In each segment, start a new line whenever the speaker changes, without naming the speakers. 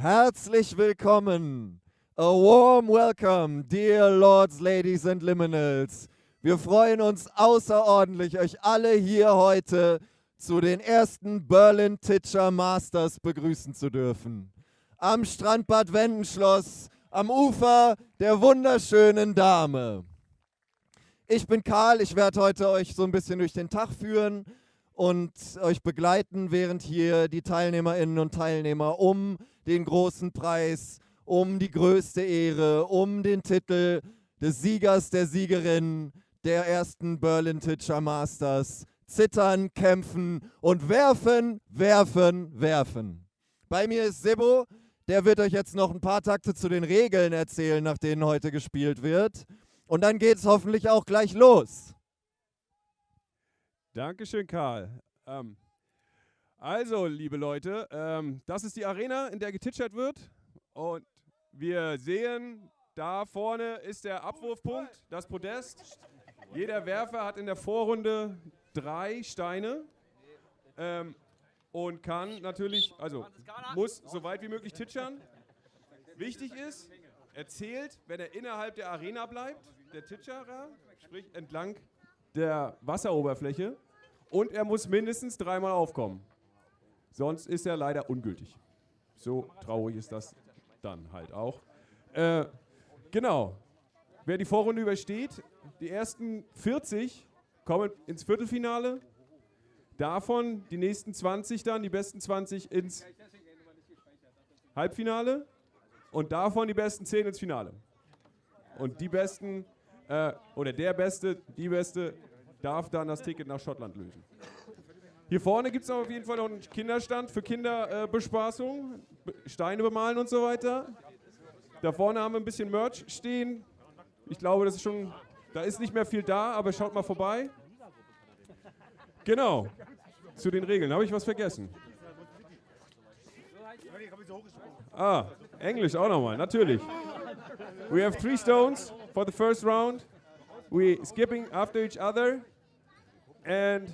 Herzlich willkommen. A warm welcome, dear Lords, Ladies and Liminals. Wir freuen uns außerordentlich, euch alle hier heute zu den ersten Berlin Titscher Masters begrüßen zu dürfen. Am Strandbad Wendenschloss, am Ufer der wunderschönen Dahme. Ich bin Karl, ich werde heute euch so ein bisschen durch den Tag führen und euch begleiten, während hier die Teilnehmerinnen und Teilnehmer um den großen Preis, um die größte Ehre, um den Titel des Siegers, der Siegerin der ersten Berlin Titscher Masters zittern, kämpfen und werfen, werfen, werfen. Bei mir ist Sebo, der wird euch jetzt noch ein paar Takte zu den Regeln erzählen, nach denen heute gespielt wird. Und dann geht es hoffentlich auch gleich los.
Dankeschön, Karl. Also, liebe Leute, das ist die Arena, in der getitschert wird. Und wir sehen, da vorne ist der Abwurfpunkt, das Podest. Jeder Werfer hat in der Vorrunde 3 Steine und kann natürlich, also muss so weit wie möglich titschern. Wichtig ist, er zählt, wenn er innerhalb der Arena bleibt, der Titscherer, sprich entlang der Wasseroberfläche, und er muss mindestens 3-mal aufkommen. Sonst ist er leider ungültig. So traurig ist das dann halt auch. Genau. Wer die Vorrunde übersteht, die ersten 40 kommen ins Viertelfinale. Davon die nächsten 20 dann, die besten 20 ins Halbfinale. Und davon die besten 10 ins Finale. Und die Besten, oder der Beste, die Beste, darf dann das Ticket nach Schottland lösen. Hier vorne gibt es auf jeden Fall noch einen Kinderstand für Kinderbespaßung, Steine bemalen und so weiter. Da vorne haben wir ein bisschen Merch stehen. Ich glaube, das ist schon, da ist nicht mehr viel da, aber schaut mal vorbei. Genau, zu den Regeln. Habe ich was vergessen? Ah, Englisch auch nochmal, natürlich. We have 3 stones for the first round. We skipping after each other. And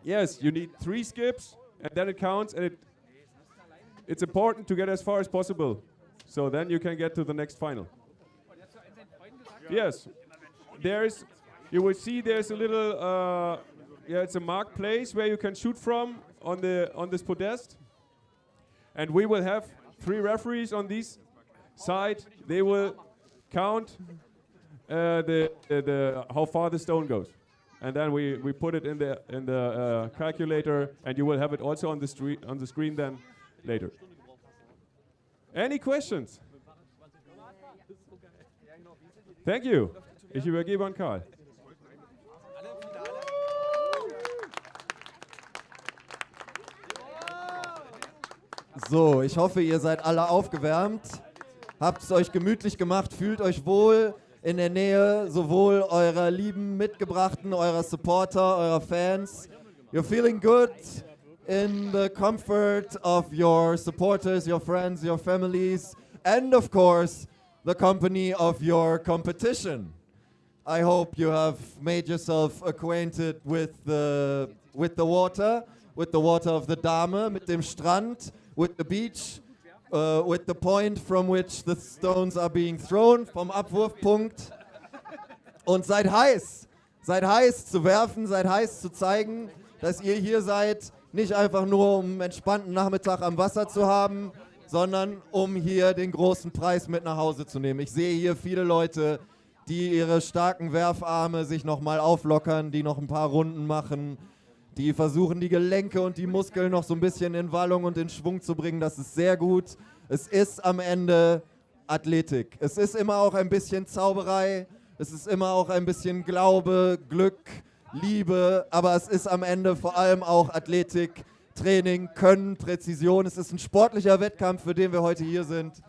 yes, you need 3 skips, and then it counts, and it's important to get as far as possible. So then you can get to the next final. Yes, you will see there's a little, it's a marked place where you can shoot from on this podest. And we will have 3 referees on this side. They will count how far the stone goes. And then we put it in the calculator, and you will have it also on the screen then later. Any questions? Thank you. Ich übergebe an Karl.
So, ich hoffe, ihr seid alle aufgewärmt, habt es euch gemütlich gemacht, fühlt euch wohl in der Nähe sowohl eurer lieben Mitgebrachten, eurer Supporter, eurer Fans. You're feeling good in the comfort of your supporters, your friends, your families, and of course, the company of your competition. I hope you have made yourself acquainted with the water of the Dahme, mit dem Strand, with the beach, with the point from which the stones are being thrown, vom Abwurfpunkt. Und seid heiß zu werfen, seid heiß zu zeigen, dass ihr hier seid, nicht einfach nur um einen entspannten Nachmittag am Wasser zu haben, sondern um hier den großen Preis mit nach Hause zu nehmen. Ich sehe hier viele Leute, die ihre starken Werfarme sich nochmal auflockern, die noch ein paar Runden machen, die versuchen, die Gelenke und die Muskeln noch so ein bisschen in Wallung und in Schwung zu bringen. Das ist sehr gut. Es ist am Ende Athletik. Es ist immer auch ein bisschen Zauberei. Es ist immer auch ein bisschen Glaube, Glück, Liebe. Aber es ist am Ende vor allem auch Athletik, Training, Können, Präzision. Es ist ein sportlicher Wettkampf, für den wir heute hier sind.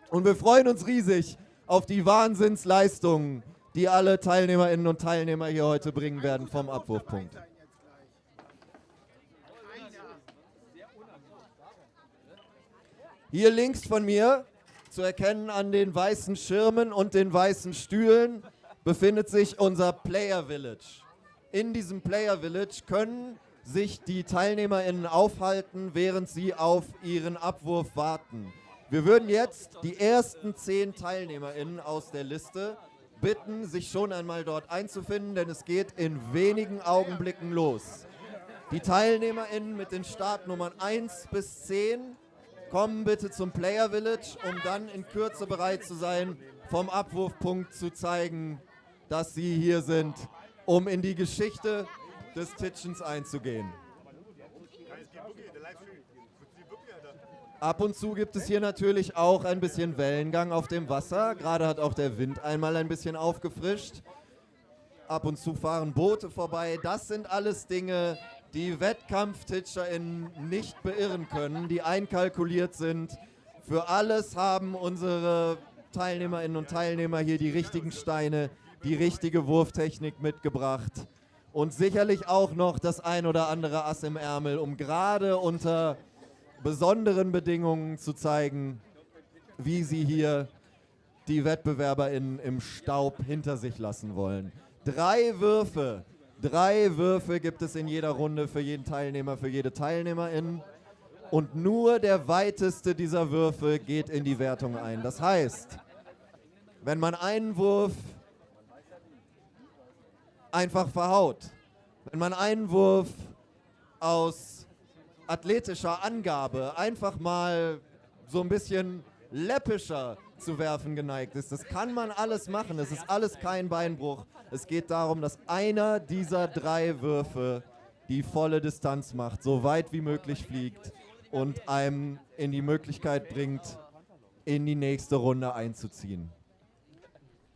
Und wir freuen uns riesig auf die Wahnsinnsleistungen, die alle Teilnehmerinnen und Teilnehmer hier heute bringen werden vom Abwurfpunkt. Hier links von mir, zu erkennen an den weißen Schirmen und den weißen Stühlen, befindet sich unser Player Village. In diesem Player Village können sich die TeilnehmerInnen aufhalten, während sie auf ihren Abwurf warten. Wir würden jetzt die ersten 10 TeilnehmerInnen aus der Liste bitten, sich schon einmal dort einzufinden, denn es geht in wenigen Augenblicken los. Die TeilnehmerInnen mit den Startnummern 1 bis 10 kommen bitte zum Player Village, um dann in Kürze bereit zu sein, vom Abwurfpunkt zu zeigen, dass sie hier sind, um in die Geschichte des Titchens einzugehen. Ab und zu gibt es hier natürlich auch ein bisschen Wellengang auf dem Wasser. Gerade hat auch der Wind einmal ein bisschen aufgefrischt. Ab und zu fahren Boote vorbei. Das sind alles Dinge, die WettkampftitscherInnen nicht beirren können, die einkalkuliert sind. Für alles haben unsere TeilnehmerInnen und Teilnehmer hier die richtigen Steine, die richtige Wurftechnik mitgebracht und sicherlich auch noch das ein oder andere Ass im Ärmel, um gerade unter besonderen Bedingungen zu zeigen, wie sie hier die WettbewerberInnen im Staub hinter sich lassen wollen. 3 Würfe gibt es in jeder Runde für jeden Teilnehmer, für jede Teilnehmerin. Und nur der weiteste dieser Würfe geht in die Wertung ein. Das heißt, wenn man einen Wurf einfach verhaut, wenn man einen Wurf aus athletischer Angabe einfach mal so ein bisschen läppischer zu werfen geneigt ist, das kann man alles machen, es ist alles kein Beinbruch. Es geht darum, dass einer dieser 3 Würfe die volle Distanz macht, so weit wie möglich fliegt und einem in die Möglichkeit bringt, in die nächste Runde einzuziehen.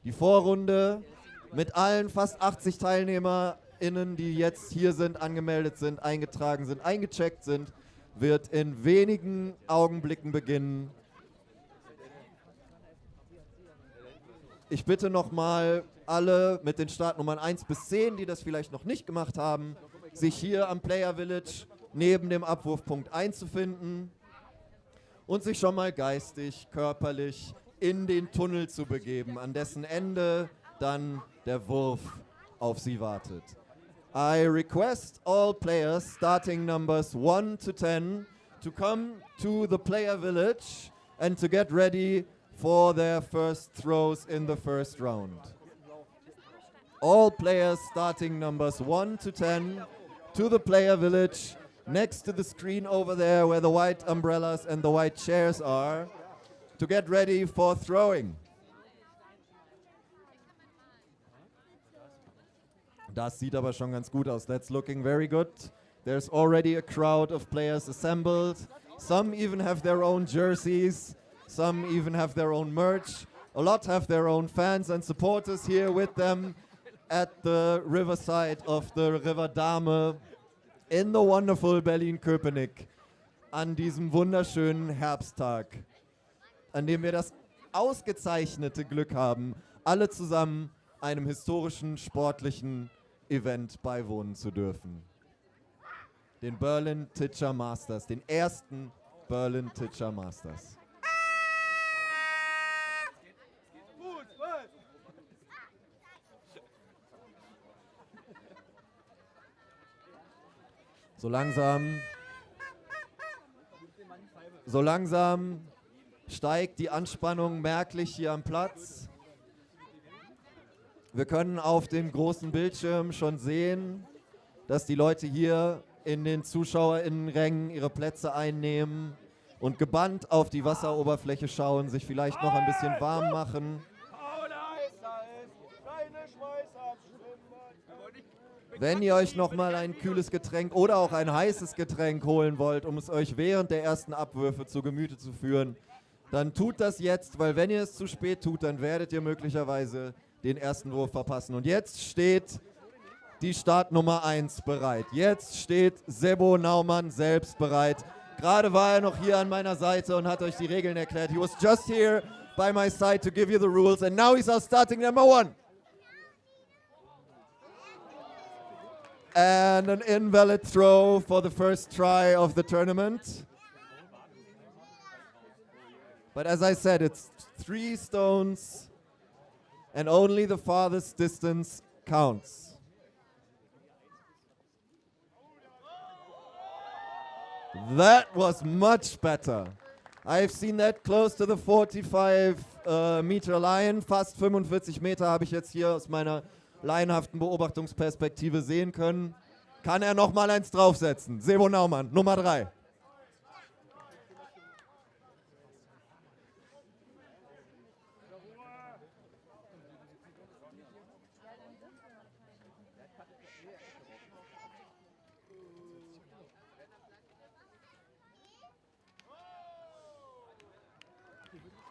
Die Vorrunde mit allen fast 80 TeilnehmerInnen, die jetzt hier sind, angemeldet sind, eingetragen sind, eingecheckt sind, wird in wenigen Augenblicken beginnen. Ich bitte nochmal alle mit den Startnummern 1 bis 10, die das vielleicht noch nicht gemacht haben, sich hier am Player Village neben dem Abwurfpunkt einzufinden und sich schon mal geistig, körperlich in den Tunnel zu begeben, an dessen Ende dann der Wurf auf sie wartet. I request all players starting numbers 1 to 10 to come to the Player Village and to get ready for their first throws in the first round. All players starting numbers 1 to 10 to the Player Village next to the screen over there where the white umbrellas and the white chairs are to get ready for throwing. Das sieht aber schon ganz gut aus. That's looking very good. There's already a crowd of players assembled. Some even have their own jerseys. Some even have their own merch. A lot have their own fans and supporters here with them at the riverside of the River Dahme in the wonderful Berlin-Köpenick an diesem wunderschönen Herbsttag, an dem wir das ausgezeichnete Glück haben, alle zusammen einem historischen sportlichen Event beiwohnen zu dürfen. Den Berlin Titscher Masters, den ersten Berlin Titscher Masters. So langsam steigt die Anspannung merklich hier am Platz. Wir können auf dem großen Bildschirm schon sehen, dass die Leute hier in den ZuschauerInnenrängen ihre Plätze einnehmen und gebannt auf die Wasseroberfläche schauen, sich vielleicht noch ein bisschen warm machen. Wenn ihr euch noch mal ein kühles Getränk oder auch ein heißes Getränk holen wollt, um es euch während der ersten Abwürfe zu Gemüte zu führen, dann tut das jetzt, weil wenn ihr es zu spät tut, dann werdet ihr möglicherweise den ersten Wurf verpassen. Und jetzt steht die Startnummer 1 bereit. Jetzt steht Sebo Naumann selbst bereit. Gerade war er noch hier an meiner Seite und hat euch die Regeln erklärt. He was just here by my side to give you the rules and now he's our starting number 1. And an invalid throw for the first try of the tournament. But as I said, it's 3 stones and only the farthest distance counts. That was much better. I've seen that close to the 45 Meter line. Fast 45 Meter habe ich jetzt hier aus meiner laienhaften Beobachtungsperspektive sehen können. Kann er noch mal eins draufsetzen? Sebo Naumann, Nummer 3.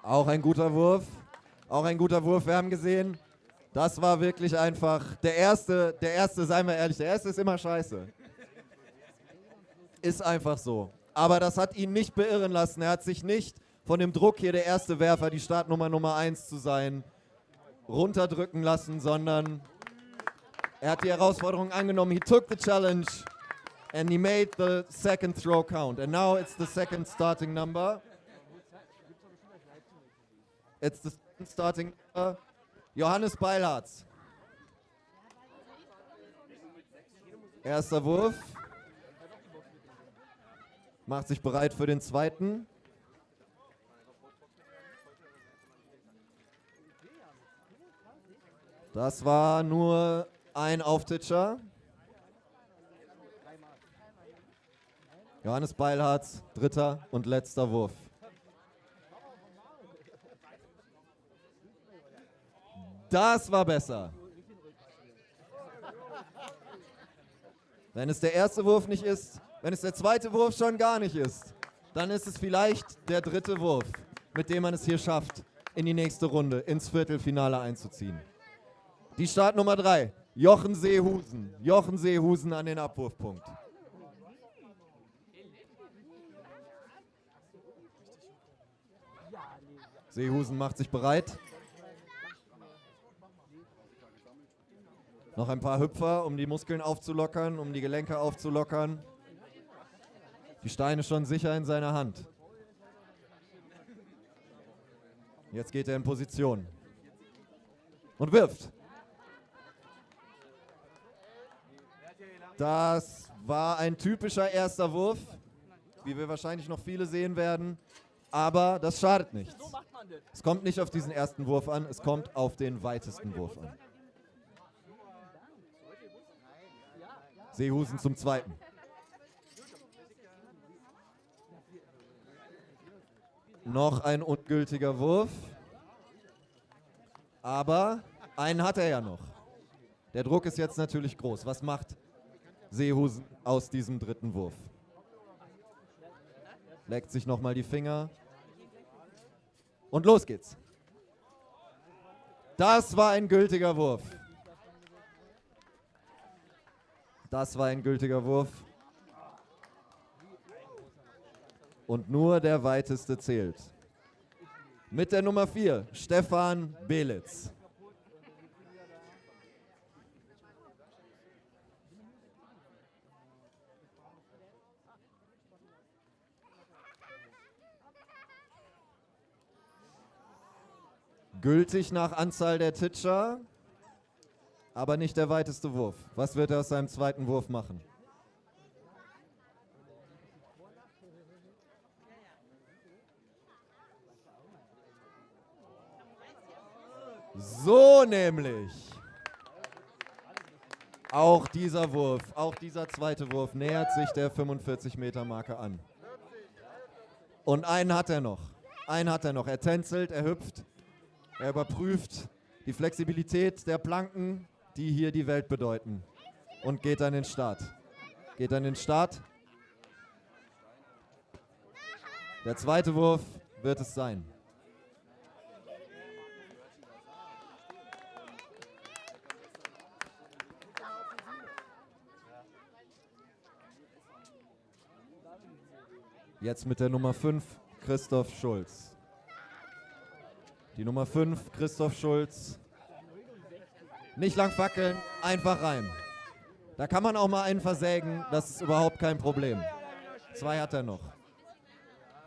Auch ein guter Wurf. Auch ein guter Wurf. Wir haben gesehen, das war wirklich einfach der erste, seien wir ehrlich, der erste ist immer scheiße. Ist einfach so. Aber das hat ihn nicht beirren lassen. Er hat sich nicht von dem Druck, hier der erste Werfer, die Startnummer Nummer 1 zu sein, runterdrücken lassen, sondern er hat die Herausforderung angenommen. He took the challenge and he made the second throw count. And now it's the second starting number. It's the second starting number. Johannes Beilharz. Erster Wurf. Macht sich bereit für den zweiten. Das war nur ein Auftitscher. Johannes Beilharz, dritter und letzter Wurf. Das war besser. Wenn es der erste Wurf nicht ist, wenn es der zweite Wurf schon gar nicht ist, dann ist es vielleicht der dritte Wurf, mit dem man es hier schafft, in die nächste Runde, ins Viertelfinale einzuziehen. Die Startnummer 3, Jochen Seehusen. Jochen Seehusen an den Abwurfpunkt. Seehusen macht sich bereit. Noch ein paar Hüpfer, um die Muskeln aufzulockern, um die Gelenke aufzulockern. Die Steine schon sicher in seiner Hand. Jetzt geht er in Position. Und wirft. Das war ein typischer erster Wurf, wie wir wahrscheinlich noch viele sehen werden. Aber das schadet nichts. Es kommt nicht auf diesen ersten Wurf an, es kommt auf den weitesten Wurf an. Seehusen zum zweiten. Noch ein ungültiger Wurf. Aber einen hat er ja noch. Der Druck ist jetzt natürlich groß. Was macht Seehusen aus diesem dritten Wurf? Leckt sich nochmal die Finger. Und los geht's. Das war ein gültiger Wurf. Das war ein gültiger Wurf. Und nur der weiteste zählt. Mit der Nummer 4, Stefan Belitz. Gültig nach Anzahl der Titscher, aber nicht der weiteste Wurf. Was wird er aus seinem zweiten Wurf machen? So nämlich. Auch dieser Wurf, auch dieser zweite Wurf nähert sich der 45-Meter-Marke an. Und einen hat er noch. Einen hat er noch. Er tänzelt, er hüpft, er überprüft die Flexibilität der Planken, die hier die Welt bedeuten. Und geht an den Start. Geht an den Start. Der zweite Wurf wird es sein. Jetzt mit der Nummer 5, Christoph Schulz. Die Nummer 5, Christoph Schulz. Nicht lang fackeln, einfach rein. Da kann man auch mal einen versägen, das ist überhaupt kein Problem. 2 hat er noch.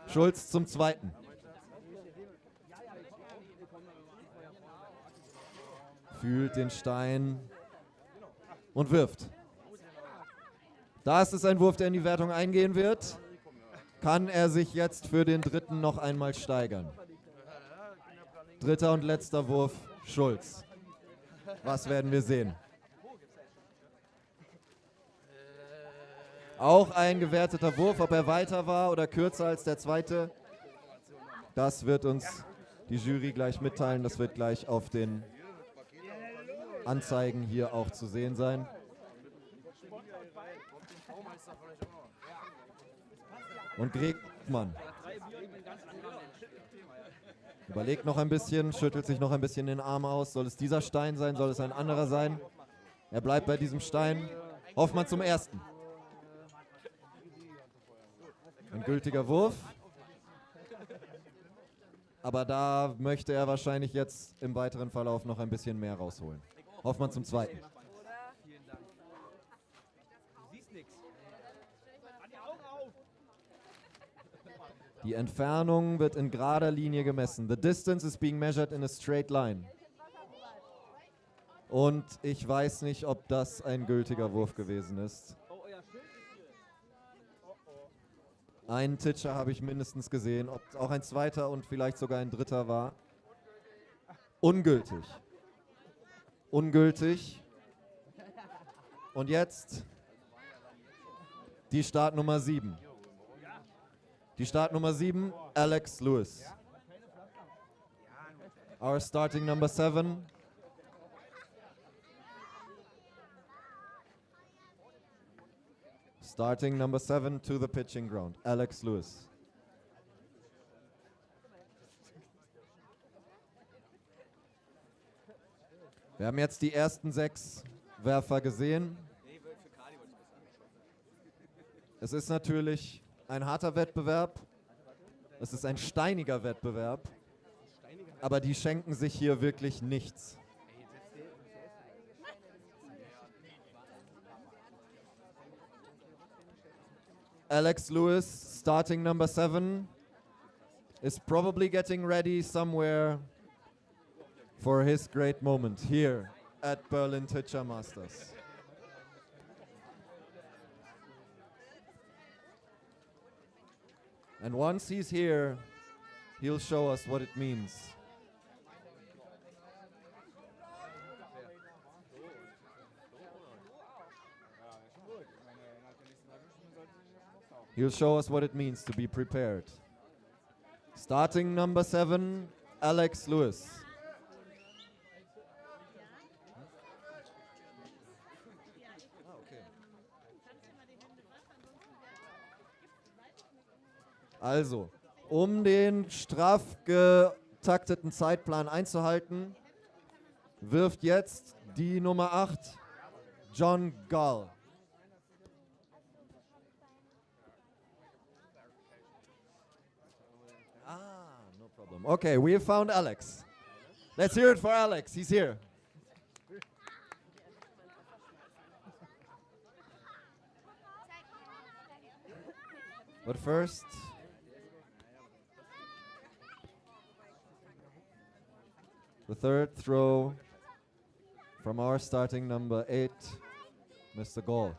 Schulz zum zweiten. Fühlt den Stein und wirft. Das ist ein Wurf, der in die Wertung eingehen wird. Kann er sich jetzt für den dritten noch einmal steigern? Dritter und letzter Wurf, Schulz. Was werden wir sehen? Auch ein gewerteter Wurf, ob er weiter war oder kürzer als der zweite. Das wird uns die Jury gleich mitteilen. Das wird gleich auf den Anzeigen hier auch zu sehen sein. Und Gregmann überlegt noch ein bisschen, schüttelt sich noch ein bisschen den Arm aus. Soll es dieser Stein sein? Soll es ein anderer sein? Er bleibt bei diesem Stein. Hoffmann zum ersten. Ein gültiger Wurf. Aber da möchte er wahrscheinlich jetzt im weiteren Verlauf noch ein bisschen mehr rausholen. Hoffmann zum zweiten. Die Entfernung wird in gerader Linie gemessen. The distance is being measured in a straight line. Und ich weiß nicht, ob das ein gültiger Wurf gewesen ist. Einen Titscher habe ich mindestens gesehen, ob es auch ein zweiter und vielleicht sogar ein dritter war. Ungültig. Ungültig. Und jetzt die Startnummer 7. Die Startnummer 7, Alex Lewis. Our starting number 7. Starting number 7 to the pitching ground, Alex Lewis. Wir haben jetzt die ersten 6 Werfer gesehen. Es ist natürlich ein harter Wettbewerb. Es ist ein steiniger Wettbewerb. Aber die schenken sich hier wirklich nichts. Alex Lewis, starting number 7, is probably getting ready somewhere for his great moment here at Berlin Titscher Masters. And once he's here, he'll show us what it means. He'll show us what it means to be prepared. Starting number 7, Alex Lewis. Also, um den straff getakteten Zeitplan einzuhalten, wirft jetzt die Nummer 8, John Gall. No problem. Okay, we have found Alex. Let's hear it for Alex. He's here. But first, the third throw from our starting number 8, Mr. Gall.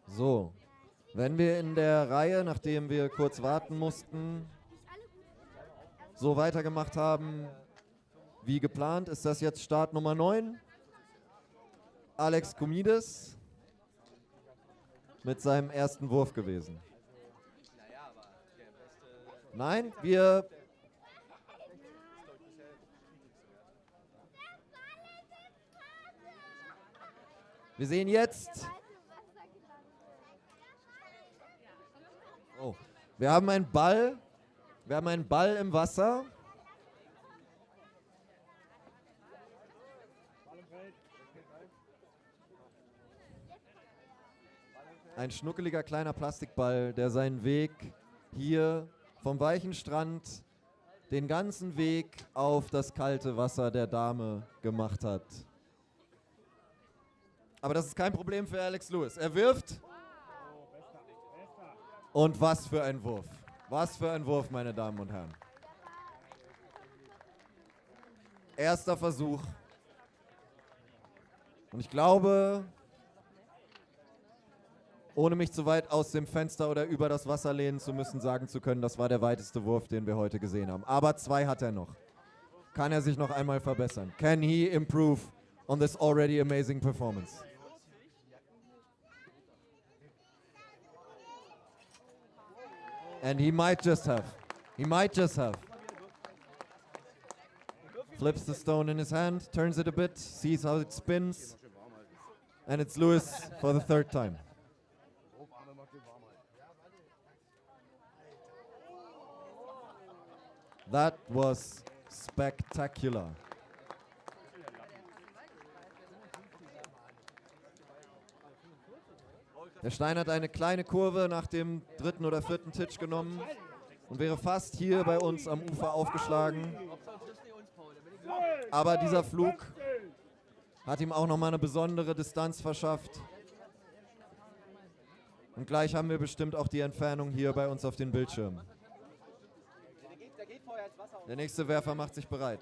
So, wenn wir in der Reihe, nachdem wir kurz warten mussten, so weitergemacht haben wie geplant, ist das jetzt Start Nummer 9. Alex Komides mit seinem ersten Wurf gewesen. Nein, wir sehen jetzt, oh, wir haben einen Ball im Wasser. Ein schnuckeliger kleiner Plastikball, der seinen Weg hier vom weichen Strand den ganzen Weg auf das kalte Wasser der Dame gemacht hat. Aber das ist kein Problem für Alex Lewis. Er wirft. Und was für ein Wurf. Was für ein Wurf, meine Damen und Herren. Erster Versuch. Und ich glaube, ohne mich zu weit aus dem Fenster oder über das Wasser lehnen zu müssen, sagen zu können, das war der weiteste Wurf, den wir heute gesehen haben. Aber 2 hat er noch. Kann er sich noch einmal verbessern? Can he improve on this already amazing performance? And he might just have. He might just have. Flips the stone in his hand, turns it a bit, sees how it spins. And it's Lewis for the 3rd time. That was spectacular. Der Stein hat eine kleine Kurve nach dem 3. oder 4. Titch genommen und wäre fast hier bei uns am Ufer aufgeschlagen. Aber dieser Flug hat ihm auch nochmal eine besondere Distanz verschafft. Und gleich haben wir bestimmt auch die Entfernung hier bei uns auf den Bildschirmen. Der nächste Werfer macht sich bereit.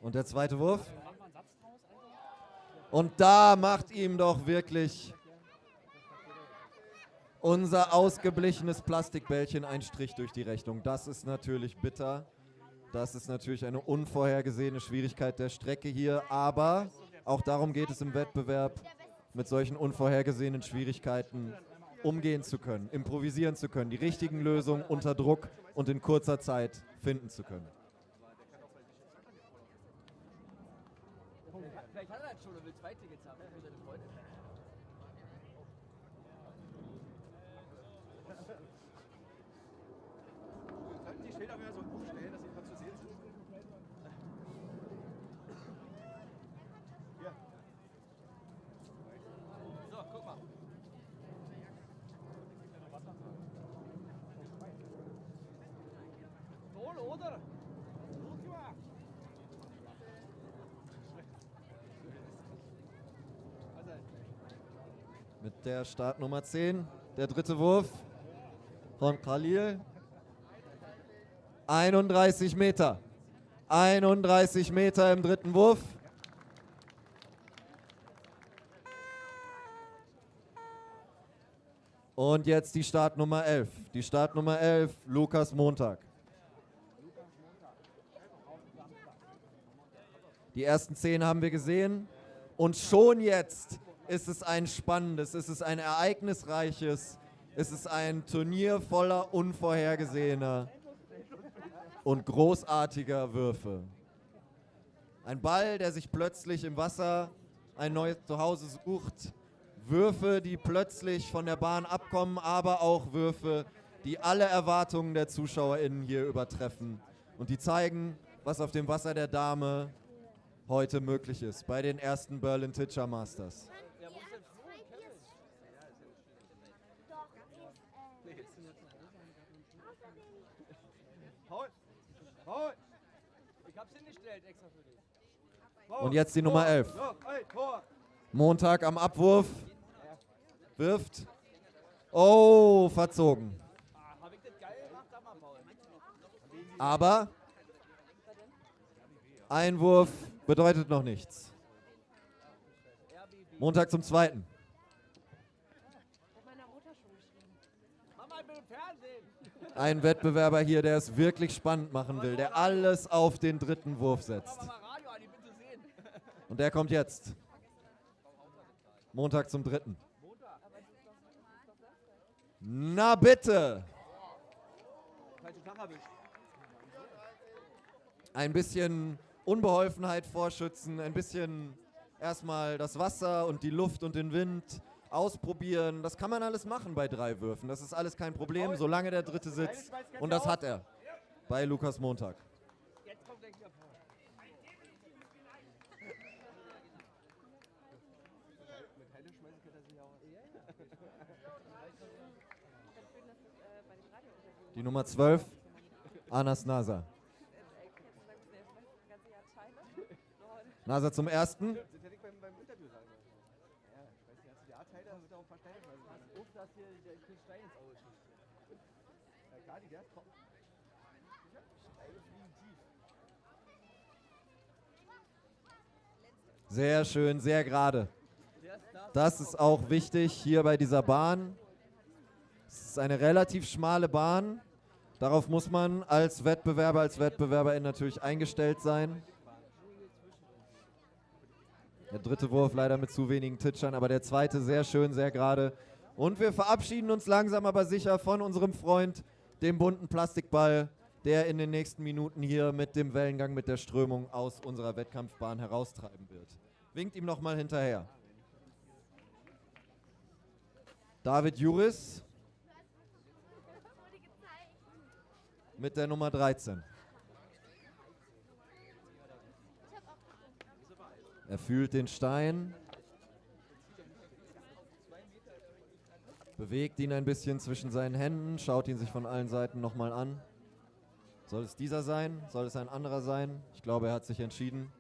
Und der zweite Wurf. Und da macht ihm doch wirklich unser ausgeblichenes Plastikbällchen einen Strich durch die Rechnung. Das ist natürlich bitter. Das ist natürlich eine unvorhergesehene Schwierigkeit der Strecke hier. Aber auch darum geht es im Wettbewerb, mit solchen unvorhergesehenen Schwierigkeiten umgehen zu können, improvisieren zu können, die richtigen Lösungen unter Druck und in kurzer Zeit finden zu können.
Vielleicht hat er das schon und will 2 Tickets haben für seine Freunde.
Könnten die Schilder wieder so umstellen, dass sie mal zu sehen sind? Hier.
So, guck mal. Wohl, oder? Gut gemacht.
Mit der Startnummer 10, der dritte Wurf von Khalil. 31 Meter. 31 Meter im dritten Wurf. Und jetzt die Startnummer 11. Die Startnummer 11, Lukas Montag. Die ersten 10 haben wir gesehen. Und schon jetzt ist es ein spannendes, ist es ein ereignisreiches, ist es ein Turnier voller unvorhergesehener und großartiger Würfe. Ein Ball, der sich plötzlich im Wasser ein neues Zuhause sucht. Würfe, die plötzlich von der Bahn abkommen, aber auch Würfe, die alle Erwartungen der ZuschauerInnen hier übertreffen und die zeigen, was auf dem Wasser der Dame heute möglich ist bei den ersten Berlin Teacher Masters.
Ich hab's hingestellt extra für dich.
Und jetzt die Nummer 11. Montag am Abwurf. Wirft. Oh, verzogen.
Hab ich das geil gemacht? Sag mal, Paul.
Aber Einwurf bedeutet noch nichts. Montag zum zweiten.
Mama, ich bin im Fernsehen.
Ein Wettbewerber hier, der es wirklich spannend machen will, der alles auf den dritten Wurf setzt.
Mach mal Radio an, ich bin zu sehen.
Und der kommt jetzt. Montag zum dritten. Na bitte!
Falschen Tag erwischt.
Ein bisschen Unbeholfenheit vorschützen, ein bisschen erstmal das Wasser und die Luft und den Wind ausprobieren. Das kann man alles machen bei 3 Würfen. Das ist alles kein Problem, solange der dritte sitzt. Und das hat er bei Lukas Montag. Die Nummer 12, Anas Nasa. Nasa zum ersten.
Das hätte ich beim Interview sagen sollen. Ja, ich weiß nicht, hast du die A-Teile, da wird auch ein paar Steine drin sein.
Uff, dass hier der Stein ins Auge schießt.
Ja klar, der ist trocken. Steine fliegen tief.
Sehr schön, sehr gerade. Das ist auch wichtig hier bei dieser Bahn. Es ist eine relativ schmale Bahn. Darauf muss man als Wettbewerber, als Wettbewerberin natürlich eingestellt sein. Der dritte Wurf leider mit zu wenigen Titschern, aber der zweite sehr schön, sehr gerade. Und wir verabschieden uns langsam aber sicher von unserem Freund, dem bunten Plastikball, der in den nächsten Minuten hier mit dem Wellengang, mit der Strömung aus unserer Wettkampfbahn heraustreiben wird. Winkt ihm nochmal hinterher. David Juris mit der Nummer 13. Er fühlt den Stein, bewegt ihn ein bisschen zwischen seinen Händen, schaut ihn sich von allen Seiten nochmal an. Soll es dieser sein? Soll es ein anderer sein? Ich glaube, er hat sich entschieden.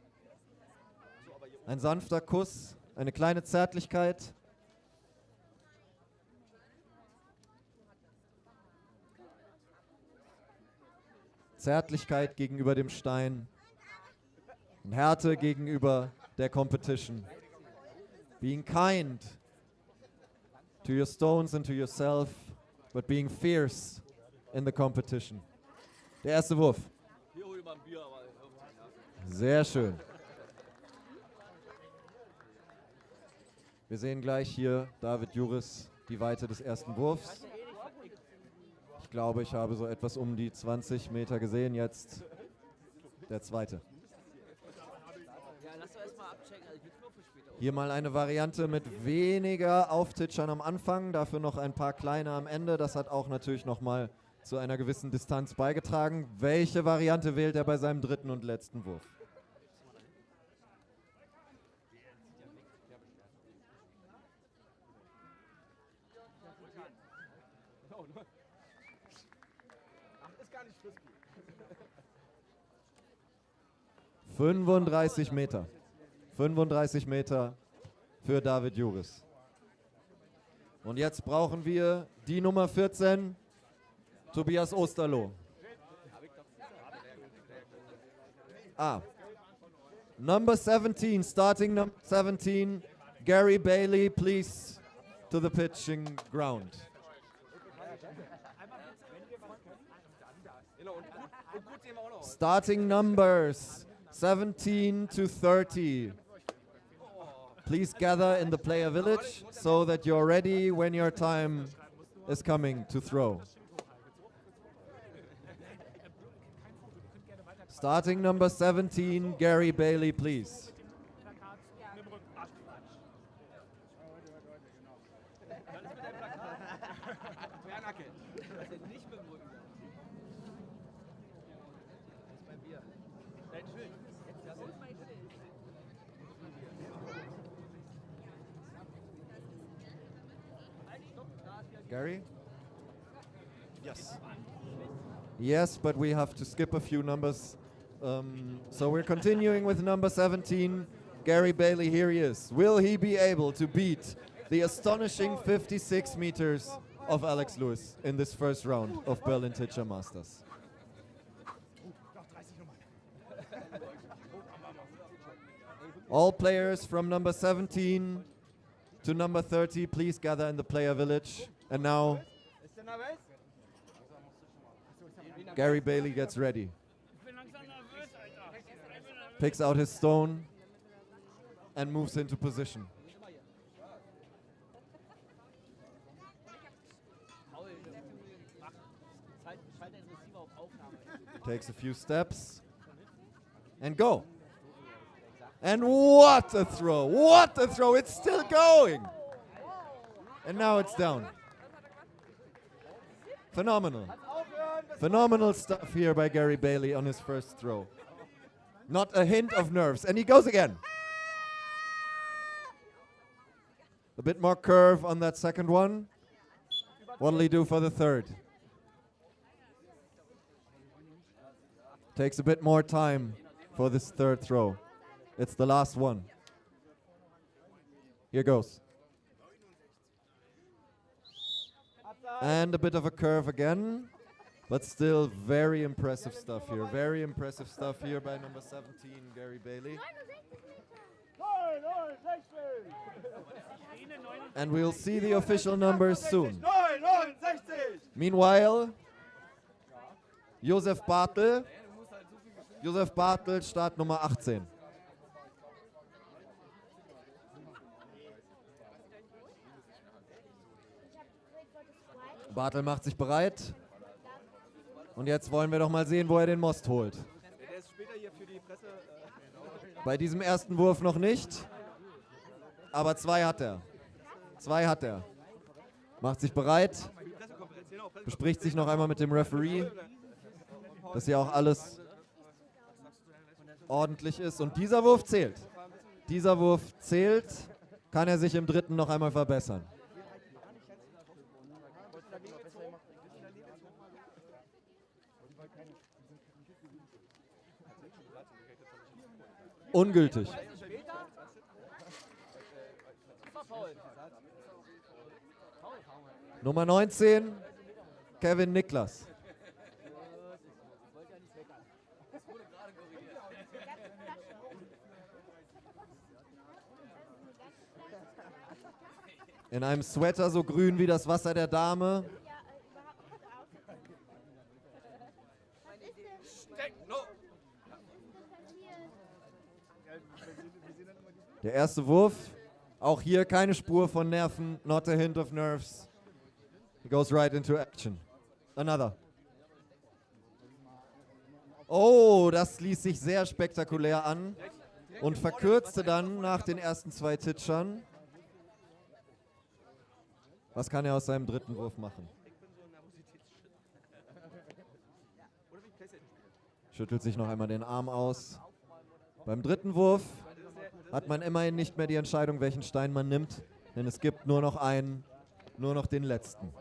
Ein sanfter Kuss, eine kleine Zärtlichkeit. Zärtlichkeit gegenüber dem Stein und Härte gegenüber der Competition. Being kind to your stones and to yourself, but being fierce in the competition. Der erste Wurf.
Hier hol ich mal ein Bier, aber.
Sehr schön. Wir sehen gleich hier David Juris die Weite des ersten Wurfs. Ich glaube, ich habe so etwas um die 20 Meter gesehen. Jetzt der zweite.
Ja, lass doch erstmal abchecken. Also, ich will nur für später.
Hier mal eine Variante mit weniger Auftitschern am Anfang, dafür noch ein paar kleine am Ende. Das hat auch natürlich nochmal zu einer gewissen Distanz beigetragen. Welche Variante wählt er bei seinem dritten und letzten Wurf?
Ach, ist gar nicht Frisbee.
35 Meter. 35 Meter für David Juris. Und jetzt brauchen wir die Nummer 14, Tobias Osterloh. Number 17, starting number 17, Gary Bailey, please, to the pitching ground.
Genau, und gut sehen wir auch noch aus.
Starting numbers 17 to 30. Please gather in the player village so that you're ready when your time is coming to throw. Starting number 17, Gary Bailey, please.
Bernacke.
Also nicht mit dem Rücken. Das ist mein Bier. Dein Schild. Das ist mein Schild.
Gary?
Yes.
Yes, but we have to skip a few numbers. So we're continuing with number 17, Gary Bailey. Here he is. Will he be able to beat the astonishing 56 meters of Alex Lewis in this first round of Berlin Teacher Masters? All players from number 17 to number 30, please gather in the player village. And now
Ist der nervös?
Gary Bailey gets ready. Picks out his stone and moves into position.
Paul, schalt den Receiver auf Aufnahme.
Takes a few steps and go. And what a throw! What a throw! It's still going! And now it's down. Phenomenal. Phenomenal stuff here by Gary Bailey on his first throw. Not a hint of nerves. And he goes again. A bit more curve on that second one. What'll he do for the third? Takes a bit more time for this third throw. It's the last one. Here goes. And a bit of a curve again, but still very impressive stuff here. Very impressive stuff here by number 17, Gary Bailey. And we'll see the official numbers soon. Meanwhile, Josef Bartel. Josef Bartel, Startnummer 18. Bartel macht sich bereit. Und jetzt wollen wir doch mal sehen, wo er den Most holt.
Der ist später hier für die Presse.
Bei diesem ersten Wurf noch nicht. Aber 2 hat er. 2 hat er. Macht sich bereit. Bespricht sich noch einmal mit dem Referee, dass hier auch alles ordentlich ist. Und dieser Wurf zählt. Dieser Wurf zählt. Kann er sich im dritten noch einmal verbessern. Ungültig. Nummer 19, Kevin Niklas. In einem Sweater so grün wie das Wasser der Dame. Der erste Wurf, auch hier keine Spur von Nerven, not a hint of nerves. He goes right into action. Another. Oh, das ließ sich sehr spektakulär an und verkürzte dann nach den ersten 2 Titschern. Was kann er aus seinem dritten Wurf machen? Schüttelt sich noch einmal den Arm aus. Beim dritten Wurf hat man immerhin nicht mehr die Entscheidung, welchen Stein man nimmt, denn es gibt nur noch einen, nur noch den letzten.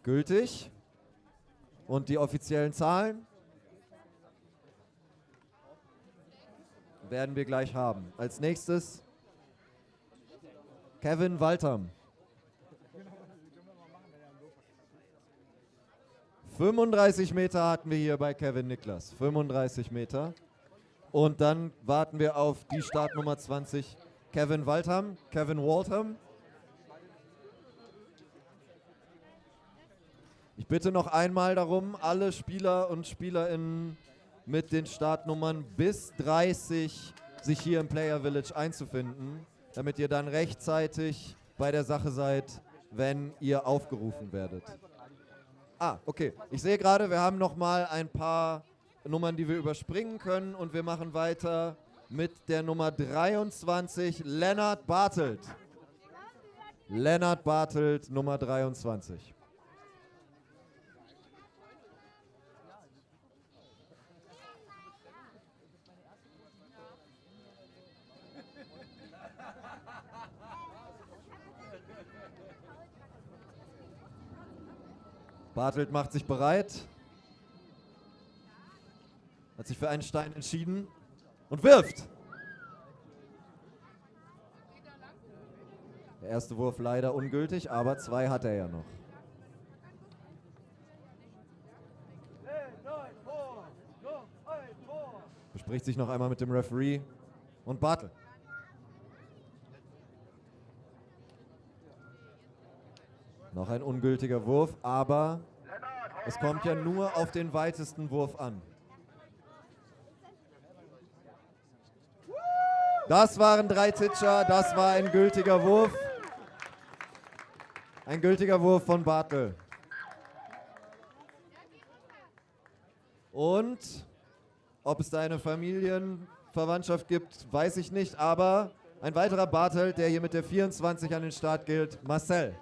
Gültig. Und die offiziellen Zahlen werden wir gleich haben. Als nächstes Kevin Waltham. 35 Meter hatten wir hier bei Kevin Niklas. 35 Meter. Und dann warten wir auf die Startnummer 20, Kevin Waltham. Kevin Waltham. Ich bitte noch einmal darum, alle Spieler und Spielerinnen mit den Startnummern bis 30 sich hier im Player Village einzufinden, damit ihr dann rechtzeitig bei der Sache seid, wenn ihr aufgerufen werdet. Ah, okay. Ich sehe gerade, wir haben noch mal ein paar Nummern, die wir überspringen können und wir machen weiter mit der Nummer 23, Lennart Bartelt. Lennart Bartelt, Nummer 23. Bartelt macht sich bereit, hat sich für einen Stein entschieden und wirft. Der erste Wurf leider ungültig, aber 2 hat er ja noch. Bespricht sich noch einmal mit dem Referee und Bartel. Noch ein ungültiger Wurf, aber es kommt ja nur auf den weitesten Wurf an. Das waren 3 Titscher, das war ein gültiger Wurf. Ein gültiger Wurf von Bartel. Und ob es da eine Familienverwandtschaft gibt, weiß ich nicht, aber ein weiterer Bartel, der hier mit der 24 an den Start gilt, Marcel.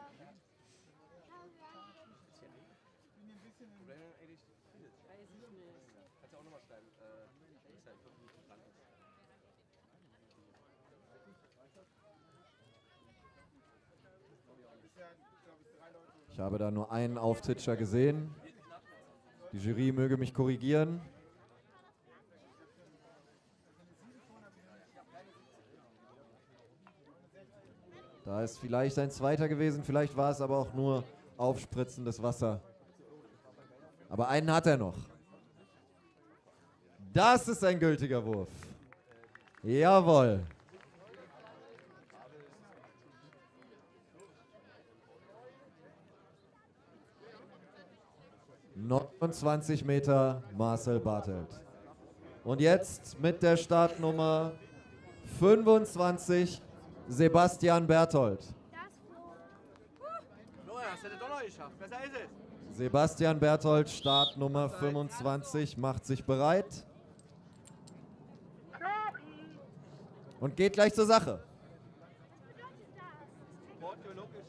Ich habe da nur einen Auftitscher gesehen. Die Jury möge mich korrigieren. Da ist vielleicht ein zweiter gewesen, vielleicht war es aber auch nur aufspritzendes Wasser. Aber einen hat er noch. Das ist ein gültiger Wurf. Jawohl. ...29 Meter Marcel Bartelt. Und jetzt mit der Startnummer 25 Sebastian Berthold.
Noah, hast du das doch noch geschafft. Besser ist es.
Sebastian Berthold, Startnummer 25, macht sich bereit. Und geht gleich zur Sache.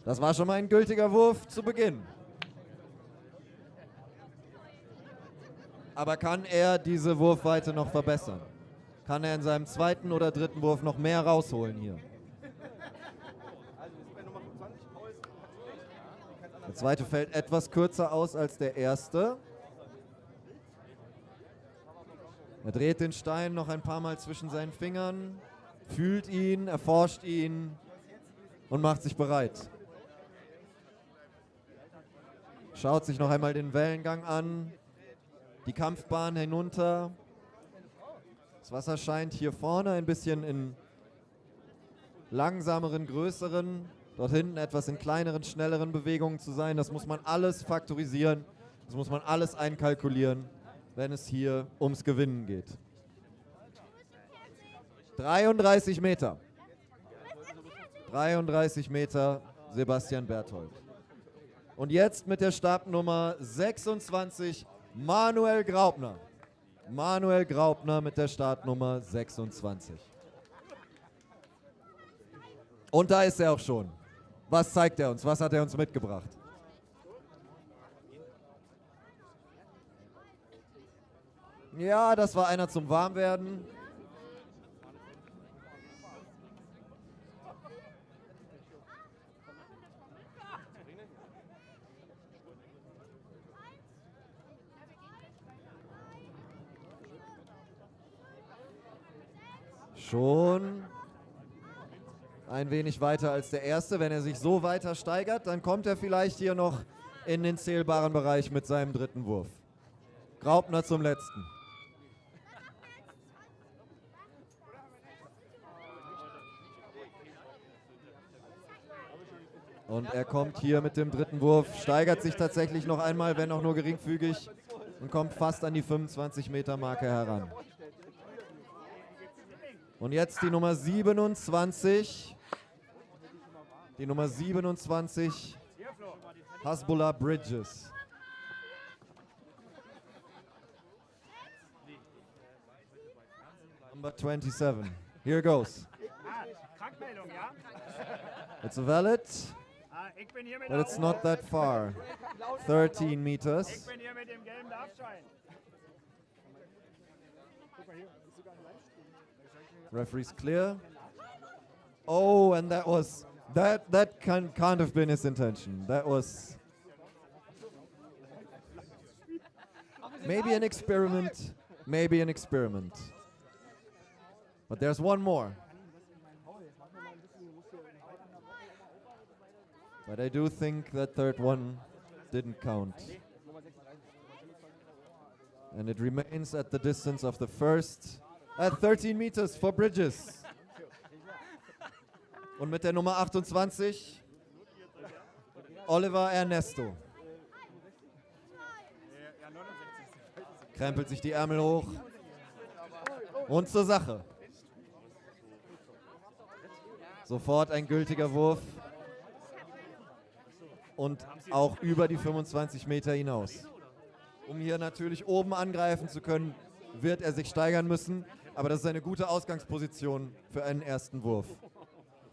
Das war schon mal ein gültiger Wurf zu Beginn. Aber kann er diese Wurfweite noch verbessern? Kann er in seinem zweiten oder dritten Wurf noch mehr rausholen hier? Der zweite fällt etwas kürzer aus als der erste. Er dreht den Stein noch ein paar Mal zwischen seinen Fingern, fühlt ihn, erforscht ihn und macht sich bereit. Schaut sich noch einmal den Wellengang an, die Kampfbahn hinunter. Das Wasser scheint hier vorne ein bisschen in langsameren, größeren, dort hinten etwas in kleineren, schnelleren Bewegungen zu sein. Das muss man alles faktorisieren, das muss man alles einkalkulieren, wenn es hier ums Gewinnen geht. 33 Meter. 33 Meter Sebastian Berthold. Und jetzt mit der Startnummer 26 Manuel Graupner. Manuel Graupner mit der Startnummer 26. Und da ist er auch schon. Was zeigt er uns? Was hat er uns mitgebracht? Ja, das war einer zum Warmwerden. Schon ein wenig weiter als der erste. Wenn er sich so weiter steigert, dann kommt er vielleicht hier noch in den zählbaren Bereich mit seinem dritten Wurf. Graupner zum letzten. Und er kommt hier mit dem dritten Wurf, steigert sich tatsächlich noch einmal, wenn auch nur geringfügig, und kommt fast an die 25 Meter Marke heran. Und jetzt die Nummer 27. Die Nummer 27, Hasbullah Bridges. Number 27. Here goes.
Krankmeldung, ja?
It's valid,
Ich bin hier mit
but it's not that far. 13
Ich
meters.
bin hier mit dem gelben Darfschein. Guck mal hier, ist sogar ein Livestream.
Referee's clear. Oh, and that can't have been his intention. That was maybe an experiment. Maybe an experiment. But there's one more. But I do think that third one didn't count. And it remains at the distance of the first at 13 meters for Bridges. Und mit der Nummer 28 Oliver Ernesto. Krempelt sich die Ärmel hoch. Und zur Sache. Sofort ein gültiger Wurf. Und auch über die 25 Meter hinaus. Um hier natürlich oben angreifen zu können, wird er sich steigern müssen. Aber das ist eine gute Ausgangsposition für einen ersten Wurf.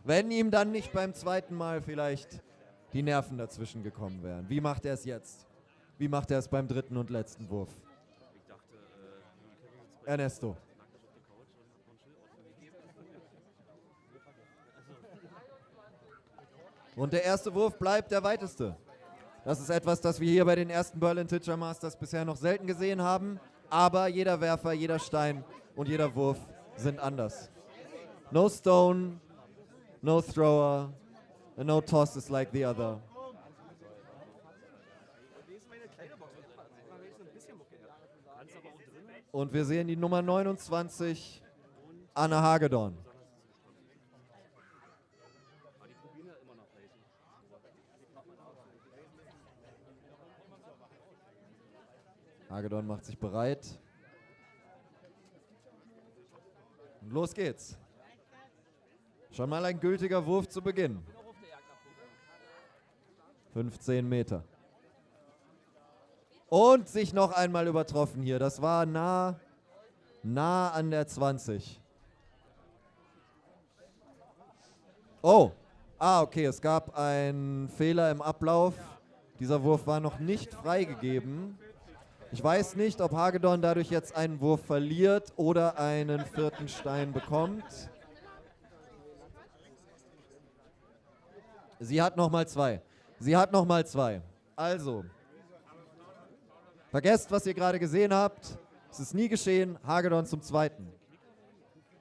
Wenn ihm dann nicht beim zweiten Mal vielleicht die Nerven dazwischen gekommen wären. Wie macht er es jetzt? Wie macht er es beim dritten und letzten Wurf? Ernesto. Und der erste Wurf bleibt der weiteste. Das ist etwas, das wir hier bei den ersten Berlin Teacher Masters bisher noch selten gesehen haben. Aber jeder Werfer, jeder Stein und jeder Wurf sind anders. No stone, no thrower, and no toss is like the other. Und wir sehen die Nummer 29, Anna Hagedorn. Hagedorn macht sich bereit. Und los geht's. Schon mal ein gültiger Wurf zu Beginn. 15 Meter. Und sich noch einmal übertroffen hier. Das war nah an der 20. Oh, okay, es gab einen Fehler im Ablauf. Dieser Wurf war noch nicht freigegeben. Ich weiß nicht, ob Hagedorn dadurch jetzt einen Wurf verliert oder einen vierten Stein bekommt. Sie hat nochmal 2. Sie hat nochmal 2. Also, vergesst, was ihr gerade gesehen habt. Es ist nie geschehen. Hagedorn zum zweiten.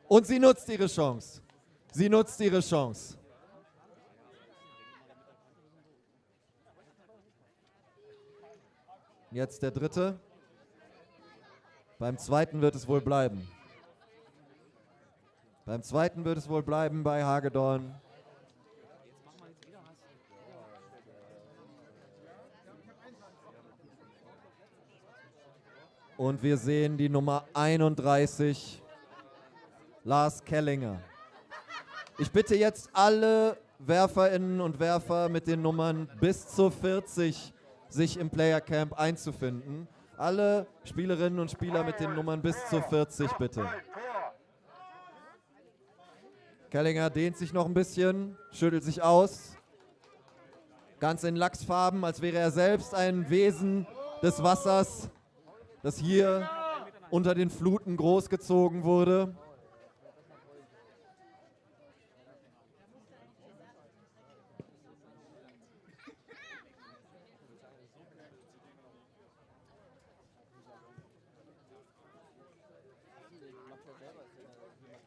Und sie nutzt ihre Chance. Sie nutzt ihre Chance. Jetzt der dritte. Beim zweiten wird es wohl bleiben. Beim zweiten wird es wohl bleiben bei Hagedorn. Und wir sehen die Nummer 31, Lars Kellinger. Ich bitte jetzt alle Werferinnen und Werfer mit den Nummern bis zu 40 sich im Player Camp einzufinden. Alle Spielerinnen und Spieler mit den Nummern bis zu 40 bitte. Kellinger dehnt sich noch ein bisschen, schüttelt sich aus. Ganz in Lachsfarben, als wäre er selbst ein Wesen des Wassers, das hier unter den Fluten großgezogen wurde.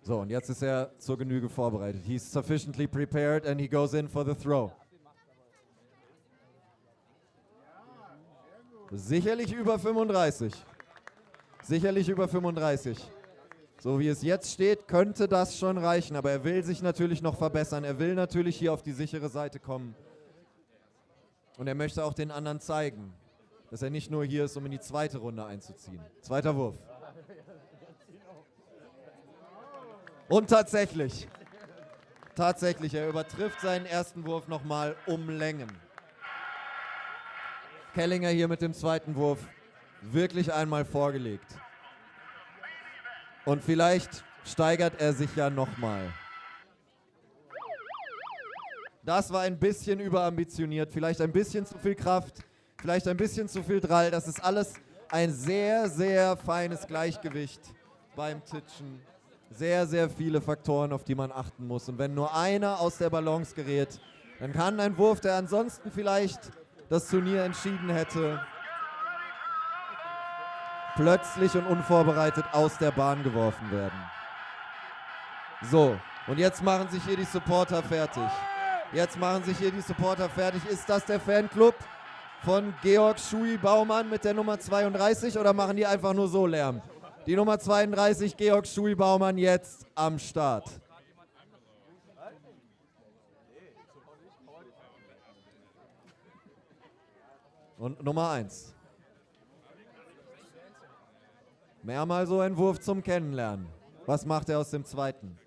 So, und jetzt ist er zur Genüge vorbereitet. He's sufficiently prepared and he goes in for the throw. Sicherlich über 35. Sicherlich über 35. So wie es jetzt steht, könnte das schon reichen. Aber er will sich natürlich noch verbessern. Er will natürlich hier auf die sichere Seite kommen. Und er möchte auch den anderen zeigen, dass er nicht nur hier ist, um in die zweite Runde einzuziehen. Zweiter Wurf. Und tatsächlich, er übertrifft seinen ersten Wurf nochmal um Längen. Kellinger hier mit dem zweiten Wurf wirklich einmal vorgelegt. Und vielleicht steigert er sich ja nochmal. Das war ein bisschen überambitioniert, vielleicht ein bisschen zu viel Kraft, vielleicht ein bisschen zu viel Drall. Das ist alles ein sehr, sehr feines Gleichgewicht beim Titschen. Sehr, sehr viele Faktoren, auf die man achten muss. Und wenn nur einer aus der Balance gerät, dann kann ein Wurf, der ansonsten vielleicht das Turnier entschieden hätte, plötzlich und unvorbereitet aus der Bahn geworfen werden. So, und jetzt machen sich hier die Supporter fertig. Ist das der Fanclub von Georg Schui Baumann mit der Nummer 32 oder machen die einfach nur so Lärm? Die Nummer 32, Georg Schui Baumann, jetzt am Start. Und Nummer 1. Mehrmal so ein Wurf zum Kennenlernen. Was macht er aus dem zweiten?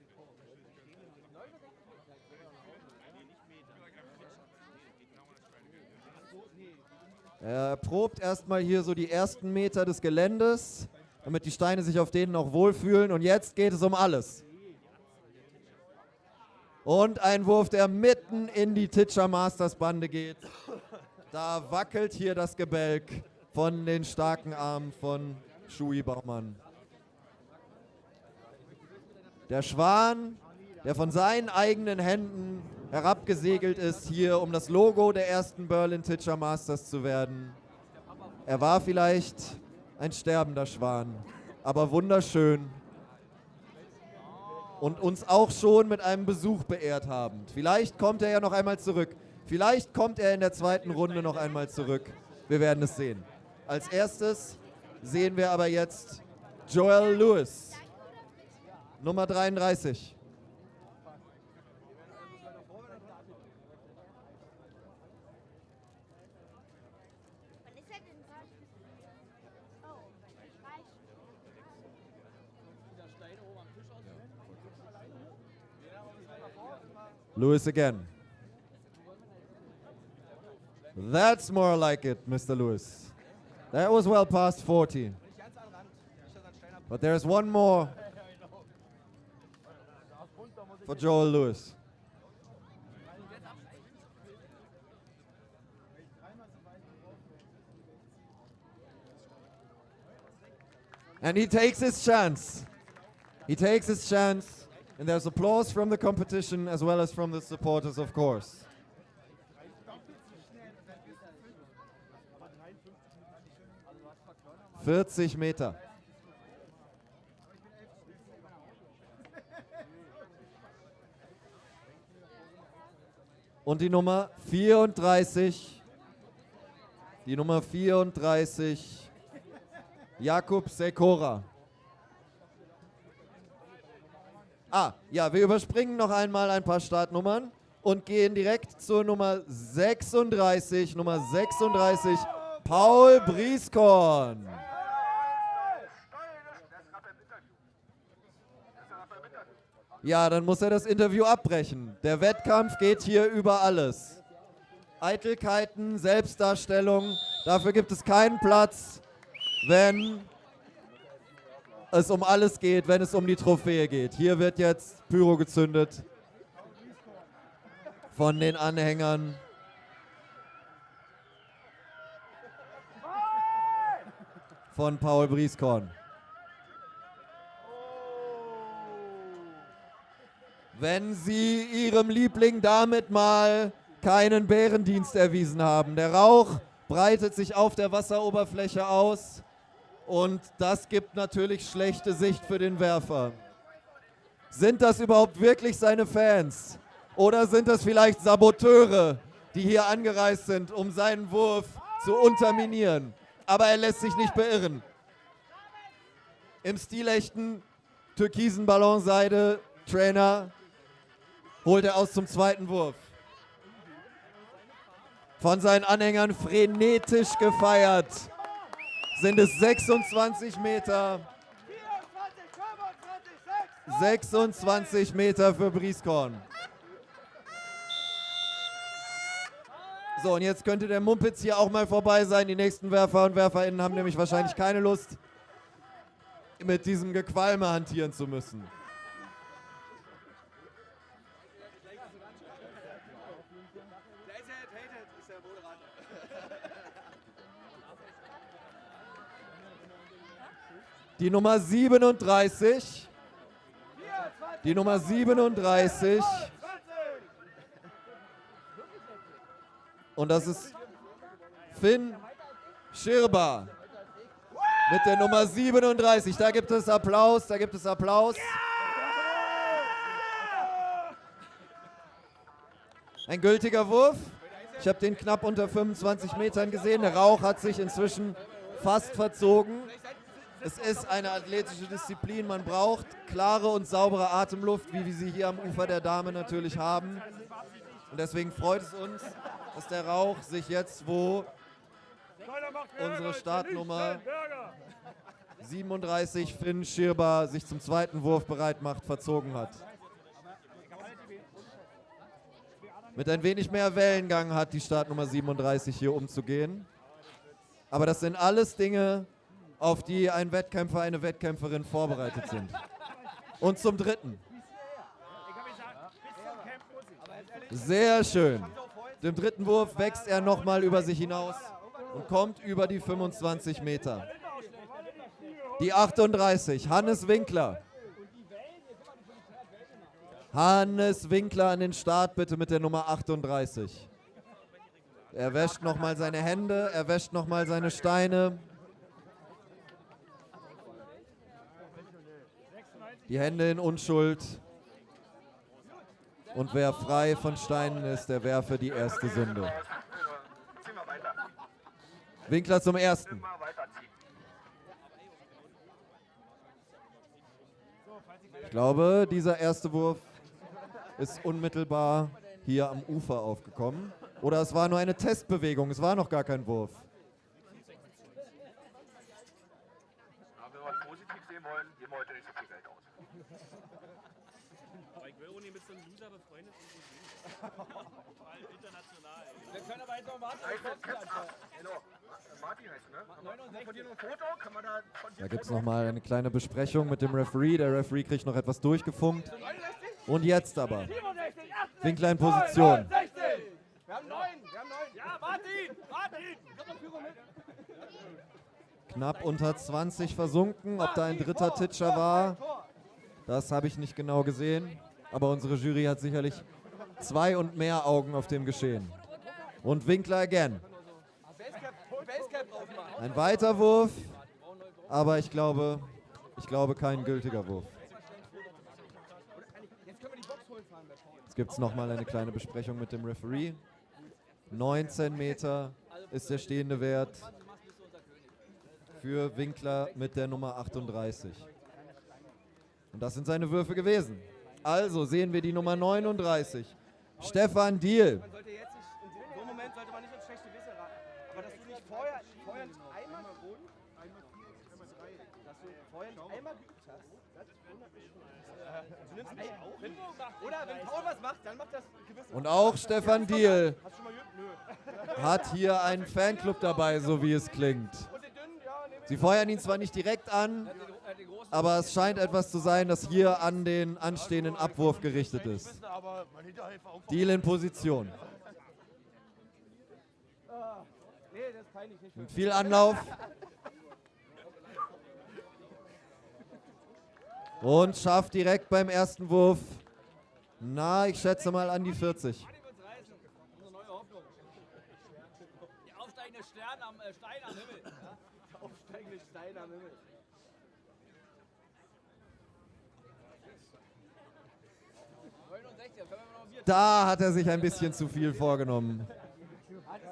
Er probt erstmal hier so die ersten Meter des Geländes, damit die Steine sich auf denen auch wohlfühlen. Und jetzt geht es um alles. Und ein Wurf, der mitten in die Teacher Masters Bande geht. Da wackelt hier das Gebälk von den starken Armen von Schui Baumann. Der Schwan, der von seinen eigenen Händen herabgesegelt ist hier, um das Logo der ersten Berlin Teacher Masters zu werden. Er war vielleicht ein sterbender Schwan, aber wunderschön und uns auch schon mit einem Besuch beehrt habend. Vielleicht kommt er ja noch einmal zurück. Vielleicht kommt er in der zweiten Runde noch einmal zurück. Wir werden es sehen. Als erstes sehen wir aber jetzt Joel Lewis, Nummer 33. Lewis again. That's more like it, Mr. Lewis. That was well past 40. But there's one more for Joel Lewis. And he takes his chance. He takes his chance. And there's applause from the competition as well as from the supporters, of course. ...40 Meter. Und die Nummer 34. Die Nummer 34. Jakub Sekora. Ja, wir überspringen noch einmal ein paar Startnummern und gehen direkt zur Nummer 36. Nummer 36, Paul Brieskorn. Ja, dann muss er das Interview abbrechen. Der Wettkampf geht hier über alles. Eitelkeiten, Selbstdarstellung, dafür gibt es keinen Platz, wenn es um alles geht, wenn es um die Trophäe geht. Hier wird jetzt Pyro gezündet von den Anhängern. Von Paul Brieskorn. Wenn Sie Ihrem Liebling damit mal keinen Bärendienst erwiesen haben. Der Rauch breitet sich auf der Wasseroberfläche aus. Und das gibt natürlich schlechte Sicht für den Werfer. Sind das überhaupt wirklich seine Fans? Oder sind das vielleicht Saboteure, die hier angereist sind, um seinen Wurf zu unterminieren? Aber er lässt sich nicht beirren. Im stilechten türkisen Ballonseide-Trainer holt er aus zum zweiten Wurf. Von seinen Anhängern frenetisch gefeiert. Sind es 26 Meter. 26 Meter für Brieskorn. So, und jetzt könnte der Mumpitz hier auch mal vorbei sein. Die nächsten Werfer und WerferInnen haben nämlich wahrscheinlich keine Lust, mit diesem Gequalme hantieren zu müssen. Die Nummer 37. Die Nummer 37. Und das ist Finn Schirba mit der Nummer 37. Da gibt es Applaus, da gibt es Applaus. Ein gültiger Wurf. Ich habe den knapp unter 25 Metern gesehen. Der Rauch hat sich inzwischen fast verzogen. Es ist eine athletische Disziplin. Man braucht klare und saubere Atemluft, wie wir sie hier am Ufer der Dame natürlich haben. Und deswegen freut es uns, dass der Rauch sich jetzt, wo unsere Startnummer 37 Finn Schirba sich zum zweiten Wurf bereit macht, verzogen hat. Mit ein wenig mehr Wellengang hat die Startnummer 37 hier umzugehen. Aber das sind alles Dinge, auf die ein Wettkämpfer, eine Wettkämpferin vorbereitet sind. Und zum dritten. Sehr schön. Dem dritten Wurf wächst er nochmal über sich hinaus und kommt über die 25 Meter. Die 38, Hannes Winkler. Hannes Winkler an den Start, bitte mit der Nummer 38. Er wäscht nochmal seine Hände, er wäscht nochmal seine Steine. Die Hände in Unschuld. Und wer frei von Steinen ist, der werfe die erste Sünde. Winkler zum ersten. Ich glaube, dieser erste Wurf ist unmittelbar hier am Ufer aufgekommen. Oder es war nur eine Testbewegung, es war noch gar kein Wurf.
Aber wenn wir es positiv sehen wollen, geben wir heute nicht so viel Geld aus.
Aber ich will auch nicht mit so einem Loser befreundet sein. Vor allem international. Wir können aber jetzt noch Martin
Genau. Martin heißt, ne? Machen wir von dir noch ein Foto? Kann man da von dir
Da gibt es nochmal eine kleine Besprechung mit dem Referee. Der Referee kriegt noch etwas durchgefunkt. Und jetzt aber. Winkler in Position.
Wir haben 9, wir haben 9.
Ja, Martin! Komm mal, Führung mit!
Knapp unter 20 versunken. Ob da ein dritter Titscher war, das habe ich nicht genau gesehen. Aber unsere Jury hat sicherlich 2 und mehr Augen auf dem Geschehen. Und Winkler again. Ein weiter Wurf, aber ich glaube kein gültiger Wurf. Jetzt gibt es nochmal eine kleine Besprechung mit dem Referee. 19 Meter ist der stehende Wert für Winkler mit der Nummer 38. Und das sind seine Würfe gewesen. Also sehen wir die Nummer 39. Stefan Diehl.
Man sollte jetzt nicht, in so einem Moment sollte man nicht ins schlechte Gewissen raten. Aber dass du nicht vorher nicht einmal dass du vorher nicht einmal geübt hast, das wundert mich schon. Du nimmst oder wenn Paul was macht, dann macht das Gewissen.
Und auch Stefan Diehl
Hast du schon mal geübt? Nö.
hat hier einen Fanclub dabei, so wie es klingt.
Und den dünnen, ja, nehmen wir.
Sie feuern ihn zwar nicht direkt an, aber es scheint etwas zu sein, das hier an den anstehenden Abwurf gerichtet ist.
Aber mein Hinterhälfer auch.
Diehl in Position.
Nee, das ist peinlich nicht.
Mit viel Anlauf. Und schafft direkt beim ersten Wurf. Na, ich schätze mal an die 40.
Martin wird's reißen. Unsere neue Hoffnung. Der aufsteigende Stein am Himmel. Ja?
Aufsteigende Steine am Himmel.
Da hat er sich ein bisschen zu viel vorgenommen.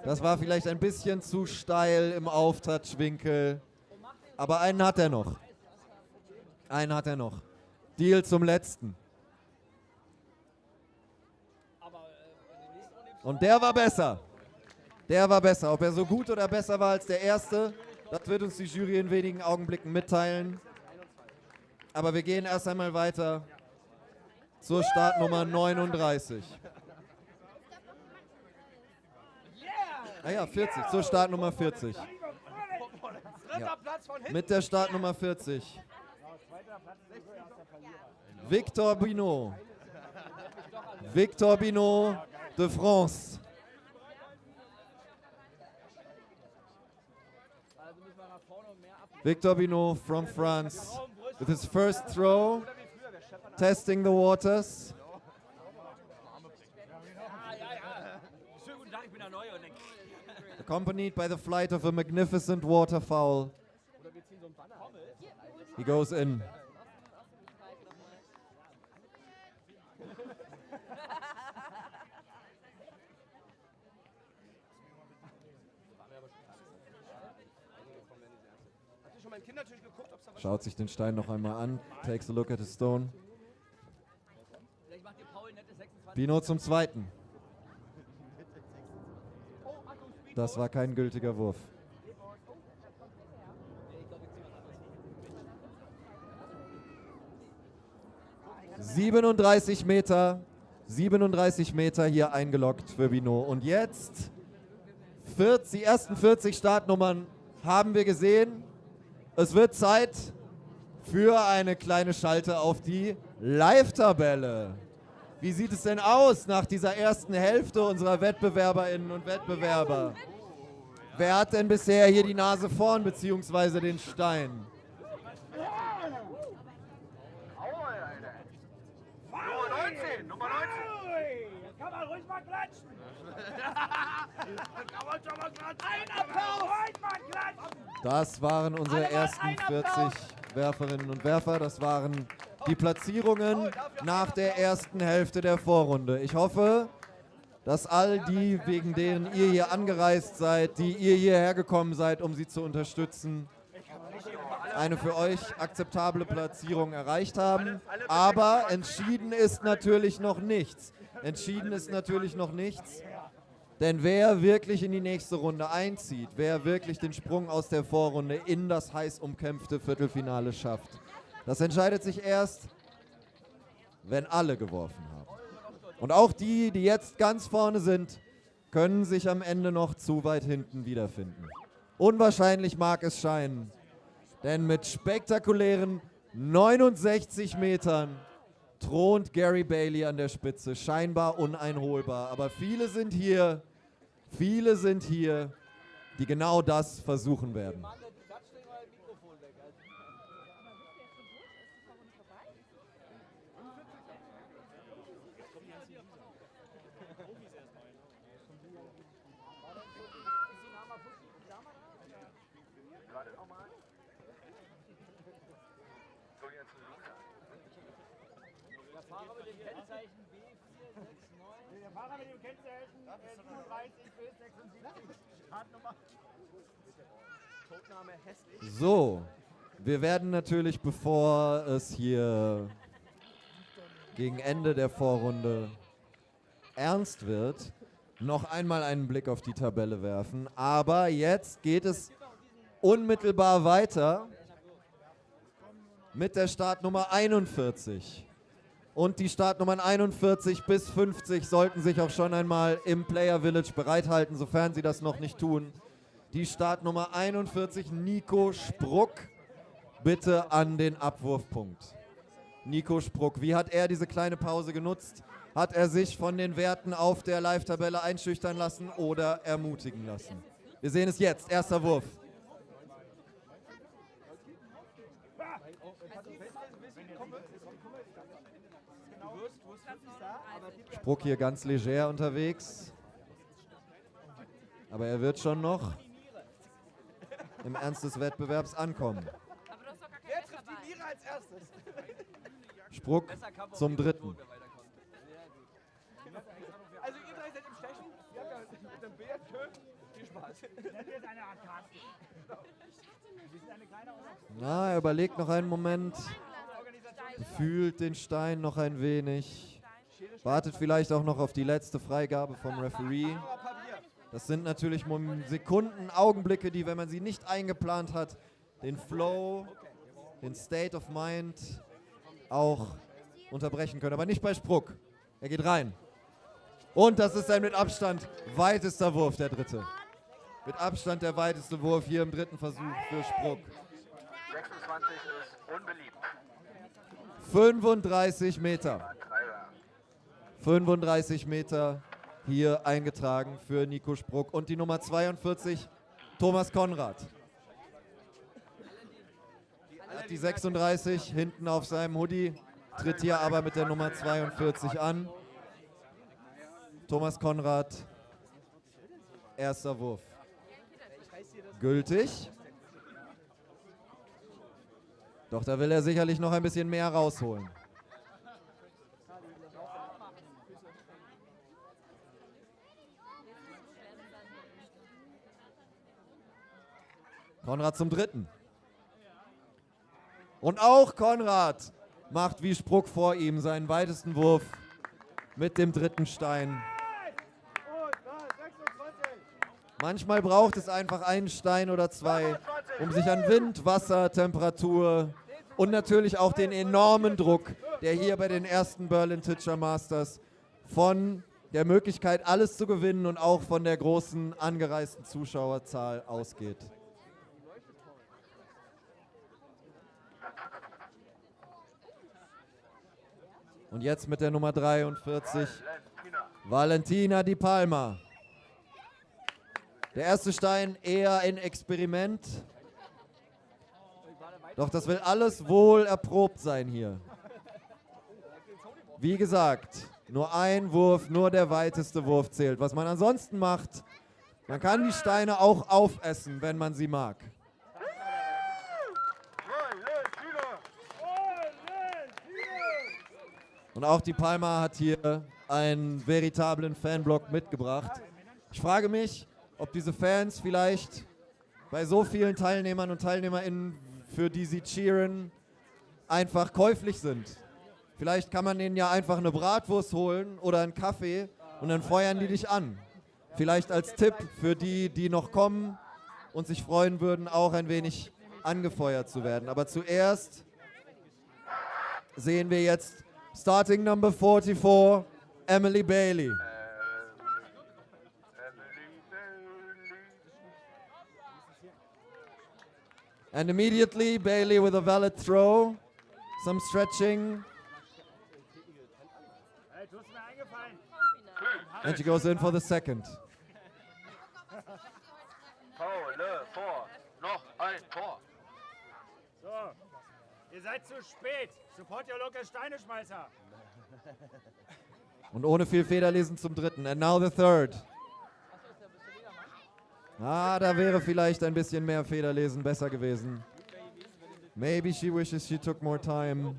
Das war vielleicht ein bisschen zu steil im Auftouchwinkel. Aber einen hat er noch. Einen hat er noch. Diehl zum letzten. Und der war besser. Der war besser. Ob er so gut oder besser war als der erste, das wird uns die Jury in wenigen Augenblicken mitteilen. Aber wir gehen erst einmal weiter zur Startnummer 39. Ah ja, 40, zur Startnummer 40. Ja. Mit der Startnummer 40. Victor Binot. Victor Binot de France. Victor Binot from France with his first throw, testing the waters.
Schönen guten Tag, ich bin der Neue.
Accompanied by the flight of a magnificent waterfowl. He goes in. Schaut sich den Stein noch einmal an, takes a look at the stone.
Vielleicht macht ihr Paul nette 26.
Binot zum zweiten. Das war kein gültiger Wurf. ...37 Meter hier eingeloggt für Binot. Und jetzt, die ersten 40 Startnummern haben wir gesehen. Es wird Zeit für eine kleine Schalte auf die Live-Tabelle. Wie sieht es denn aus nach dieser ersten Hälfte unserer Wettbewerberinnen und Wettbewerber? Wer hat denn bisher hier die Nase vorn bzw. den Stein?
Nummer 19.
Jetzt kann man ruhig mal klatschen. Kann man schon mal klatschen. Ein Applaus. Ruhig mal klatschen.
Das waren unsere ersten 40 Werferinnen und Werfer. Das waren die Platzierungen nach der ersten Hälfte der Vorrunde. Ich hoffe, dass all die, wegen denen ihr hier angereist seid, die ihr hierher gekommen seid, um sie zu unterstützen, eine für euch akzeptable Platzierung erreicht haben. Aber entschieden ist natürlich noch nichts. Entschieden ist natürlich noch nichts. Denn wer wirklich in die nächste Runde einzieht, wer wirklich den Sprung aus der Vorrunde in das heiß umkämpfte Viertelfinale schafft, das entscheidet sich erst, wenn alle geworfen haben. Und auch die, die jetzt ganz vorne sind, können sich am Ende noch zu weit hinten wiederfinden. Unwahrscheinlich mag es scheinen, denn mit spektakulären 69 Metern thront Gary Bailey an der Spitze, scheinbar uneinholbar. Aber viele sind hier, die genau das versuchen werden.
Der Fahrer mit dem Kennzeichen 37 bis 76. Startnummer.
Codename hässlich.
So, wir werden natürlich, bevor es hier gegen Ende der Vorrunde ernst wird, noch einmal einen Blick auf die Tabelle werfen. Aber jetzt geht es unmittelbar weiter mit der Startnummer 41. Und die Startnummern 41 bis 50 sollten sich auch schon einmal im Player Village bereithalten, sofern sie das noch nicht tun. Die Startnummer 41, Nico Spruck, bitte an den Abwurfpunkt. Nico Spruck, wie hat er diese kleine Pause genutzt? Hat er sich von den Werten auf der Live-Tabelle einschüchtern lassen oder ermutigen lassen? Wir sehen es jetzt, erster Wurf. Spruck hier ganz leger unterwegs. Aber er wird schon noch im Ernst des Wettbewerbs ankommen.
Wer trifft die Niere als erstes?
Spruck zum dritten.
Also ihr drei seid im Stechen. Ihr habt ja mit dem Billard schön. Viel Spaß.
Das ist eine Art Casting. Wir sind eine kleine Organisation.
Na, er überlegt noch einen Moment. Fühlt den Stein noch ein wenig. Wartet vielleicht auch noch auf die letzte Freigabe vom Referee. Das sind natürlich Sekunden, Augenblicke, die, wenn man sie nicht eingeplant hat, den Flow, den State of Mind auch unterbrechen können. Aber nicht bei Spruck. Er geht rein. Und das ist ein mit Abstand weitester Wurf, der dritte. Mit Abstand der weiteste Wurf hier im dritten Versuch für Spruck.
26 ist unbeliebt.
35 Meter. 35 Meter hier eingetragen für Nico Spruck. Und die Nummer 42, Thomas Konrad. Er hat die 36 hinten auf seinem Hoodie, tritt hier aber mit der Nummer 42 an. Thomas Konrad, erster Wurf. Gültig. Doch da will er sicherlich noch ein bisschen mehr rausholen. Konrad zum dritten. Und auch Konrad macht wie Spruck vor ihm seinen weitesten Wurf mit dem dritten Stein. Manchmal braucht es einfach einen Stein oder zwei, um sich an Wind, Wasser, Temperatur und natürlich auch den enormen Druck, der hier bei den ersten Berlin Teacher Masters von der Möglichkeit, alles zu gewinnen und auch von der großen angereisten Zuschauerzahl ausgeht. Und jetzt mit der Nummer 43, Valentina Di Palma. Der erste Stein eher ein Experiment. Doch das will alles wohl erprobt sein hier. Wie gesagt, Nur ein Wurf, nur der weiteste Wurf zählt. Was man ansonsten macht, man kann die Steine auch aufessen, wenn man sie mag. Und auch die Palma hat hier einen veritablen Fanblock mitgebracht. Ich frage mich, ob diese Fans vielleicht bei so vielen Teilnehmern und TeilnehmerInnen, für die sie cheeren, einfach käuflich sind. Vielleicht kann man denen ja einfach eine Bratwurst holen oder einen Kaffee und dann feuern die dich an. Vielleicht als Tipp für die, die noch kommen und sich freuen würden, auch ein wenig angefeuert zu werden. Aber zuerst sehen wir jetzt Starting Number 44, Emily Bailey. And immediately Bailey with a valid throw, some stretching,
Hey, du hast mir eingefallen.
and she goes in for the second.
Paule vor. Noch ein Tor.
So, ihr seid zu spät. Support your local Steineschmeißer.
Und ohne viel Federlesen zum dritten. And now the third. Da wäre vielleicht ein bisschen mehr Federlesen besser gewesen. Maybe she wishes she took more time.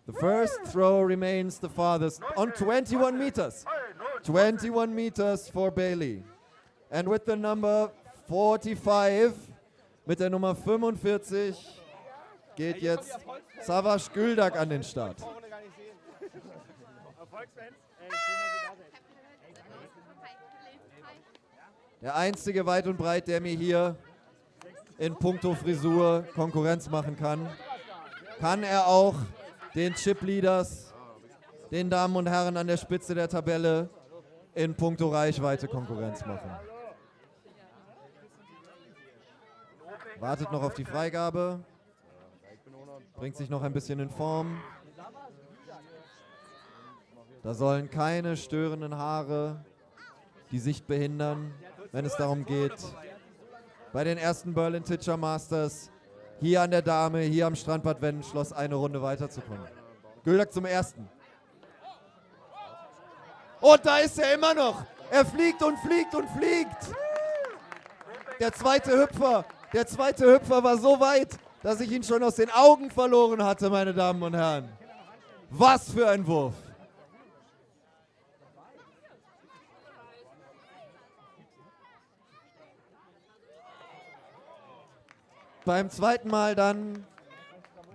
The first throw remains the farthest on 21 meters. 21 meters for Bailey. And with the number 45, mit der Nummer 45, geht jetzt Savas Güldak an den Start.
Erfolgsfans, schön, dass ihr da seid.
Der einzige weit und breit, der mir hier in puncto Frisur Konkurrenz machen kann. Kann er auch den Chip-Leaders, den Damen und Herren an der Spitze der Tabelle, in puncto Reichweite Konkurrenz machen. Wartet noch auf die Freigabe. Bringt sich noch ein bisschen in Form. Da sollen keine störenden Haare die Sicht behindern, wenn es darum geht, bei den ersten Berlin Teacher Masters hier an der Dame, hier am Strandbad Wendenschloss eine Runde weiterzukommen. Güldak zum ersten. Und da ist er immer noch. Er fliegt und fliegt und fliegt. Der zweite Hüpfer war so weit, dass ich ihn schon aus den Augen verloren hatte, meine Damen und Herren. Was für ein Wurf. Beim zweiten Mal dann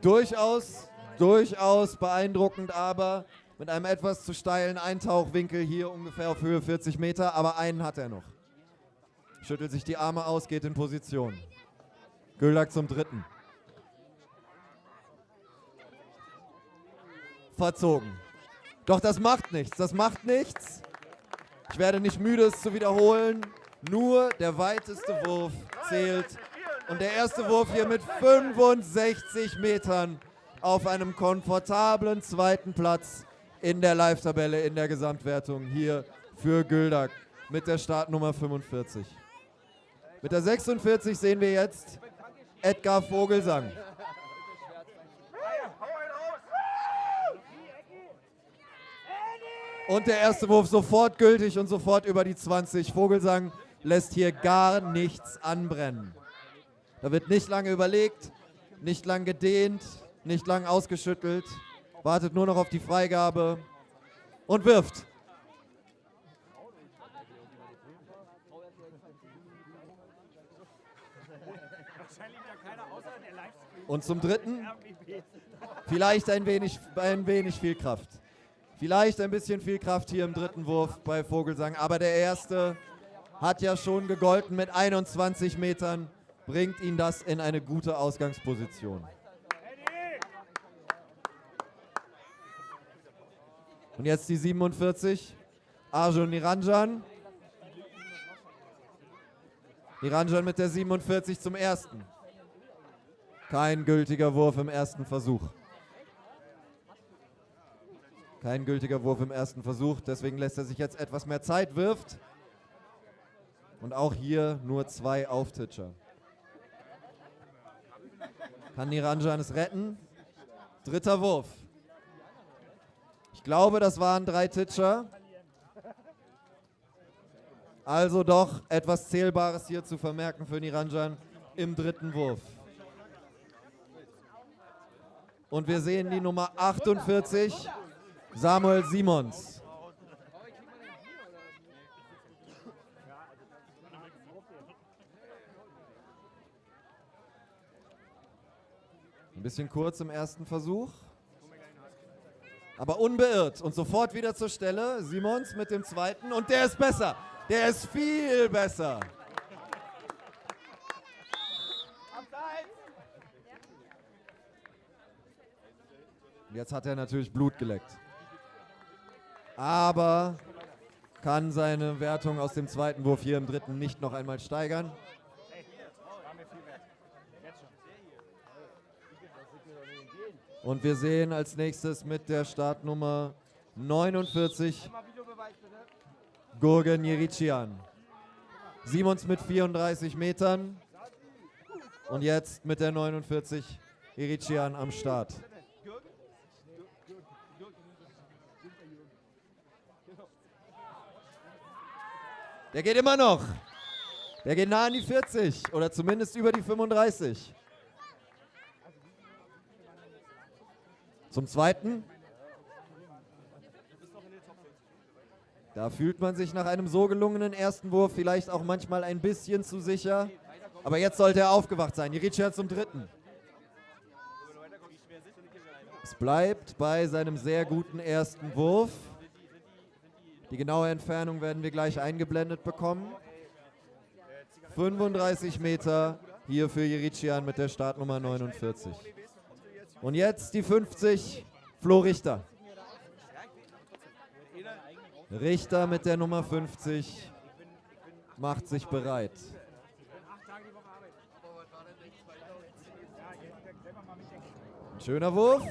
durchaus beeindruckend, aber mit einem etwas zu steilen Eintauchwinkel hier ungefähr auf Höhe 40 Meter, aber einen hat er noch. Schüttelt sich die Arme aus, geht in Position. Güldak zum dritten. Verzogen. Doch das macht nichts, Ich werde nicht müde, es zu wiederholen. Nur der weiteste Wurf zählt. Und der erste Wurf hier mit 65 Metern auf einem komfortablen zweiten Platz in der Live-Tabelle, in der Gesamtwertung hier für Güldak mit der Startnummer 45. Mit der 46 sehen wir jetzt Edgar Vogelsang. Und der erste Wurf sofort gültig und sofort über die 20. Vogelsang lässt hier gar nichts anbrennen. Da wird nicht lange überlegt, nicht lang gedehnt, nicht lang ausgeschüttelt, wartet nur noch auf die Freigabe und wirft.
Wahrscheinlich wieder keiner außer der Livestream.
Und zum dritten vielleicht ein wenig viel Kraft. Vielleicht ein bisschen viel Kraft hier im dritten Wurf bei Vogelsang, aber der erste hat ja schon gegolten mit 21 Metern. Bringt ihn das in eine gute Ausgangsposition. Und jetzt die 47, Arjun Niranjan. Niranjan mit der 47 zum ersten. Kein gültiger Wurf im ersten Versuch. Deswegen lässt er sich jetzt etwas mehr Zeit, wirft. Und auch hier nur 2 Auftitscher. Kann Niranjan es retten? Dritter Wurf. Ich glaube, das waren 3 Titscher. Also doch etwas Zählbares hier zu vermerken für Niranjan im dritten Wurf. Und wir sehen die Nummer 48, Samuel Simons. Ein bisschen kurz im ersten Versuch. Aber unbeirrt und sofort wieder zur Stelle. Simons mit dem zweiten und der ist besser. Der ist viel besser. Jetzt hat er natürlich Blut geleckt. Aber kann seine Wertung aus dem zweiten Wurf hier im dritten nicht noch einmal steigern. Und wir sehen als nächstes mit der Startnummer 49 Gurgen Yerichian. Simons mit 34 Metern. Und jetzt mit der 49 Yerichian am Start. Der geht immer noch. Der geht nah an die 40 oder zumindest über die 35. Zum zweiten. Da fühlt man sich nach einem so gelungenen ersten Wurf vielleicht auch manchmal ein bisschen zu sicher. Aber jetzt sollte er aufgewacht sein. Yerichian zum dritten. Es bleibt bei seinem sehr guten ersten Wurf. Die genaue Entfernung werden wir gleich eingeblendet bekommen. 35 Meter hier für Yerichian mit der Startnummer 49. Und jetzt die 50, Flo Richter. Richter mit der Nummer 50 macht sich bereit. Ein schöner Wurf,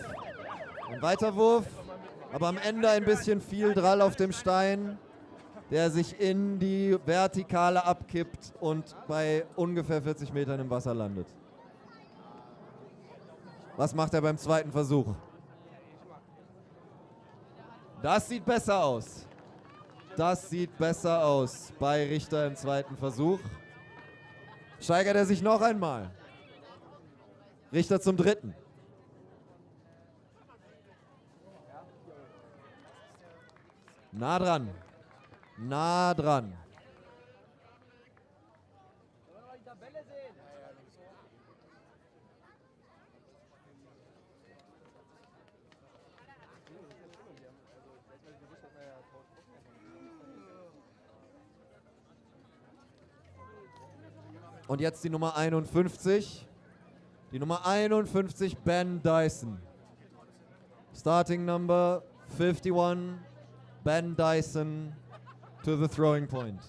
ein weiter Wurf, aber am Ende ein bisschen viel Drall auf dem Stein, der sich in die Vertikale abkippt und bei ungefähr 40 Metern im Wasser landet. Was macht er beim zweiten Versuch? Das sieht besser aus. Das sieht besser aus bei Richter im zweiten Versuch. Steigert er sich noch einmal. Richter zum dritten. Nah dran. Nah dran. Und jetzt die Nummer 51. Die Nummer 51, Ben Dyson. Starting number 51, Ben Dyson to the throwing point.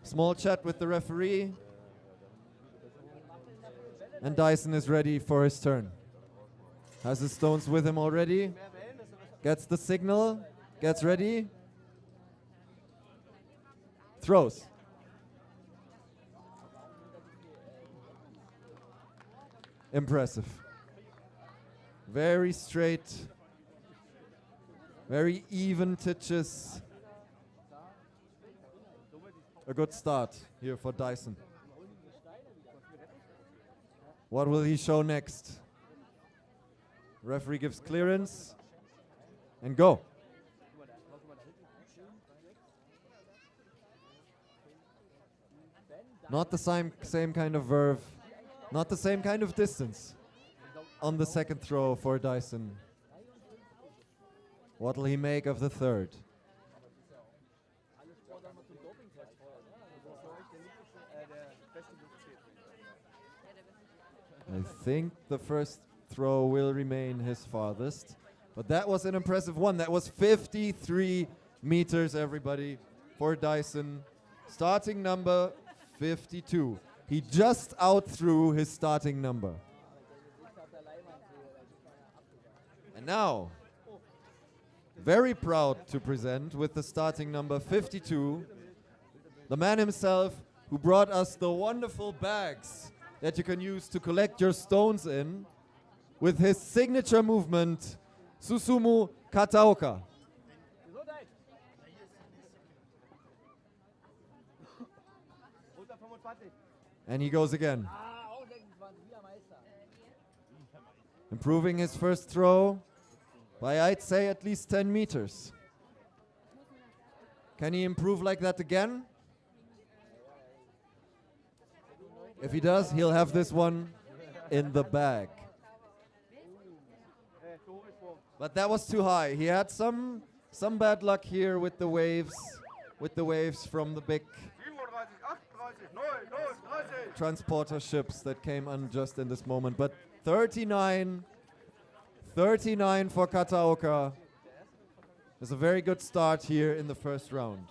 Small chat with the referee. And Dyson is ready for his turn. Has his stones with him already. Gets the signal. Gets ready. Throws. Impressive. Very straight. Very even titches. A good start here for Dyson. What will he show next? Referee gives clearance and go. Not the same kind of verve, not the same kind of distance on the second throw for Dyson. What will he make of the third? I think the first throw will remain his farthest. But that was an impressive one. That was 53 meters, everybody, for Dyson. Starting number 52. He just outthrew his starting number. And now, very proud to present with the starting number 52, the man himself who brought us the wonderful bags that you can use to collect your stones in, with his signature movement, Susumu Kataoka.
Gesundheit.
Unter 25.
And he goes again.
Ah, auch 26, wieder Meister.
Improving his first throw by, I'd say, at least 10 meters. Can he improve like that again? If he does, he'll have this one in the bag. But that was too high. He had some bad luck here with the waves from the big
37, 38, 39, 30.
transporter ships that came on just in this moment. But 39 for Kataoka. It's a very good start here in the first round.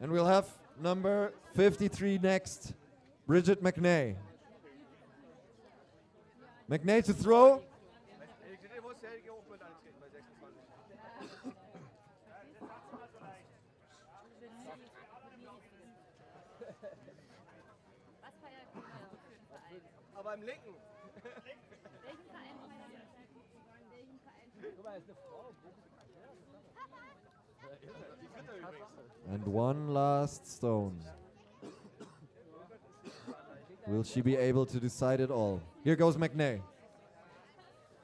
And we'll have number 53 next, Bridget McNay. McNay to throw.
Aber im linken.
Guck mal, ist eine Frau.
And one last stone. Will she be able to decide it all? Here goes McNay.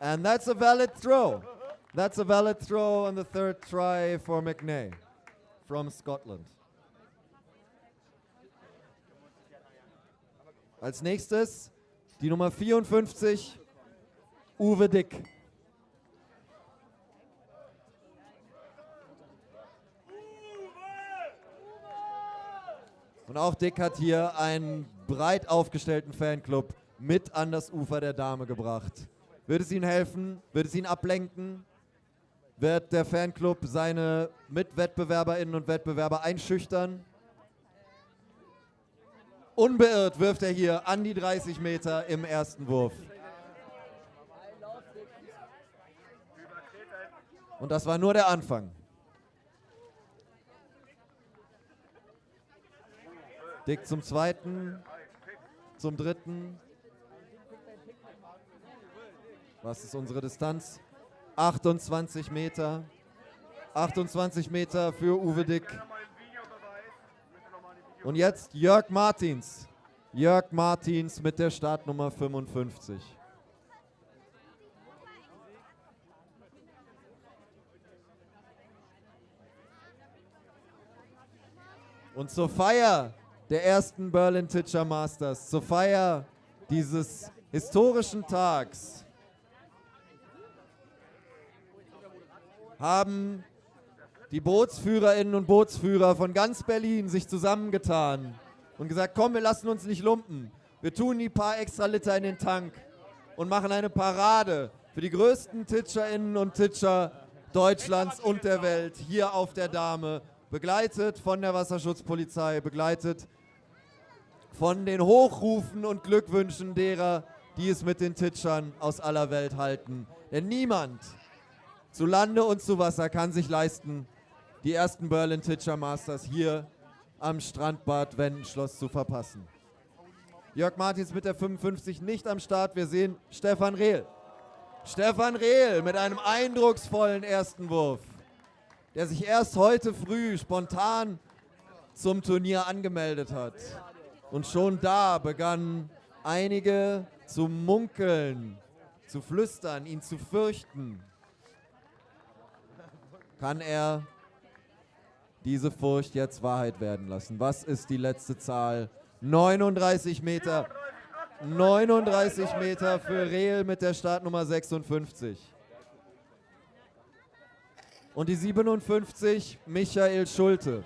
And that's a valid throw. That's a valid throw on the third try for McNay from Scotland. Als nächstes die Nummer 54, Uwe Dick. Und auch Dick hat hier einen breit aufgestellten Fanclub mit an das Ufer der Dame gebracht. Wird es Ihnen helfen? Wird es ihn ablenken? Wird der Fanclub seine Mitwettbewerberinnen und Wettbewerber einschüchtern? Unbeirrt wirft er hier an die 30 Meter im ersten Wurf. Und das war nur der Anfang. Dick zum zweiten, zum dritten. Was ist unsere Distanz? 28 Meter. 28 Meter für Uwe Dick. Und jetzt Jörg Martins. Jörg Martins mit der Startnummer 55. Und zur Feier der ersten Berlin Teacher Masters, zur Feier dieses historischen Tags, haben die Bootsführerinnen und Bootsführer von ganz Berlin sich zusammengetan und gesagt, komm, wir lassen uns nicht lumpen. Wir tun die paar extra Liter in den Tank und machen eine Parade für die größten Titscherinnen und Titscher Deutschlands und der Welt hier auf der Dame, begleitet von der Wasserschutzpolizei, begleitet von den Hochrufen und Glückwünschen derer, die es mit den Titschern aus aller Welt halten. Denn niemand zu Lande und zu Wasser kann sich leisten, die ersten Berlin Teacher Masters hier am Strandbad Wendenschloss zu verpassen. Jörg Martins mit der 55 nicht am Start. Wir sehen Stefan Rehl. Stefan Rehl mit einem eindrucksvollen ersten Wurf, der sich erst heute früh spontan zum Turnier angemeldet hat. Und schon da begannen einige zu munkeln, zu flüstern, ihn zu fürchten. Kann er diese Furcht jetzt Wahrheit werden lassen? Was ist die letzte Zahl? 39 Meter. 39 Meter für Rehl mit der Startnummer 56. Und die 57, Michael Schulte.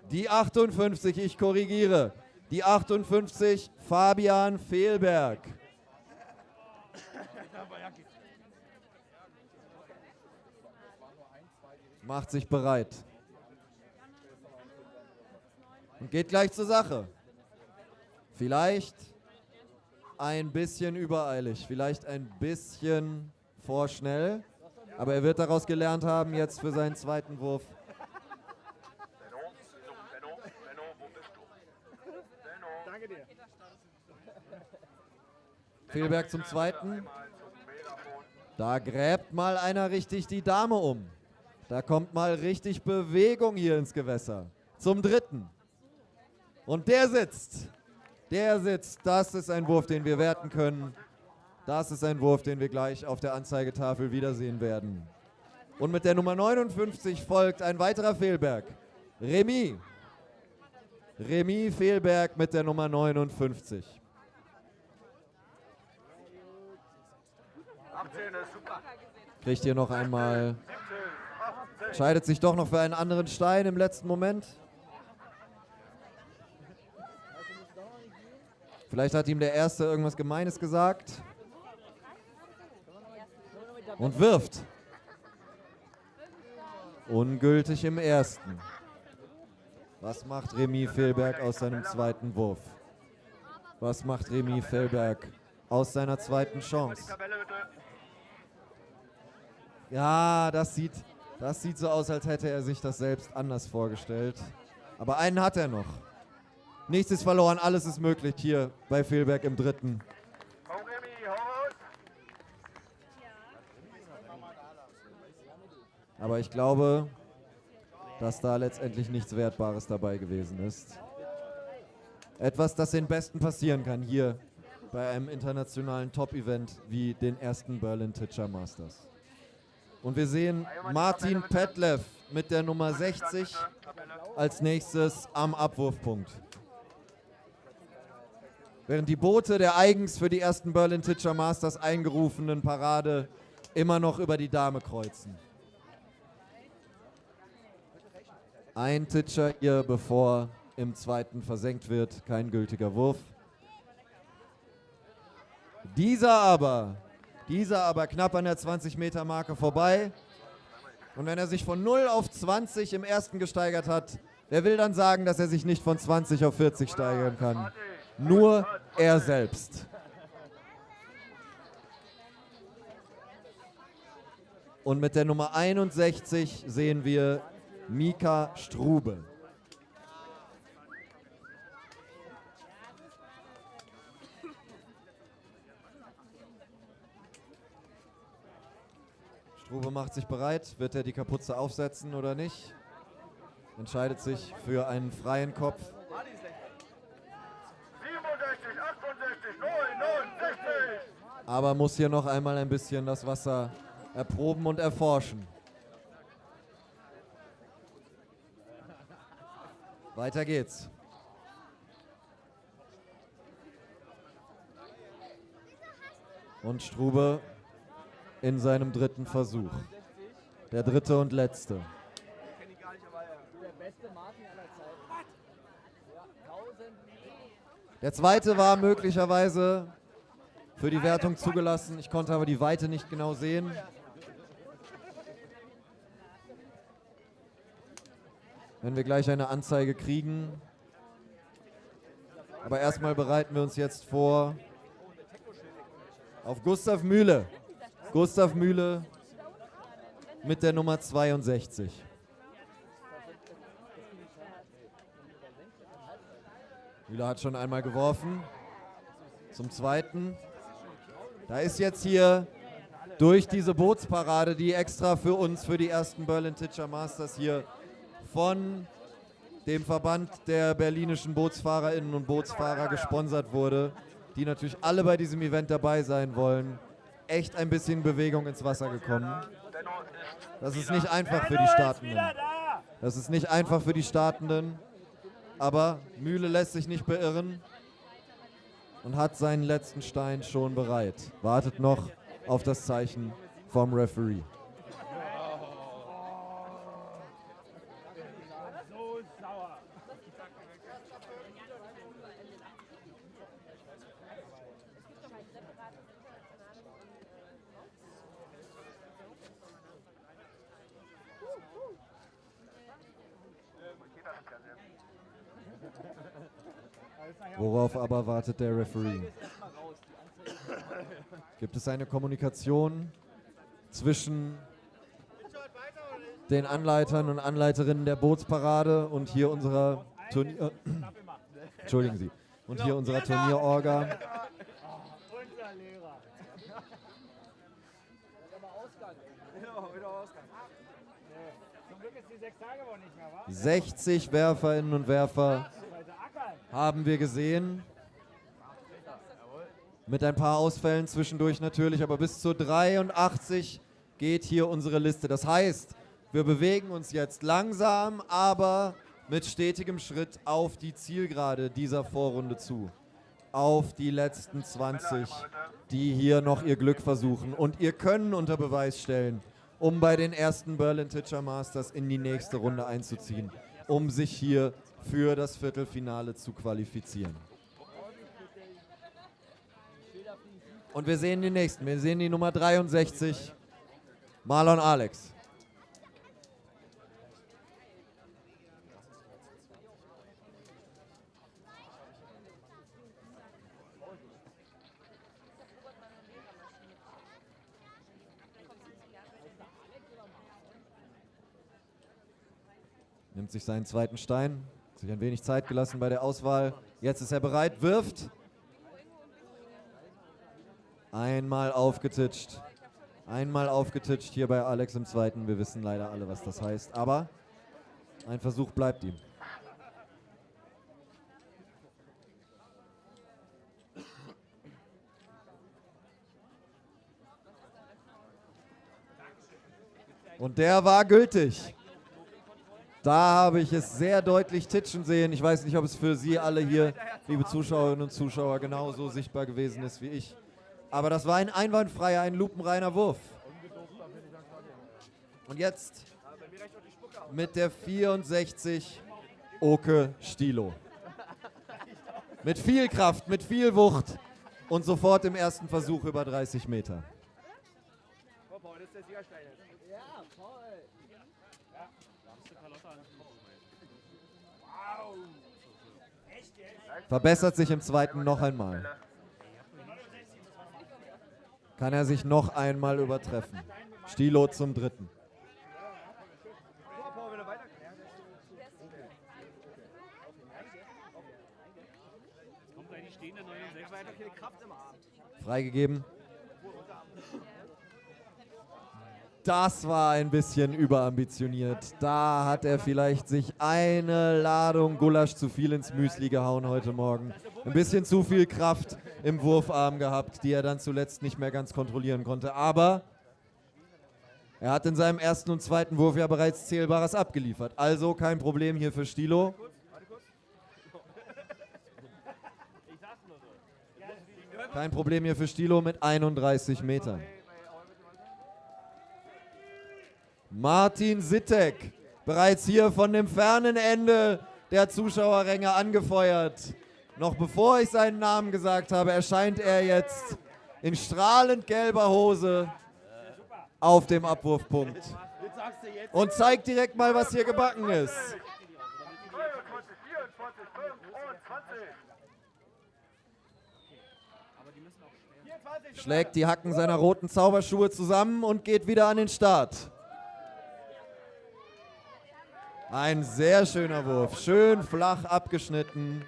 Die 58, ich korrigiere. Die 58, Fabian Fehlberg. Macht sich bereit. Und geht gleich zur Sache. Vielleicht ein bisschen übereilig, vielleicht ein bisschen vorschnell, aber er wird daraus gelernt haben jetzt für seinen zweiten Wurf.
Benno, wo bist du? Benno.
Danke dir.
Fehlberg zum zweiten. Da gräbt mal einer richtig die Dame um. Da kommt mal richtig Bewegung hier ins Gewässer. Zum dritten. Und der sitzt. Der sitzt. Das ist ein Wurf, den wir werten können. Das ist ein Wurf, den wir gleich auf der Anzeigetafel wiedersehen werden. Und mit der Nummer 59 folgt ein weiterer Fehlberg. Remy. Remy Fehlberg mit der Nummer 59.
18 ist super.
Kriegt hier noch einmal, entscheidet sich doch noch für einen anderen Stein im letzten Moment. Vielleicht hat ihm der Erste irgendwas Gemeines gesagt. Und wirft. Ungültig im ersten. Was macht Remy Fehlberg aus seinem zweiten Wurf? Was macht Remy Fehlberg aus seiner zweiten Chance?
Tabelle bitte.
Ja, das sieht so aus, als hätte er sich das selbst anders vorgestellt. Aber einen hat er noch. Nichts ist verloren, alles ist möglich hier bei Fehlberg im dritten.
Komm, Remy, hau raus.
Aber ich glaube, dass da letztendlich nichts Wertbares dabei gewesen ist. Etwas, das den Besten passieren kann hier bei einem internationalen Top-Event wie den ersten Berlin Teacher Masters. Und wir sehen Martin Petlev mit der Nummer 60 als nächstes am Abwurfpunkt. Während die Boote der eigens für die ersten Berlin Teacher Masters eingerufenen Parade immer noch über die Dame kreuzen. Ein Titscher hier, bevor im zweiten versenkt wird. Kein gültiger Wurf. Dieser aber knapp an der 20-Meter-Marke vorbei. Und wenn er sich von 0 auf 20 im ersten gesteigert hat, wer will dann sagen, dass er sich nicht von 20 auf 40 steigern kann? Nur er selbst. Und mit der Nummer 61 sehen wir Mika Strube. Strube macht sich bereit. Wird er die Kapuze aufsetzen oder nicht? Entscheidet sich für einen freien Kopf.
67, 68, 69.
Aber muss hier noch einmal ein bisschen das Wasser erproben und erforschen. Weiter geht's. Und Strube in seinem dritten Versuch. Der dritte und letzte. Der zweite war möglicherweise für die Wertung zugelassen. Ich konnte aber die Weite nicht genau sehen. Wenn wir gleich eine Anzeige kriegen. Aber erstmal bereiten wir uns jetzt vor auf Gustav Mühle. Gustav Mühle mit der Nummer 62. Mühle hat schon einmal geworfen. Zum zweiten. Da ist jetzt hier durch diese Bootsparade, die extra für uns, für die ersten Berlin Teacher Masters hier von dem Verband der berlinischen Bootsfahrerinnen und Bootsfahrer gesponsert wurde, die natürlich alle bei diesem Event dabei sein wollen, echt ein bisschen Bewegung ins Wasser gekommen. Das ist nicht einfach für die Startenden. Das ist nicht einfach für die Startenden, aber Mühle lässt sich nicht beirren und hat seinen letzten Stein schon bereit. Wartet noch auf das Zeichen vom Referee. Worauf aber wartet der Referee? Gibt es eine Kommunikation zwischen den Anleitern und Anleiterinnen der Bootsparade und hier unserer Entschuldigen Sie. Und hier unserer Turnierorga?
Zum Glück ist die 6 Tage wohl nicht mehr, wa?
60 Werferinnen und Werfer
Weil sie ackern.
haben wir gesehen. Mit ein paar Ausfällen zwischendurch natürlich, aber bis zu 83 geht hier unsere Liste. Das heißt, wir bewegen uns jetzt langsam, aber mit stetigem Schritt auf die Zielgerade dieser Vorrunde zu. Auf die letzten 20, die hier noch ihr Glück versuchen und ihr Können unter Beweis stellen, um bei den ersten Berlin Teacher Masters in die nächste Runde einzuziehen, um sich hier für das Viertelfinale zu qualifizieren. Und wir sehen den nächsten, wir sehen die Nummer 63, Marlon Alex. Nimmt sich seinen zweiten Stein, hat sich ein wenig Zeit gelassen bei der Auswahl. Jetzt ist er bereit, wirft. Einmal aufgetitscht. Einmal aufgetitscht hier bei Alex im zweiten. Wir wissen leider alle, was das heißt. Aber ein Versuch bleibt ihm. Und der war gültig. Da habe ich es sehr deutlich titschen sehen. Ich weiß nicht, ob es für Sie alle hier, liebe Zuschauerinnen und Zuschauer, genauso sichtbar gewesen ist wie ich. Aber das war ein einwandfreier, ein lupenreiner Wurf. Und jetzt mit der 64 Oke Stilo. Mit viel Kraft, mit viel Wucht und sofort im ersten Versuch über 30 Meter. Verbessert sich im zweiten noch einmal. Kann er sich noch einmal übertreffen. Stilo zum dritten. Freigegeben. Das war ein bisschen überambitioniert. Da hat er vielleicht sich eine Ladung Gulasch zu viel ins Müsli gehauen heute Morgen. Ein bisschen zu viel Kraft im Wurfarm gehabt, die er dann zuletzt nicht mehr ganz kontrollieren konnte. Aber er hat in seinem ersten und zweiten Wurf ja bereits Zählbares abgeliefert. Also kein Problem hier für Stilo. Kein Problem hier für Stilo mit 31 Metern. Martin Sittek, bereits hier von dem fernen Ende der Zuschauerränge angefeuert. Noch bevor ich seinen Namen gesagt habe, erscheint er jetzt in strahlend gelber Hose auf dem Abwurfpunkt. Und zeigt direkt mal, was hier gebacken ist.
22, 24, 25.
Schlägt die Hacken seiner roten Zauberschuhe zusammen und geht wieder an den Start. Ein sehr schöner Wurf, schön flach abgeschnitten,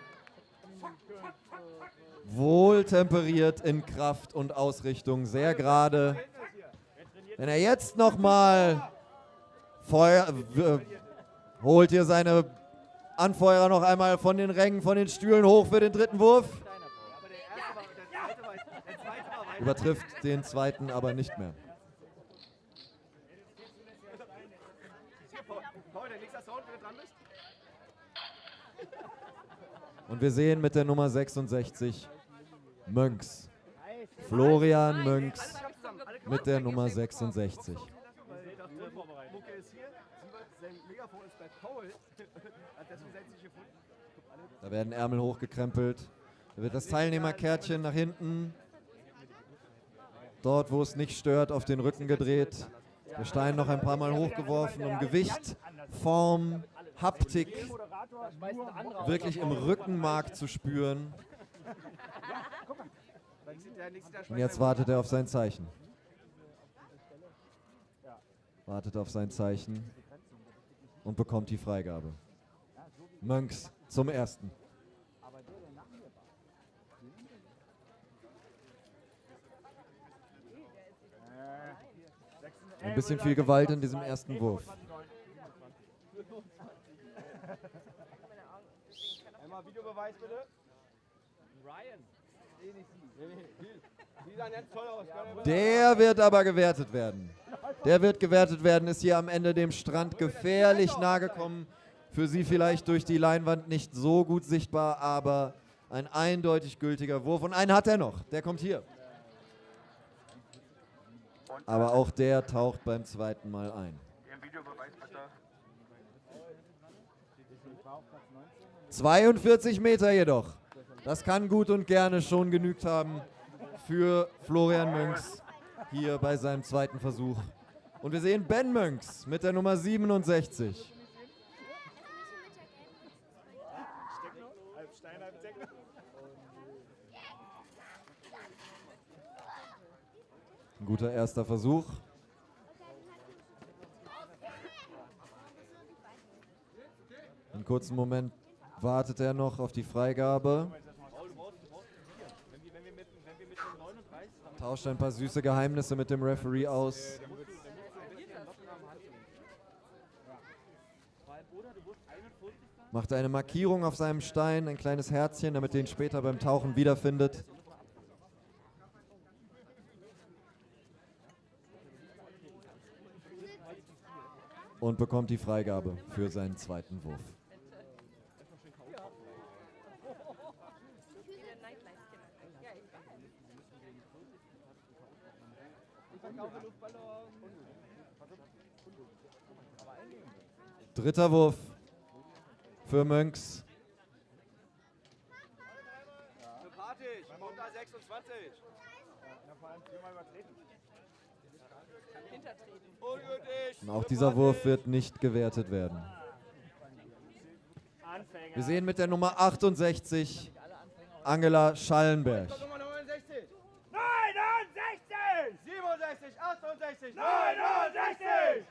wohltemperiert in Kraft und Ausrichtung, sehr gerade. Wenn er jetzt nochmal holt hier seine Anfeuerer noch einmal von den Rängen, von den Stühlen hoch für den dritten Wurf. Übertrifft den zweiten aber nicht mehr. Und wir sehen mit der Nummer 66 Mönks. Florian Mönks mit der Nummer 66. Da werden Ärmel hochgekrempelt. Da wird das Teilnehmerkärtchen nach hinten, dort wo es nicht stört, auf den Rücken gedreht. Der Stein noch ein paar Mal hochgeworfen, um Gewicht, Form, Haptik wirklich im Rückenmark zu spüren. Und jetzt wartet er auf sein Zeichen. Wartet auf sein Zeichen und bekommt die Freigabe. Mönks zum ersten. Ein bisschen viel Gewalt in diesem ersten Wurf.
Einmal Videobeweis bitte.
Ryan.
Die sahen ganz toll aus.
Der wird aber gewertet werden. Der wird gewertet werden, ist hier am Ende dem Strand gefährlich nahe gekommen. Für Sie vielleicht durch die Leinwand nicht so gut sichtbar, aber ein eindeutig gültiger Wurf. Und einen hat er noch, der kommt hier. Aber auch der taucht beim zweiten Mal ein.
Im Videobeweis bitte.
42 Meter jedoch. Das kann gut und gerne schon genügt haben für Florian Münks hier bei seinem zweiten Versuch. Und wir sehen Ben Münks mit der Nummer 67.
Halb Stein, halb Deckel.
Ein guter erster Versuch. Einen kurzen Moment wartet er noch auf die Freigabe. Tauscht ein paar süße Geheimnisse mit dem Referee aus. Macht eine Markierung auf seinem Stein, ein kleines Herzchen, damit er ihn später beim Tauchen wiederfindet. Und bekommt die Freigabe für seinen zweiten Wurf. Dritter Wurf für Münks.
Sympathisch. Unter 26. Ungültig.
Und auch dieser Wurf wird nicht gewertet werden. Wir sehen mit der Nummer 68 Angela Schallenberg.
Nummer 69.
69!
67, 68,
69!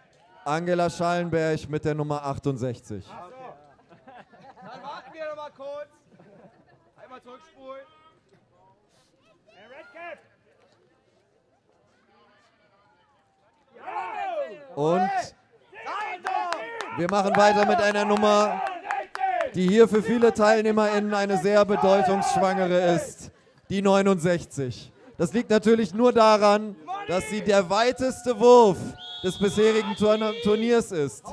Angela Schallenberg mit der Nummer 68.
Dann warten wir noch mal kurz. Einmal zurückspulen.
Red Cap!
Und wir machen weiter mit einer Nummer, die hier für viele TeilnehmerInnen eine sehr bedeutungsschwangere ist. Die 69. Das liegt natürlich nur daran, dass sie der weiteste Wurf des bisherigen Turniers ist.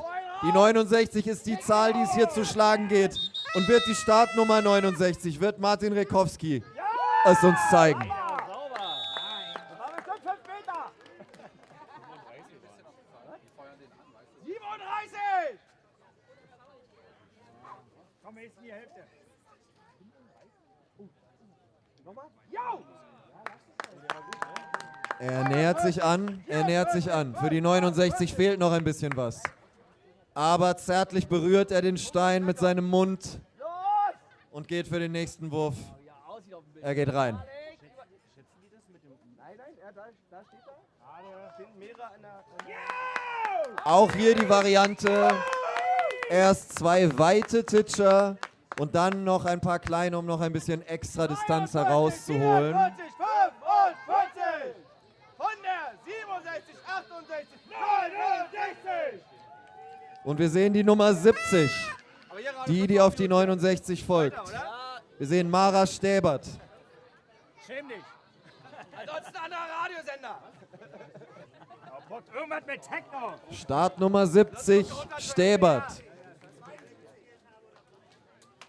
Die 69 ist die Zahl, die es hier zu schlagen geht. Und wird die Startnummer 69, wird Martin Rekowski es uns zeigen.
Sauber.
Aber bestimmt 5 Meter!
37.
Komm, jetzt in die Hälfte.
Nochmal? Jo!
Er nähert sich an, er nähert sich an. Für die 69 fehlt noch ein bisschen was. Aber zärtlich berührt er den Stein mit seinem Mund und geht für den nächsten Wurf.
Ja, aussieht auf dem Bild.
Er geht rein.
Nein, da steht er. Stehen mehrere an der.
Auch hier die Variante, erst 2 weite Titscher und dann noch ein paar kleine, um noch ein bisschen extra Distanz herauszuholen.
44, 45. Von der 67, 68, 69.
Und wir sehen die Nummer 70,
Aber hier gerade
die auf die 69 folgt.
oder?
Wir sehen Mara Stäbert.
Schäm dich!
Ansonsten anderer Radiosender.
Irgendwas mit Techno!
Startnummer 70, Stäbert.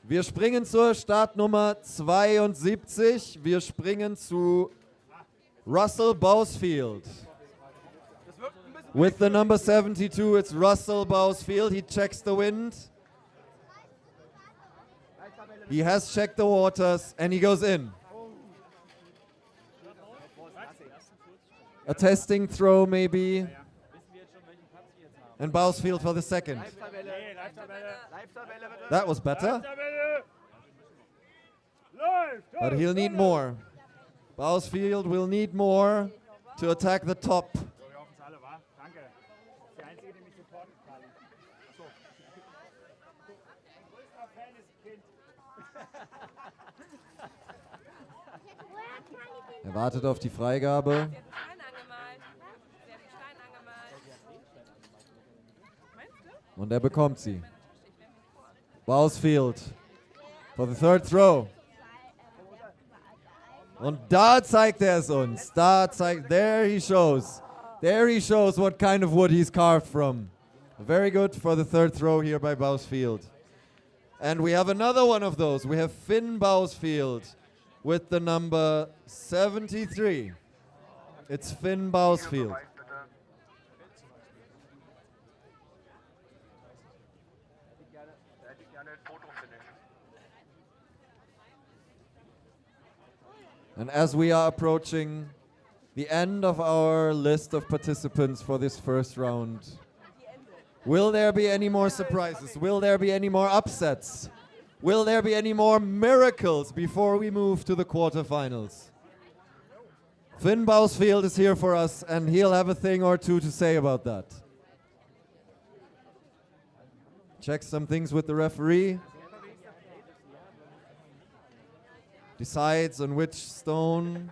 Wir springen zur Startnummer 72. Wir springen zu Russell Bousfield.
Das wirkt ein bisschen.
With the number 72, it's Russell Bousfield. He checks the wind. He has checked the waters and he goes in. A testing throw maybe. And Bousfield for the second.
Live-Tabelle.
Nee, Live-Tabelle.
Live-Tabelle bitte.
That was better,
Live-Tabelle! Läuft!
but he'll need more. Bousfield will need more to attack the top.
So, wir hoffen es alle, wa? Danke. Das ist der Einzige, der mich supportet gerade. So. Mein größter Fan ist ein Kind.
Er wartet auf die Freigabe.
Sie hat einen Stein angemalt. Sie hat einen Stein angemalt.
Und er bekommt sie. Bousfield for the third throw. Und da zeigt er es uns. There he shows what kind of wood he's carved from. Very good for the third throw here by Bousfield. And we have another one of those. We have Finn Bousfield with the number 73. It's Finn Bousfield.
Beweis bitte. Da hätte ich gerne ein Foto finish.
And as we are approaching the end of our list of participants for this first round, will there be any more surprises? Will there be any more upsets? Will there be any more miracles before we move to the quarterfinals? Finn Bousfield is here for us, and he'll have a thing or two to say about that. Check some things with the referee. Decides on which stone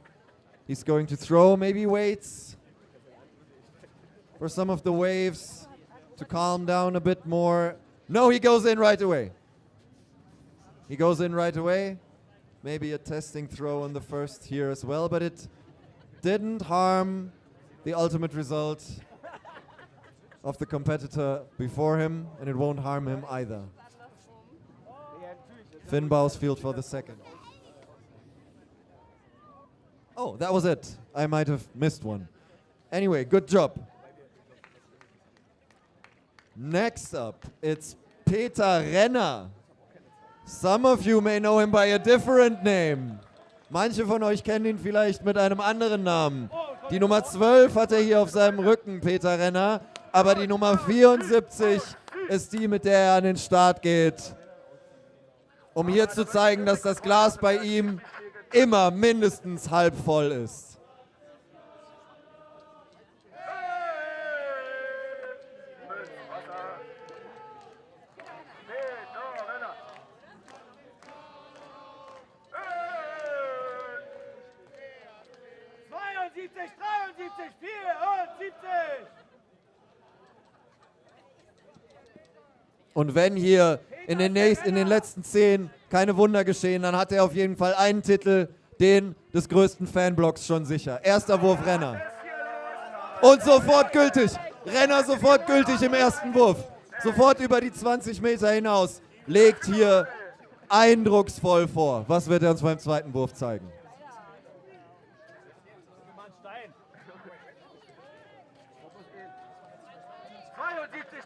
he's going to throw. Maybe waits for some of the waves to calm down a bit more. No, he goes in right away. He goes in right away. Maybe a testing throw on the first here as well, but it didn't harm the ultimate result of the competitor before him, and it won't harm him either. Finn Bousfield for the second. Oh, that was it. I might have missed one. Anyway, good job. Next up, it's Peter Renner. Some of you may know him by a different name. Manche von euch kennen ihn vielleicht mit einem anderen Namen. Die Nummer 12 hat er hier auf seinem Rücken, Peter Renner. Aber die Nummer 74 ist die, mit der er an den Start geht. Um hier zu zeigen, dass das Glas bei ihm immer mindestens halb voll ist. Und wenn hier in den letzten 10 keine Wunder geschehen, dann hat er auf jeden Fall einen Titel, den des größten Fanblocks schon sicher. Erster Wurf Renner. Und sofort gültig. Renner sofort gültig im ersten Wurf. Sofort über die 20 Meter hinaus. Legt hier eindrucksvoll vor. Was wird er uns beim zweiten Wurf zeigen?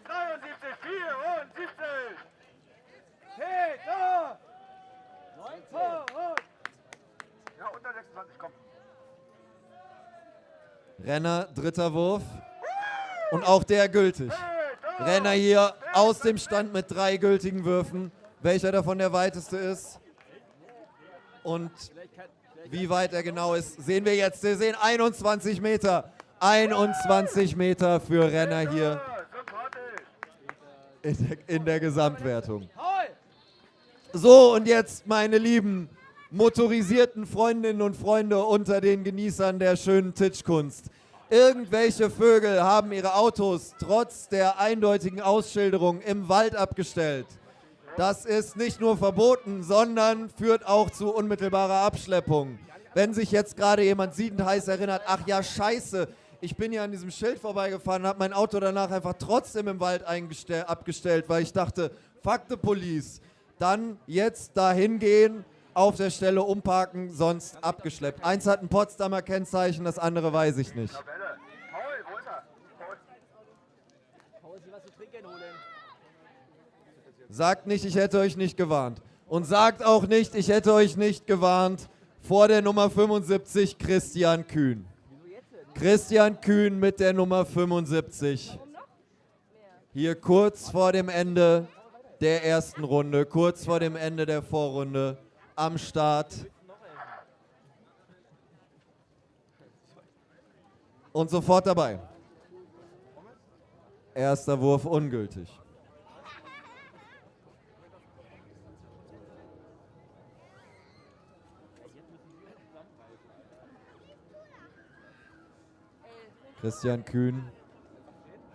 73, 74.
Peter!
Ja, unter 26, komm.
Renner, dritter Wurf. Und auch der gültig. Renner hier aus dem Stand mit 3 gültigen Würfen. Welcher davon der weiteste ist und wie weit er genau ist, sehen wir jetzt. Wir sehen 21 Meter. 21 Meter für Renner hier in der Gesamtwertung. So, und jetzt, meine lieben motorisierten Freundinnen und Freunde unter den Genießern der schönen Titschkunst. Irgendwelche Vögel haben ihre Autos trotz der eindeutigen Ausschilderung im Wald abgestellt. Das ist nicht nur verboten, sondern führt auch zu unmittelbarer Abschleppung. Wenn sich jetzt gerade jemand siedend heiß erinnert, ach ja, scheiße, ich bin ja an diesem Schild vorbeigefahren und habe mein Auto danach einfach trotzdem im Wald abgestellt, weil ich dachte, fuck the police. Dann jetzt dahin gehen, auf der Stelle umparken, sonst abgeschleppt. Eins hat ein Potsdamer Kennzeichen, das andere weiß ich nicht.
Tabelle. Paul, wo ist er? Paul.
Paul, Sie was zu trinken holen.
Sagt nicht, ich hätte euch nicht gewarnt. Und sagt auch nicht, ich hätte euch nicht gewarnt vor der Nummer 75, Christian Kühn. Christian Kühn mit der Nummer 75. Hier kurz vor dem Ende der ersten Runde, kurz vor dem Ende der Vorrunde am Start. Und sofort dabei. Erster Wurf ungültig. Christian Kühn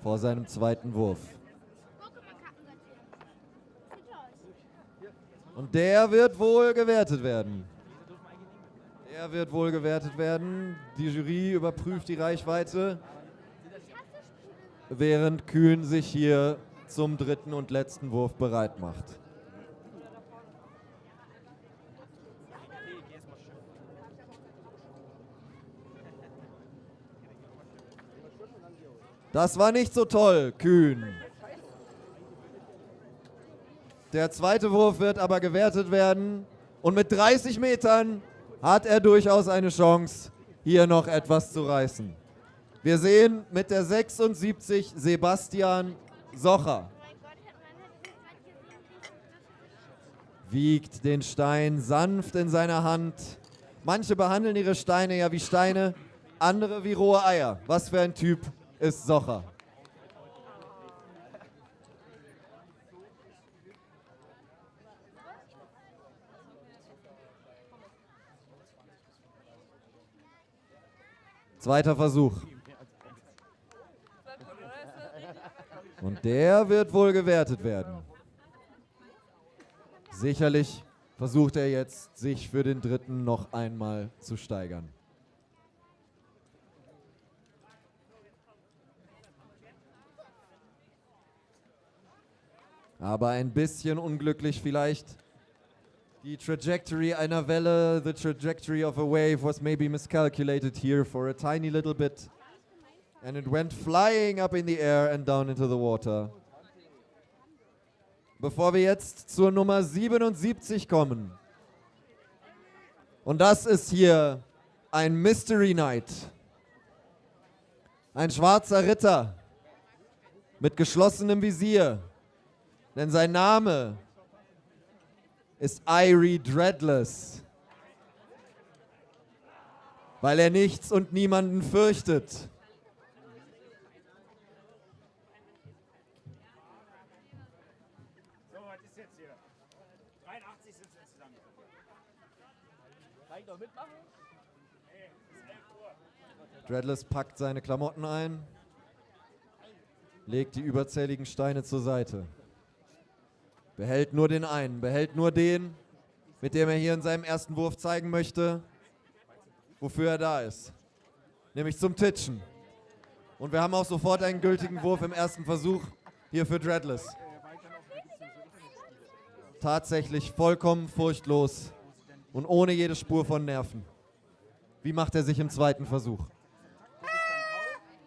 vor seinem zweiten Wurf. Und der wird wohl gewertet werden. Der wird wohl gewertet werden. Die Jury überprüft die Reichweite, während Kühn sich hier zum dritten und letzten Wurf bereit macht. Das war nicht so toll, Kühn. Der zweite Wurf wird aber gewertet werden. Und mit 30 Metern hat er durchaus eine Chance, hier noch etwas zu reißen. Wir sehen mit der 76 Sebastian Socher. Wiegt den Stein sanft in seiner Hand. Manche behandeln ihre Steine ja wie Steine, andere wie rohe Eier. Was für ein Typ ist Socher? Zweiter Versuch. Und der wird wohl gewertet werden. Sicherlich versucht er jetzt, sich für den dritten noch einmal zu steigern. Aber ein bisschen unglücklich vielleicht. Die trajectory einer Welle, the trajectory of a wave was maybe miscalculated here for a tiny little bit. And it went flying up in the air and down into the water. Bevor wir jetzt zur Nummer 77 kommen. Und das ist hier ein Mystery Knight. Ein schwarzer Ritter mit geschlossenem Visier. Denn sein Name ist Irie Dreadless, weil er nichts und niemanden fürchtet.
So, was ist jetzt hier? 83 sind es insgesamt.
Kann ich doch mitmachen?
Nee, es ist 11 Uhr.
Dreadless packt seine Klamotten ein, legt die überzähligen Steine zur Seite. Behält nur den einen, behält nur den, mit dem er hier in seinem ersten Wurf zeigen möchte, wofür er da ist. Nämlich zum Titschen. Und wir haben auch sofort einen gültigen Wurf im ersten Versuch hier für Dreadless. Tatsächlich vollkommen furchtlos und ohne jede Spur von Nerven. Wie macht er sich im zweiten Versuch?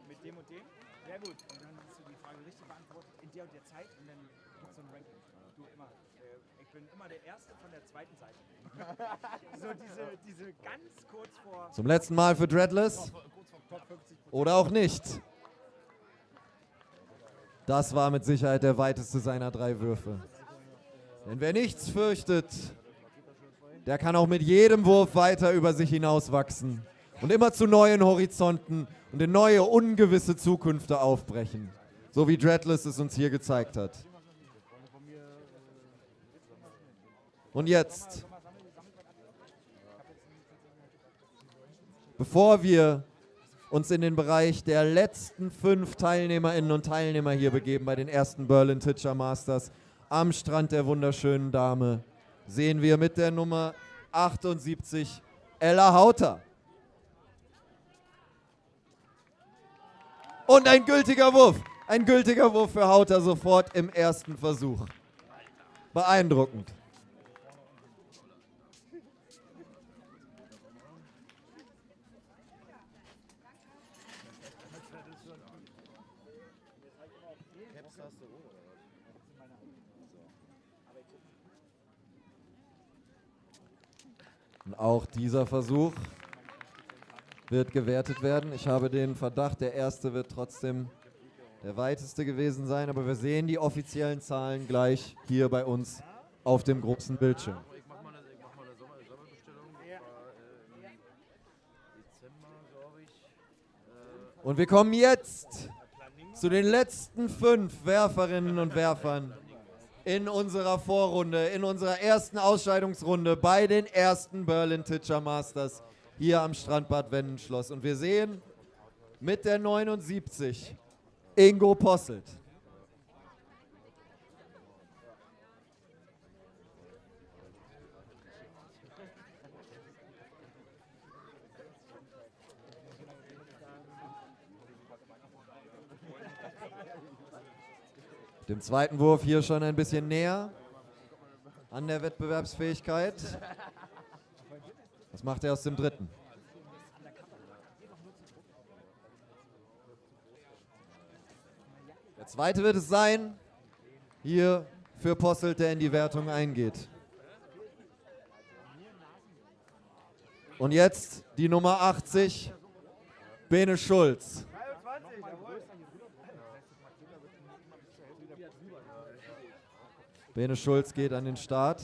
Mit dem und dem? Sehr gut. Und dann hast du die Frage richtig beantwortet in der und der Zeit und dann gibt es so ein Ranking. Du immer. Ich bin immer der Erste von der zweiten Seite. So diese ganz kurz vor.
Zum letzten Mal für Dreadless. Oder auch nicht. Das war mit Sicherheit der weiteste seiner 3 Würfe. Denn wer nichts fürchtet, der kann auch mit jedem Wurf weiter über sich hinauswachsen und immer zu neuen Horizonten und in neue, ungewisse Zukünfte aufbrechen. So wie Dreadless es uns hier gezeigt hat. Und jetzt, bevor wir uns in den Bereich der letzten 5 Teilnehmerinnen und Teilnehmer hier begeben bei den ersten Berlin Teacher Masters am Strand der wunderschönen Dame, sehen wir mit der Nummer 78 Ella Hauter. Und ein gültiger Wurf für Hauter sofort im ersten Versuch. Beeindruckend. Und auch dieser Versuch wird gewertet werden. Ich habe den Verdacht, der erste wird trotzdem der weiteste gewesen sein, aber wir sehen die offiziellen Zahlen gleich hier bei uns auf dem großen Bildschirm.
Ich mach mal eine Sommerbestellung. War im Dezember, glaube ich.
Und wir kommen jetzt zu den letzten 5 Werferinnen und Werfern in unserer Vorrunde, in unserer ersten Ausscheidungsrunde bei den ersten Berlin Teacher Masters hier am Strandbad Wendenschloss. Und wir sehen mit der 79 Ingo Posselt. Dem zweiten Wurf hier schon ein bisschen näher an der Wettbewerbsfähigkeit. Was macht er aus dem dritten? Der zweite wird es sein, hier für Posselt, der in die Wertung eingeht. Und jetzt die Nummer 80, Bene Schulz. Bene Schulz geht an den Start.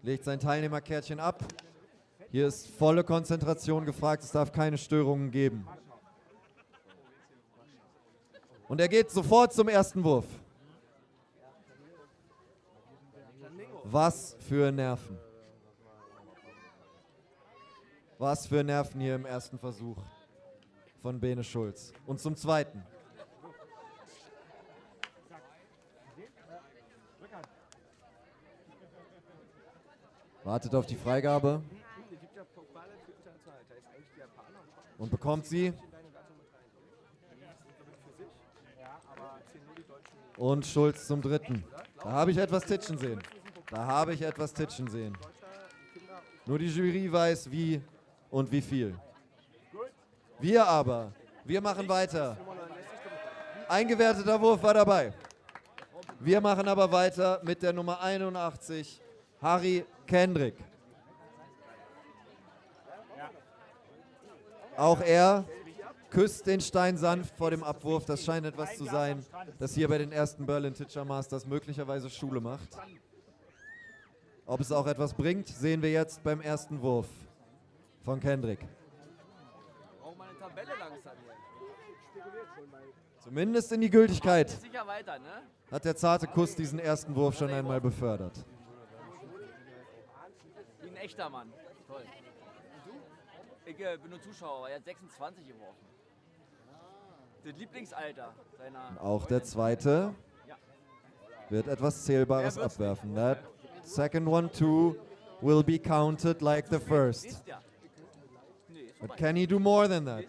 Legt sein Teilnehmerkärtchen ab. Hier ist volle Konzentration gefragt, es darf keine Störungen geben. Und er geht sofort zum ersten Wurf. Was für Nerven. Was für Nerven hier im ersten Versuch von Bene Schulz. Und zum zweiten. Wartet auf die Freigabe. Und bekommt sie. Und Schulz zum dritten. Da habe ich etwas titschen sehen. Da habe ich etwas titschen sehen. Nur die Jury weiß, wie und wie viel. Wir machen weiter. Eingewerteter Wurf war dabei. Wir machen aber weiter mit der Nummer 81, Harry Kendrick. Auch er küsst den Stein sanft vor dem Abwurf. Das scheint etwas zu sein, das hier bei den ersten Berlin Teacher Masters möglicherweise Schule macht. Ob es auch etwas bringt, sehen wir jetzt beim ersten Wurf von Kendrick.
Brauchen wir eine Tabelle langsam hier.
Zumindest in die Gültigkeit
Sicher weiter, ne?
hat der zarte Kuss diesen ersten Wurf schon einmal befördert.
Wie ein echter Mann. Toll. Ich bin nur Zuschauer, aber er hat 26 geworfen. Das Lieblingsalter seiner...
Auch der zweite wird etwas Zählbares abwerfen. That second one too will be counted like the first.
Ist ja. Nee, ist
But
vorbei.
can he do more than that?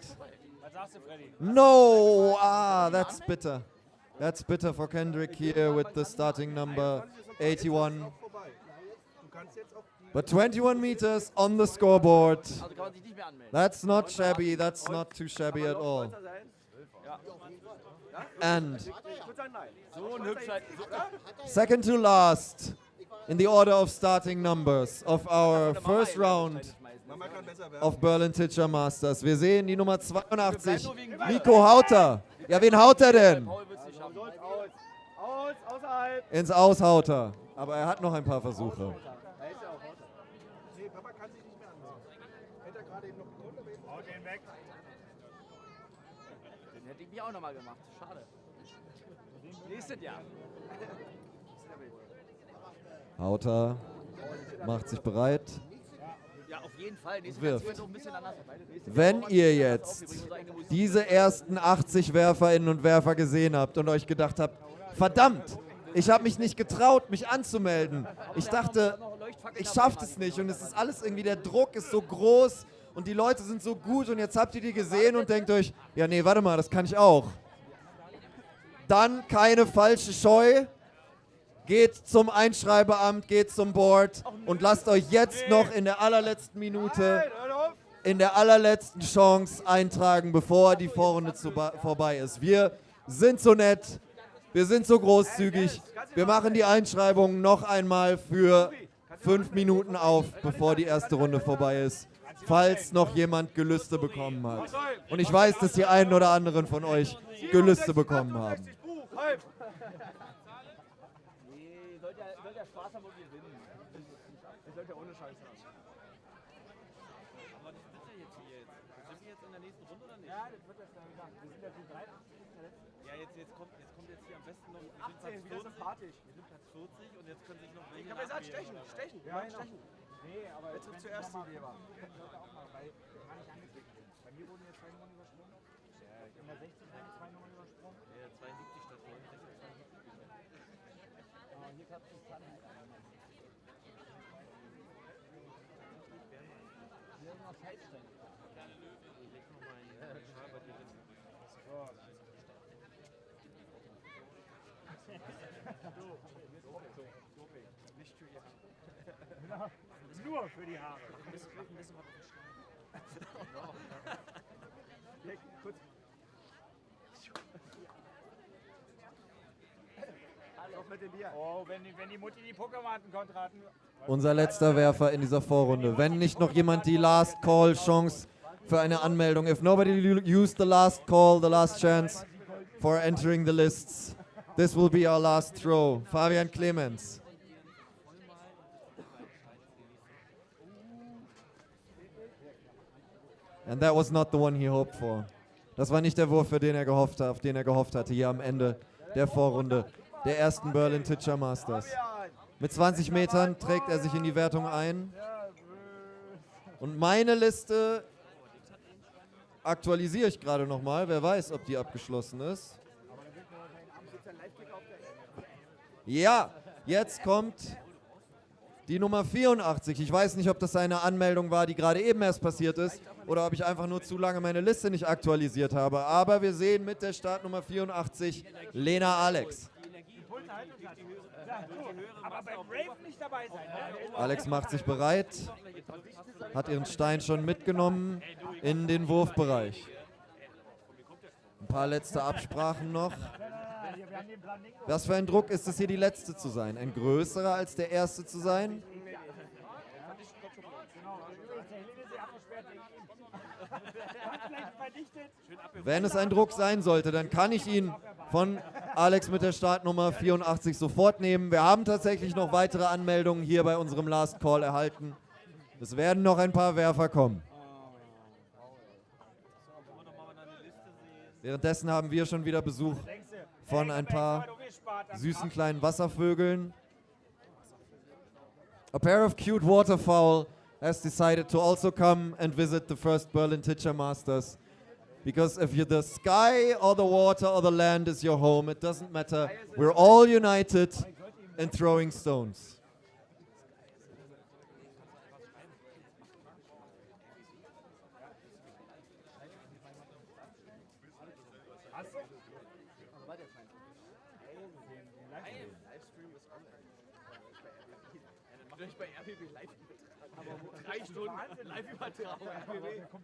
Was sagst du, Freddy?
No! Ah, that's bitter. That's bitter for Kendrick here with the starting number 81. But 21 meters on the scoreboard.
Also kann man sich nicht mehr anmelden.
That's not shabby. That's not too shabby at all. And
So ein Hübscher...
second to last in the order of starting numbers of our first round of Berlin Teacher Masters. Wir sehen die Nummer 82, Nico Hauter. Ja, wen haut er denn?
Paul wird's nicht schaffen.
Außerhalb.
Ins Aus haut er. Aber er hat noch ein paar Versuche.
Da ist ja auch Außer. Nee, Papa kann sich nicht mehr anmelden. Hätte er gerade eben noch gegründet. Haut den weg.
Den hätte ich mir auch nochmal gemacht. Schade. Nächstes Jahr.
Hauter macht sich bereit.
Ja, auf jeden Fall. Nächstes
Wirft.
Jahr noch ein bisschen anders.
Wenn ihr jetzt diese ersten 80 Werferinnen und Werfer gesehen habt und euch gedacht habt, verdammt, ich habe mich nicht getraut, mich anzumelden. Ich dachte, ich schaffe es nicht und es ist alles irgendwie, der Druck ist so groß und die Leute sind so gut und jetzt habt ihr die gesehen und denkt euch, ja nee, warte mal, das kann ich auch. Dann keine falsche Scheu. Geht zum Einschreibeamt, geht zum Board und lasst euch jetzt noch in der allerletzten Minute, in der allerletzten Chance eintragen, bevor die Vorrunde vorbei ist. Wir sind so nett, wir sind so großzügig, wir machen die Einschreibung noch einmal für 5 Minuten auf, bevor die erste Runde vorbei ist, falls noch jemand Gelüste bekommen hat. Und ich weiß, dass die einen oder anderen von euch Gelüste bekommen haben.
Nee, sollte ja Spaß haben und gewinnen.
Ich sollte ja ohne Scheiß haben.
Aber das wird ja jetzt hier. Sind wir jetzt in der nächsten Runde oder nicht?
Ja, das wird jetzt dann gesagt. Wir sind ja die 83.
Ja, jetzt kommt jetzt hier am besten noch...
18, wieder sympathisch.
Wir sind Platz 40 und jetzt können sich noch...
Ich habe gesagt, stechen. Wir wollen stechen.
Nee, aber
Jetzt wird zuerst die Leber.
auch mal, weil wir gar nicht angeklickt sind. Bei mir wurden jetzt 2 Nummern übersprungen. In der 60 wurden 2 Nummern übersprungen.
Ja, 72 statt 69.
Hier gab es das
Wir haben noch Zeitstrenge. Kleine Löwe. Leg noch mal einen Schal bei dir hin.
Nur für die Haare. Oh, wenn die Mutti die Pokémon kommt, raten.
Unser letzter Werfer in dieser Vorrunde. Wenn nicht noch jemand die Last Call Chance für eine Anmeldung. If nobody used the last call, the last chance for entering the lists, this will be our last throw. Fabian Clemens. And that was not the one he hoped for. Das war nicht der Wurf, für den er gehofft hat, auf den er gehofft hatte, hier am Ende der Vorrunde der ersten Berlin Teacher Masters. Mit 20 Metern trägt er sich in die Wertung ein. Und meine Liste aktualisiere ich gerade nochmal. Wer weiß, ob die abgeschlossen ist. Ja, jetzt kommt die Nummer 84. Ich weiß nicht, ob das eine Anmeldung war, die gerade eben erst passiert ist, oder ob ich einfach nur zu lange meine Liste nicht aktualisiert habe. Aber wir sehen mit der Startnummer 84 Lena Alex.
Aber beim Rave nicht dabei sein. Ne?
Alex macht sich bereit, hat ihren Stein schon mitgenommen in den Wurfbereich. Ein paar letzte Absprachen noch. Was für ein Druck ist es, hier die Letzte zu sein? Ein größerer als der Erste zu sein? Wenn es ein Druck sein sollte, dann kann ich ihn von Alex mit der Startnummer 84 sofort nehmen. Wir haben tatsächlich noch weitere Anmeldungen hier bei unserem Last Call erhalten. Es werden noch ein paar Werfer kommen. Währenddessen haben wir schon wieder Besuch von ein paar süßen kleinen Wasservögeln. A pair of cute waterfowl has decided to also come and visit the first Berlin Teacher Masters. Because if the sky or the water or the land is your home, it doesn't matter. We're all united in throwing stones.
Bei RBB live übertragen. 3 Stunden Live-Übertragung.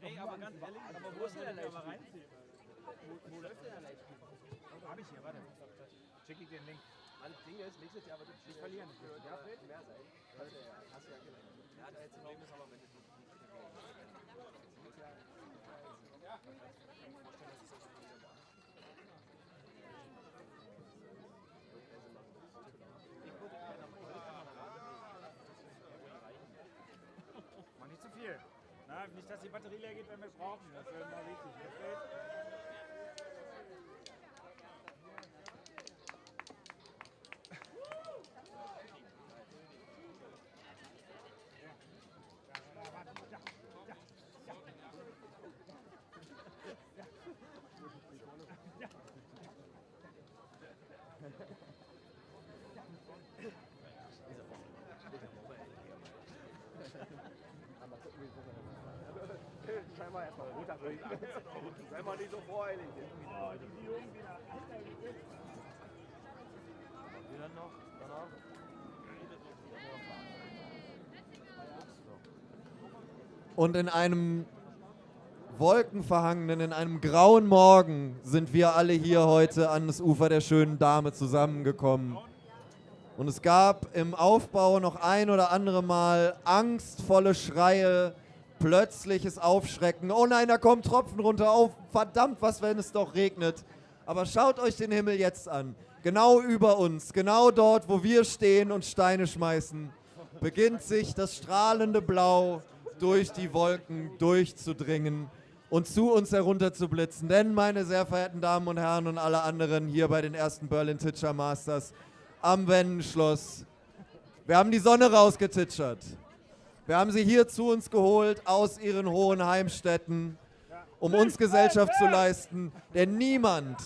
Ey, aber ganz ehrlich, aber wo ist denn der Live-Stream? Wo läuft denn der Live-Stream?
Hab ich hier, warte. Schick ich den Link.
Das Ding ist, nächstes Jahr wird es nicht verlieren. Ja, wird mehr sein. Hast du ja gelernt. Ja, da jetzt noch ist aber wenn es nicht
Mach nicht zu viel. Na, nicht, dass die Batterie leer geht, wenn wir es brauchen. Das wäre mal wichtig.
Scheinbar erstmal runterbringen. Sei mal nicht so voreilig. Wieder noch, danach.
Und in einem wolkenverhangenen, in einem grauen Morgen sind wir alle hier heute an das Ufer der schönen Dame zusammengekommen. Und es gab im Aufbau noch ein oder andere Mal angstvolle Schreie, plötzliches Aufschrecken. Oh nein, da kommen Tropfen runter. Oh, verdammt, was, wenn es doch regnet. Aber schaut euch den Himmel jetzt an. Genau über uns, genau dort, wo wir stehen und Steine schmeißen, beginnt sich das strahlende Blau durch die Wolken durchzudringen und zu uns herunter zu blitzen. Denn, meine sehr verehrten Damen und Herren und alle anderen hier bei den ersten Berlin Teacher Masters am Wendenschloss, wir haben die Sonne rausgetitschert. Wir haben sie hier zu uns geholt aus ihren hohen Heimstätten, um uns Gesellschaft zu leisten. Denn niemand,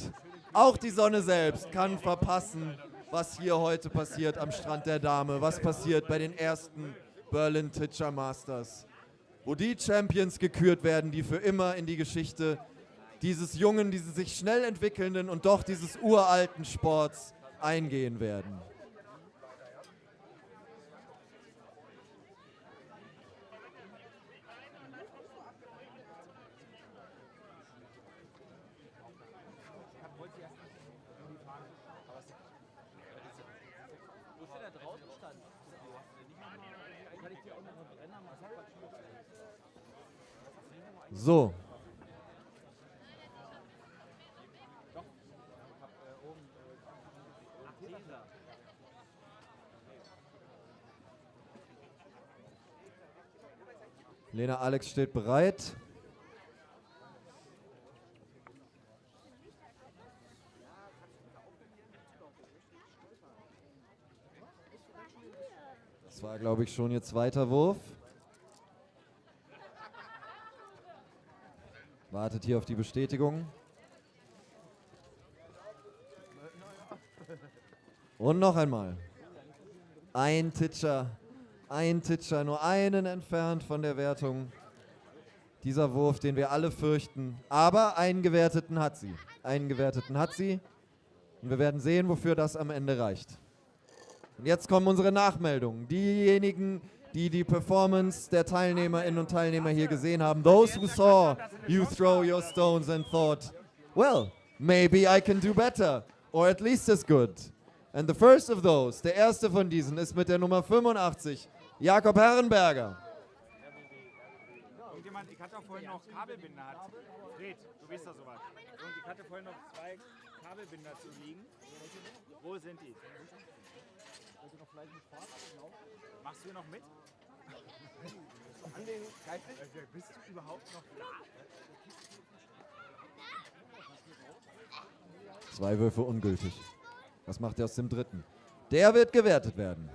auch die Sonne selbst, kann verpassen, was hier heute passiert am Strand der Dame. Was passiert bei den ersten Berlin Teacher Masters. Wo die Champions gekürt werden, die für immer in die Geschichte dieses jungen, dieses sich schnell entwickelnden und doch dieses uralten Sports eingehen werden.
Wo ist denn der draußen stand? Kann ich dir auch noch was brennen?
So. Lena Alex steht bereit. Das war, glaube ich, schon ihr zweiter Wurf. Wartet hier auf die Bestätigung. Und noch einmal. Ein Titscher, nur einen entfernt von der Wertung. Dieser Wurf, den wir alle fürchten. Aber einen gewerteten hat sie. Einen gewerteten hat sie. Und wir werden sehen, wofür das am Ende reicht. Und jetzt kommen unsere Nachmeldungen. Diejenigen, die die Performance der Teilnehmerinnen und Teilnehmer hier gesehen haben. Those who saw you throw your stones and thought, well, maybe I can do better. Or at least as good. And the first of those, der erste von diesen, ist mit der Nummer 85, Jakob Herrenberger.
Irgendjemand, ich hatte vorhin noch Kabelbinder. Fred, du weißt ja sowas. Und ich hatte vorhin noch 2 Kabelbinder zu liegen. Wo sind die? Machst du noch mit? Bist du überhaupt noch da?
2 Würfe ungültig. Was macht er aus dem dritten? Der wird gewertet werden.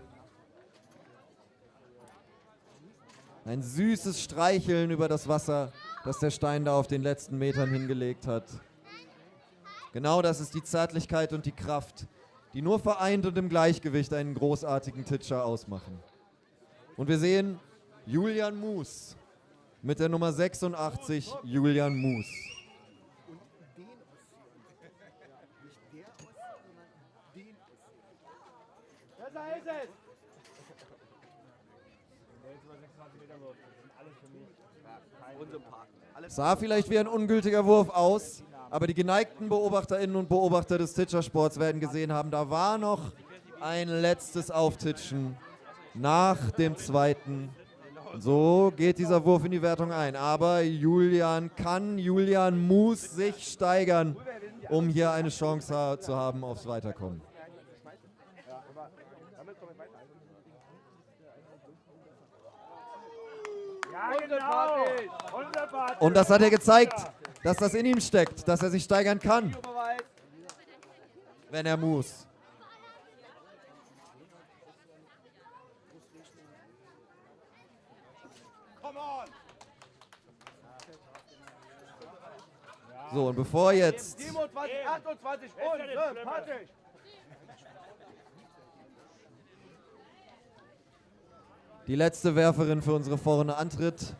Ein süßes Streicheln über das Wasser, das der Stein da auf den letzten Metern hingelegt hat. Genau das ist die Zärtlichkeit und die Kraft, die nur vereint und im Gleichgewicht einen großartigen Titscher ausmachen. Und wir sehen Julian Moos mit der Nummer 86, Julian Moos.
Da ist es!
Sah vielleicht wie ein ungültiger Wurf aus, aber die geneigten Beobachterinnen und Beobachter des Titschersports werden gesehen haben, da war noch ein letztes Auftitschen nach dem zweiten. Und so geht dieser Wurf in die Wertung ein. Aber Julian Moos sich steigern, um hier eine Chance zu haben aufs Weiterkommen.
Ja, genau!
Und das hat er gezeigt, dass das in ihm steckt, dass er sich steigern kann, wenn er muss. So, und bevor jetzt
27, 28 und Patrick.
die letzte Werferin für unsere Vorrunde antritt,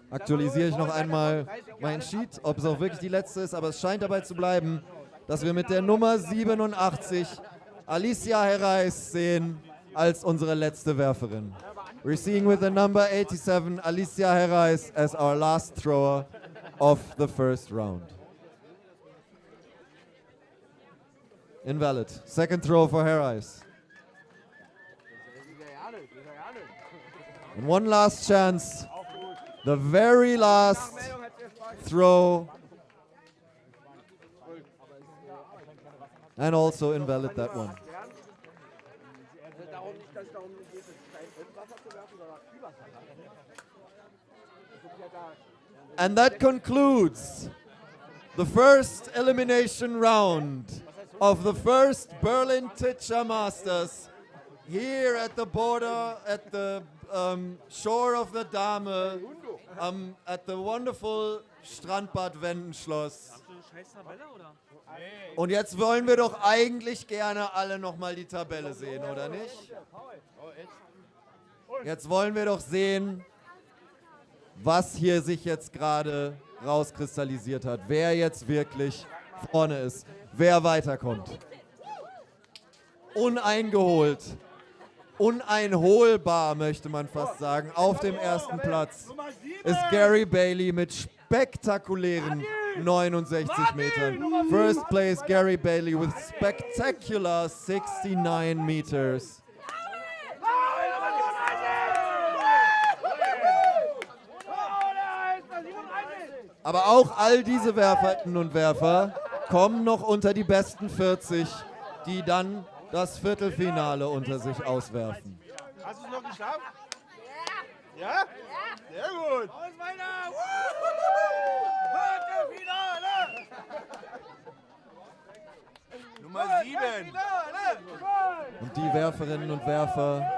aktualisiere ich noch einmal mein Sheet, ob es auch wirklich die letzte ist, aber es scheint dabei zu bleiben, dass wir mit der Nummer 87 Alicia Herreis sehen als unsere letzte Werferin. We're seeing with the number 87 Alicia Herreis as our last thrower of the first round. Invalid. Second throw for Herreis. And one last chance. The very last throw. And also invalid that one. And that concludes the first elimination round of the first Berlin Titscher Masters here at the border, at the shore of the Dahme, at the wonderful Strandbad Wendenschloss. Und jetzt wollen wir doch eigentlich gerne alle nochmal die Tabelle sehen, oder nicht? Jetzt wollen wir doch sehen, was hier sich jetzt gerade rauskristallisiert hat. Wer jetzt wirklich vorne ist, wer weiterkommt. uneingeholt, uneinholbar möchte man fast sagen, auf dem ersten Platz ist Gary Bailey mit spektakulären 69 Metern. First place Gary Bailey with spectacular 69 meters. Aber auch all diese Werferinnen und Werfer kommen noch unter die besten 40, die dann das Viertelfinale unter sich auswerfen.
Hast du es noch geschafft? Ja? Sehr gut. Und weiter. Viertelfinale. Nummer 7.
Und die Werferinnen und Werfer,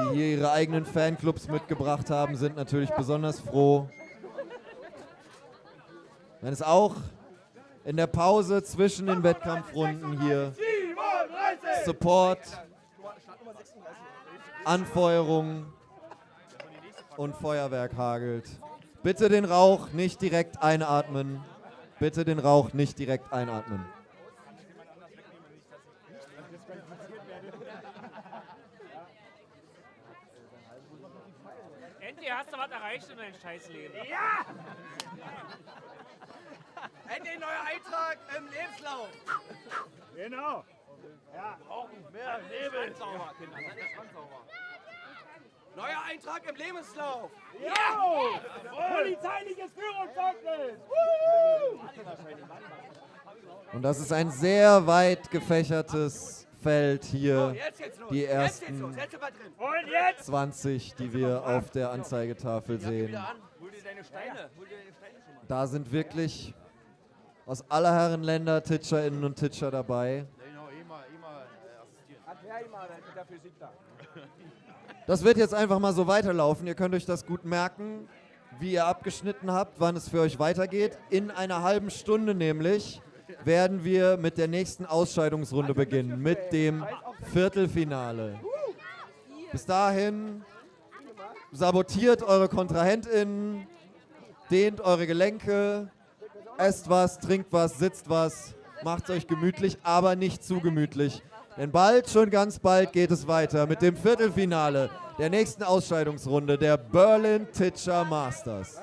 die hier ihre eigenen Fanclubs mitgebracht haben, sind natürlich besonders froh, wenn es auch in der Pause zwischen den Wettkampfrunden hier Support, Anfeuerung und Feuerwerk hagelt. Bitte den Rauch nicht direkt einatmen. Bitte den Rauch nicht direkt einatmen.
Endlich hast du was erreicht in deinem Scheißleben.
Ja! Endlich ein neuer Eintrag im Lebenslauf. Genau. Ja, auch mehr Leben.
Sauber, Kinder, seid ihr Schwanzsauber.
Neuer Eintrag im Lebenslauf. Ja! Polizeiliches Führungszeugnis.
Und das ist ein sehr weit gefächertes Feld hier.
Jetzt los.
Die
Jetzt
ersten
los. Jetzt sind wir drin. Und jetzt?
20, die wir auf der Anzeigetafel sehen.
Hol dir deine Steine. Hol dir deine Steine schon mal.
Da sind wirklich aus aller Herren Länder TitscherInnen und Titscher dabei. Das wird jetzt einfach mal so weiterlaufen. Ihr könnt euch das gut merken, wie ihr abgeschnitten habt, wann es für euch weitergeht. In einer halben Stunde nämlich werden wir mit der nächsten Ausscheidungsrunde beginnen, mit dem Viertelfinale. Bis dahin sabotiert eure KontrahentInnen, dehnt eure Gelenke, esst was, trinkt was, sitzt was, macht euch gemütlich, aber nicht zu gemütlich. Denn bald, schon ganz bald geht es weiter mit dem Viertelfinale der nächsten Ausscheidungsrunde der Berlin Titscher Masters.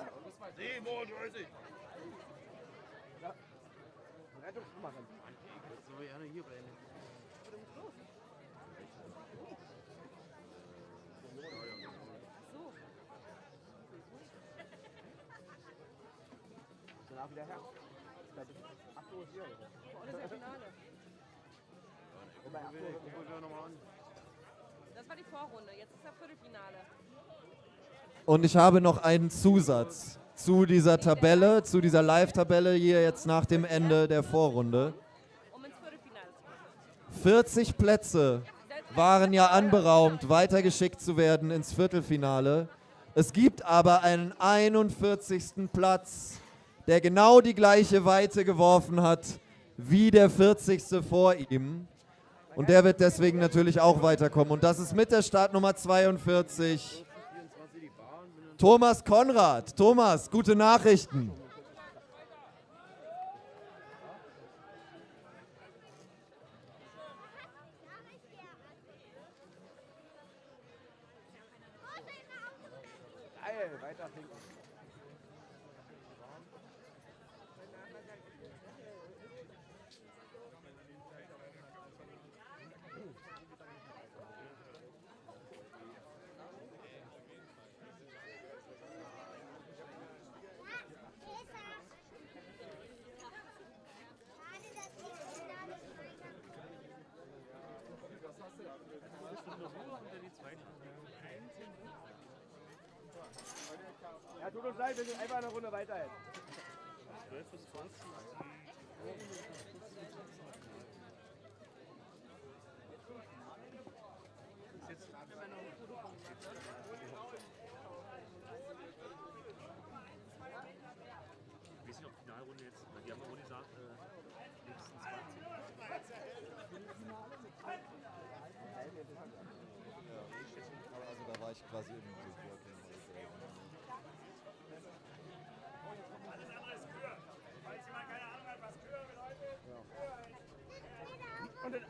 Das war die Vorrunde, jetzt ist das Viertelfinale.
Und ich habe noch einen Zusatz zu dieser Tabelle, zu dieser Live-Tabelle hier jetzt nach dem Ende der Vorrunde.
Um ins Viertelfinale zu kommen.
40 Plätze waren ja anberaumt, weitergeschickt zu werden ins Viertelfinale. Es gibt aber einen 41. Platz, der genau die gleiche Weite geworfen hat wie der 40. vor ihm. Und der wird deswegen natürlich auch weiterkommen. Und das ist mit der Startnummer 42 Thomas Konrad. Thomas, gute Nachrichten.
Geil, weiter trinken. Ja, tut uns leid, wir sind einfach eine Runde weiter jetzt. 12 bis 20.
Wie ist die Finalrunde jetzt? Die haben auch gesagt, nächsten 20.
Also da war ich quasi im
Alles andere ist Kür. Falls jemand keine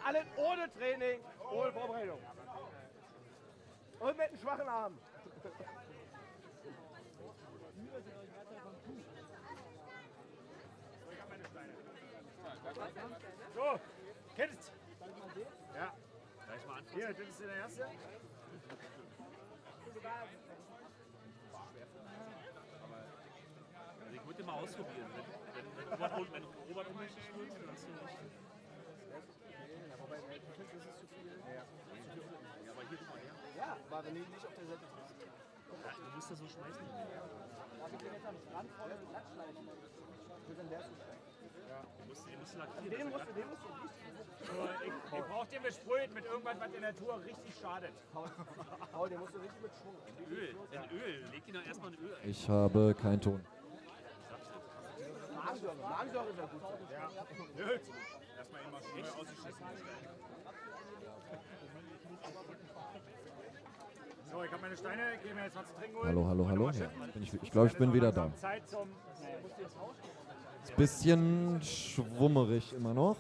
Alle ohne Training, ohne Vorbereitung. Und mit einem schwachen Arm. So, Kids. Ja. Gleich mal an. Hier, das ist der Erste.
Also ich würde mal ausprobieren. Wenn Robert unmächtig wird, dann hast du nicht. Ja, aber hier, guck mal her.
Ja, aber wenn die nicht auf der Seite triffst.
Ja, du musst das so schmeißen.
Ja, wir gehen jetzt am Strand vorne die Latt schleifen. Wir sind der zu schlecht.
Den musst du lackieren.
Den musst du richtig. Ich brauch den besprüht mit irgendwas, was der Natur richtig schadet. Paul, den musst du richtig mit Schwung.
In Öl. Leg ihn doch erstmal in Öl ein.
Ich habe keinen Ton.
Magensäure. Magensäure ist ja gut. Ja.
Nö. Erstmal immer schnell ausgeschissen. So, ich habe meine Steine, ich gehe mir jetzt was zu trinken holen.
Hallo, hallo, hallo. Ja, ich glaube, ich bin wieder da.
Zeit zum.
Ist ein bisschen schwummerig immer noch.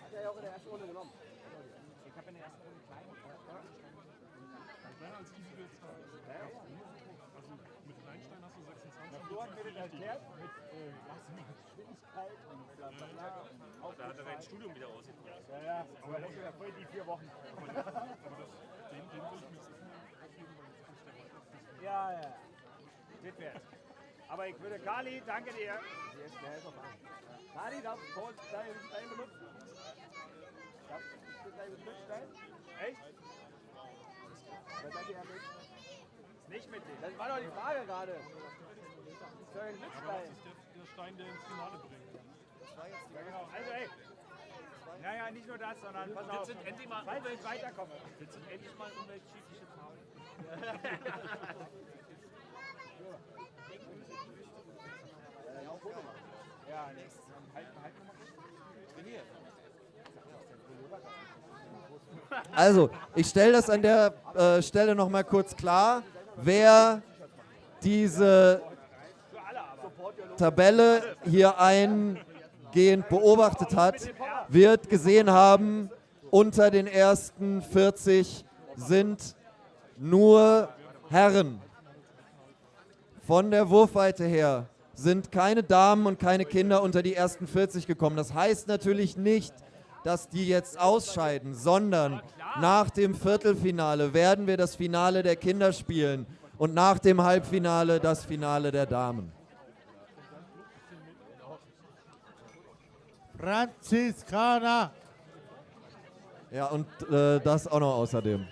Hat er ja auch in der ersten Runde genommen. Ich habe in der ersten Runde klein.
Kleiner als diese du jetzt hast. Also mit Kleinstein hast du 26.
Flo hat mir das erklärt mit Geschwindigkeit und bla bla bla.
Da hat er sein Studium wieder ausgebracht.
Ja, aber das sind ja voll die 4 Wochen.
Den will ich mir jetzt aufgeben, weil jetzt kommst du weiter.
Ja. Das wär's. Aber ich würde, Kali, danke dir. Der ist auf an. Kali, darf Paul dein benutzen? Darf ich dein Glückstein? Echt? Was seid ihr damit?
Nicht mit dem.
Das war doch die Frage gerade. Das soll ein
Aber
Glückstein.
das ist der Stein, der ins Finale bringt.
Ja, genau. Also, ey. Naja, nicht nur das, sondern pass auf.
sind endlich mal
falls ich weiterkomme.
Das sind endlich mal umweltschädliche Farben.
Ja, nächstes Mal. Halt mal. Trainiert.
Also, ich stelle das an der Stelle noch mal kurz klar. Wer diese Tabelle hier eingehend beobachtet hat, wird gesehen haben, unter den ersten 40 sind nur Herren. Von der Wurfweite her sind keine Damen und keine Kinder unter die ersten 40 gekommen. Das heißt natürlich nicht, dass die jetzt ausscheiden, sondern nach dem Viertelfinale werden wir das Finale der Kinder spielen und nach dem Halbfinale das Finale der Damen.
Franziskaner.
Ja, und das auch noch außerdem.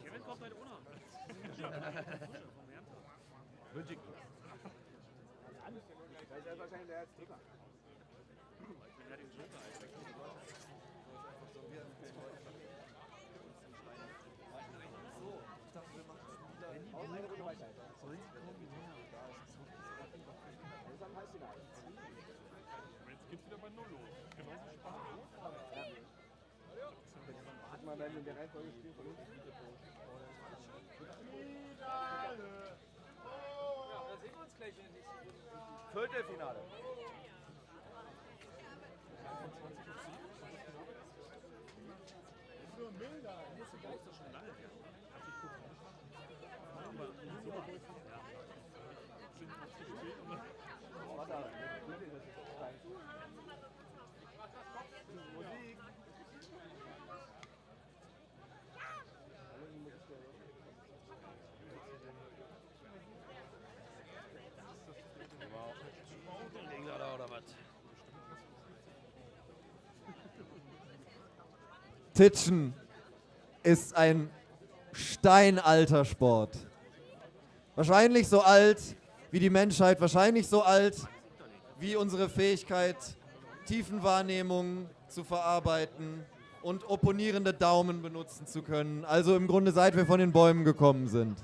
Kevin kommt halt ohne.
Wünsche ich. Das ist wahrscheinlich der Herzträger.
Jetzt geht's wieder bei Null los. Genauso spannend.
Hat man dann in der Reihenfolge gespielt von uns?
Ja, da sehen wir uns gleich in der nächsten Runde.
Viertelfinale. Musik.
Titschen ist ein steinalter Sport. Wahrscheinlich so alt wie die Menschheit, wahrscheinlich so alt wie unsere Fähigkeit, Tiefenwahrnehmung zu verarbeiten und opponierende Daumen benutzen zu können. Also im Grunde seit wir von den Bäumen gekommen sind.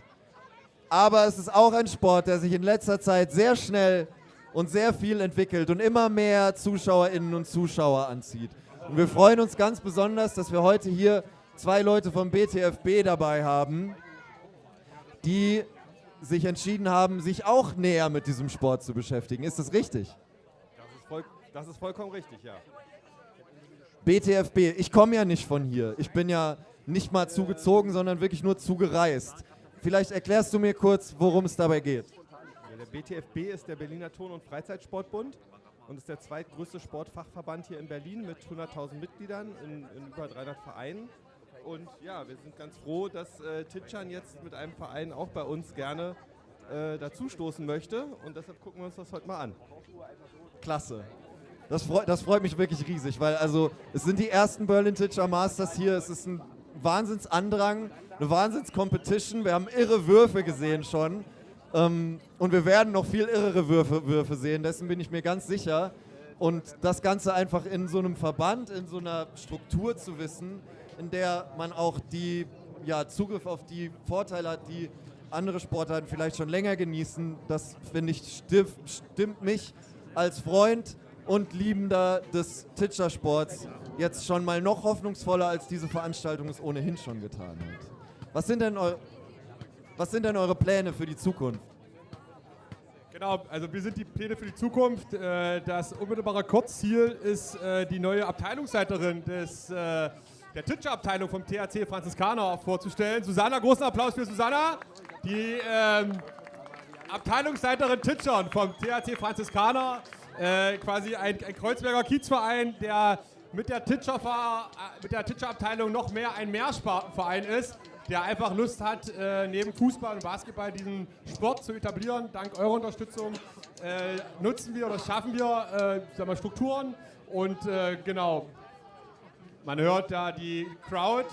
Aber es ist auch ein Sport, der sich in letzter Zeit sehr schnell und sehr viel entwickelt und immer mehr Zuschauerinnen und Zuschauer anzieht. Und wir freuen uns ganz besonders, dass wir heute hier 2 Leute vom BTFB dabei haben, die sich entschieden haben, sich auch näher mit diesem Sport zu beschäftigen. Ist das richtig?
Das ist vollkommen richtig, ja.
BTFB, ich komme ja nicht von hier. Ich bin ja nicht mal zugezogen, sondern wirklich nur zugereist. Vielleicht erklärst du mir kurz, worum es dabei geht.
Ja, der BTFB ist der Berliner Turn- und Freizeitsportbund und ist der zweitgrößte Sportfachverband hier in Berlin mit 100.000 Mitgliedern in über 300 Vereinen. Und ja, wir sind ganz froh, dass Titschern jetzt mit einem Verein auch bei uns gerne dazustoßen möchte. Und deshalb gucken wir uns das heute mal an.
Klasse. Das freut mich wirklich riesig, weil also es sind die ersten Berlin Titscher Masters hier. Es ist ein Wahnsinnsandrang, eine Wahnsinns-Competition. Wir haben irre Würfe gesehen schon. Und wir werden noch viel irrere Würfe sehen, dessen bin ich mir ganz sicher. Und das Ganze einfach in so einem Verband, in so einer Struktur zu wissen, in der man auch Zugriff auf die Vorteile hat, die andere Sportarten vielleicht schon länger genießen, das finde ich stimmt mich als Freund und Liebender des Titschersports jetzt schon mal noch hoffnungsvoller, als diese Veranstaltung es ohnehin schon getan hat. Was sind denn eure Pläne für die Zukunft?
Genau, also wir sind die Pläne für die Zukunft. Das unmittelbare Kurzziel ist die neue Abteilungsleiterin der Titscher-Abteilung vom THC Franziskaner vorzustellen. Susanna, großen Applaus für Susanna. Die Abteilungsleiterin Titschern vom THC Franziskaner, quasi ein Kreuzberger Kiezverein, der mit der Titscher-Abteilung noch mehr ein Mehrspartenverein ist, der einfach Lust hat, neben Fußball und Basketball diesen Sport zu etablieren. Dank eurer Unterstützung nutzen wir oder schaffen wir Strukturen und genau, man hört da die Crowd.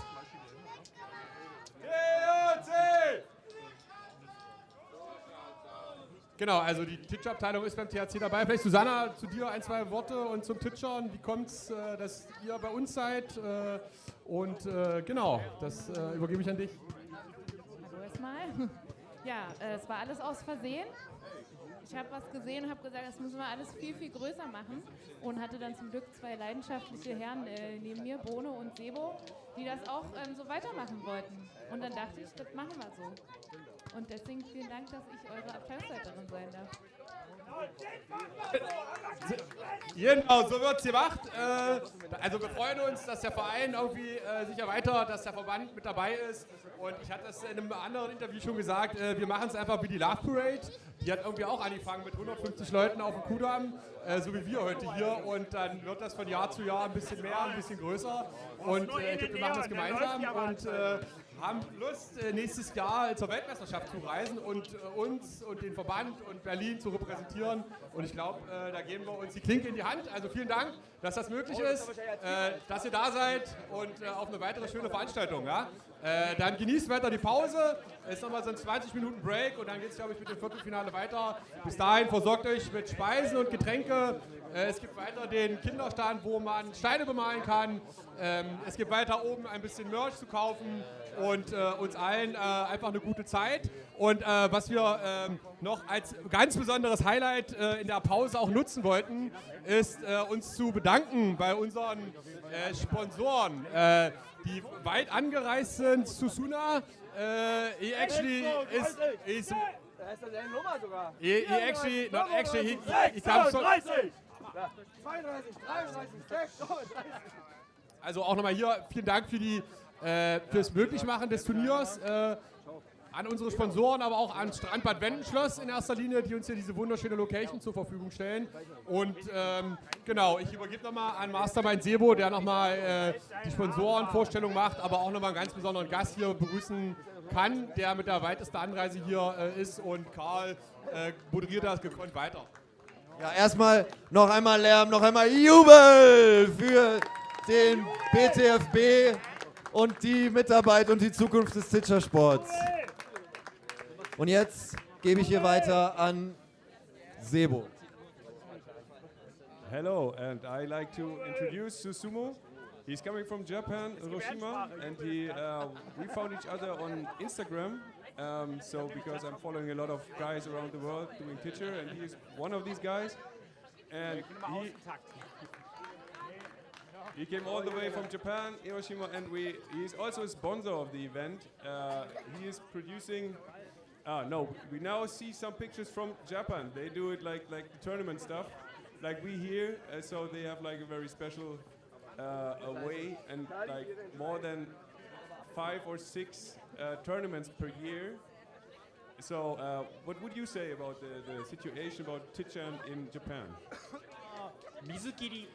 Genau, also die Titscher-Abteilung ist beim THC dabei. Vielleicht Susanna, zu dir 1, 2 Worte und zum Titschern. Wie kommt es, dass ihr bei uns seid? Genau, das übergebe ich an dich.
Hallo erstmal. Ja, es war alles aus Versehen. Ich habe was gesehen und habe gesagt, das müssen wir alles viel, viel größer machen. Und hatte dann zum Glück 2 leidenschaftliche Herren neben mir, Bono und Sebo, die das auch so weitermachen wollten. Und dann dachte ich, das machen wir so. Und deswegen vielen Dank, dass ich eure Abteilungsleiterin sein darf.
Genau, so wird es gemacht. Also wir freuen uns, dass der Verein irgendwie sich erweitert, dass der Verband mit dabei ist. Und ich hatte das in einem anderen Interview schon gesagt, wir machen es einfach wie die Love Parade. Die hat irgendwie auch angefangen mit 150 Leuten auf dem Kudamm, so wie wir heute hier. Und dann wird das von Jahr zu Jahr ein bisschen mehr, ein bisschen größer. Und ich glaube, wir machen das gemeinsam und haben Lust, nächstes Jahr zur Weltmeisterschaft zu reisen und uns und den Verband und Berlin zu repräsentieren. Und ich glaube, da geben wir uns die Klinke in die Hand. Also vielen Dank, dass das möglich ist, dass ihr da seid und auf eine weitere schöne Veranstaltung. Ja? Dann genießt weiter die Pause. Es ist nochmal so ein 20 Minuten Break und dann geht es, glaube ich, mit dem Viertelfinale weiter. Bis dahin versorgt euch mit Speisen und Getränke. Es gibt weiter den Kinderstand, wo man Steine bemalen kann. Es gibt weiter oben ein bisschen Merch zu kaufen und uns allen einfach eine gute Zeit. Und was wir noch als ganz besonderes Highlight in der Pause auch nutzen wollten, ist uns zu bedanken bei unseren Sponsoren, die weit angereist sind. Susuna, he actually is
Da ist deine Nummer sogar.
he actually, not actually, he comes from...
32, 33, 36.
Also auch nochmal hier, vielen Dank fürs Möglichmachen des Turniers. An unsere Sponsoren, aber auch an Strandbad Wendenschloss in erster Linie, die uns hier diese wunderschöne Location zur Verfügung stellen. Und genau, ich übergebe nochmal an Mastermind Sebo, der nochmal die Sponsorenvorstellung macht, aber auch nochmal einen ganz besonderen Gast hier begrüßen kann, der mit der weitesten Anreise hier ist. Und Karl moderiert das gekonnt weiter.
Ja, erstmal noch einmal Lärm, noch einmal Jubel für den BTFB und die Mitarbeit und die Zukunft des Titschersports. Und jetzt gebe ich hier weiter an Sebo.
Hello, and I like to introduce Susumu. He's coming from Japan, Hiroshima, and we found each other on Instagram. So because I'm following a lot of guys around the world doing teacher, and he's one of these guys. And he came all the way from Japan, Hiroshima, and he's also a sponsor of the event. He is producing. We now see some pictures from Japan. They do it like the tournament stuff, like we here. So they have like a very special way, and like more than 5 or 6 tournaments per year. So what would you say about the situation about Tichan in Japan?
水切り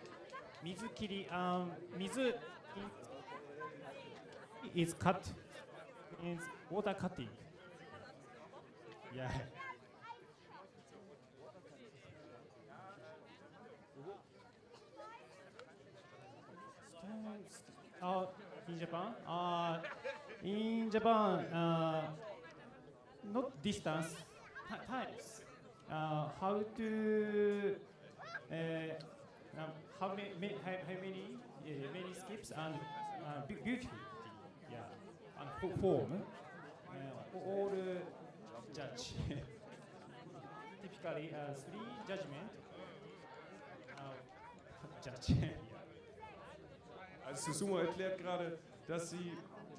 is cut is water cutting. Yeah. In Japan, not distance, times. How to how many skips and beauty, yeah, and form. All judge. Typically, 3 judgment. Judge.
Also Susumu erklärt gerade, dass sie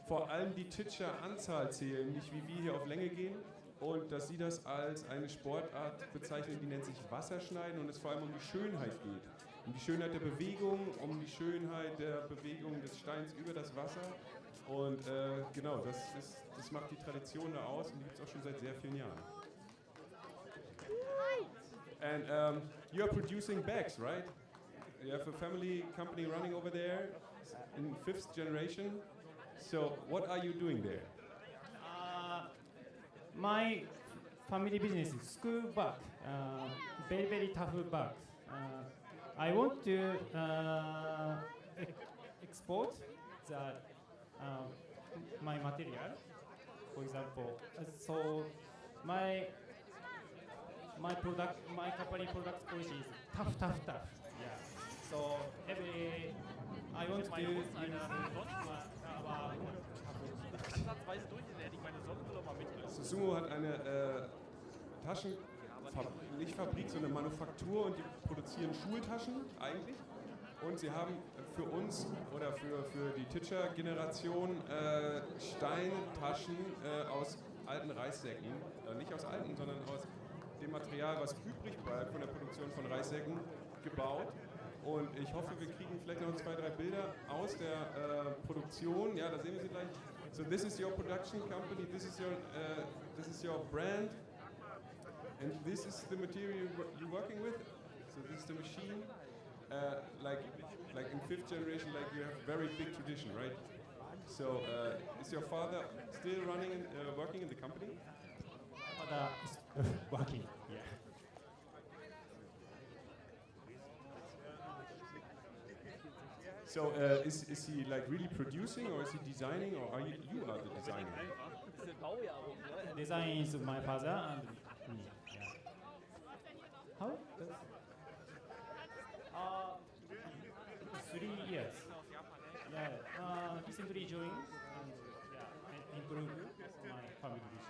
vor allem die Teacher-Anzahl zählen, nicht wie wir hier auf Länge gehen. Und dass sie das als eine Sportart bezeichnen, die nennt sich Wasserschneiden und es vor allem um die Schönheit geht. Um die Schönheit der Bewegung, um die Schönheit der Bewegung des Steins über das Wasser. Und genau, das macht die Tradition da aus und die gibt es auch schon seit sehr vielen Jahren. And you are producing bags, right? You have a family company running over there in 5th generation. So what are you doing there?
My family business is school bag, very, very tough bag. I want to export my material, for example. So my company product policy is tough. Yeah. So I want to use
Susumu hat eine nicht Fabrik, sondern Manufaktur und die produzieren Schultaschen eigentlich. Und sie haben für uns oder für die Teacher-Generation Steintaschen aus alten Reissäcken, nicht aus alten, sondern aus dem Material, was übrig bleibt von der Produktion von Reissäcken, gebaut. Und ich hoffe, wir kriegen vielleicht noch 2, 3 Bilder aus der Produktion. Ja, da sehen wir sie gleich. So this is your production company, this is your brand, and this is the material you're working with. So this is the machine. Like in 5th generation, like you have very big tradition, right? So is your father still working in the company?
Father is working, yeah.
So is he like really producing, or is he designing, or are you are the designer?
Design is my father and me. Yeah. How? 3 years. Yeah. Recently joined and improve my family business.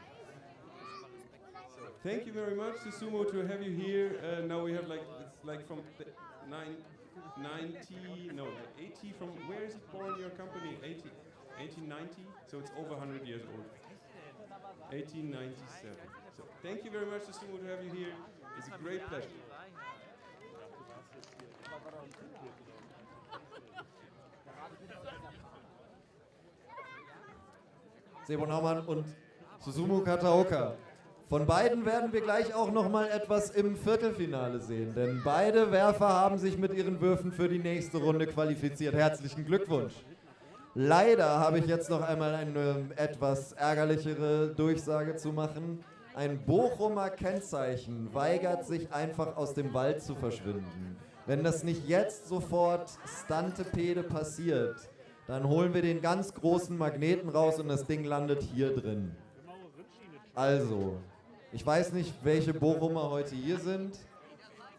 Thank you very much, Susumu, to have you here. Now we have it's from the 80 from, where is it born, your company? 1890, so it's over 100 years old. 1897. So thank you very much, Susumu, to have you here. It's a great pleasure.
Sebo Naumann und Susumu Kataoka. Von beiden werden wir gleich auch noch mal etwas im Viertelfinale sehen, denn beide Werfer haben sich mit ihren Würfen für die nächste Runde qualifiziert. Herzlichen Glückwunsch. Leider habe ich jetzt noch einmal eine etwas ärgerlichere Durchsage zu machen. Ein Bochumer Kennzeichen weigert sich einfach aus dem Wald zu verschwinden. Wenn das nicht jetzt sofort Stantepede passiert, dann holen wir den ganz großen Magneten raus und das Ding landet hier drin. Also, ich weiß nicht, welche Bochumer heute hier sind,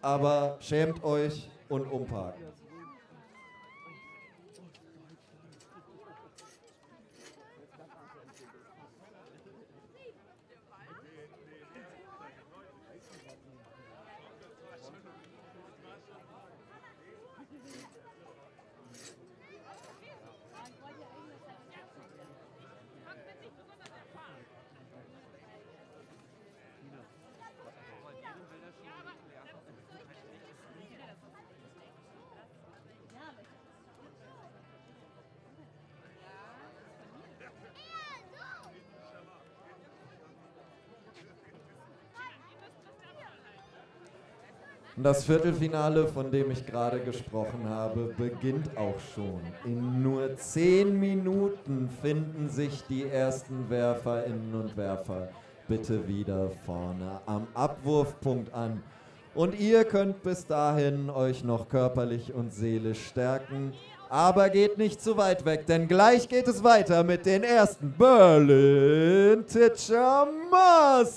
aber schämt euch, und umparken. Das Viertelfinale, von dem ich gerade gesprochen habe, beginnt auch schon. In nur 10 Minuten finden sich die ersten Werferinnen und Werfer bitte wieder vorne am Abwurfpunkt an. Und ihr könnt bis dahin euch noch körperlich und seelisch stärken. Aber geht nicht zu weit weg, denn gleich geht es weiter mit den ersten Berlin Teacher Masters.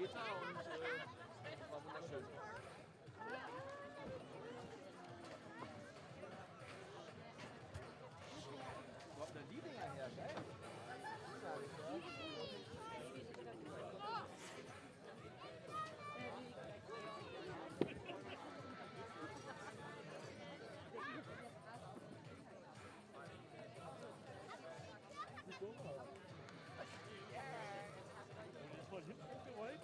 Meter und war wunderschön. Wo habt ihr die Dinger her? Geil.
Von hinten aufgerollt.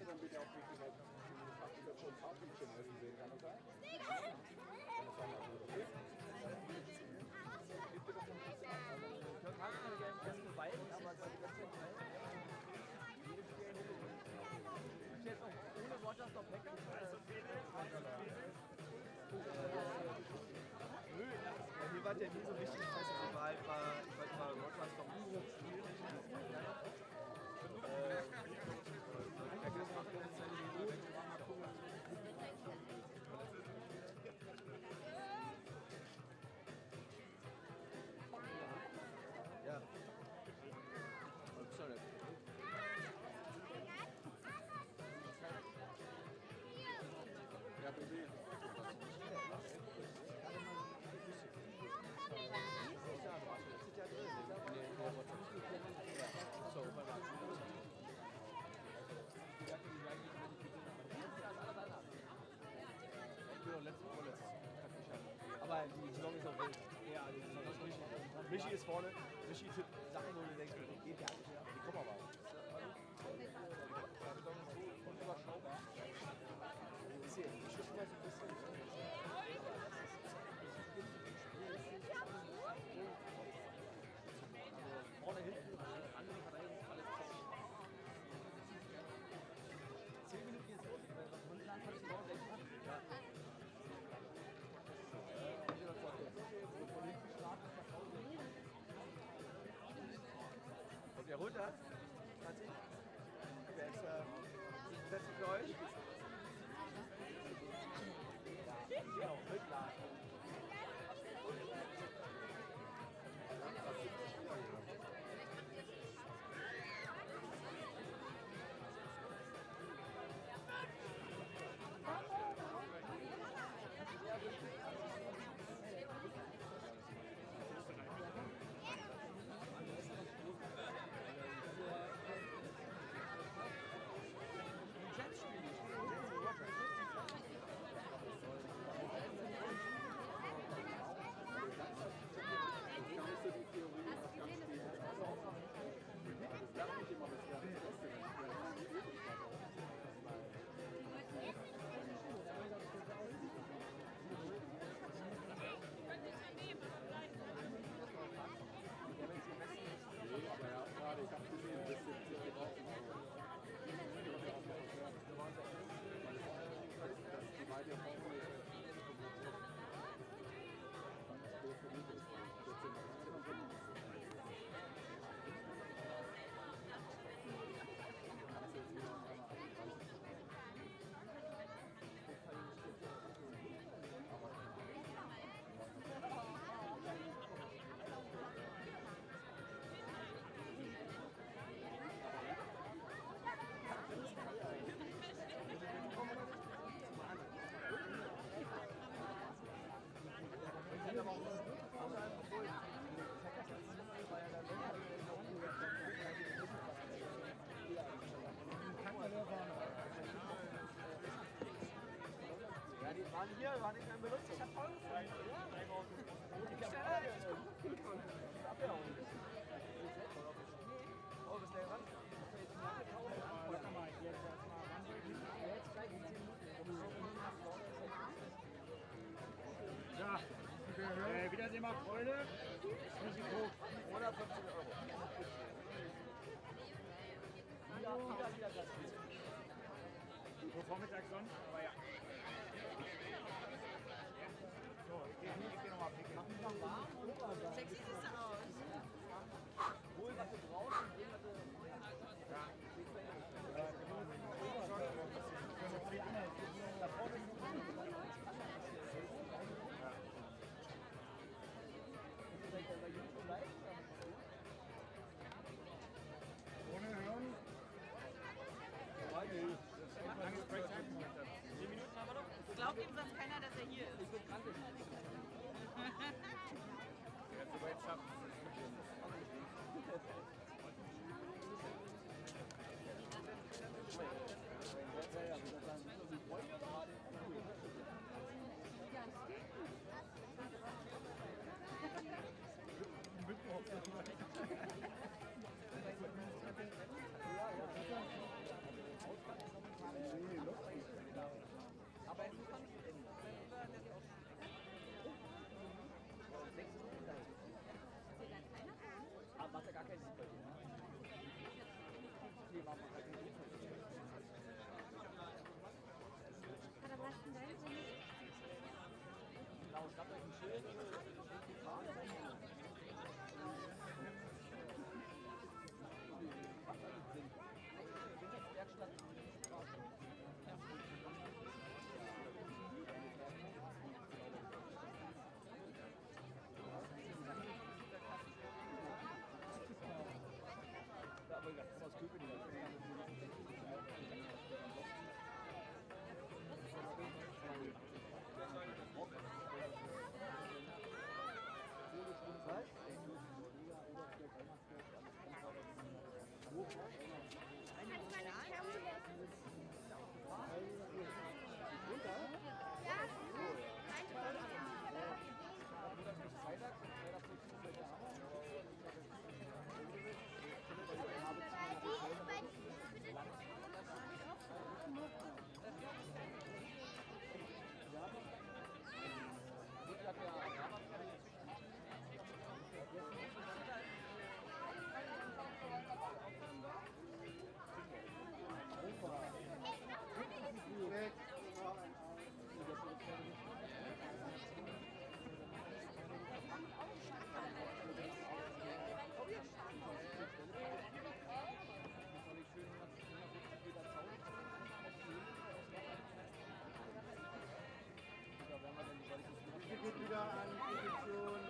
Dann bitte auch wirklich halt, ich habe schon ein paar Bildchen gesehen, kann das sein?
Mir war der nie so wichtig, ich wollte mal Rogers vom Urup spielen. Ja. Sorry.
Ja, probier.
Aber die Saison ist auch wild. Ja, die Saison ist richtig. Michi ist vorne. Michi tippt Sachen, wo du denkst, das geht ja nicht mehr. Die kommen aber. Unüberschaubar. Ich sehe, die Schüsse mal so ein bisschen. Vorne, hinten, andere Verteidigung, alles top. 10 Minuten jetzt los. Was Münchland hat, ist morgen 6 Ja. Kommt ihr runter? 20? Wer ist Sätze für euch? Genau, mitladen. Ja, die waren hier, waren nicht mehr benutzt. Ich hab voll gefreut. Ja, oh, bis der Rand.
Ja, Wiedersehen mal, Freunde. Risiko
150 Euro. Wieder
so vormittags sonst, aber ja.
glaubt ihm sonst keiner, dass er hier ist.
Ich bin krank.
Wer es soweit schafft,
macht ja gar keinen Sinn bei dir. Nee, macht gar keinen Sinn.
Aber was denn dein Sinn?
Genau, schnappt euch ein Schild. Macht alles Sinn. Werkstatt.
Geht wieder an Position.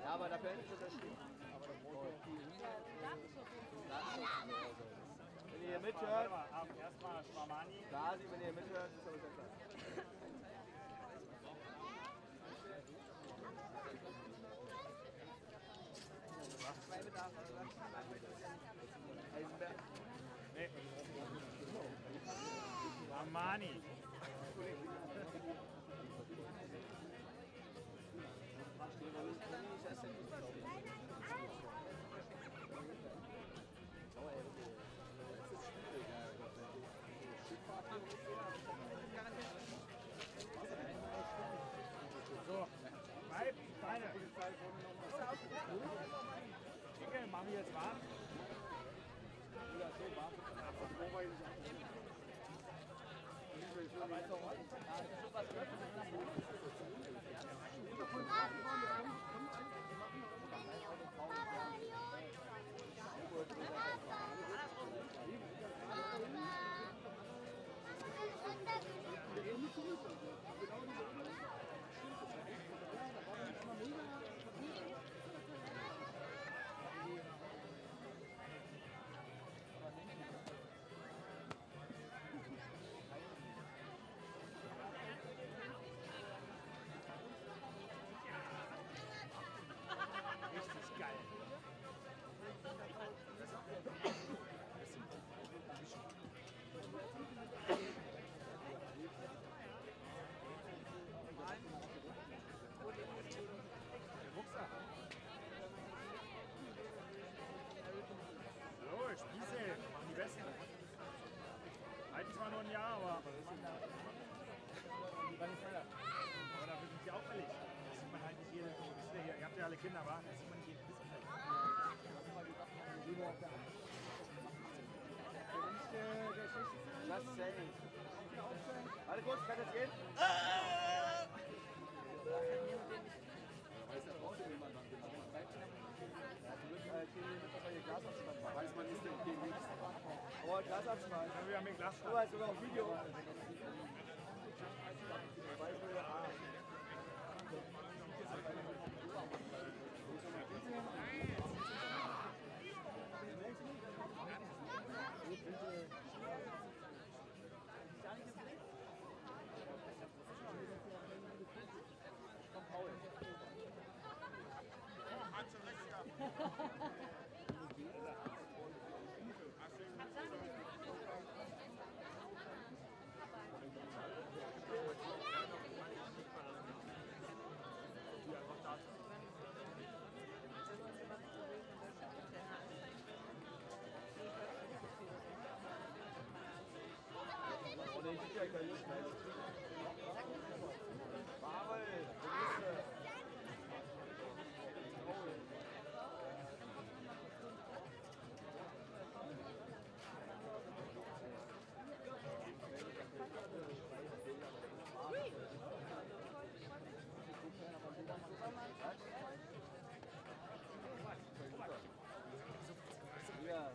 Ja, aber da fällt es unterschrieben. Aber da braucht man viel.
mithört. Erstmal Schwamani. Gazi, wenn ihr mithört, ist aber besser. Nee. Schwamani. So, Beine. Dicke, machen wir jetzt warm. Richtig geil. So, Spieße, machen die Besten. Eigentlich zwar nur ein Jahr, aber da sind sie auffällig. Das sieht man halt nicht jede. Ihr habt ja alle Kinder, wa? Das sieht man nicht jeden Bissen. Just saying. Warte kurz, kann das gehen? Weiß man nicht, den nichts. Oh, Glasabschneiden. Ja, wir haben den Glas. Oh, ist sogar auf Video.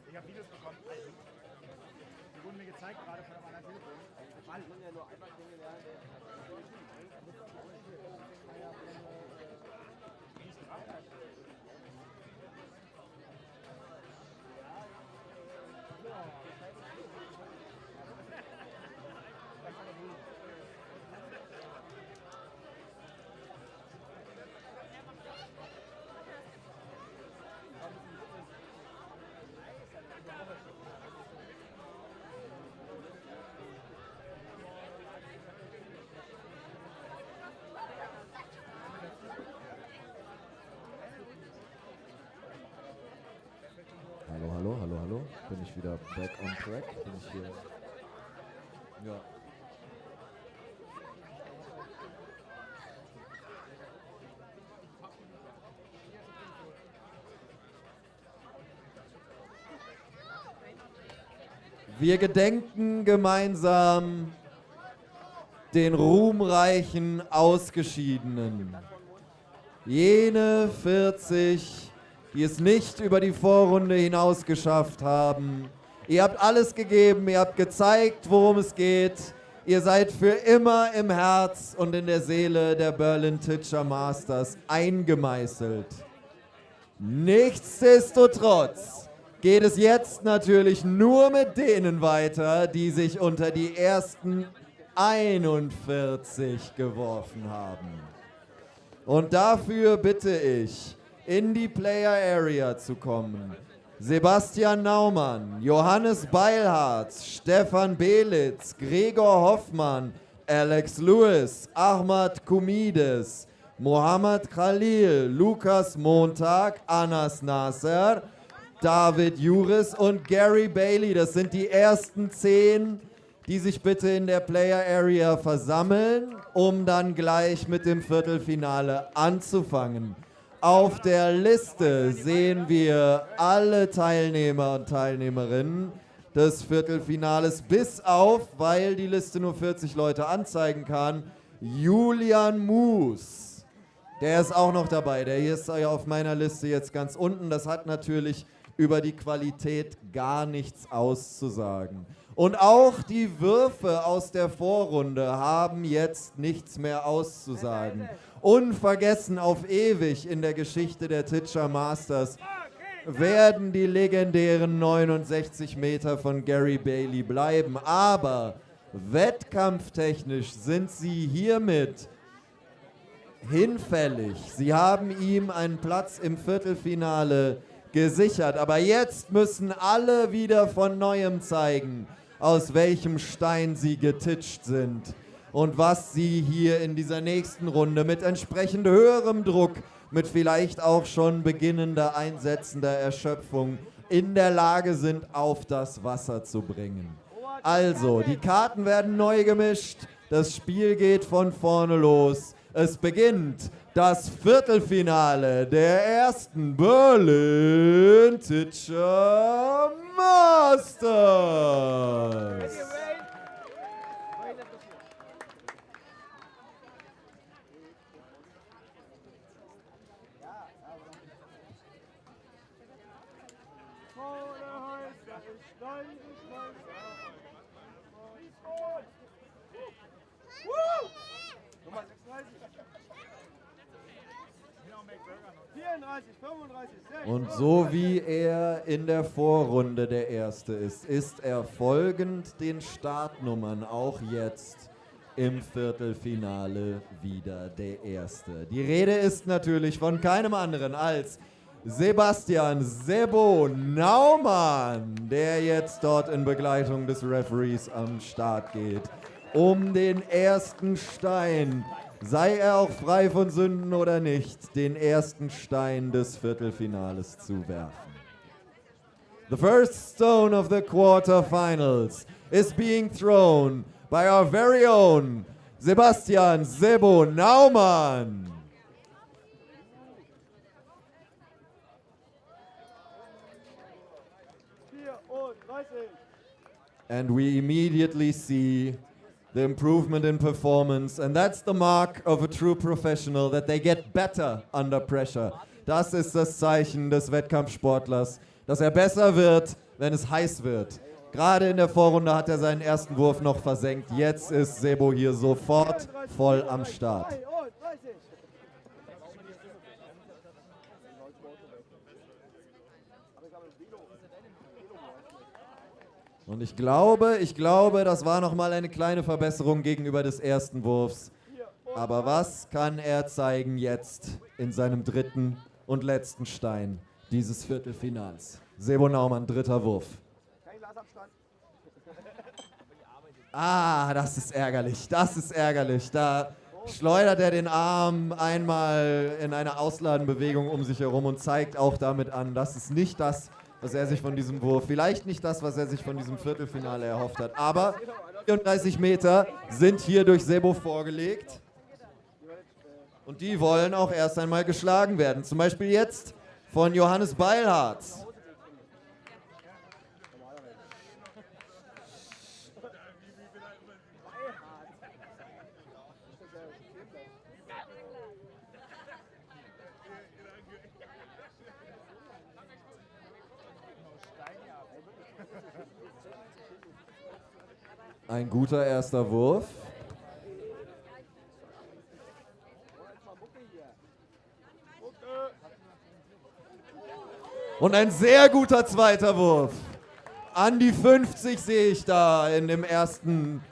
Ich habe Videos bekommen. Die wurden mir gezeigt, gerade von einem anderen Telefon. Ich habe ja nur einmal kennengelernt.
Hallo. Bin ich wieder back on track? Bin ich hier? Ja. Wir gedenken gemeinsam den ruhmreichen Ausgeschiedenen. Jene 40, die es nicht über die Vorrunde hinaus geschafft haben. Ihr habt alles gegeben, ihr habt gezeigt, worum es geht. Ihr seid für immer im Herz und in der Seele der Berlin Teacher Masters eingemeißelt. Nichtsdestotrotz geht es jetzt natürlich nur mit denen weiter, die sich unter die ersten 41 geworfen haben. Und dafür bitte ich, in die Player Area zu kommen. Sebastian Naumann, Johannes Beilharz, Stefan Belitz, Gregor Hoffmann, Alex Lewis, Ahmad Kumides, Mohammad Khalil, Lukas Montag, Anas Nasser, David Juris und Gary Bailey. Das sind die ersten 10, die sich bitte in der Player Area versammeln, um dann gleich mit dem Viertelfinale anzufangen. Auf der Liste sehen wir alle Teilnehmer und Teilnehmerinnen des Viertelfinales, bis auf, weil die Liste nur 40 Leute anzeigen kann, Julian Moos. Der ist auch noch dabei. Der hier ist ja auf meiner Liste jetzt ganz unten. Das hat natürlich über die Qualität gar nichts auszusagen. Und auch die Würfe aus der Vorrunde haben jetzt nichts mehr auszusagen. Unvergessen auf ewig in der Geschichte der Titscher Masters werden die legendären 69 Meter von Gary Bailey bleiben. Aber wettkampftechnisch sind sie hiermit hinfällig. Sie haben ihm einen Platz im Viertelfinale gesichert. Aber jetzt müssen alle wieder von Neuem zeigen, aus welchem Stein sie getitscht sind und was sie hier in dieser nächsten Runde mit entsprechend höherem Druck, mit vielleicht auch schon beginnender einsetzender Erschöpfung in der Lage sind, auf das Wasser zu bringen. Also, die Karten werden neu gemischt, das Spiel geht von vorne los. Es beginnt das Viertelfinale der ersten Berlin Titscher Masters.
Nummer 34, 35, 6.
Und so wie er in der Vorrunde der Erste ist er folgend den Startnummern auch jetzt im Viertelfinale wieder der Erste. Die Rede ist natürlich von keinem anderen als Sebastian Sebo Naumann, der jetzt dort in Begleitung des Referees am Start geht, um den ersten Stein, sei er auch frei von Sünden oder nicht, den ersten Stein des Viertelfinales zu werfen. The first stone of the quarterfinals is being thrown by our very own Sebastian Sebo Naumann. And we immediately see the improvement in performance, and that's the mark of a true professional, that they get better under pressure. Das ist das Zeichen des Wettkampfsportlers, dass er besser wird, wenn es heiß wird. Gerade in der Vorrunde hat er seinen ersten Wurf noch versenkt. Jetzt ist Sebo hier sofort voll am Start. Und ich glaube, das war nochmal eine kleine Verbesserung gegenüber des ersten Wurfs. Aber was kann er zeigen jetzt in seinem dritten und letzten Stein dieses Viertelfinals? Sebo Naumann, dritter Wurf. Ah, das ist ärgerlich, das ist ärgerlich. Da schleudert er den Arm einmal in einer Ausladenbewegung um sich herum und zeigt auch damit an, das ist nicht das, was er sich von diesem Wurf, vielleicht nicht das, was er sich von diesem Viertelfinale erhofft hat. Aber 34 Meter sind hier durch Sebo vorgelegt. Und die wollen auch erst einmal geschlagen werden. Zum Beispiel jetzt von Johannes Beilharz. Ein guter erster Wurf. Und ein sehr guter zweiter Wurf. An die 50 sehe ich da in dem ersten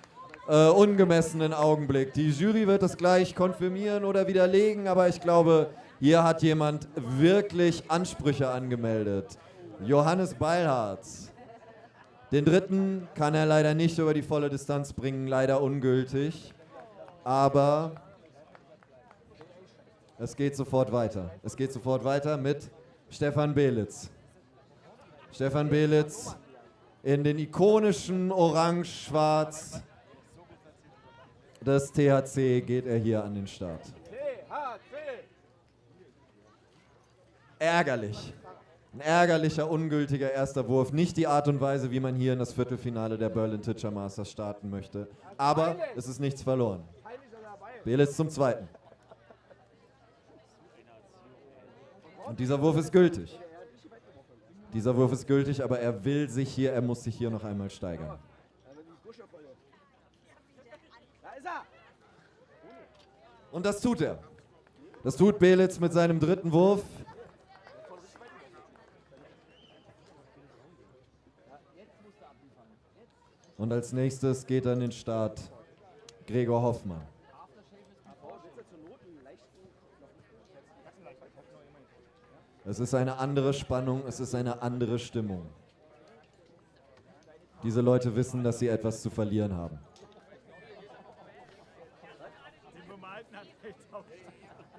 ungemessenen Augenblick. Die Jury wird das gleich konfirmieren oder widerlegen, aber ich glaube, hier hat jemand wirklich Ansprüche angemeldet. Johannes Beilharz. Den dritten kann er leider nicht über die volle Distanz bringen, leider ungültig. Aber es geht sofort weiter. Es geht sofort weiter mit Stefan Belitz. Stefan Belitz in den ikonischen Orange-Schwarz des THC geht er hier an den Start. Ärgerlich. Ein ärgerlicher, ungültiger erster Wurf. Nicht die Art und Weise, wie man hier in das Viertelfinale der Berlin Teacher Masters starten möchte. Aber es ist nichts verloren. Belitz zum zweiten. Und dieser Wurf ist gültig. Dieser Wurf ist gültig, aber er muss sich hier noch einmal steigern. Und das tut er. Das tut Belitz mit seinem dritten Wurf. Und als nächstes geht an den Start Gregor Hoffmann. Es ist eine andere Spannung, es ist eine andere Stimmung. Diese Leute wissen, dass sie etwas zu verlieren haben.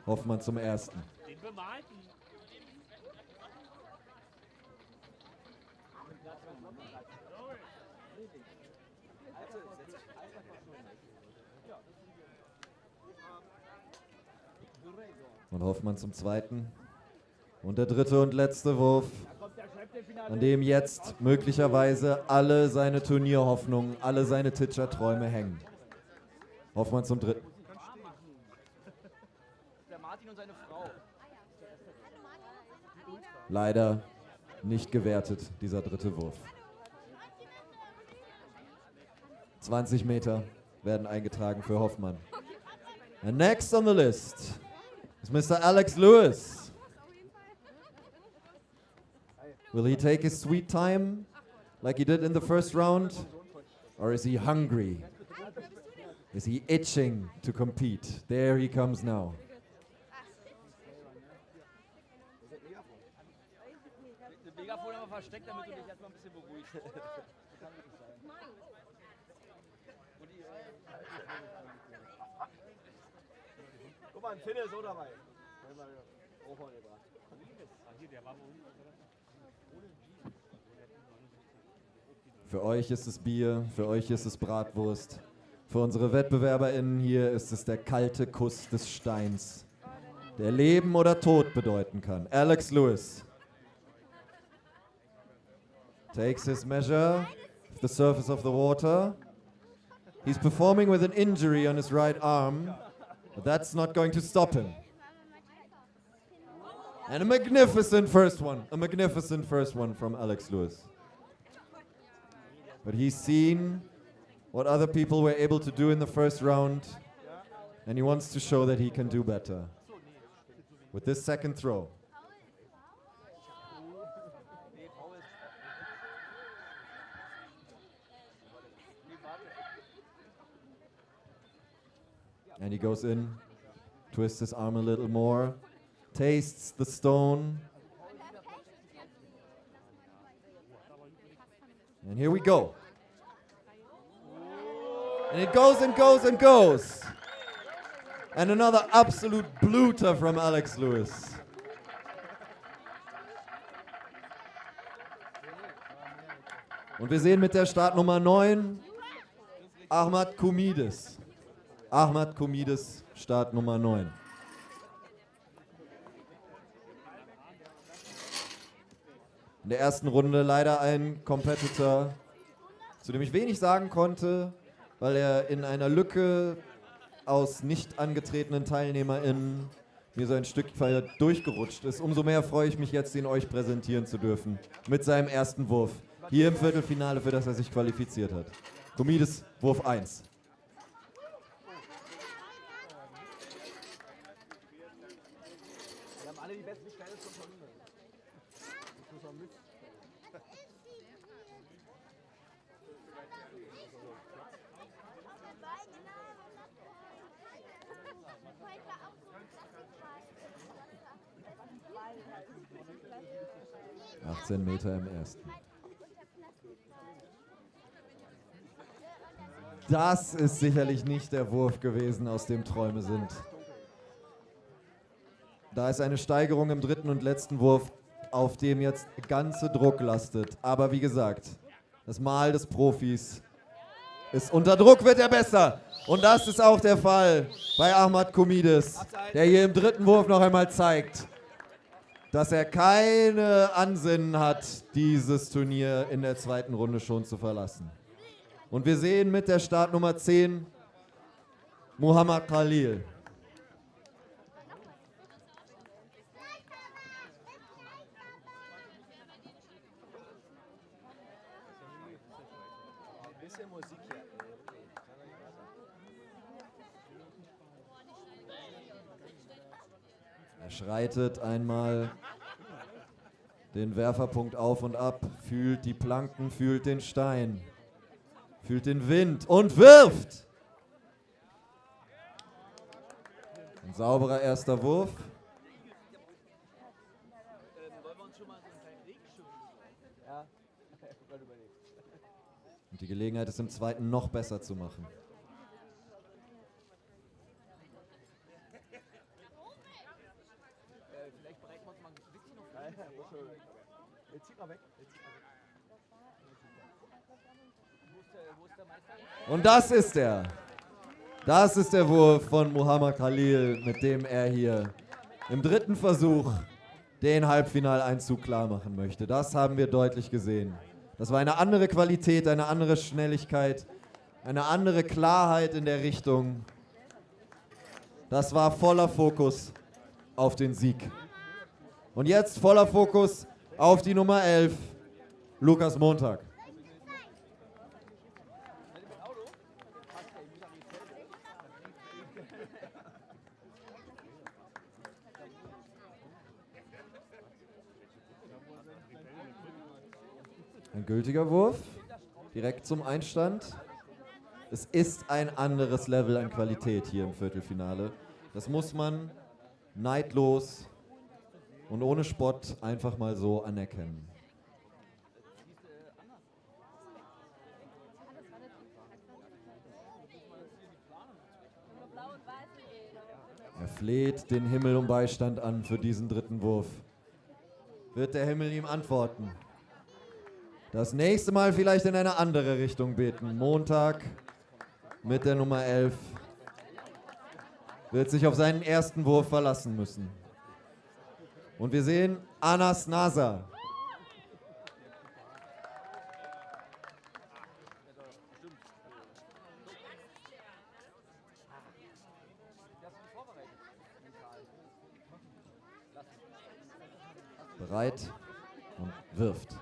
Hoffmann zum ersten.
Den bemalten.
Und Hoffmann zum zweiten. Und der dritte und letzte Wurf, an dem jetzt möglicherweise alle seine Turnierhoffnungen, alle seine Titscher-Träume hängen. Hoffmann zum dritten.
Der Martin und seine Frau.
Leider nicht gewertet, dieser dritte Wurf. 20 Meter werden eingetragen für Hoffmann. And next on the list is Mr. Alex Lewis. Will he take his sweet time like he did in the first round? Or is he hungry? Is he itching to compete? There he comes now.
Das Megafon haben wir versteckt, damit du dich erstmal ein bisschen beruhigst.
Guck mal, ein Finne ist auch dabei.
Für euch ist es Bier, für euch ist es Bratwurst. Für unsere WettbewerberInnen hier ist es der kalte Kuss des Steins, der Leben oder Tod bedeuten kann. Alex Lewis takes his measure of the surface of the water. He's performing with an injury on his right arm, but that's not going to stop him. And a magnificent first one from Alex Lewis. But he's seen what other people were able to do in the first round, and he wants to show that he can do better. With this second throw. And he goes in, twists his arm a little more, tastes the stone. And here we go. And it goes and goes and goes. And another absolute bluter from Alex Lewis. Und wir sehen mit der Startnummer 9 Ahmad Koumidis. Ahmad Koumidis, Startnummer 9. In der ersten Runde leider ein Competitor, zu dem ich wenig sagen konnte, weil er in einer Lücke aus nicht angetretenen TeilnehmerInnen mir so ein Stück weit durchgerutscht ist. Umso mehr freue ich mich jetzt, ihn euch präsentieren zu dürfen mit seinem ersten Wurf. Hier im Viertelfinale, für das er sich qualifiziert hat. Koumidis, Wurf 1.
Wir haben alle die besten Steine zum Verlieren.
Ja. 18 Meter im ersten. Das ist sicherlich nicht der Wurf gewesen, aus dem Träume sind. Da ist eine Steigerung im dritten und letzten Wurf, auf dem jetzt ganze Druck lastet. Aber wie gesagt, das Mal des Profis ist unter Druck, wird er besser. Und das ist auch der Fall bei Ahmad Komides, der hier im dritten Wurf noch einmal zeigt, dass er keine Ansinnen hat, dieses Turnier in der zweiten Runde schon zu verlassen. Und wir sehen mit der Startnummer 10 Muhammad Khalil. Er schreitet einmal den Werferpunkt auf und ab, fühlt die Planken, fühlt den Stein, fühlt den Wind und wirft. Ein sauberer erster Wurf. Und die Gelegenheit ist im zweiten noch besser zu machen.
Jetzt zieht mal weg.
Und das ist er. Das ist der Wurf von Muhammad Khalil, mit dem er hier im dritten Versuch den Halbfinaleinzug klar machen möchte. Das haben wir deutlich gesehen. Das war eine andere Qualität, eine andere Schnelligkeit, eine andere Klarheit in der Richtung. Das war voller Fokus auf den Sieg. Und jetzt voller Fokus auf die Nummer 11, Lukas Montag. Ein gültiger Wurf, direkt zum Einstand. Es ist ein anderes Level an Qualität hier im Viertelfinale. Das muss man neidlos und ohne Spott einfach mal so anerkennen. Er fleht den Himmel um Beistand an für diesen dritten Wurf. Wird der Himmel ihm antworten? Das nächste Mal vielleicht in eine andere Richtung beten. Montag mit der Nummer 11 wird sich auf seinen ersten Wurf verlassen müssen. Und wir sehen Anas Nasa. Bereit und wirft.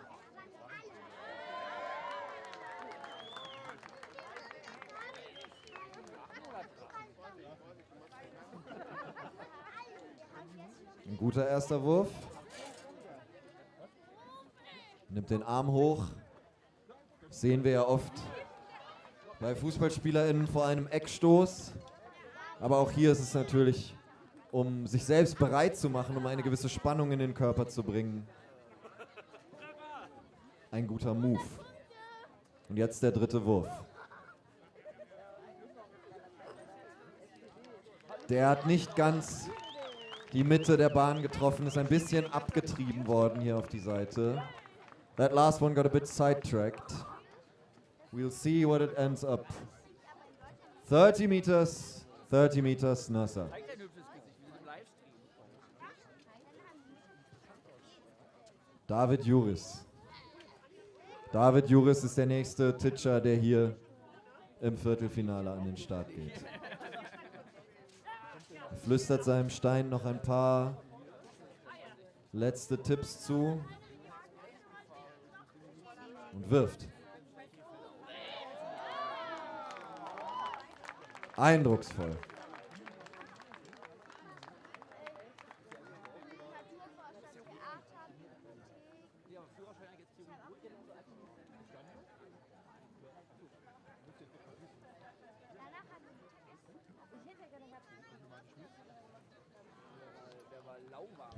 Ein guter erster Wurf. Nimmt den Arm hoch. Das sehen wir ja oft bei FußballspielerInnen vor einem Eckstoß. Aber auch hier ist es natürlich, um sich selbst bereit zu machen, um eine gewisse Spannung in den Körper zu bringen, ein guter Move. Und jetzt der dritte Wurf. Der hat nicht ganz die Mitte der Bahn getroffen, ist ein bisschen abgetrieben worden hier auf die Seite. That last one got a bit sidetracked. We'll see what it ends up. 30 meters, Nasser. David Juris. David Juris ist der nächste Titscher, der hier im Viertelfinale an den Start geht. Er flüstert seinem Stein noch ein paar letzte Tipps zu und wirft. Eindrucksvoll.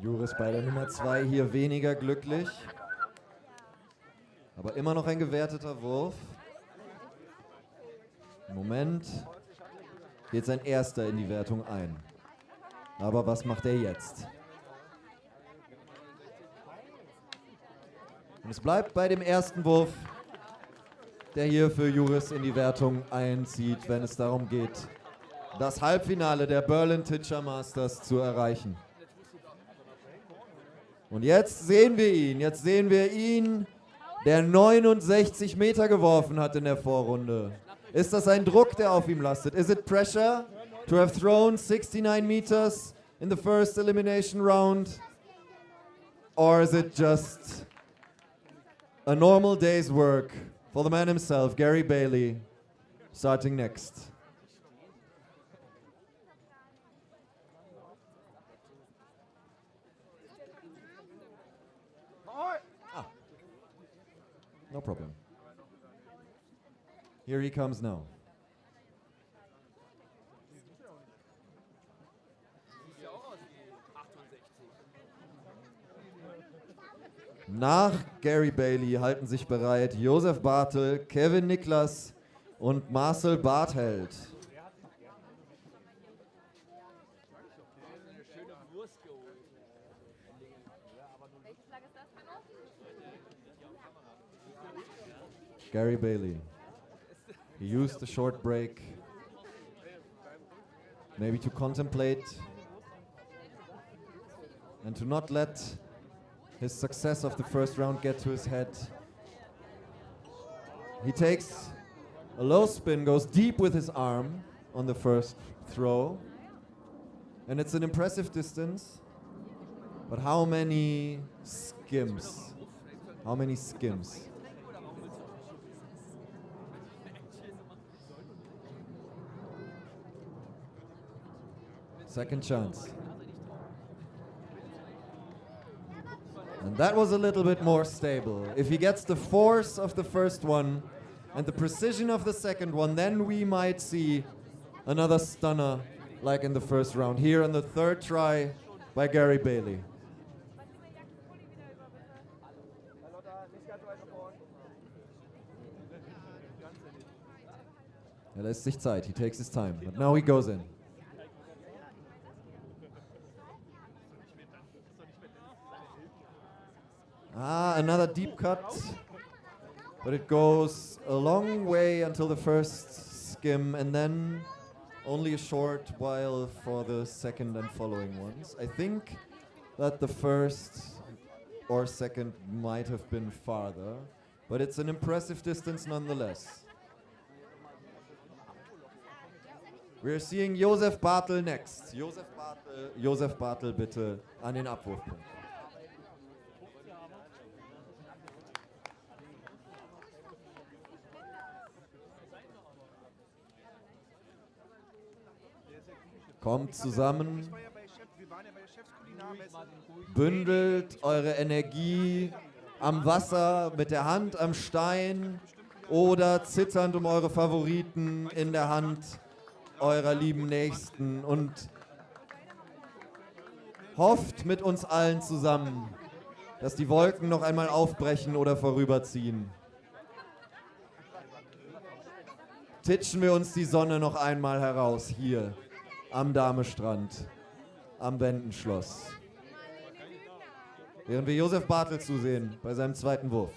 Juris bei der Nummer 2 hier weniger glücklich. Aber immer noch ein gewerteter Wurf. Im Moment geht sein erster in die Wertung ein. Aber was macht er jetzt? Und es bleibt bei dem ersten Wurf, der hier für Juris in die Wertung einzieht, wenn es darum geht, das Halbfinale der Berlin Teacher Masters zu erreichen. Und jetzt sehen wir ihn, der 69 Meter geworfen hat in der Vorrunde. Ist das ein Druck, der auf ihm lastet? Is it pressure to have thrown 69 meters in the first elimination round? Or is it just a normal day's work for the man himself, Gary Bailey, starting next? No problem. Here he comes now. Nach Gary Bailey halten sich bereit Josef Bartel, Kevin Niklas und Marcel Bartheld. Gary Bailey. He used the short break maybe to contemplate and to not let his success of the first round get to his head. He takes a low spin, goes deep with his arm on the first throw, and it's an impressive distance. But how many skims? How many skims? Second chance. And that was a little bit more stable. If he gets the force of the first one and the precision of the second one, then we might see another stunner like in the first round. Here on the third try by Gary Bailey. Er lässt sich Zeit. He takes his time. But now he goes in. Another deep cut, but it goes a long way until the first skim and then only a short while for the second and following ones. I think that the first or second might have been farther, but it's an impressive distance nonetheless. We're seeing Josef Bartel next. Josef Bartel bitte an den Abwurfpunkt. Kommt zusammen, bündelt eure Energie am Wasser, mit der Hand am Stein oder zitternd um eure Favoriten in der Hand eurer lieben Nächsten und hofft mit uns allen zusammen, dass die Wolken noch einmal aufbrechen oder vorüberziehen. Titschen wir uns die Sonne noch einmal heraus hier am Damestrand, am Wendenschloss. Während wir Josef Bartel zusehen bei seinem zweiten Wurf.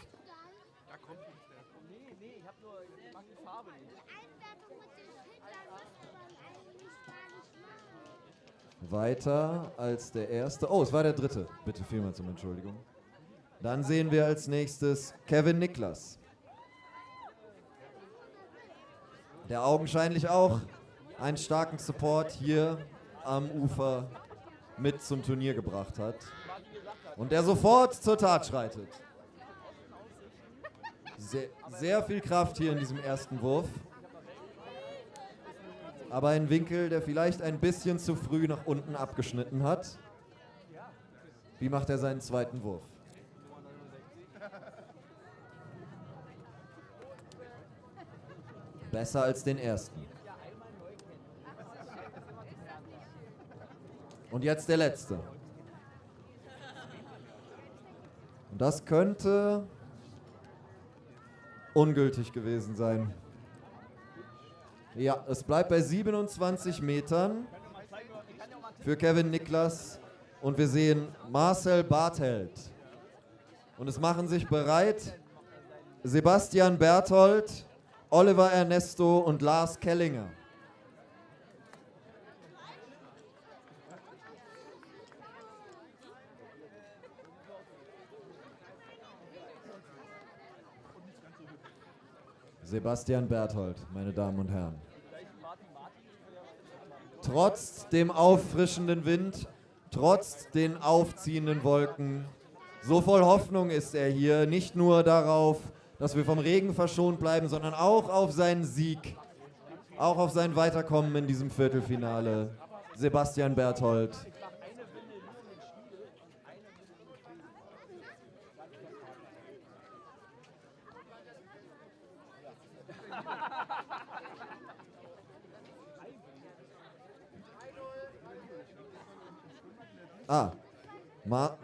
Weiter als der erste. Oh, es war der dritte. Bitte vielmals um Entschuldigung. Dann sehen wir als nächstes Kevin Niklas, der augenscheinlich auch einen starken Support hier am Ufer mit zum Turnier gebracht hat und der sofort zur Tat schreitet. Sehr viel Kraft hier in diesem ersten Wurf, aber ein Winkel, der vielleicht ein bisschen zu früh nach unten abgeschnitten hat. Wie macht er seinen zweiten Wurf? Besser als den ersten. Und jetzt der letzte. Das könnte ungültig gewesen sein. Ja, es bleibt bei 27 Metern für Kevin Niklas und wir sehen Marcel Bartheld. Und es machen sich bereit Sebastian Berthold, Oliver Ernesto und Lars Kellinger. Sebastian Berthold, meine Damen und Herren. Trotz dem auffrischenden Wind, trotz den aufziehenden Wolken, so voll Hoffnung ist er hier, nicht nur darauf, dass wir vom Regen verschont bleiben, sondern auch auf seinen Sieg, auch auf sein Weiterkommen in diesem Viertelfinale. Sebastian Berthold.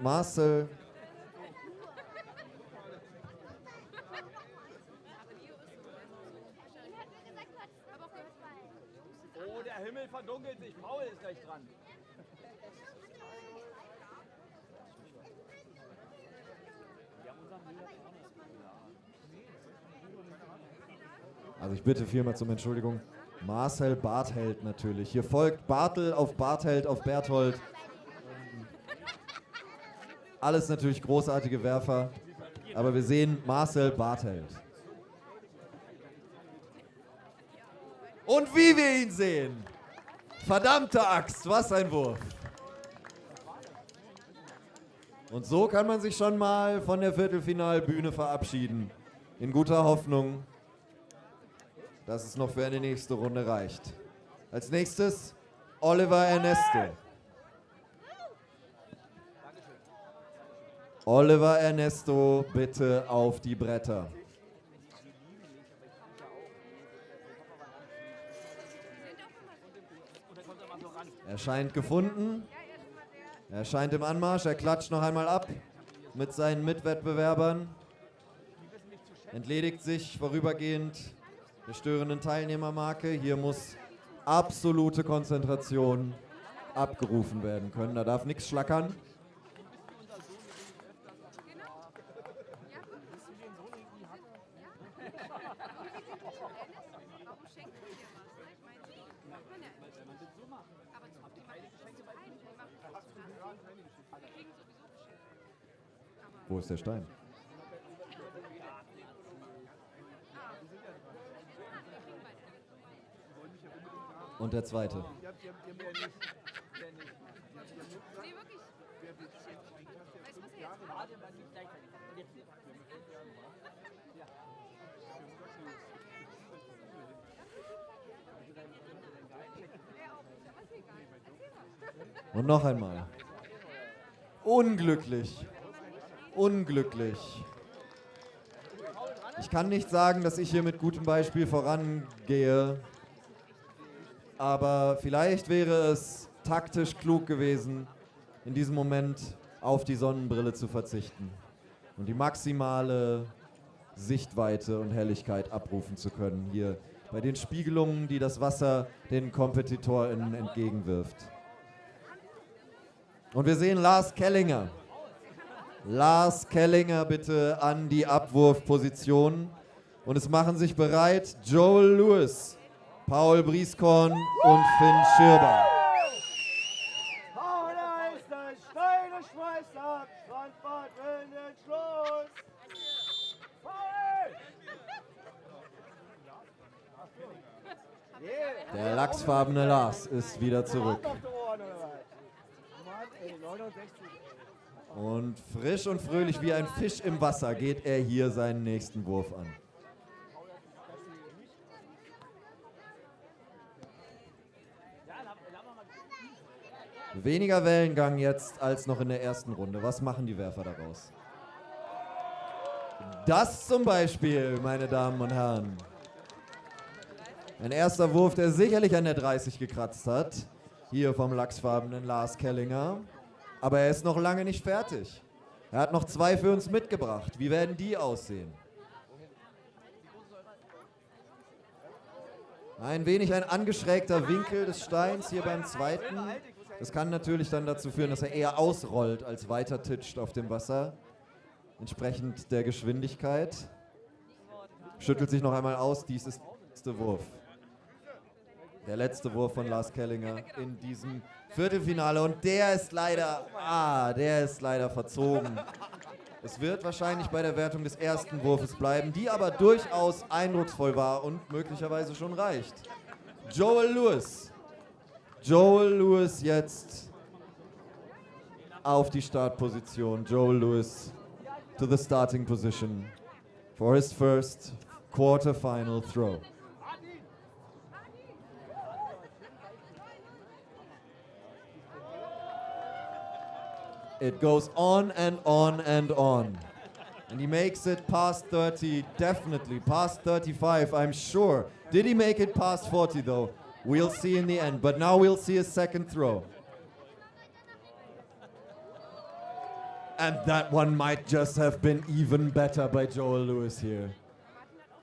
Marcel.
Oh, der Himmel verdunkelt sich. Paul ist gleich dran.
Also ich bitte vielmals um Entschuldigung. Marcel Bartheld natürlich. Hier folgt Bartel auf Bartheld auf Berthold. Alles natürlich großartige Werfer, aber wir sehen Marcel Bartheld. Und wie wir ihn sehen! Verdammte Axt, was ein Wurf! Und so kann man sich schon mal von der Viertelfinalbühne verabschieden. In guter Hoffnung, dass es noch für eine nächste Runde reicht. Als nächstes Oliver Ernesto. Oliver Ernesto, bitte auf die Bretter. Er scheint gefunden. Er scheint im Anmarsch. Er klatscht noch einmal ab mit seinen Mitwettbewerbern. Entledigt sich vorübergehend der störenden Teilnehmermarke. Hier muss absolute Konzentration abgerufen werden können. Da darf nichts schlackern. Wo ist der Stein? Und der zweite. Und noch einmal. Unglücklich. Unglücklich. Ich kann nicht sagen, dass ich hier mit gutem Beispiel vorangehe, aber vielleicht wäre es taktisch klug gewesen, in diesem Moment auf die Sonnenbrille zu verzichten und die maximale Sichtweite und Helligkeit abrufen zu können, hier bei den Spiegelungen, die das Wasser den KompetitorInnen entgegenwirft. Und wir sehen Lars Kellinger. Lars Kellinger bitte an die Abwurfposition. Und es machen sich bereit Joel Lewis, Paul Brieskorn und Finn Schirber. Der lachsfarbene Lars ist wieder zurück. Und frisch und fröhlich wie ein Fisch im Wasser geht er hier seinen nächsten Wurf an. Weniger Wellengang jetzt als noch in der ersten Runde. Was machen die Werfer daraus? Das zum Beispiel, meine Damen und Herren. Ein erster Wurf, der sicherlich an der 30 gekratzt hat. Hier vom lachsfarbenen Lars Kellinger. Aber er ist noch lange nicht fertig. Er hat noch 2 für uns mitgebracht. Wie werden die aussehen? Ein wenig ein angeschrägter Winkel des Steins hier beim zweiten. Das kann natürlich dann dazu führen, dass er eher ausrollt, als weiter titscht auf dem Wasser. Entsprechend der Geschwindigkeit. Schüttelt sich noch einmal aus, dies ist der letzte Wurf. Der letzte Wurf von Lars Kellinger in diesem Viertelfinale. Und der ist leider verzogen. Es wird wahrscheinlich bei der Wertung des ersten Wurfes bleiben, die aber durchaus eindrucksvoll war und möglicherweise schon reicht. Joel Lewis. Joel Lewis jetzt auf die Startposition. Joel Lewis to the starting position for his first quarterfinal throw. It goes on and on and on. And he makes it past 30, definitely past 35, I'm sure. Did he make it past 40 though? We'll see in the end, but now we'll see a second throw. And that one might just have been even better by Joel Lewis here.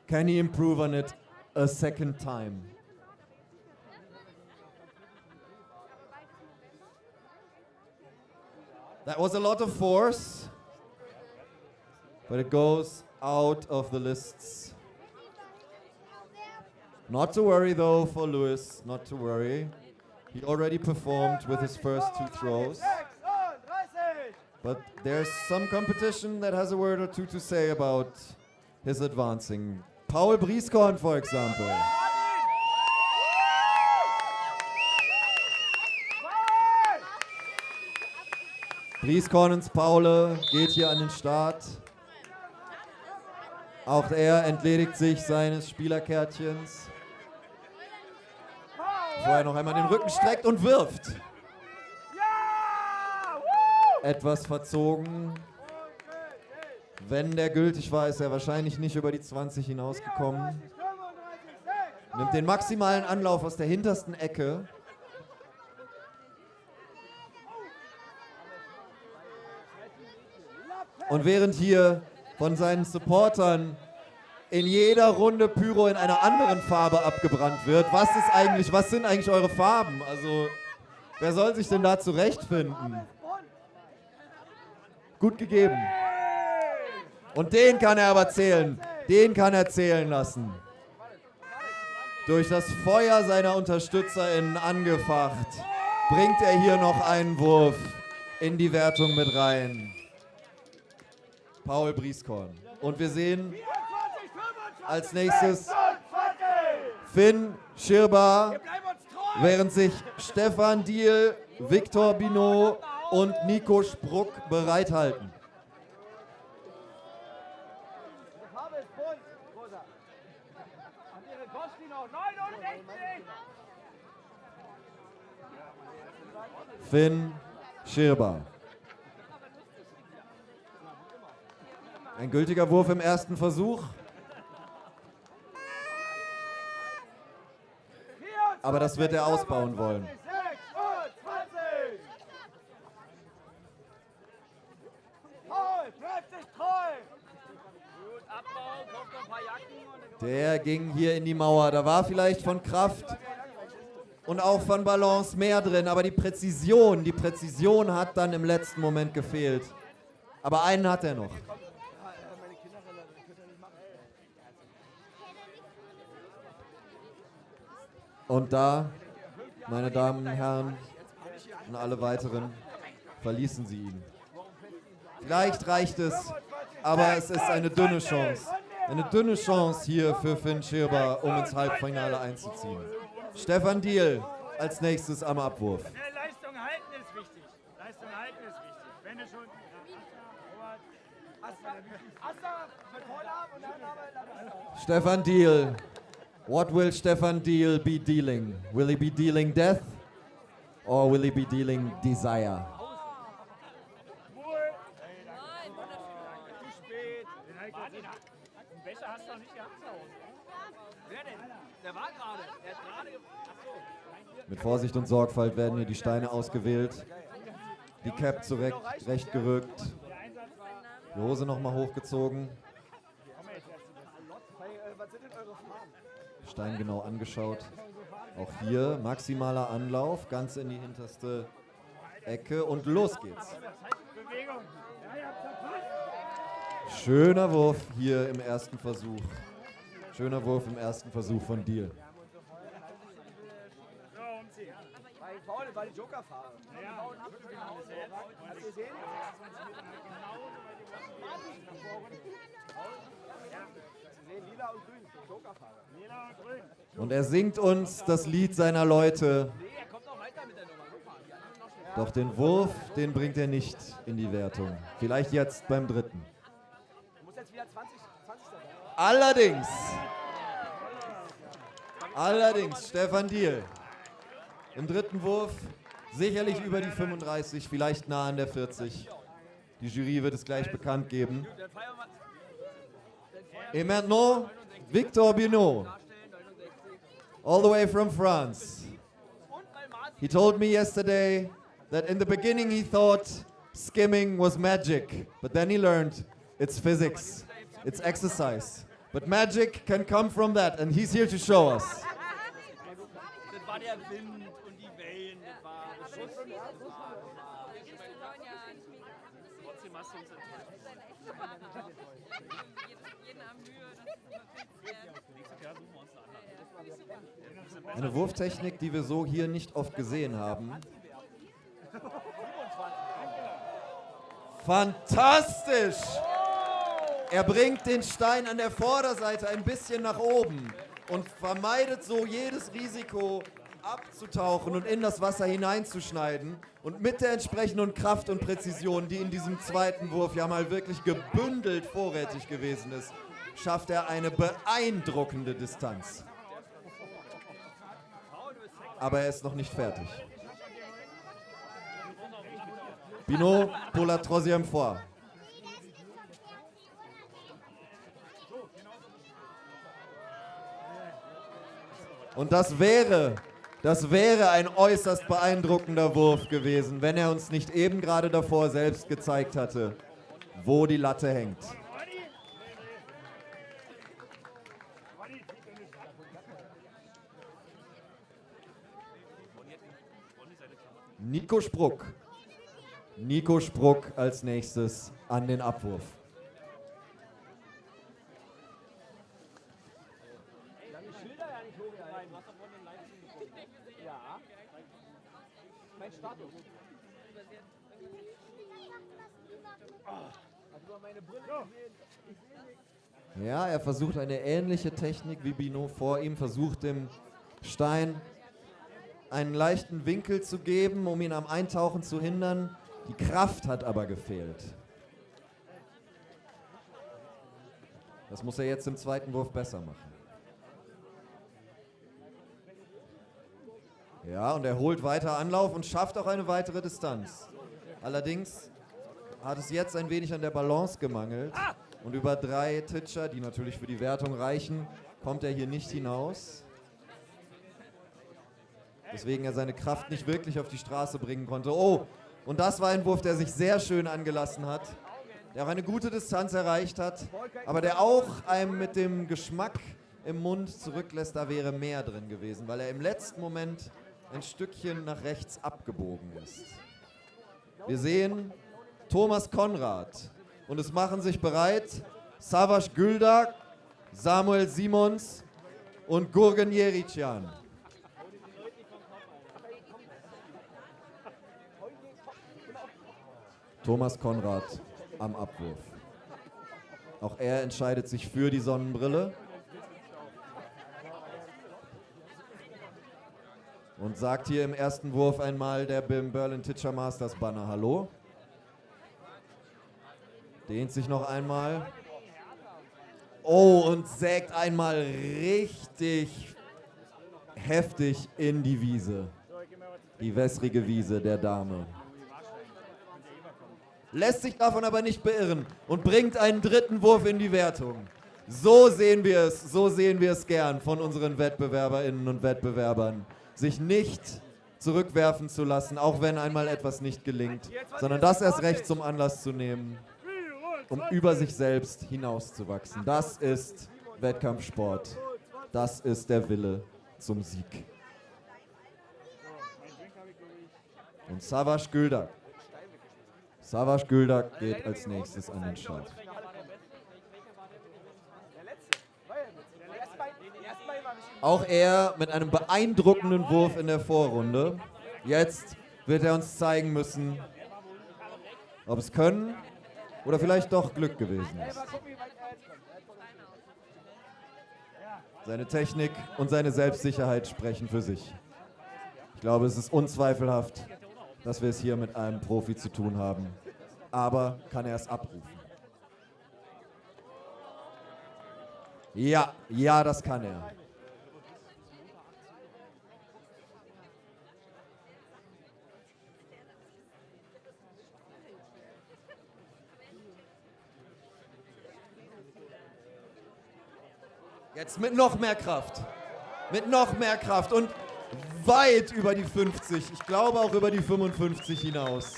Can he improve on it a second time? That was a lot of force, but it goes out of the lists. Not to worry though for Lewis, not to worry. He already performed with his first 2 throws. But there's some competition that has a word or two to say about his advancing. Paul Brieskorn, for example. Brieskornens Paule geht hier an den Start. Auch er entledigt sich seines Spielerkärtchens. Vorher noch einmal den Rücken streckt und wirft. Etwas verzogen. Wenn der gültig war, ist er wahrscheinlich nicht über die 20 hinausgekommen. Nimmt den maximalen Anlauf aus der hintersten Ecke. Und während hier von seinen Supportern in jeder Runde Pyro in einer anderen Farbe abgebrannt wird, was sind eigentlich eure Farben? Also, wer soll sich denn da zurechtfinden? Gut gegeben. Und den kann er aber zählen. Den kann er zählen lassen. Durch das Feuer seiner UnterstützerInnen angefacht, bringt er hier noch einen Wurf in die Wertung mit rein. Paul Brieskorn. Und wir sehen als nächstes Finn Schirber, während sich Stefan Diehl, Viktor Binot und Nico Spruck bereithalten. Finn Schirber. Ein gültiger Wurf im ersten Versuch. Aber das wird er ausbauen wollen. Der ging hier in die Mauer. Da war vielleicht von Kraft und auch von Balance mehr drin, aber die Präzision hat dann im letzten Moment gefehlt. Aber einen hat er noch. Und da, meine Damen und Herren, und alle weiteren, verließen sie ihn. Vielleicht reicht es, aber es ist eine dünne Chance. Eine dünne Chance hier für Finn Schirber, um ins Halbfinale einzuziehen. Stefan Diehl als nächstes am Abwurf.
Leistung halten ist wichtig. Leistung halten ist wichtig. Wenn du schon...
Stefan Diehl. What will Stefan Diehl be dealing? Will he be dealing death or will he be dealing desire?
Becher hast du noch nicht gehabt.
Wer denn? Der war gerade. Der hat gerade... Achso.
Mit Vorsicht und Sorgfalt werden hier die Steine ausgewählt. Die Cap zurecht gerückt.
Der Einsatz war
Die Hose nochmal hochgezogen.
Was sind denn eure Farben?
Stein genau angeschaut. Auch hier maximaler Anlauf, ganz in die hinterste Ecke und los geht's.
Bewegung. Ja, ihr habt verpasst.
Schöner Wurf hier im ersten Versuch. Schöner Wurf im ersten Versuch von Deal.
So, umziehen.
War die Joker-Farbe.
Ja.
Hast du gesehen? Lila und grün. Joker-Farbe.
Lila und grün.
Und er singt uns das Lied seiner Leute.
Nee, er kommt noch weiter mit der Nummer. Guck mal, die anderen noch schneller.
Doch den Wurf, den bringt er nicht in die Wertung. Vielleicht jetzt beim dritten.
Du musst jetzt wieder 20 sein.
Allerdings, Stefan Diehl. Im dritten Wurf sicherlich über die 35, vielleicht nah an der 40. Die Jury wird es gleich bekannt geben. Et maintenant, Victor Binot, all the way from France. He told me yesterday that in the beginning he thought skimming was magic, but then he learned it's physics, it's exercise. But magic can come from that, and he's here to show us.
Das war der Wind und die Wellen, das war Beschuss.
Trotzdem hast du uns enttäuscht.
Jeden Abend Mühe, das
Nächstes Jahr suchen wir uns einen anderen.
Eine Wurftechnik, die wir so hier nicht oft gesehen haben. Fantastisch! Er bringt den Stein an der Vorderseite ein bisschen nach oben und vermeidet so jedes Risiko abzutauchen und in das Wasser hineinzuschneiden. Und mit der entsprechenden Kraft und Präzision, die in diesem zweiten Wurf ja mal wirklich gebündelt vorrätig gewesen ist, schafft er eine beeindruckende Distanz. Aber er ist noch nicht fertig. Binot pour la troisième fois. Und das wäre ein äußerst beeindruckender Wurf gewesen, wenn er uns nicht eben gerade davor selbst gezeigt hatte, wo die Latte hängt. Nico Spruck als nächstes an den Abwurf.
Mein Status.
Ja, er versucht eine ähnliche Technik wie Binot vor ihm, versucht dem Stein einen leichten Winkel zu geben, um ihn am Eintauchen zu hindern. Die Kraft hat aber gefehlt. Das muss er jetzt im zweiten Wurf besser machen. Ja, und er holt weiter Anlauf und schafft auch eine weitere Distanz. Allerdings hat es jetzt ein wenig an der Balance gemangelt. Und über 3 Titscher, die natürlich für die Wertung reichen, kommt er hier nicht hinaus. Weswegen er seine Kraft nicht wirklich auf die Straße bringen konnte. Oh, und das war ein Wurf, der sich sehr schön angelassen hat. Der auch eine gute Distanz erreicht hat. Aber der auch einem mit dem Geschmack im Mund zurücklässt, da wäre mehr drin gewesen. Weil er im letzten Moment ein Stückchen nach rechts abgebogen ist. Wir sehen Thomas Konrad. Und es machen sich bereit Savas Güldak, Samuel Simons und Gurgen Yericyan. Thomas Konrad am Abwurf. Auch er entscheidet sich für die Sonnenbrille. Und sagt hier im ersten Wurf einmal der BIM Berlin Titscher Masters Banner Hallo. Dehnt sich noch einmal. Oh, und sägt einmal richtig heftig in die Wiese. Die wässrige Wiese der Dame. Lässt sich davon aber nicht beirren und bringt einen dritten Wurf in die Wertung. So sehen wir es gern von unseren WettbewerberInnen und Wettbewerbern. Sich nicht zurückwerfen zu lassen, auch wenn einmal etwas nicht gelingt, sondern das erst recht zum Anlass zu nehmen, um über sich selbst hinauszuwachsen. Das ist Wettkampfsport. Das ist der Wille zum Sieg. Und Savas Güldak. Savas Güldak geht als nächstes an den Start. Auch er mit einem beeindruckenden Wurf in der Vorrunde. Jetzt wird er uns zeigen müssen, ob es Können oder vielleicht doch Glück gewesen ist. Seine Technik und seine Selbstsicherheit sprechen für sich. Ich glaube, es ist unzweifelhaft, dass wir es hier mit einem Profi zu tun haben. Aber kann er es abrufen? Ja, ja, das kann er. Jetzt mit noch mehr Kraft. Mit noch mehr Kraft und weit über die 50. Ich glaube auch über die 55 hinaus.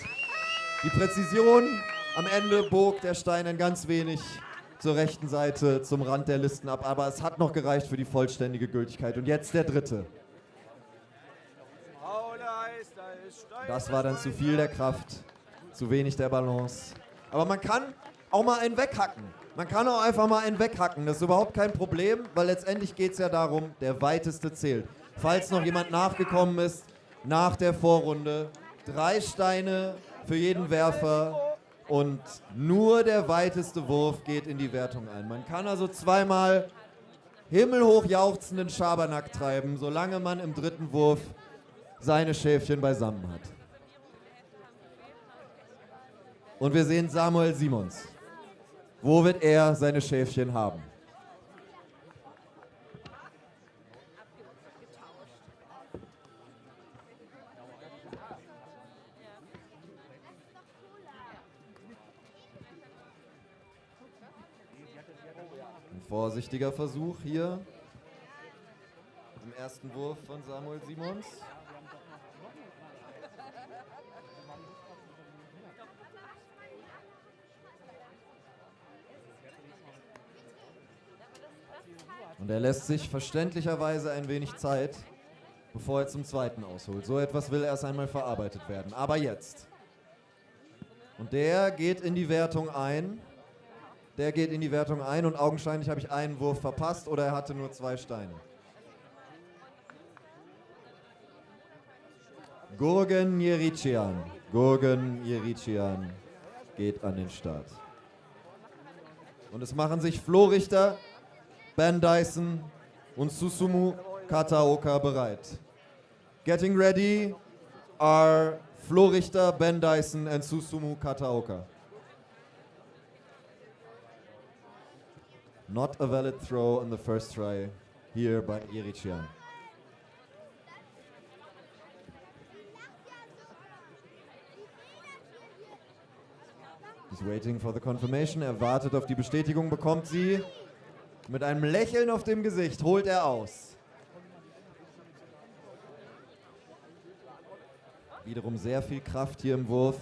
Die Präzision am Ende bog der Stein ein ganz wenig zur rechten Seite zum Rand der Listen ab, aber es hat noch gereicht für die vollständige Gültigkeit. Und jetzt der dritte. Das war dann zu viel der Kraft, zu wenig der Balance. Aber man kann auch mal einen weghacken. Man kann auch einfach mal einen weghacken. Das ist überhaupt kein Problem, weil letztendlich geht es ja darum, der Weiteste zählt. Falls noch jemand nachgekommen ist, nach der Vorrunde, 3 Steine für jeden Werfer und nur der weiteste Wurf geht in die Wertung ein. Man kann also zweimal himmelhoch jauchzenden Schabernack treiben, solange man im dritten Wurf seine Schäfchen beisammen hat. Und wir sehen Samuel Simons. Wo wird er seine Schäfchen haben? Ein vorsichtiger Versuch hier im ersten Wurf von Samuel Simons. Und er lässt sich verständlicherweise ein wenig Zeit, bevor er zum zweiten ausholt. So etwas will erst einmal verarbeitet werden. Aber jetzt. Und der geht in die Wertung ein. Der geht in die Wertung ein und augenscheinlich habe ich einen Wurf verpasst oder er hatte nur 2 Steine. Gurgen Yerician. Gurgen Yerician geht an den Start. Und es machen sich Flo Richter, Ben Dyson und Susumu Kataoka bereit. Getting ready are Flo Richter, Ben Dyson and Susumu Kataoka. Not a valid throw on the first try here by Yerician. He's waiting for the confirmation. Er wartet auf die Bestätigung, bekommt sie. Mit einem Lächeln auf dem Gesicht holt er aus. Wiederum sehr viel Kraft hier im Wurf.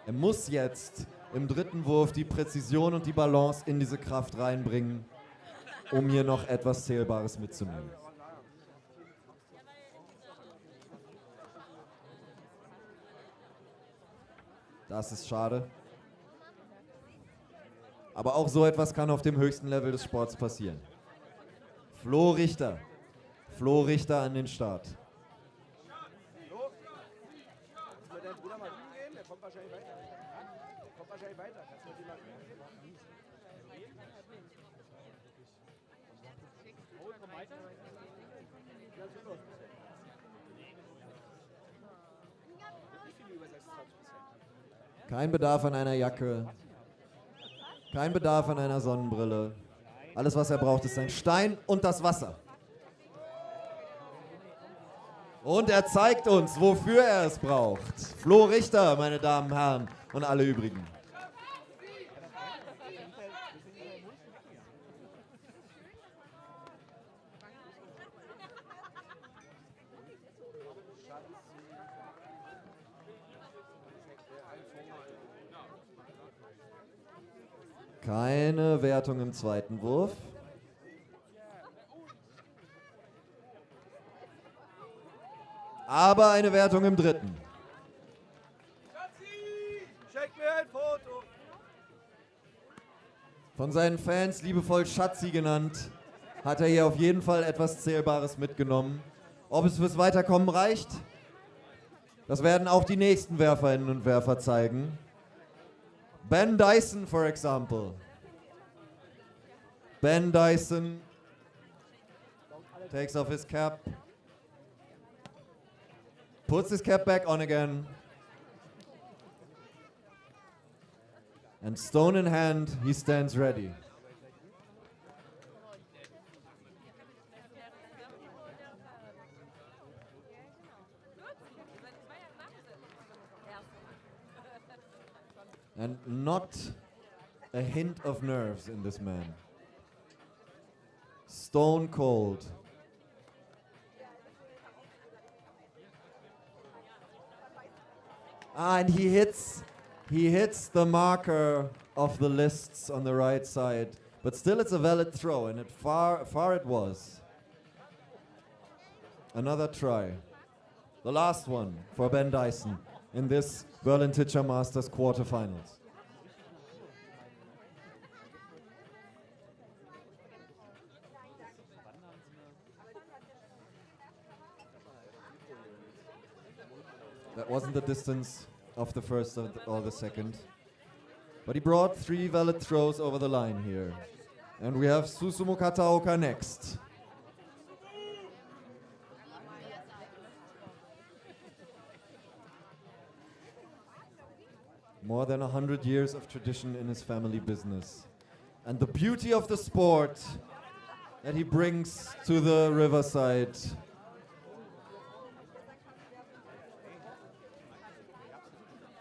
Er muss jetzt im dritten Wurf die Präzision und die Balance in diese Kraft reinbringen, um hier noch etwas Zählbares mitzunehmen. Das ist schade. Aber auch so etwas kann auf dem höchsten Level des Sports passieren. Flo Richter. Flo Richter an den Start.
Mit deinem Bruder mal üben gehen, der kommt wahrscheinlich weiter. Kommt wahrscheinlich weiter. Kannst du mit dem mal üben gehen? Komm weiter. Ja, super. Nicht viel über 26%.
Kein Bedarf an einer Jacke. Kein Bedarf an einer Sonnenbrille. Alles, was er braucht, ist ein Stein und das Wasser. Und er zeigt uns, wofür er es braucht. Flo Richter, meine Damen und Herren, und alle übrigen. Keine Wertung im zweiten Wurf. Aber eine Wertung im dritten.
Check mir ein Foto.
Von seinen Fans liebevoll Schatzi genannt, hat er hier auf jeden Fall etwas Zählbares mitgenommen. Ob es fürs Weiterkommen reicht, das werden auch die nächsten Werferinnen und Werfer zeigen. Ben Dyson, for example. Ben Dyson takes off his cap, puts his cap back on again, and stone in hand, he stands ready. And not a hint of nerves in this man. Stone cold. And he hits the marker of the lists on the right side. But still it's a valid throw, and far it was. Another try. The last one for Ben Dyson in this Berlin Teacher Masters quarterfinals. That wasn't the distance of the first or the second. But he brought 3 valid throws over the line here. And we have Susumu Kataoka next. More than 100 years of tradition in his family business. And the beauty of the sport that he brings to the riverside.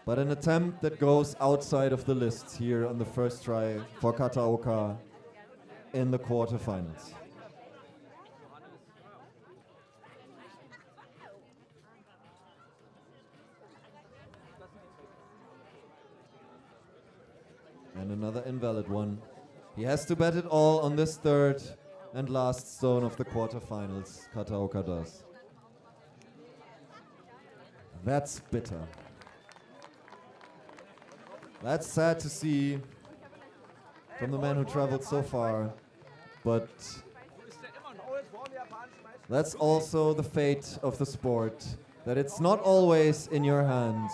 But an attempt that goes outside of the lists here on the first try for Kataoka in the quarterfinals. And another invalid one. He has to bet it all on this third and last stone of the quarterfinals, Kataoka does. That's bitter. That's sad to see from the man who traveled so far, but that's also the fate of the sport, that it's not always in your hands,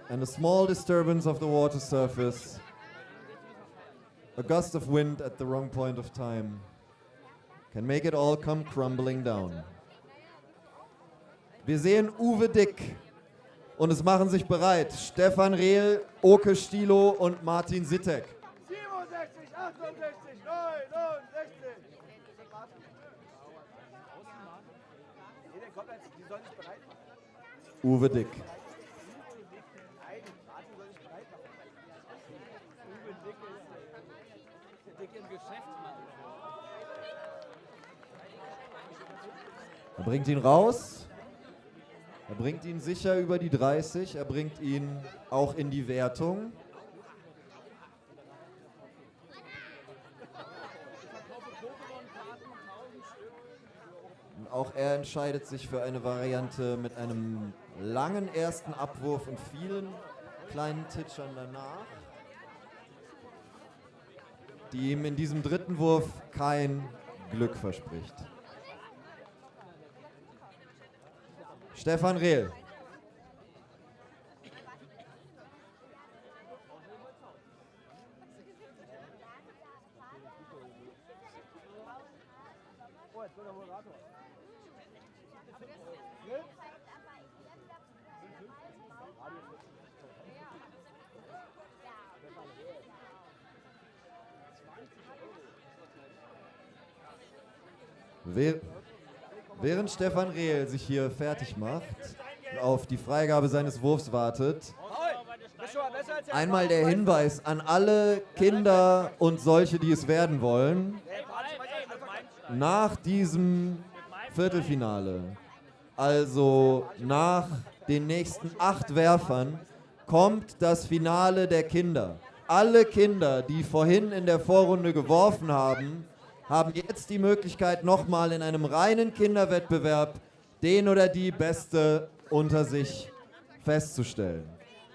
and a small disturbance of the water surface, a gust of wind at the wrong point of time, can make it all come crumbling down. Wir sehen Uwe Dick. Und es machen sich bereit Stefan Rehl, Oke Stilo und Martin Sittek.
67, 68, 69. Nee, kommt jetzt, die sollen sich bereit machen.
Uwe Dick.
Nein, Martin soll sich bereit machen. Uwe Dick ist der Dick im Geschäft, Mann.
Er bringt ihn raus. Er bringt ihn sicher über die 30. Er bringt ihn auch in die Wertung. Und auch er entscheidet sich für eine Variante mit einem langen ersten Abwurf und vielen kleinen Titschern danach, die ihm in diesem dritten Wurf kein Glück verspricht. Stefan Rehl.
Oh, jetzt wird der Moderator.
Während Stefan Rehl sich hier fertig macht und auf die Freigabe seines Wurfs wartet, einmal der Hinweis an alle Kinder und solche, die es werden wollen. Nach diesem Viertelfinale, also nach den nächsten 8 Werfern, kommt das Finale der Kinder. alle Kinder, die vorhin in der Vorrunde geworfen haben, haben jetzt die Möglichkeit, nochmal in einem reinen Kinderwettbewerb den oder die Beste unter sich festzustellen.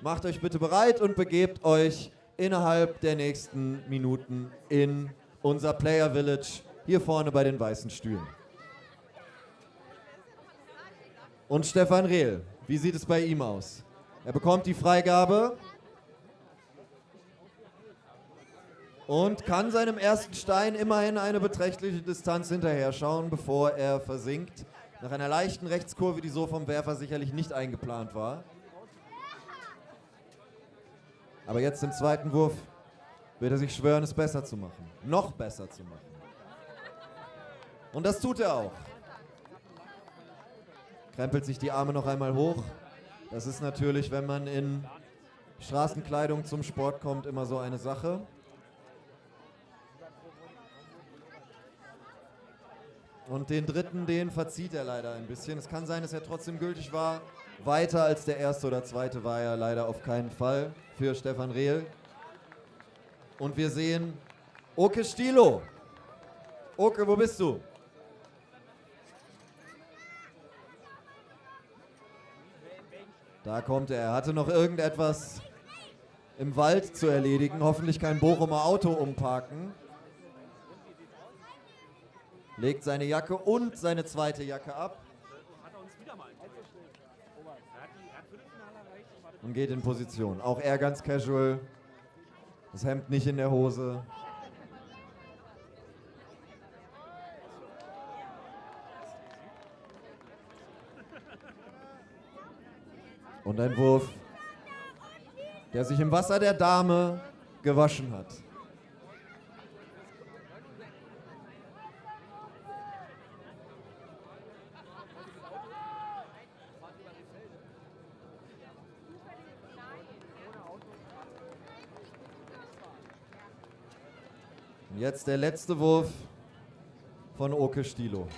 Macht euch bitte bereit und begebt euch innerhalb der nächsten Minuten in unser Player Village hier vorne bei den weißen Stühlen. Und Stefan Rehl, wie sieht es bei ihm aus? Er bekommt die Freigabe und kann seinem ersten Stein immerhin eine beträchtliche Distanz hinterher schauen, bevor er versinkt. Nach einer leichten Rechtskurve, die so vom Werfer sicherlich nicht eingeplant war. Aber jetzt im zweiten Wurf wird er sich schwören, es besser zu machen. Noch besser zu machen. Und das tut er auch. Krempelt sich die Arme noch einmal hoch. Das ist natürlich, wenn man in Straßenkleidung zum Sport kommt, immer so eine Sache. Und den dritten, den verzieht er leider ein bisschen. Es kann sein, dass er trotzdem gültig war. Weiter als der erste oder zweite war er leider auf keinen Fall für Stefan Rehl. Und wir sehen Oke Stilo. Oke, wo bist du? Da kommt er. Er hatte noch irgendetwas im Wald zu erledigen. Hoffentlich kein Bochumer Auto umparken. Legt seine Jacke und seine zweite Jacke ab. Und geht in Position. Auch er ganz casual. Das Hemd nicht in der Hose. Und ein Wurf, der sich im Wasser der Dame gewaschen hat. Und jetzt der letzte Wurf von Oke Stilo.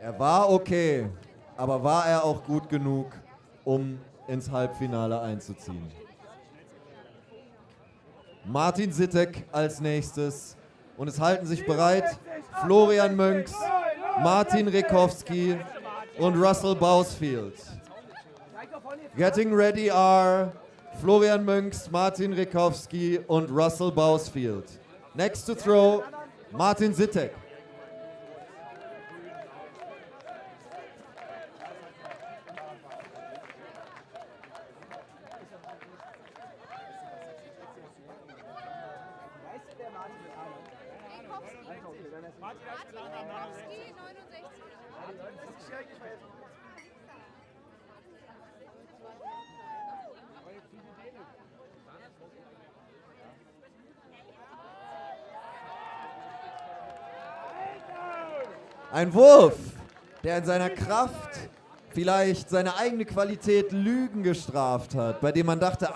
Er war okay, aber war er auch gut genug, um ins Halbfinale einzuziehen? Martin Sittek als nächstes. Und es halten sich bereit Florian Münks, Martin Rekowski und Russell Bousfield. Getting ready are Florian Münks, Martin Rekowski und Russell Bousfield. Next to throw, Martin Sittek. Ein Wurf, der in seiner Kraft vielleicht seine eigene Qualität Lügen gestraft hat, bei dem man dachte,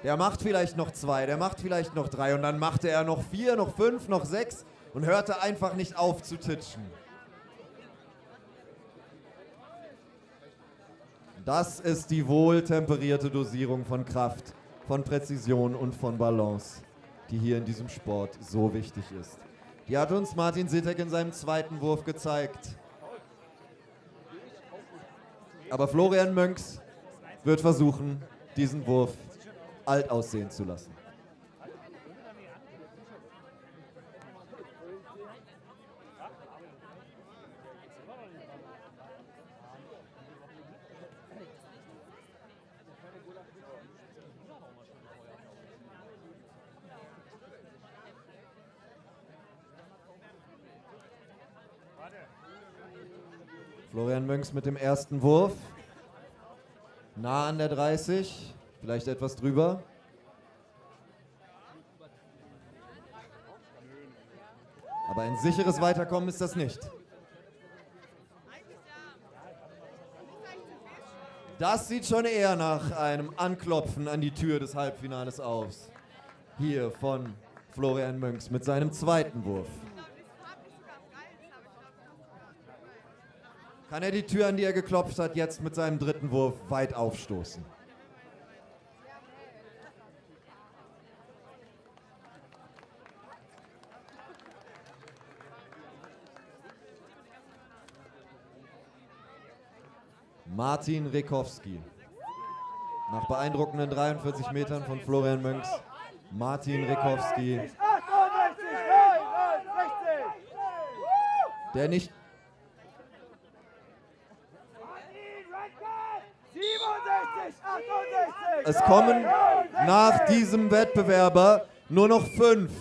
der macht vielleicht noch 2, der macht vielleicht noch 3 und dann machte er noch 4, noch 5, noch 6 und hörte einfach nicht auf zu titschen. Das ist die wohltemperierte Dosierung von Kraft, von Präzision und von Balance, die hier in diesem Sport so wichtig ist. Die hat uns Martin Sittek in seinem zweiten Wurf gezeigt. Aber Florian Münks wird versuchen, diesen Wurf alt aussehen zu lassen. Florian Münks mit dem ersten Wurf. Nah an der 30, vielleicht etwas drüber. Aber ein sicheres Weiterkommen ist das nicht. Das sieht schon eher nach einem Anklopfen an die Tür des Halbfinales aus. Hier von Florian Münks mit seinem zweiten Wurf. Kann er die Tür, an die er geklopft hat, jetzt mit seinem dritten Wurf weit aufstoßen? Martin Rekowski. Nach beeindruckenden 43 Metern von Florian Münks. Martin Rekowski. Der nicht...
67, 68.
Es kommen nach diesem Wettbewerber nur noch 5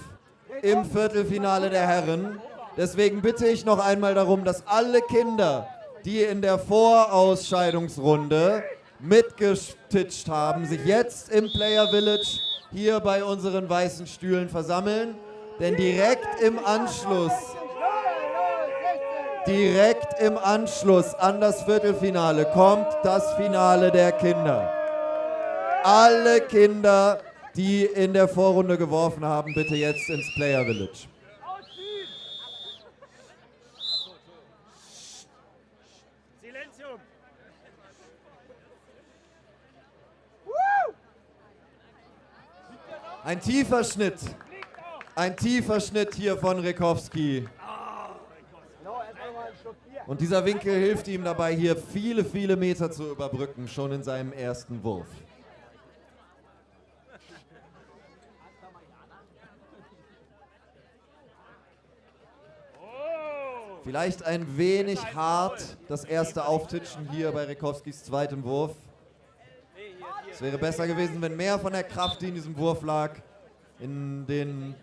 im Viertelfinale der Herren. Deswegen bitte ich noch einmal darum, dass alle Kinder, die in der Vorausscheidungsrunde mitgetitscht haben, sich jetzt im Player Village hier bei unseren weißen Stühlen versammeln. Denn direkt im Anschluss an das Viertelfinale kommt das Finale der Kinder. Alle Kinder, die in der Vorrunde geworfen haben, bitte jetzt ins Player Village.
Silenzium.
Ein tiefer Schnitt. Ein tiefer Schnitt hier von Rekowski. Und dieser Winkel hilft ihm dabei, hier viele, viele Meter zu überbrücken, schon in seinem ersten Wurf. Vielleicht ein wenig hart das erste Auftitschen hier bei Rekowskis zweitem Wurf. Es wäre besser gewesen, wenn mehr von der Kraft, die in diesem Wurf lag, in den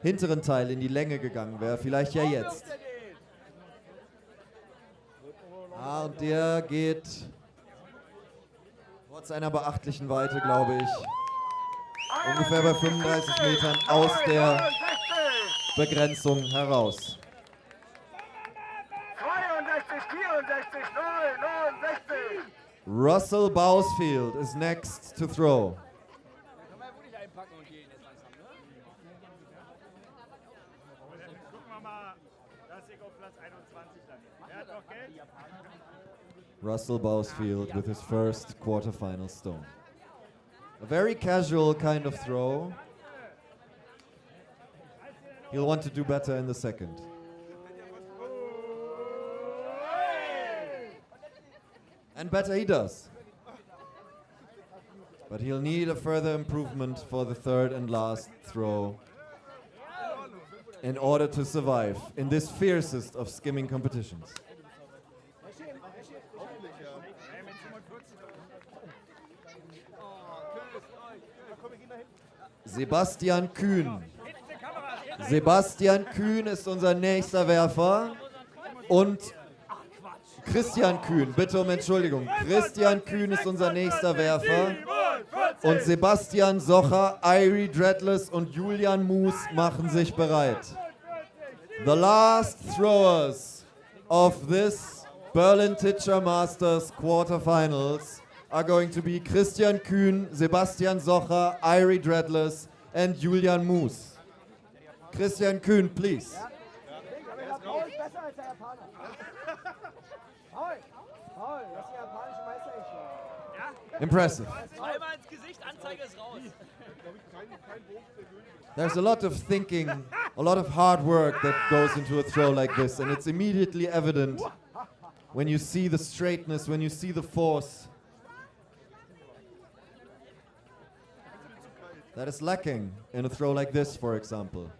hinteren Teil, in die Länge gegangen wäre. Vielleicht ja jetzt. Ah, und der geht trotz einer beachtlichen Weite, glaube ich, ungefähr bei 35 Metern aus der Begrenzung heraus.
62, 64, 69.
Russell Bousfield is next to throw.
Kann man ja wirklich einpacken und gehen jetzt langsam, ne?
Gucken wir mal, dass ich auf Platz 21 lande. Wer hat noch Geld?
Russell Bousfield with his first quarterfinal stone. A very casual kind of throw. He'll want to do better in the second. And better he does. But he'll need a further improvement for the third and last throw in order to survive in this fiercest of skimming competitions. Sebastian Kühn. Sebastian Kühn ist unser nächster Werfer. Und Christian Kühn, bitte um Entschuldigung. Christian Kühn ist unser nächster Werfer. Und Sebastian Socher, Irie Dreadless und Julian Moos machen sich bereit. The last throwers of this Berlin Titscher Masters quarterfinals are going to be Christian Kühn, Sebastian Socher, Irie Dreadless and Julian Moos. Christian Kühn, please.
Paul ist besser als der Japaner. Paul, das ist der japanische Meister echt schon.
Impressive.
Zweimal ins Gesicht, Anzeige ist raus.
There's a lot of thinking, a lot of hard work that goes into a throw like this, and it's immediately evident when you see the straightness, when you see the force that is lacking in a throw like this, for example.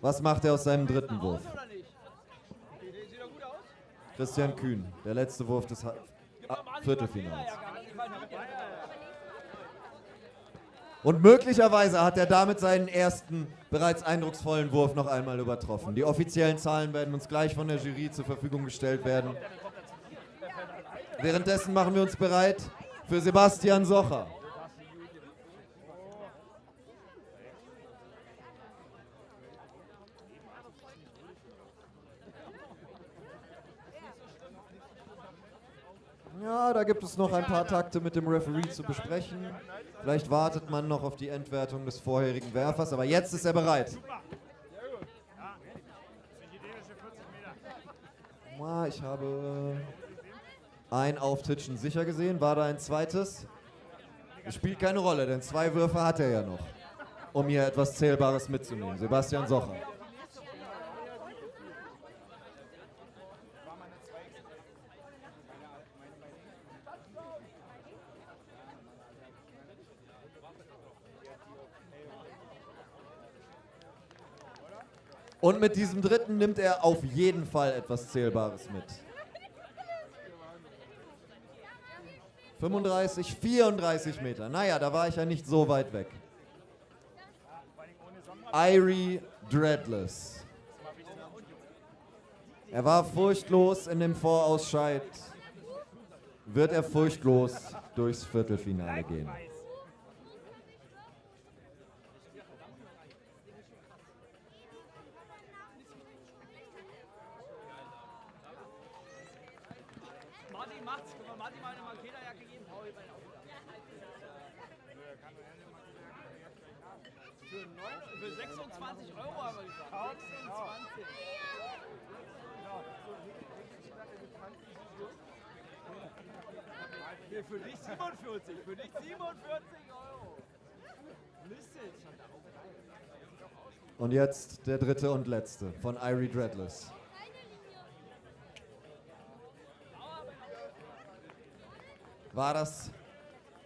Was macht er aus seinem dritten Wurf? Christian Kühn, der letzte Wurf des Viertelfinals. Und möglicherweise hat er damit seinen ersten, bereits eindrucksvollen Wurf noch einmal übertroffen. Die offiziellen Zahlen werden uns gleich von der Jury zur Verfügung gestellt werden. Währenddessen machen wir uns bereit für Sebastian Socher. Ja, da gibt es noch ein paar Takte mit dem Referee zu besprechen. Vielleicht wartet man noch auf die Endwertung des vorherigen Werfers, aber jetzt ist er bereit. Ich habe ein Auftitschen sicher gesehen. War da ein zweites? Das spielt keine Rolle, denn 2 Würfe hat er ja noch, um hier etwas Zählbares mitzunehmen. Sebastian Socher. Und mit diesem dritten nimmt er auf jeden Fall etwas Zählbares mit. 35, 34 Meter. Naja, da war ich ja nicht so weit weg. Irie Dreadless. Er war furchtlos in dem Vorausscheid. Wird er furchtlos durchs Viertelfinale gehen?
Martin macht's. Können wir Martin mal eine Makeda-Jacke geben? Für 26 € haben wir gesagt. 26. Nee, für dich 47. Für dich 47 €. Müsste jetzt schon da auch.
Und jetzt der dritte und letzte von Irie Dreadless. War das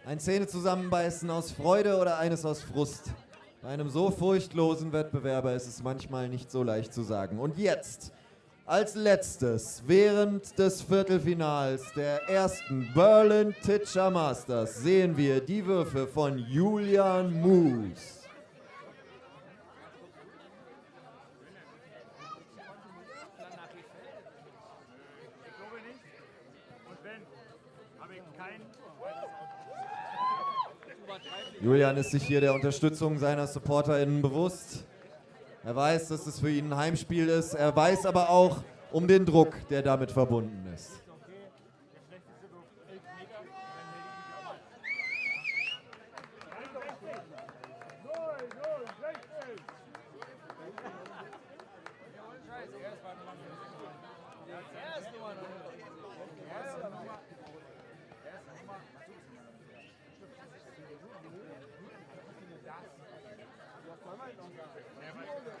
ein Zähnezusammenbeißen aus Freude oder eines aus Frust? Bei einem so furchtlosen Wettbewerber ist es manchmal nicht so leicht zu sagen. Und jetzt, als letztes, während des Viertelfinals der ersten Berlin Titscher Masters, sehen wir die Würfe von Julian Moos. Julian ist sich hier der Unterstützung seiner SupporterInnen bewusst. Er weiß, dass es für ihn ein Heimspiel ist. Er weiß aber auch um den Druck, der damit verbunden ist.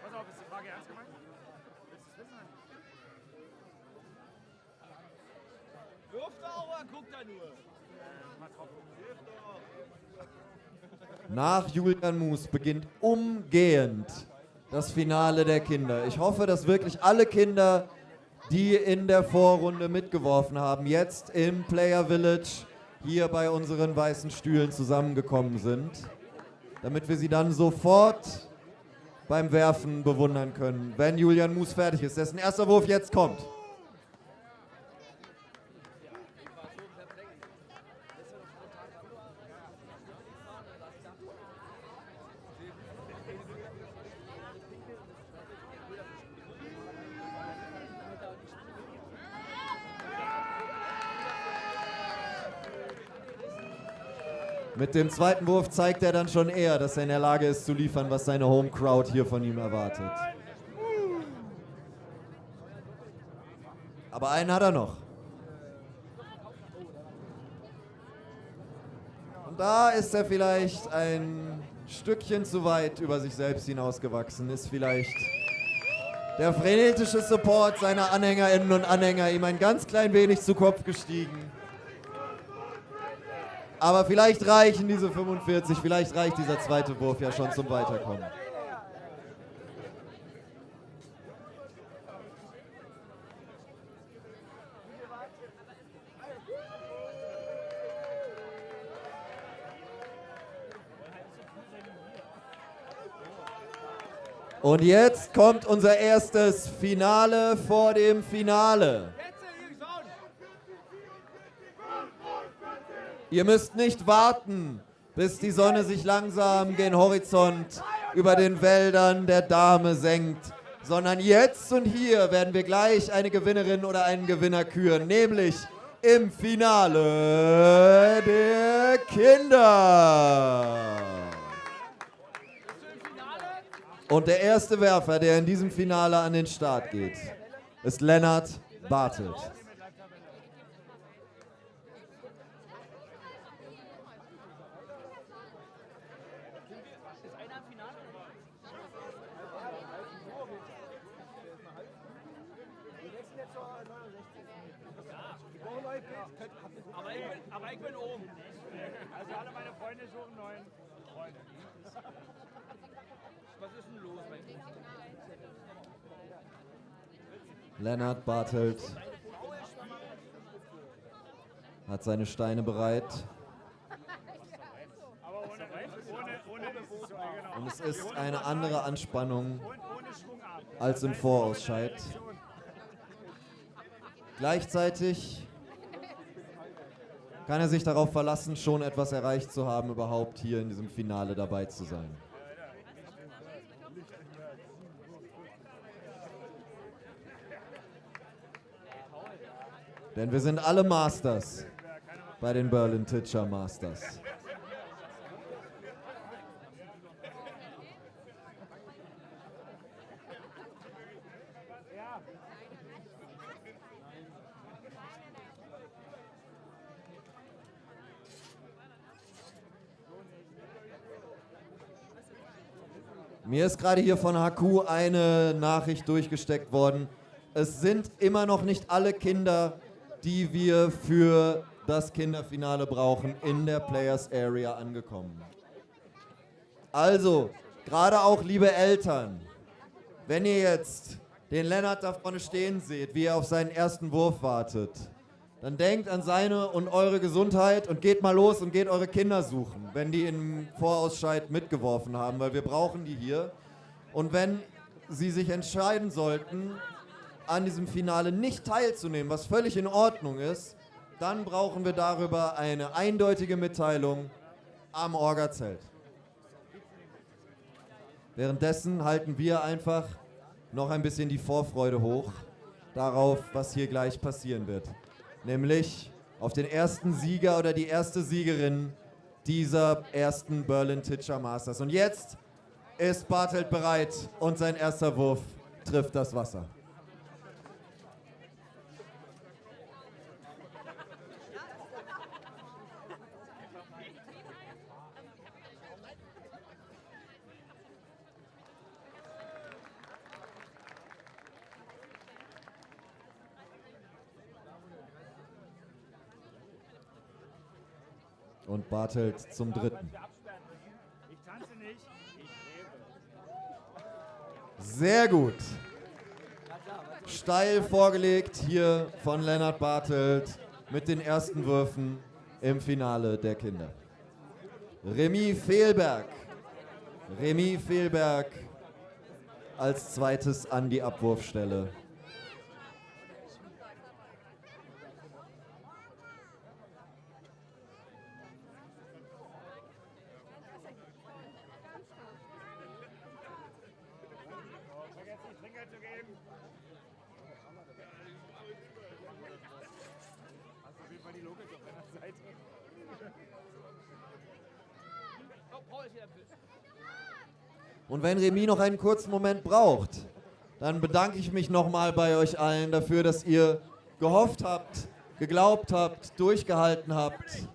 Pass auf, ist die Frage ernst gemeint? Willst du es wissen?
Wirf doch, oder guck da nur.
Mal drauf. Wirf doch.
Nach Julian Moos beginnt umgehend das Finale der Kinder. Ich hoffe, dass wirklich alle Kinder, die in der Vorrunde mitgeworfen haben, jetzt im Player Village hier bei unseren weißen Stühlen zusammengekommen sind, damit wir sie dann sofort beim Werfen bewundern können, wenn Julian Moos fertig ist, dessen erster Wurf jetzt kommt. Mit dem zweiten Wurf zeigt er dann schon eher, dass er in der Lage ist zu liefern, was seine Home Crowd hier von ihm erwartet. Aber einen hat er noch. Und da ist er vielleicht ein Stückchen zu weit über sich selbst hinausgewachsen, ist vielleicht der frenetische Support seiner Anhängerinnen und Anhänger ihm ein ganz klein wenig zu Kopf gestiegen. Aber vielleicht reichen diese 45, vielleicht reicht dieser zweite Wurf ja schon zum Weiterkommen. Und jetzt kommt unser erstes Finale vor dem Finale. Ihr müsst nicht warten, bis die Sonne sich langsam gen Horizont über den Wäldern der Dahme senkt, sondern jetzt und hier werden wir gleich eine Gewinnerin oder einen Gewinner küren, nämlich im Finale der Kinder. Und der erste Werfer, der in diesem Finale an den Start geht, ist Lennart Bartelt.
Ist einer im Finale? Wir wechseln jetzt zur 69.
Ja.
Wir brauchen neue Bild.
Aber ich bin oben.
Also alle meine Freunde suchen neuen Freunde.
Was ist denn los bei dir?
Lennart Bartelt hat seine Steine bereit.
Aber ohne dieses so, genau.
Und es ist eine andere Anspannung
Ohne Schwungarm.
als im Vorausscheid. Gleichzeitig kann er sich darauf verlassen, schon etwas erreicht zu haben, überhaupt hier in diesem Finale dabei zu sein. Denn wir sind alle Masters bei den Berlin Teacher Masters. Mir ist gerade hier von HQ eine Nachricht durchgesteckt worden. Es sind immer noch nicht alle Kinder, die wir für das Kinderfinale brauchen, in der Players Area angekommen. Also, gerade auch liebe Eltern, wenn ihr jetzt den Lennart da vorne stehen seht, wie er auf seinen ersten Wurf wartet, dann denkt an seine und eure Gesundheit und geht mal los und geht eure Kinder suchen, wenn die im Vorausscheid mitgeworfen haben, weil wir brauchen die hier. Und wenn sie sich entscheiden sollten, an diesem Finale nicht teilzunehmen, was völlig in Ordnung ist, dann brauchen wir darüber eine eindeutige Mitteilung am Orga-Zelt. Währenddessen halten wir einfach noch ein bisschen die Vorfreude hoch darauf, was hier gleich passieren wird. Nämlich auf den ersten Sieger oder die erste Siegerin dieser ersten Berlin Teacher Masters. Und jetzt ist Bartelt bereit und sein erster Wurf trifft das Wasser. Und Bartelt zum dritten.
Ich tanze nicht, ich lebe.
Sehr gut. Steil vorgelegt hier von Lennart Bartelt mit den ersten Würfen im Finale der Kinder. Remy Fehlberg. Remy Fehlberg als zweites an die Abwurfstelle.
Vergesst nicht Trinkgeld zu geben. Hast du auf jeden Fall die Logik auf deiner Seite.
Oh, Paul ist hier.
Und wenn Remy noch einen kurzen Moment braucht, dann bedanke ich mich nochmal bei euch allen dafür, dass ihr gehofft habt, geglaubt habt, durchgehalten habt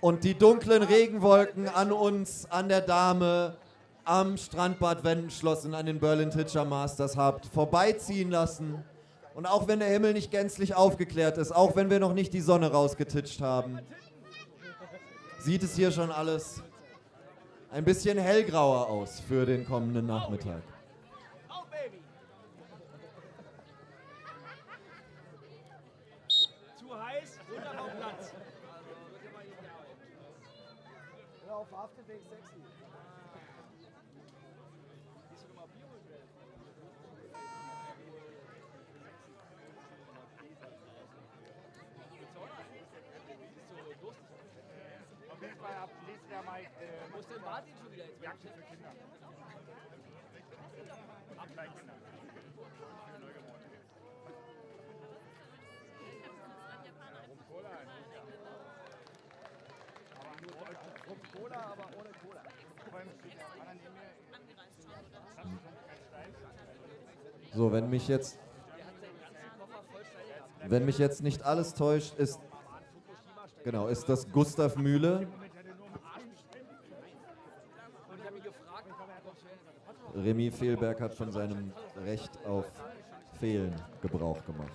und die dunklen Regenwolken an uns, an der Dame, am Strandbad Wendenschloss und an den Berlin Teacher Masters habt vorbeiziehen lassen. Und auch wenn der Himmel nicht gänzlich aufgeklärt ist, auch wenn wir noch nicht die Sonne rausgetitscht haben, sieht es hier schon alles ein bisschen hellgrauer aus für den kommenden Nachmittag.
Oh, Baby!
Zu heiß, runter vom Platz.
Ja, auf Afterweg sexy.
Auf jeden Fall ab nächstes Jahr mal
Wo ist denn Martin schon wieder jetzt?
Jacke für Kinder. Ab Kleinkinder. Rum-Cola.
Rum-Cola, aber ohne Cola.
Vor allem steht der Anna neben mir.
So, wenn mich jetzt Wenn mich jetzt nicht alles täuscht, ist das Gustav Mühle. Remy Fehlberg hat von seinem Recht auf Fehlen Gebrauch gemacht.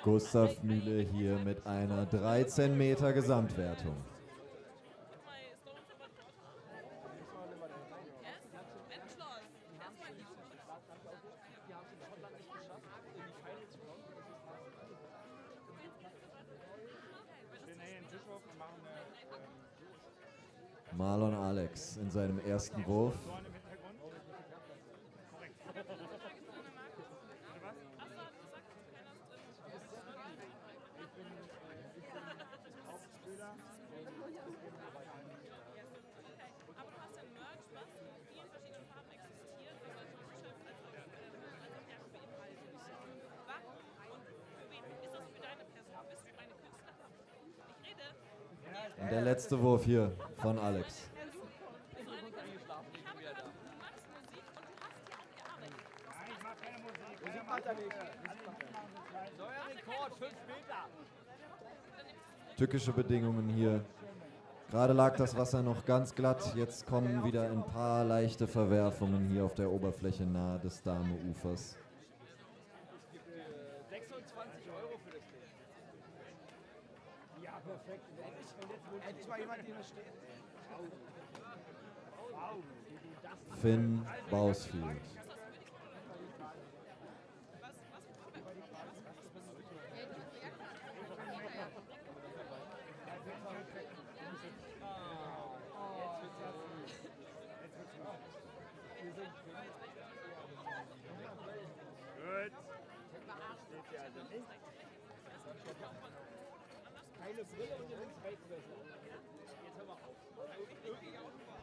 Gustav Mühle hier mit einer 13 Meter Gesamtwertung. Marlon Alex in seinem ersten Wurf. Und der letzte Wurf hier von Alex. Tückische Bedingungen hier. Gerade lag das Wasser noch ganz glatt. Jetzt kommen wieder ein paar leichte Verwerfungen hier auf der Oberfläche nahe des Dahme-Ufers.
26 € für das Ding. Ja, perfekt. Endlich mal jemand, der hier steht.
Finn Bausfield.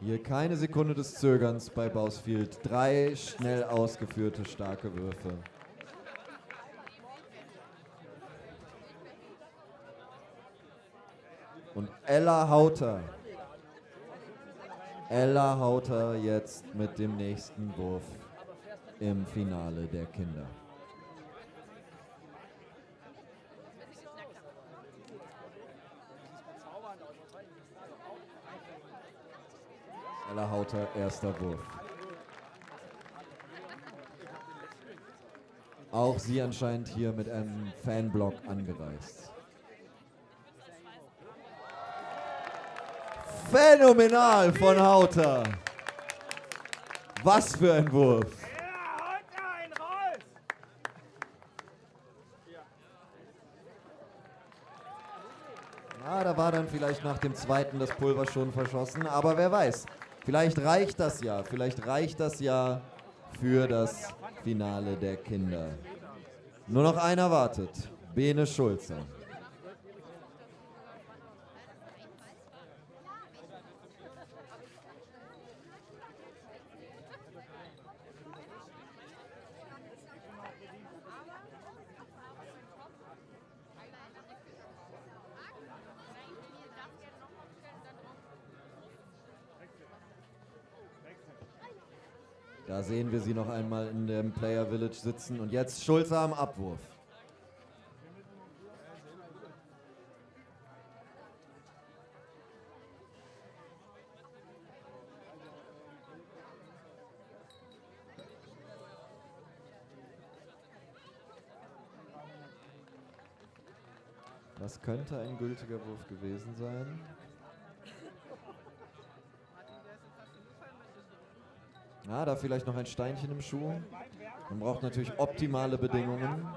Hier keine Sekunde des Zögerns bei Bausfield. 3 schnell ausgeführte, starke Würfe. Und Ella Hauter. Ella Hauter jetzt mit dem nächsten Wurf im Finale der Kinder. Ella Hauter, erster Wurf. Auch sie anscheinend hier mit einem Fanblock angereist. Phänomenal von Hauter. Was für ein Wurf. Ja, da war dann vielleicht nach dem zweiten das Pulver schon verschossen, aber wer weiß. Vielleicht reicht das ja für das Finale der Kinder. Nur noch einer wartet, Bene Schulze. Da sehen wir sie noch einmal in dem Player Village sitzen und jetzt Schulze am Abwurf. Das könnte ein gültiger Wurf gewesen sein. Ja, da vielleicht noch ein Steinchen im Schuh. Man braucht natürlich optimale Bedingungen.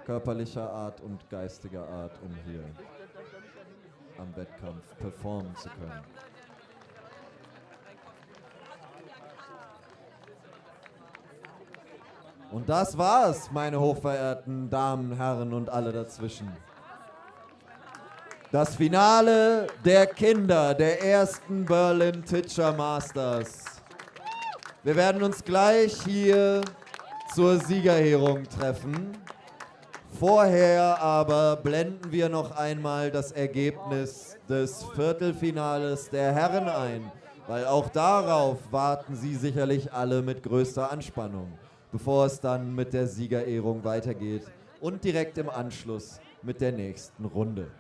körperlicher Art und geistiger Art, um hier am Wettkampf performen zu können. Und das war's, meine hochverehrten Damen, Herren und alle dazwischen. Das Finale der Kinder der ersten Berlin Teacher Masters. Wir werden uns gleich hier zur Siegerehrung treffen. Vorher aber blenden wir noch einmal das Ergebnis des Viertelfinales der Herren ein, weil auch darauf warten Sie sicherlich alle mit größter Anspannung, bevor es dann mit der Siegerehrung weitergeht und direkt im Anschluss mit der nächsten Runde.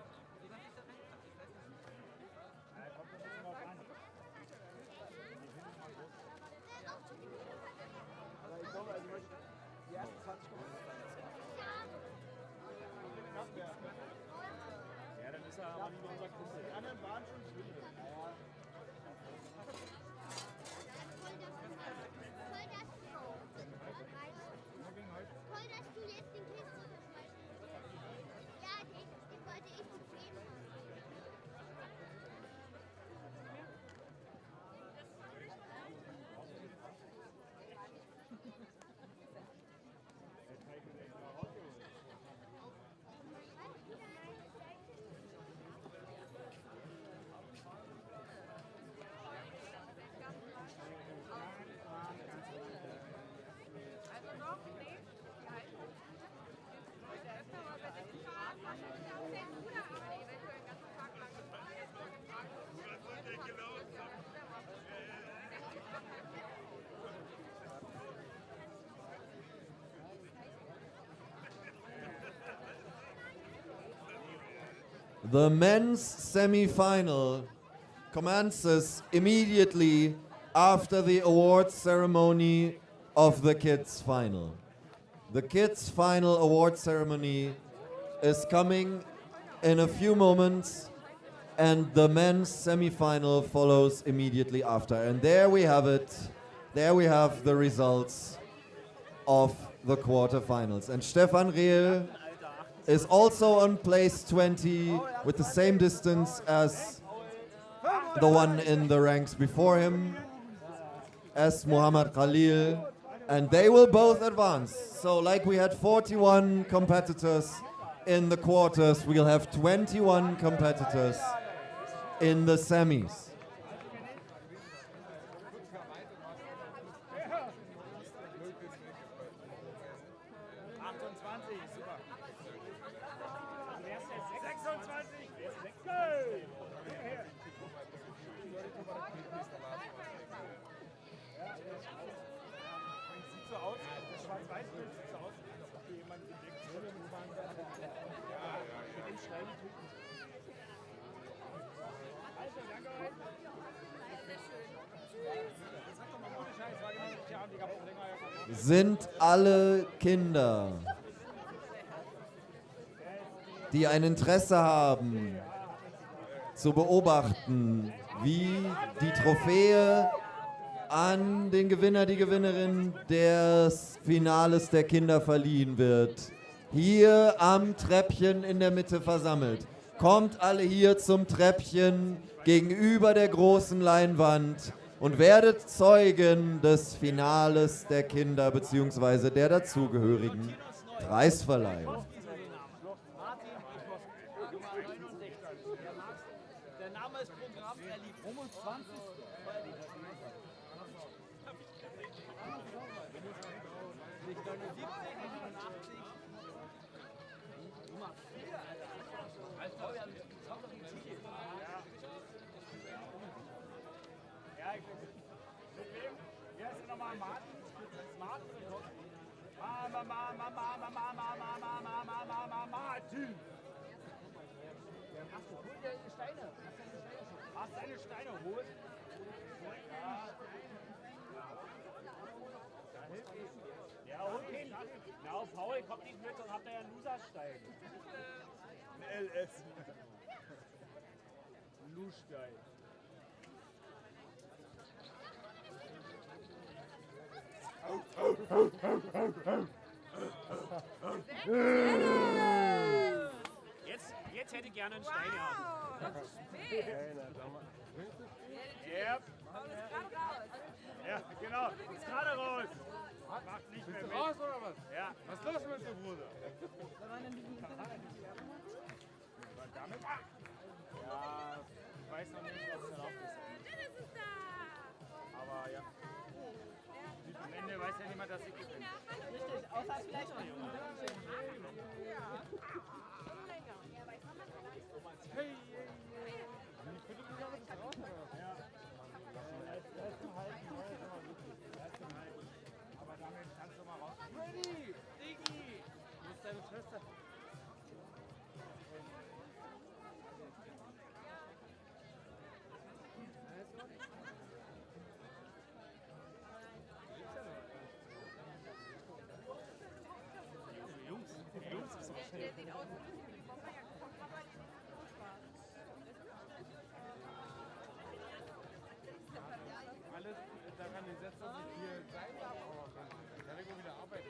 Ja, dann ist er aber lieber unser Kumpel. Die anderen waren schon Schwindel.
Toll, dass du jetzt den Kids unterschreibst. Ja, den wollte ich gegeben haben.
The men's semi-final commences immediately after the awards ceremony of the kids' final. The kids' final award ceremony is coming in a few moments, and the men's semi-final follows immediately after. And there we have it. There we have the results of the quarterfinals. And Stefan Rehl is also on place 20 with the same distance as the one in the ranks before him, as Muhammad Khalil, and they will both advance. So like we had 41 competitors in the quarters, we'll have 21 competitors in the semis. Sind alle Kinder, die ein Interesse haben, zu beobachten, wie die Trophäe an den Gewinner, die Gewinnerin des Finales der Kinder verliehen wird, hier am Treppchen in der Mitte versammelt. Kommt alle hier zum Treppchen gegenüber der großen Leinwand und werdet Zeugen des Finales der Kinder bzw. der dazugehörigen Preisverleihung.
Der Name ist Programm, er liegt 25. Nicht 79, 89. Nummer 4, Alter. Wir haben doch ein Ziel.
Ja, ich bin. Mit wem? Wer ist nochmal Martin? Martin? Martin! Ach, hol dir die Steine. Hast deine Steine holen? Ja, hol ihn. Na, Paul, kommt nicht mit und habt ihr ja einen Loserstein. Ein LS. Lustein. Jetzt hätte ich gerne einen Stein gehabt.
Das ist spät.
Yep. Ja, genau. Ist gerade raus. Macht nicht mehr mit.
Raus oder was?
Ja.
Was ist los mit dir, Bruder?
Damit? Ja, ich weiß noch nicht, was erlaubt ist. Aber ja. Am Ende weiß ja niemand, dass ich gewinne.
Richtig, außer vielleicht noch
Hey, ich finde dich aber nicht raus, oder?
Ja. Er ist zum Halten. Aber damit kannst du mal raus. Ready! Diggi! Wo ist deine Schwester? Jungs ist auch schnell.
Alles daran gesetzt, dass ich hier Seile abbauen kann. Dann kann ich mal wieder arbeiten.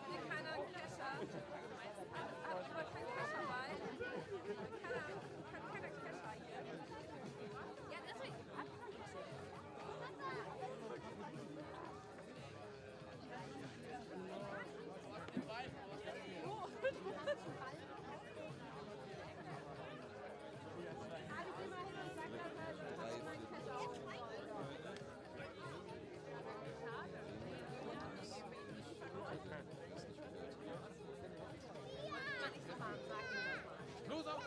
Hier keiner einen Kescher. Hat jemand keinen Kescher bei? Keiner Kescher hier. Ja, deswegen.
Los, auf!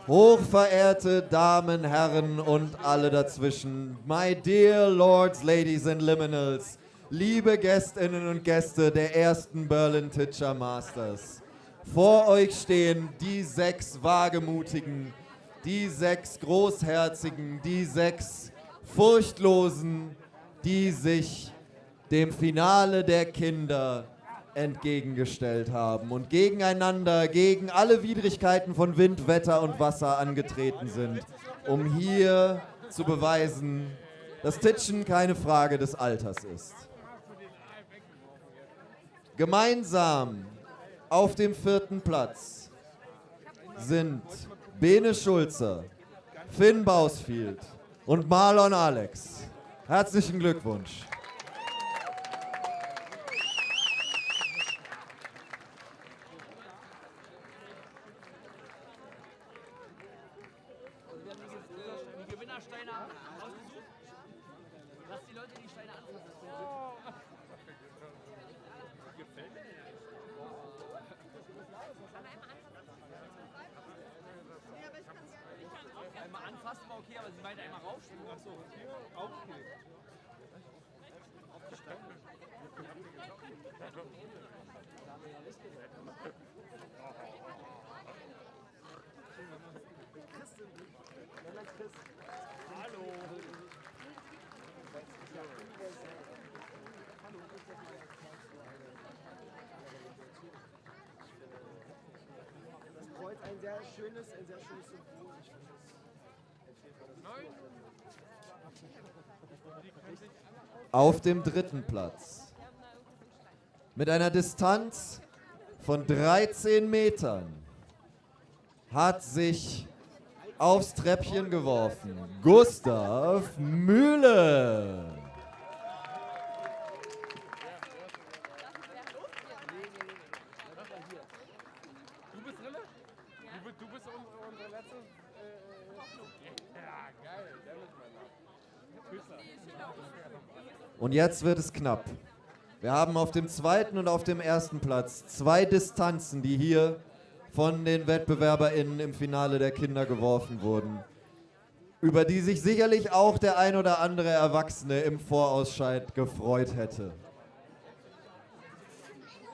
Hochverehrte Damen, Herren und alle dazwischen, my dear Lords, Ladies and Liminals, liebe Gästinnen und Gäste der ersten Berlin Titscher Masters. Vor euch stehen die 6 Wagemutigen, die 6 Großherzigen, die 6 Furchtlosen, die sich dem Finale der Kinder entgegengestellt haben und gegeneinander, gegen alle Widrigkeiten von Wind, Wetter und Wasser angetreten sind, um hier zu beweisen, dass Titschen keine Frage des Alters ist. Gemeinsam auf dem 4. Platz sind Bene Schulze, Finn Bausfield und Marlon Alex. Herzlichen Glückwunsch.
Die Gewinnersteine ausgesucht. Lass die Leute die Steine anfassen.
Gefällt mir nicht.
Einmal anfassen war okay, aber sie meint einmal raufspringen.
Achso, hier auch okay.
Auf die Steine.
Hallo.
Das Kreuz ein sehr schönes Symbol. Ich finde das
Auf dem 3. Platz mit einer Distanz von 13 Metern hat sich aufs Treppchen geworfen Gustav Mühle. Und jetzt wird es knapp. Wir haben auf dem zweiten und auf dem ersten Platz 2 Distanzen, die hier von den WettbewerberInnen im Finale der Kinder geworfen wurden, über die sich sicherlich auch der ein oder andere Erwachsene im Vorausscheid gefreut hätte.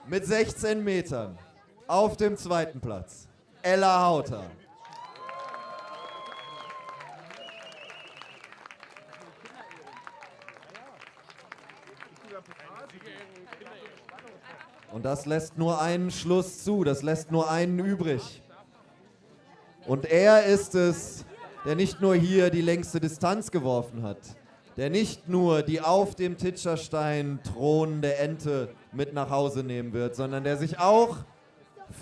Mit 16 Metern auf dem zweiten Platz Ella Hauter. Und das lässt nur einen Schluss zu, das lässt nur einen übrig. Und er ist es, der nicht nur hier die längste Distanz geworfen hat, der nicht nur die auf dem Titscherstein thronende Ente mit nach Hause nehmen wird, sondern der sich auch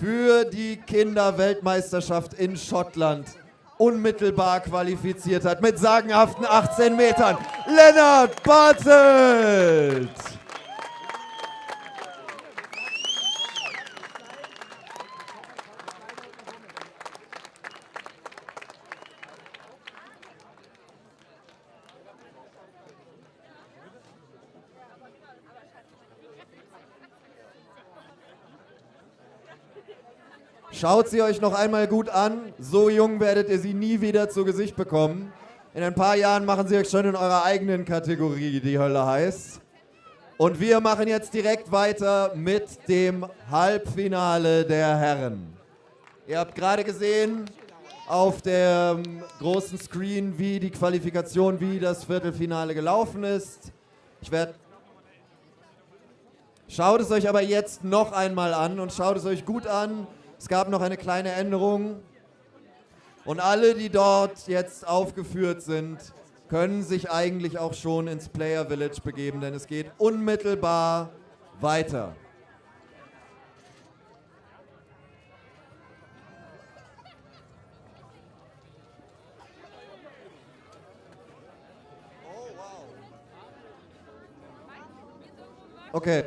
für die Kinderweltmeisterschaft in Schottland unmittelbar qualifiziert hat mit sagenhaften 18 Metern. Lennart Bartelt! Schaut sie euch noch einmal gut an. So jung werdet ihr sie nie wieder zu Gesicht bekommen. In ein paar Jahren machen sie euch schon in eurer eigenen Kategorie die Hölle heiß. Und wir machen jetzt direkt weiter mit dem Halbfinale der Herren. Ihr habt gerade gesehen auf dem großen Screen, wie die Qualifikation, wie das Viertelfinale gelaufen ist. Schaut es euch aber jetzt noch einmal an und schaut es euch gut an. Es gab noch eine kleine Änderung und alle, die dort jetzt aufgeführt sind, können sich eigentlich auch schon ins Player Village begeben, denn es geht unmittelbar weiter. Okay.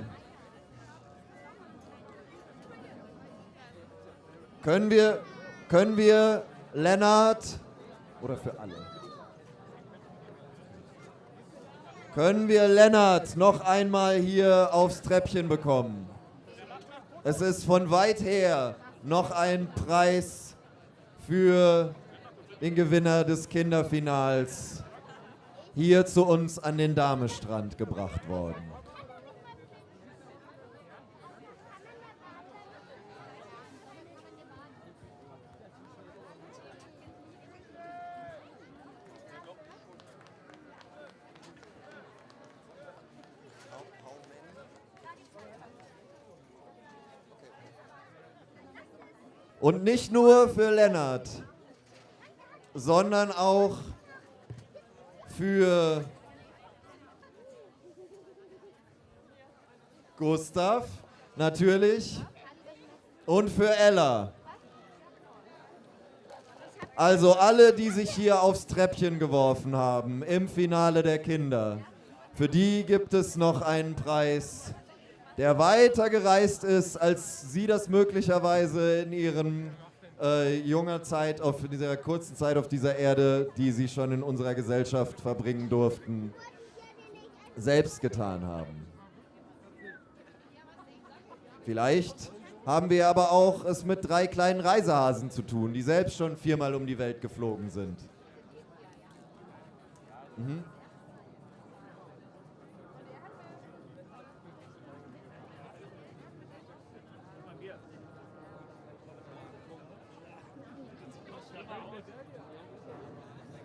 Können wir Lennart, oder für alle, können wir Lennart noch einmal hier aufs Treppchen bekommen? Es ist von weit her noch ein Preis für den Gewinner des Kinderfinals hier zu uns an den Damestrand gebracht worden. Und nicht nur für Lennart, sondern auch für Gustav, natürlich, und für Ella. Also alle, die sich hier aufs Treppchen geworfen haben im Finale der Kinder, für die gibt es noch einen Preis, der weiter gereist ist, als Sie das möglicherweise in Ihren junger Zeit, in dieser kurzen Zeit auf dieser Erde, die Sie schon in unserer Gesellschaft verbringen durften, selbst getan haben. Vielleicht haben wir aber auch es mit 3 kleinen Reisehasen zu tun, die selbst schon 4-mal um die Welt geflogen sind. Mhm.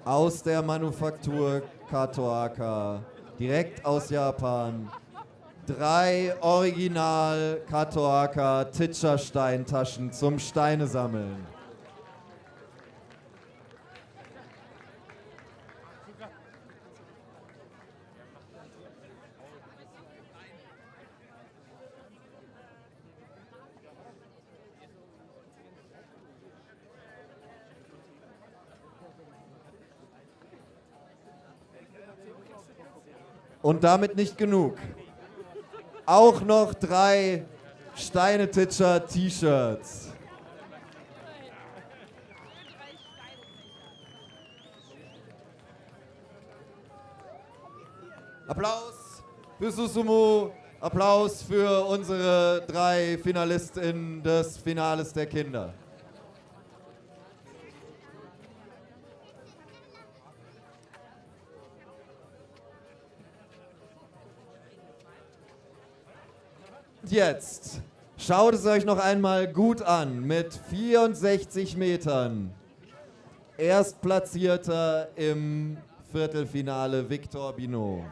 Aus der Manufaktur Katoaka, direkt aus Japan, 3 Original Katoaka Titschersteintaschen zum Steine sammeln. Und damit nicht genug. Auch noch 3 Steine-Titscher T-Shirts. Applaus für Susumu. Applaus für unsere 3 FinalistInnen des Finales der Kinder. Jetzt schaut es euch noch einmal gut an mit 64 Metern. Erstplatzierter im Viertelfinale Victor Binot.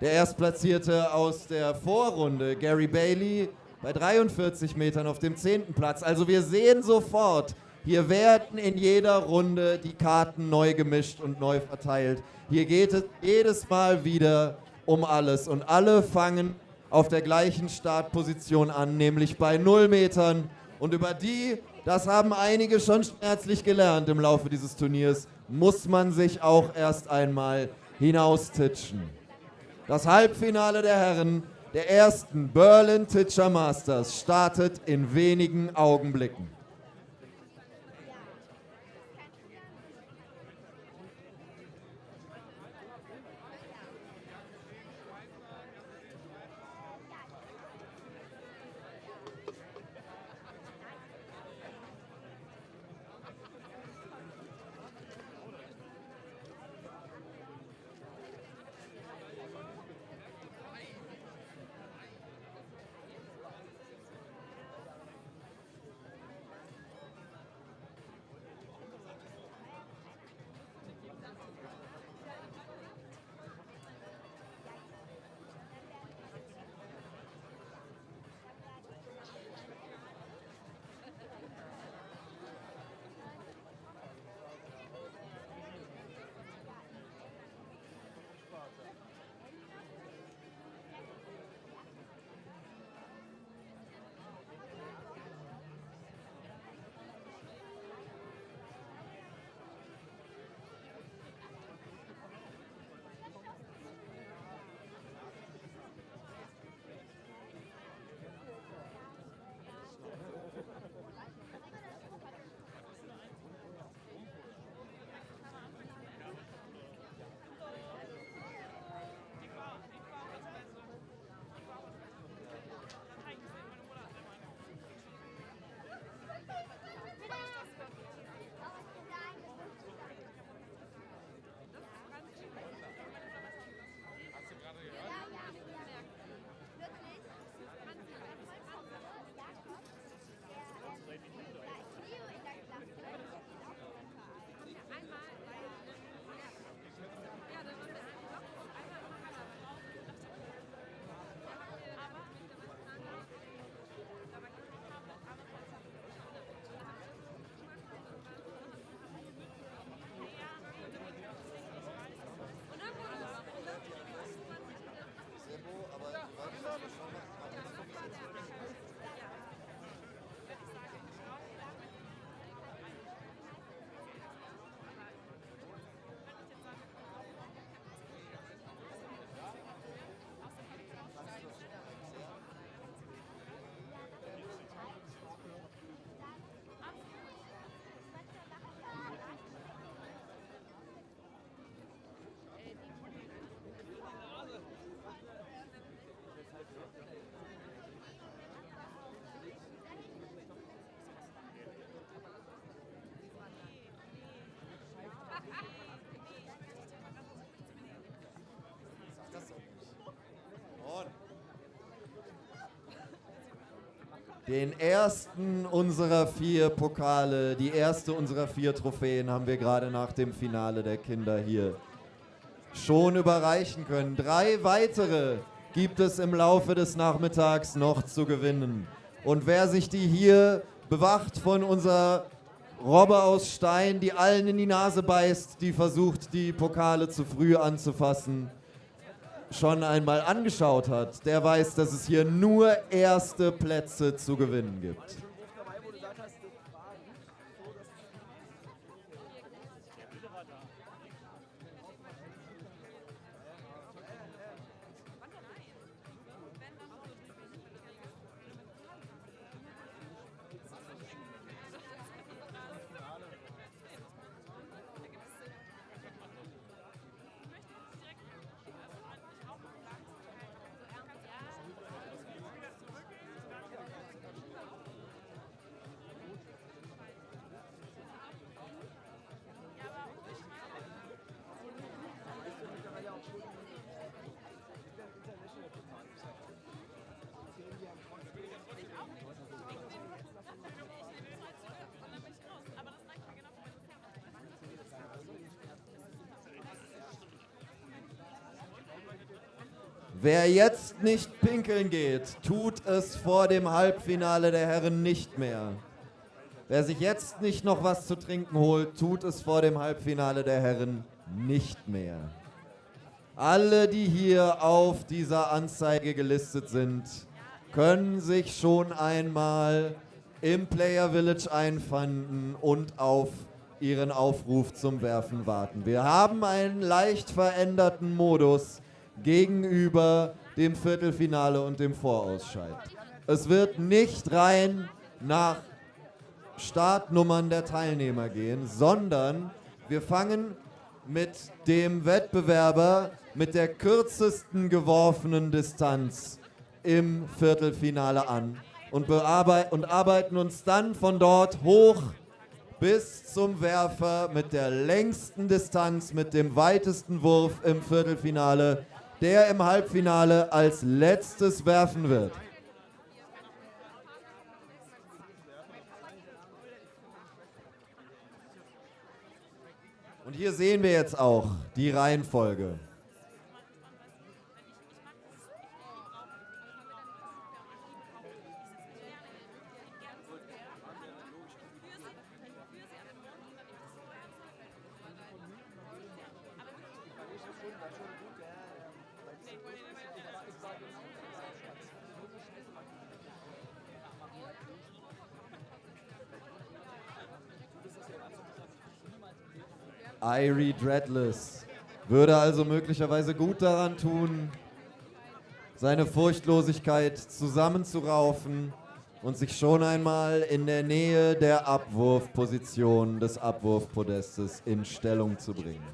Der Erstplatzierte aus der Vorrunde, Gary Bailey, bei 43 Metern auf dem 10. Platz. Also wir sehen sofort, hier werden in jeder Runde die Karten neu gemischt und neu verteilt. Hier geht es jedes Mal wieder um alles und alle fangen auf der gleichen Startposition an, nämlich bei 0 Metern. Und über die, das haben einige schon schmerzlich gelernt im Laufe dieses Turniers, muss man sich auch erst einmal hinaustitschen. Das Halbfinale der Herren der ersten Berlin Titscher Masters startet in wenigen Augenblicken. Den ersten unserer 4 Pokale, die erste unserer 4 Trophäen haben wir gerade nach dem Finale der Kinder hier schon überreichen können. 3 weitere gibt es im Laufe des Nachmittags noch zu gewinnen. Und wer sich die hier bewacht von unserer Robbe aus Stein, die allen in die Nase beißt, die versucht, die Pokale zu früh anzufassen, schon einmal angeschaut hat, der weiß, dass es hier nur erste Plätze zu gewinnen gibt. Wer jetzt nicht pinkeln geht, tut es vor dem Halbfinale der Herren nicht mehr. Wer sich jetzt nicht noch was zu trinken holt, tut es vor dem Halbfinale der Herren nicht mehr. Alle, die hier auf dieser Anzeige gelistet sind, können sich schon einmal im Player Village einfinden und auf ihren Aufruf zum Werfen warten. Wir haben einen leicht veränderten Modus gegenüber dem Viertelfinale und dem Vorausscheid. Es wird nicht rein nach Startnummern der Teilnehmer gehen, sondern wir fangen mit dem Wettbewerber mit der kürzesten geworfenen Distanz im Viertelfinale an und arbeiten uns dann von dort hoch bis zum Werfer mit der längsten Distanz, mit dem weitesten Wurf im Viertelfinale, der im Halbfinale als letztes werfen wird. Und hier sehen wir jetzt auch die Reihenfolge. Irie Dreadless würde also möglicherweise gut daran tun, seine Furchtlosigkeit zusammenzuraufen und sich schon einmal in der Nähe der Abwurfposition des Abwurfpodestes in Stellung zu bringen.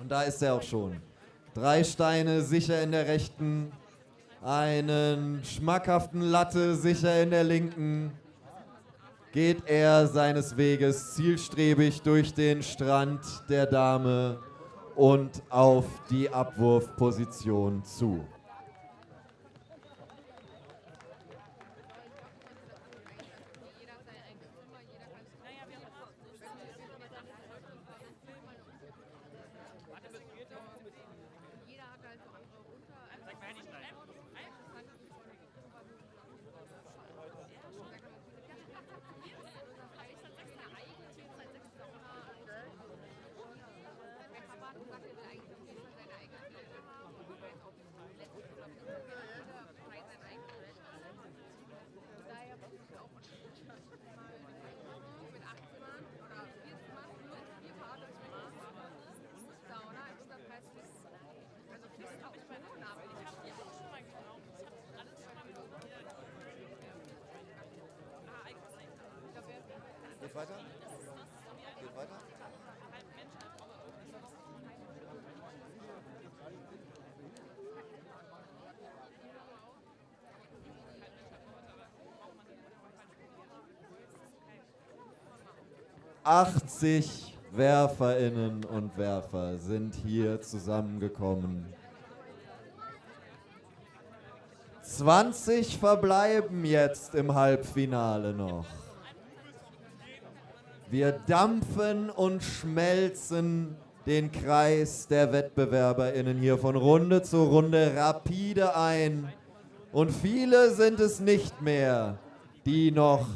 Und da ist er auch schon. 3 Steine sicher in der rechten, einen schmackhaften Latte sicher in der linken. Geht er seines Weges zielstrebig durch den Strand der Dame und auf die Abwurfposition zu. Geht weiter? Geht weiter? »80 Werferinnen und Werfer sind hier zusammengekommen. 20 verbleiben jetzt im Halbfinale noch. Wir dampfen und schmelzen den Kreis der WettbewerberInnen hier von Runde zu Runde rapide ein. Und viele sind es nicht mehr, die noch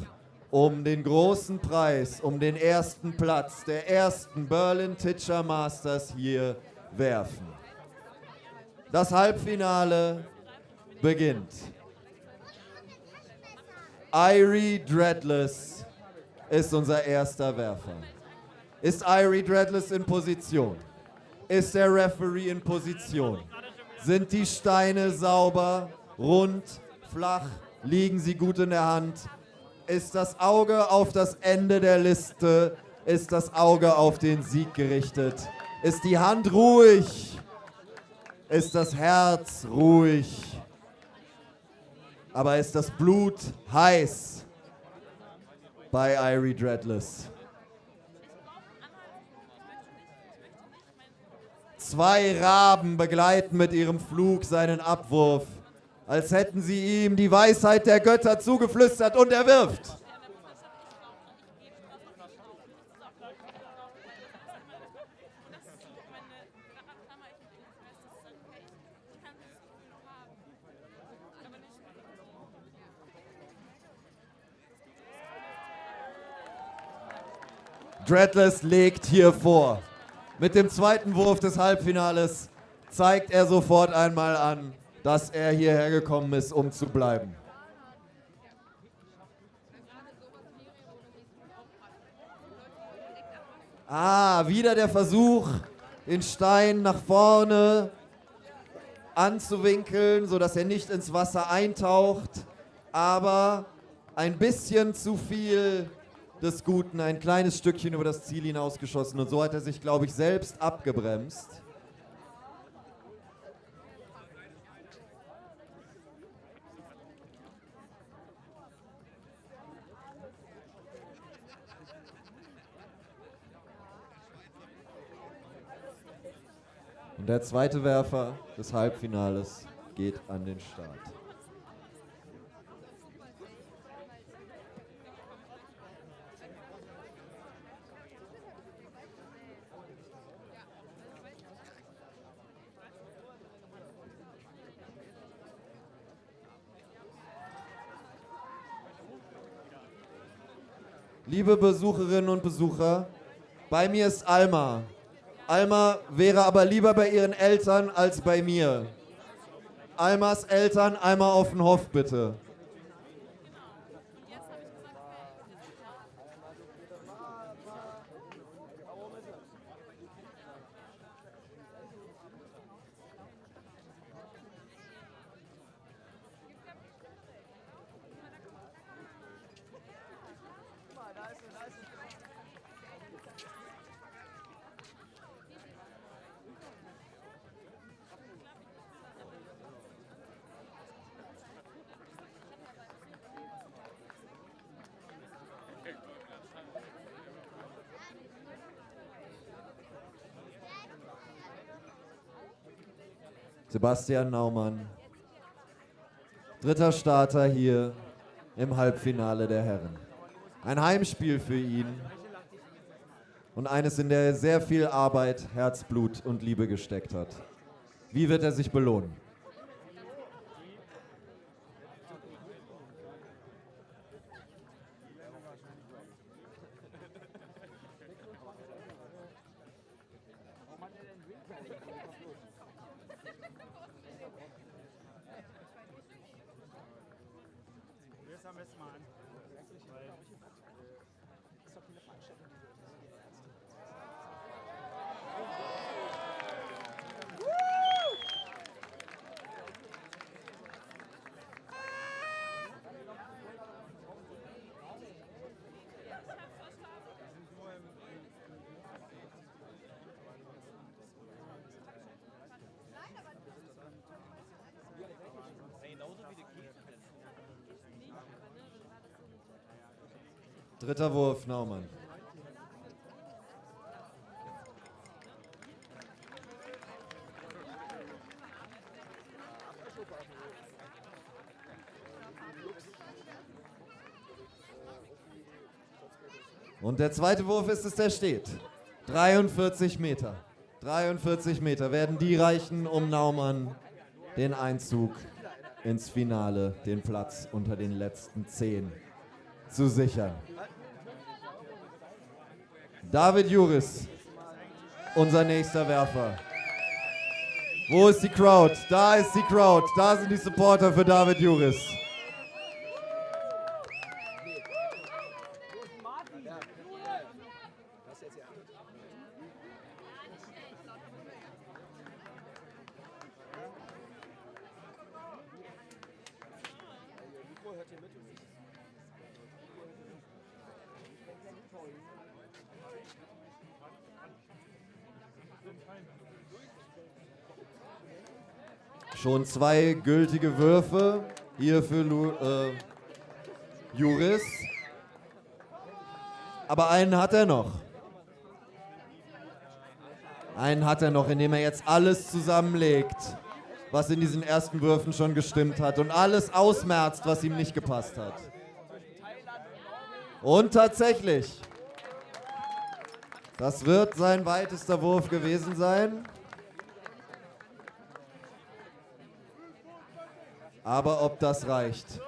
um den großen Preis, um den ersten Platz der ersten Berlin Titscher Masters hier werfen. Das Halbfinale beginnt. Irie Dreadless ist unser erster Werfer. Ist Irie Dreadless in Position? Ist der Referee in Position? Sind die Steine sauber, rund, flach? Liegen sie gut in der Hand? Ist das Auge auf das Ende der Liste? Ist das Auge auf den Sieg gerichtet? Ist die Hand ruhig? Ist das Herz ruhig? Aber ist das Blut heiß bei Irie Dreadless? 2 Raben begleiten mit ihrem Flug seinen Abwurf, als hätten sie ihm die Weisheit der Götter zugeflüstert, und er wirft. Dreadless legt hier vor. Mit dem zweiten Wurf des Halbfinales zeigt er sofort einmal an, dass er hierher gekommen ist, um zu bleiben. Wieder der Versuch, den Stein nach vorne anzuwinkeln, sodass er nicht ins Wasser eintaucht, aber ein bisschen zu viel des Guten, ein kleines Stückchen über das Ziel hinausgeschossen, und so hat er sich, glaube ich, selbst abgebremst. Und der zweite Werfer des Halbfinales geht an den Start. Liebe Besucherinnen und Besucher, bei mir ist Alma. Alma wäre aber lieber bei ihren Eltern als bei mir. Almas Eltern einmal auf den Hof, bitte. Sebastian Naumann, dritter Starter hier im Halbfinale der Herren. Ein Heimspiel für ihn und eines, in der er sehr viel Arbeit, Herzblut und Liebe gesteckt hat. Wie wird er sich belohnen?
Am besten mal an. Weil ist doch keine Veranstaltung,
Dritter Wurf, Naumann. Und der zweite Wurf ist es, der steht. 43 Meter. 43 Meter werden die reichen, um Naumann den Einzug ins Finale, den Platz unter den letzten 10 zu sichern. David Juris, unser nächster Werfer. Wo ist die Crowd? Da ist die Crowd. Da sind die Supporter für David Juris. Schon 2 gültige Würfe hier für Juris. Aber einen hat er noch. Einen hat er noch, indem er jetzt alles zusammenlegt, was in diesen ersten Würfen schon gestimmt hat und alles ausmerzt, was ihm nicht gepasst hat. Und tatsächlich, das wird sein weitester Wurf gewesen sein. Aber ob das reicht,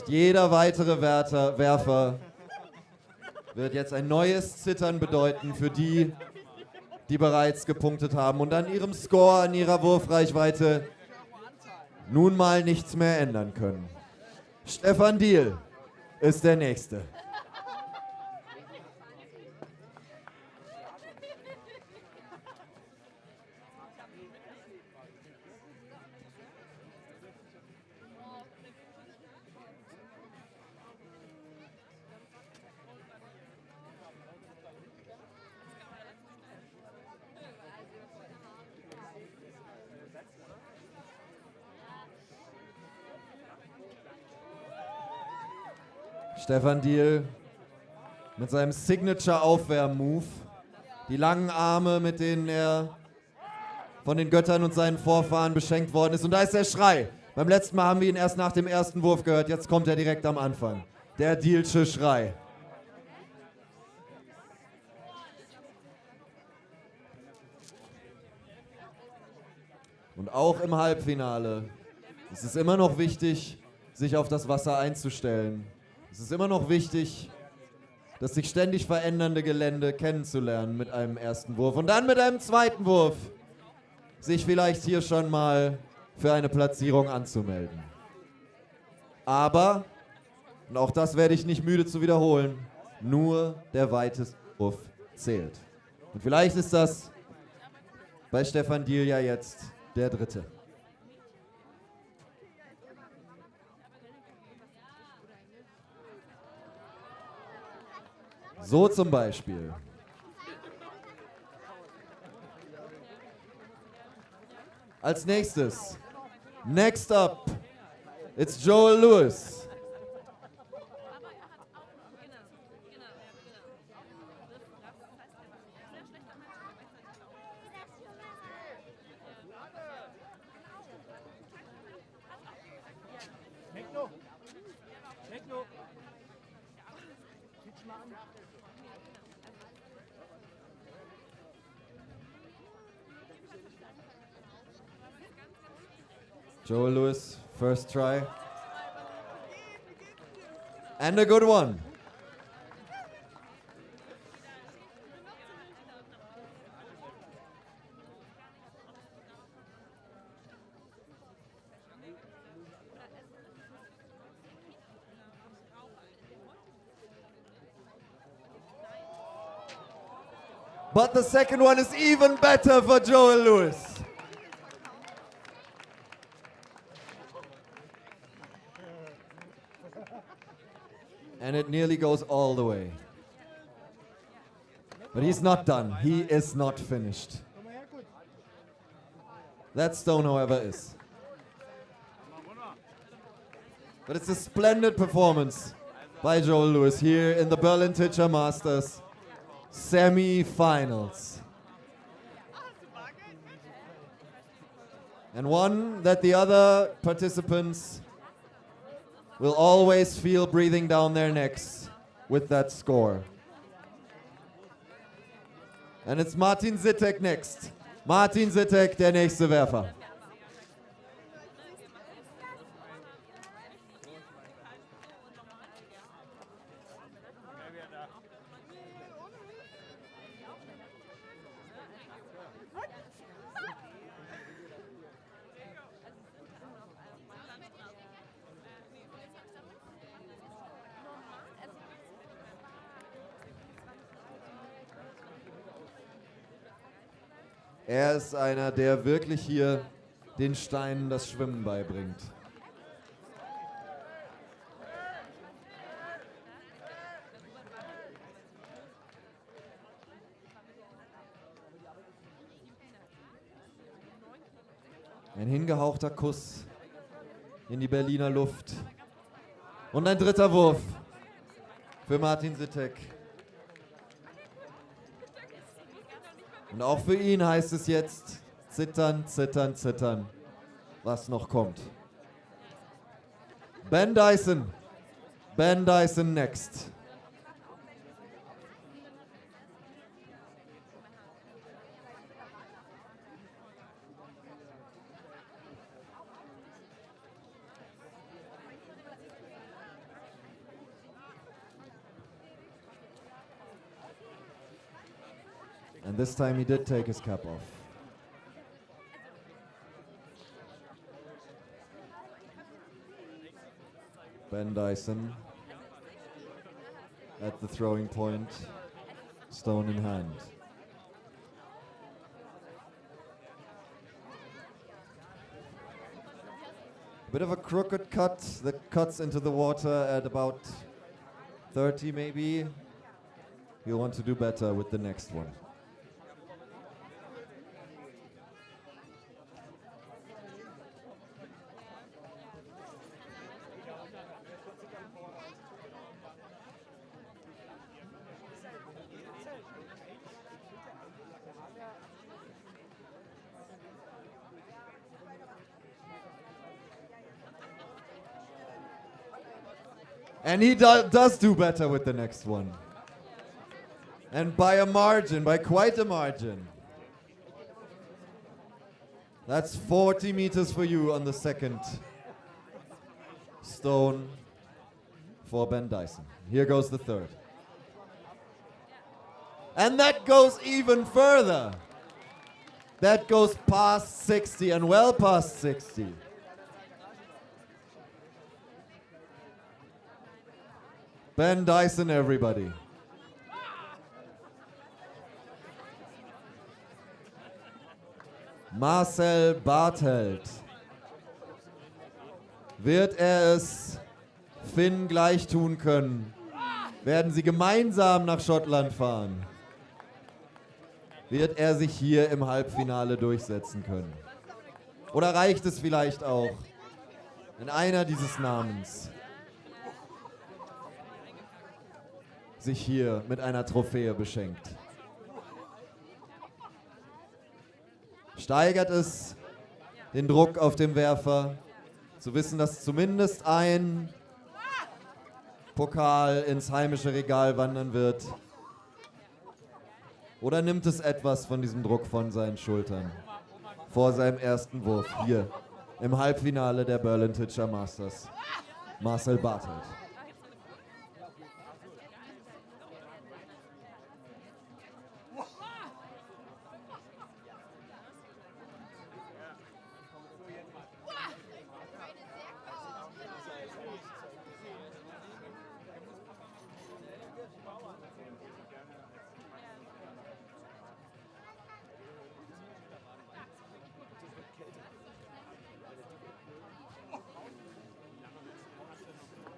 Jeder weitere Werfer wird jetzt ein neues Zittern bedeuten für die, die bereits gepunktet haben und an ihrem Score, an ihrer Wurfreichweite nun mal nichts mehr ändern können. Stefan Diehl ist der Nächste. Stefan Diehl mit seinem Signature-Aufwärm-Move. Die langen Arme, mit denen er von den Göttern und seinen Vorfahren beschenkt worden ist. Und da ist der Schrei. Beim letzten Mal haben wir ihn erst nach dem ersten Wurf gehört. Jetzt kommt er direkt am Anfang. Der Diehlsche Schrei. Und auch im Halbfinale ist es immer noch wichtig, sich auf das Wasser einzustellen. Es ist immer noch wichtig, das sich ständig verändernde Gelände kennenzulernen mit einem ersten Wurf und dann mit einem zweiten Wurf sich vielleicht hier schon mal für eine Platzierung anzumelden. Aber, und auch das werde ich nicht müde zu wiederholen, nur der weiteste Wurf zählt. Und vielleicht ist das bei Stefan Diehl ja jetzt der dritte. So zum Beispiel. Als nächstes, next up, it's Joel Lewis. Joel Lewis, first try. And a good one. But the second one is even better for Joel Lewis. And it nearly goes all the way. But he's not done. He is not finished. That stone, however, is. But it's a splendid performance by Joel Lewis here in the Berlin Teacher Masters semi-finals. And one that the other participants will always feel breathing down their necks with that score. And it's Martin Sittek next. Martin Sittek, der nächste Werfer. Er ist einer, der wirklich hier den Steinen das Schwimmen beibringt. Ein hingehauchter Kuss in die Berliner Luft. Und ein dritter Wurf für Martin Sittek. Und auch für ihn heißt es jetzt zittern, zittern, zittern, was noch kommt. Ben Dyson. Ben Dyson next. And this time he did take his cap off. Ben Dyson at the throwing point, stone in hand. Bit of a crooked cut that cuts into the water at about 30 maybe. You'll want to do better with the next one. And he does do better with the next one. And by a margin, by quite a margin. That's 40 meters for you on the second stone for Ben Dyson. Here goes the third. And that goes even further. That goes past 60 and well past 60. Ben Dyson, everybody. Marcel Bartelt. Wird er es Finn gleich tun können? Werden sie gemeinsam nach Schottland fahren? Wird er sich hier im Halbfinale durchsetzen können? Oder reicht es vielleicht auch, wenn einer dieses Namens sich hier mit einer Trophäe beschenkt? Steigert es den Druck auf dem Werfer, zu wissen, dass zumindest ein Pokal ins heimische Regal wandern wird? Oder nimmt es etwas von diesem Druck von seinen Schultern vor seinem ersten Wurf hier im Halbfinale der Berlin-Titscher Masters? Marcel Bartelt.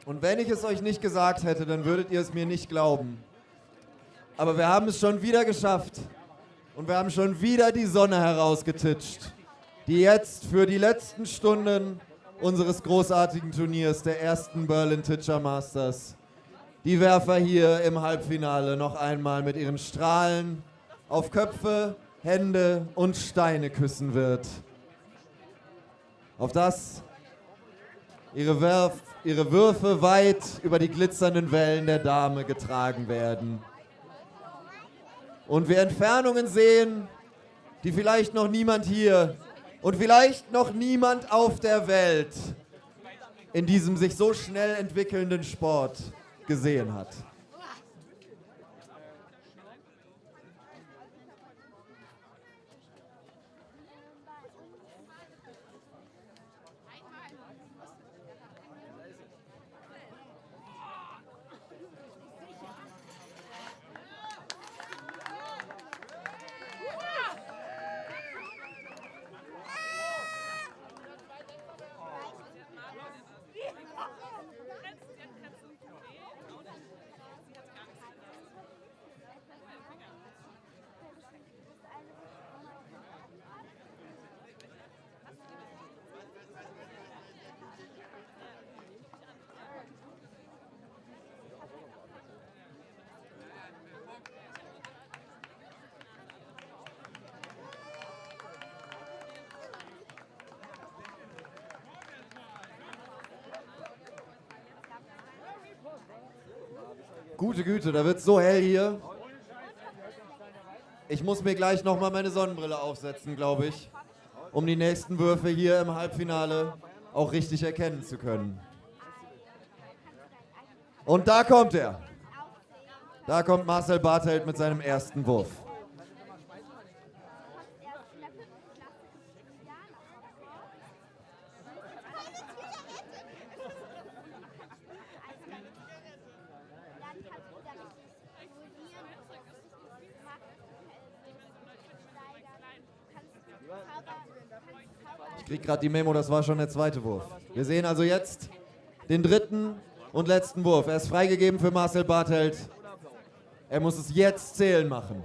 Und wenn ich es euch nicht gesagt hätte, dann würdet ihr es mir nicht glauben. Aber wir haben es schon wieder geschafft. Und wir haben schon wieder die Sonne herausgetitscht, die jetzt für die letzten Stunden unseres großartigen Turniers, der ersten Berlin-Titscher Masters, die Werfer hier im Halbfinale noch einmal mit ihren Strahlen auf Köpfe, Hände und Steine küssen wird. Auf das ihre Würfe weit über die glitzernden Wellen der Dame getragen werden. Und wir Entfernungen sehen, die vielleicht noch niemand hier und vielleicht noch niemand auf der Welt in diesem sich so schnell entwickelnden Sport gesehen hat. Gute Güte, da wird so hell hier. Ich muss mir gleich nochmal meine Sonnenbrille aufsetzen, glaube ich, um die nächsten Würfe hier im Halbfinale auch richtig erkennen zu können. Und da kommt er. Da kommt Marcel Barthelt mit seinem ersten Wurf. Ich krieg gerade die Memo, das war schon der zweite Wurf. Wir sehen also jetzt den dritten und letzten Wurf. Er ist freigegeben für Marcel Barthelt. Er muss es jetzt zählen machen.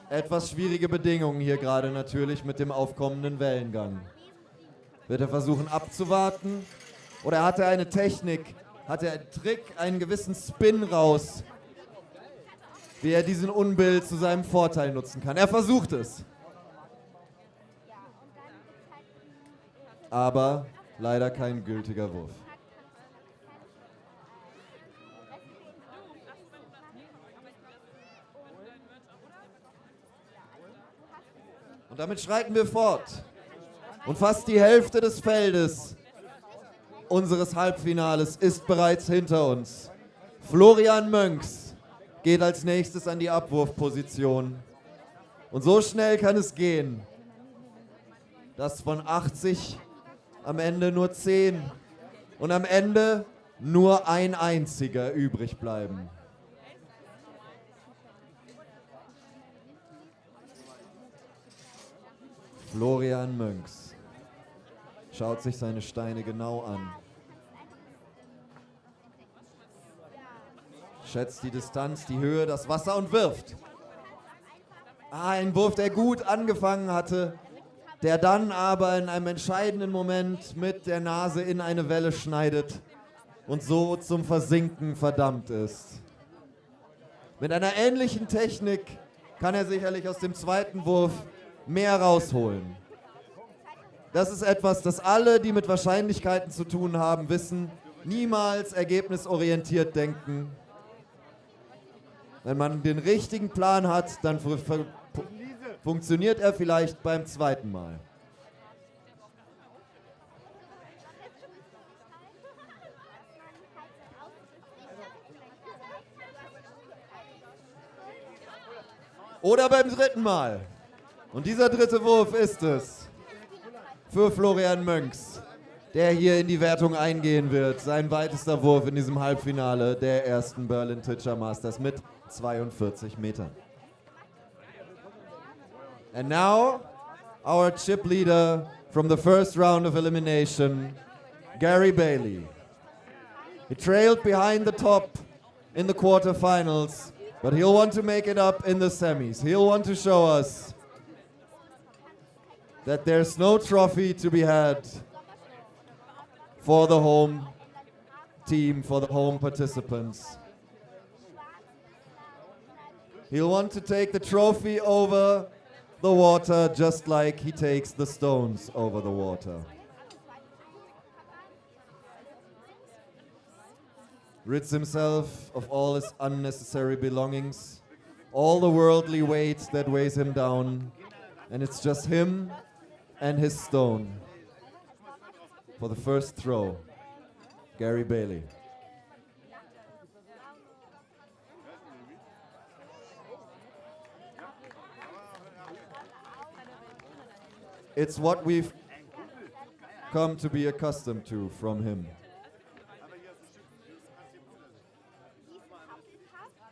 Etwas schwierige Bedingungen hier gerade natürlich mit dem aufkommenden Wellengang. Wird er versuchen abzuwarten? Oder hat er eine Technik, hat er einen Trick, einen gewissen Spin raus, wie er diesen Unbill zu seinem Vorteil nutzen kann? Er versucht es. Aber leider kein gültiger Wurf. Und damit schreiten wir fort. Und fast die Hälfte des Feldes unseres Halbfinales ist bereits hinter uns. Florian Mönchs geht als nächstes an die Abwurfposition. Und so schnell kann es gehen, dass von 80 am Ende nur 10 und am Ende nur ein einziger übrig bleiben. Florian Mönchs schaut sich seine Steine genau an. Schätzt die Distanz, die Höhe, das Wasser und wirft. Ein Wurf, der gut angefangen hatte, der dann aber in einem entscheidenden Moment mit der Nase in eine Welle schneidet und so zum Versinken verdammt ist. Mit einer ähnlichen Technik kann er sicherlich aus dem zweiten Wurf mehr rausholen. Das ist etwas, das alle, die mit Wahrscheinlichkeiten zu tun haben, wissen. Niemals ergebnisorientiert denken. Wenn man den richtigen Plan hat, dann funktioniert er vielleicht beim zweiten Mal. Oder beim dritten Mal. Und dieser dritte Wurf ist es für Florian Mönchs, der hier in die Wertung eingehen wird. Sein weitester Wurf in diesem Halbfinale der ersten Berlin Teacher Masters mit 42 Metern. And now, our chip leader from the first round of elimination, Gary Bailey. He trailed behind the top in the quarterfinals, but he'll want to make it up in the semis. He'll want to show us that there's no trophy to be had for the home team, for the home participants. He'll want to take the trophy over the water just like he takes the stones over the water. Rids himself of all his unnecessary belongings, all the worldly weight that weighs him down, and it's just him and his stone. For the first throw, Gary Bailey. It's what we've come to be accustomed to from him.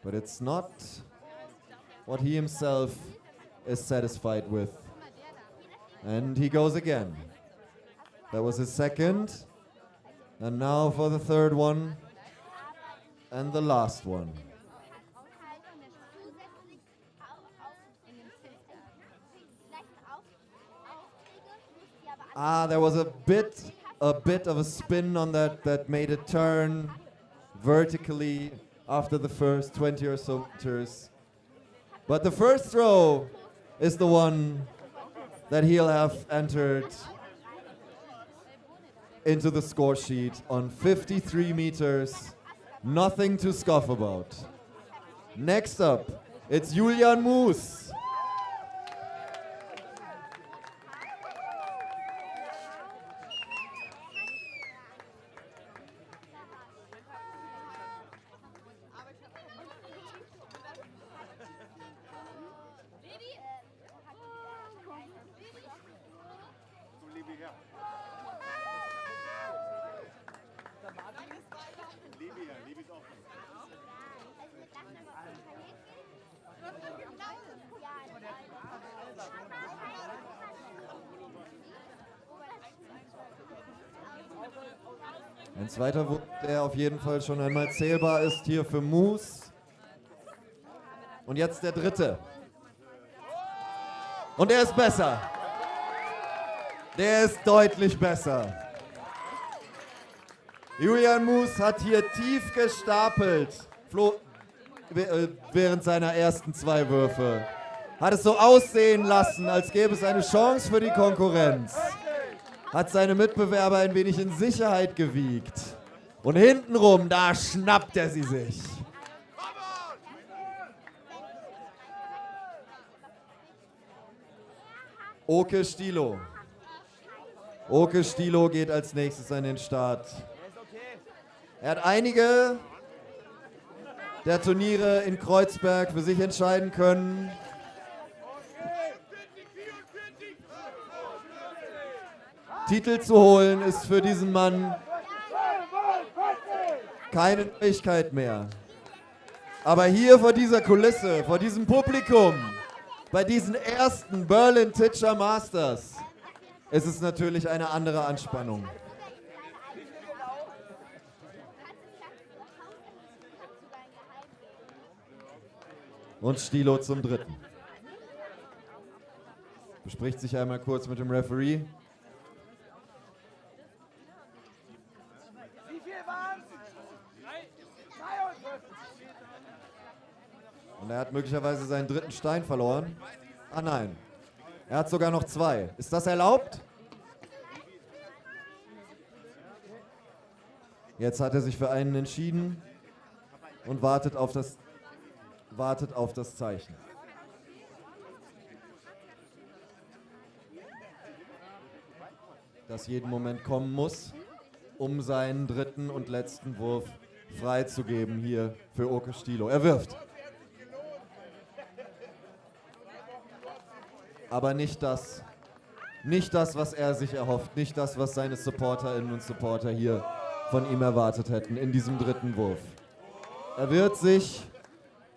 But it's not what he himself is satisfied with. And he goes again. That was his second. And now for the third one. And the last one. There was a bit of a spin on that made it turn vertically after the first 20 or so meters. But the first throw is the one that he'll have entered into the score sheet on 53 meters. Nothing to scoff about. Next up, it's Julian Moos. Ein zweiter Wurf, der auf jeden Fall schon einmal zählbar ist hier für Moos. Und jetzt der dritte. Und er ist besser. Der ist deutlich besser. Julian Moos hat hier tief gestapelt während seiner ersten zwei Würfe. Hat es so aussehen lassen, als gäbe es eine Chance für die Konkurrenz. Hat seine Mitbewerber ein wenig in Sicherheit gewiegt. Und hintenrum, da schnappt er sie sich. Oke Stilo. Oke Stilo geht als nächstes an den Start. Er hat einige der Turniere in Kreuzberg für sich entscheiden können. Titel zu holen ist für diesen Mann keine Neuigkeit mehr. Aber hier vor dieser Kulisse, vor diesem Publikum, bei diesen ersten Berlin Teacher Masters, ist es natürlich eine andere Anspannung. Und Stilo zum dritten. Bespricht sich einmal kurz mit dem Referee. Und er hat möglicherweise seinen dritten Stein verloren. Ah nein, er hat sogar noch zwei. Ist das erlaubt? Jetzt hat er sich für einen entschieden und wartet auf das Zeichen. Das jeden Moment kommen muss, um seinen dritten und letzten Wurf freizugeben hier für Oke Stilo. Er wirft. Aber nicht das, was er sich erhofft, nicht das, was seine Supporterinnen und Supporter hier von ihm erwartet hätten in diesem dritten Wurf. Er wird sich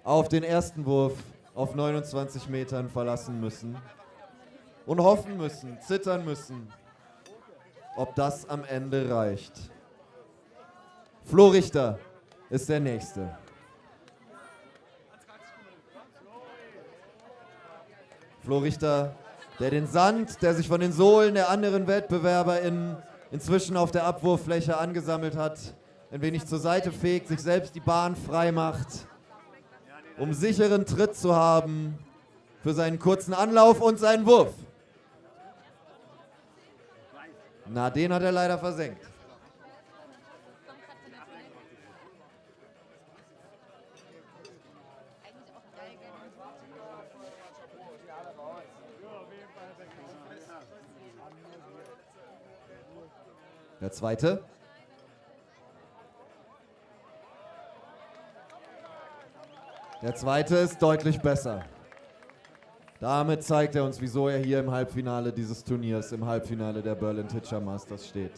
auf den ersten Wurf auf 29 Metern verlassen müssen und hoffen müssen, zittern müssen, ob das am Ende reicht. Flo Richter ist der Nächste. Flo Richter, der den Sand, der sich von den Sohlen der anderen WettbewerberInnen inzwischen auf der Abwurffläche angesammelt hat, ein wenig zur Seite fegt, sich selbst die Bahn frei macht, um sicheren Tritt zu haben für seinen kurzen Anlauf und seinen Wurf. Na, den hat er leider versenkt. Der zweite. Der zweite ist deutlich besser. Damit zeigt er uns, wieso er hier im Halbfinale dieses Turniers, im Halbfinale der Berlin Teacher Masters steht.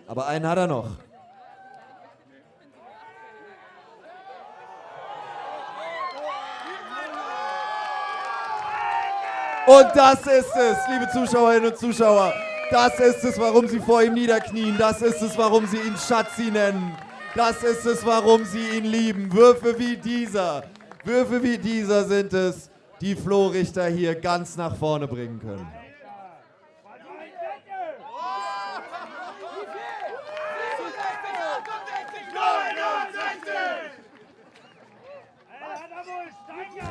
Aber einen hat er noch. Und das ist es, liebe Zuschauerinnen und Zuschauer. Das ist es, warum Sie vor ihm niederknien. Das ist es, warum Sie ihn Schatzi nennen. Das ist es, warum Sie ihn lieben. Würfe wie dieser sind es, die Flo Richter hier ganz nach vorne bringen können.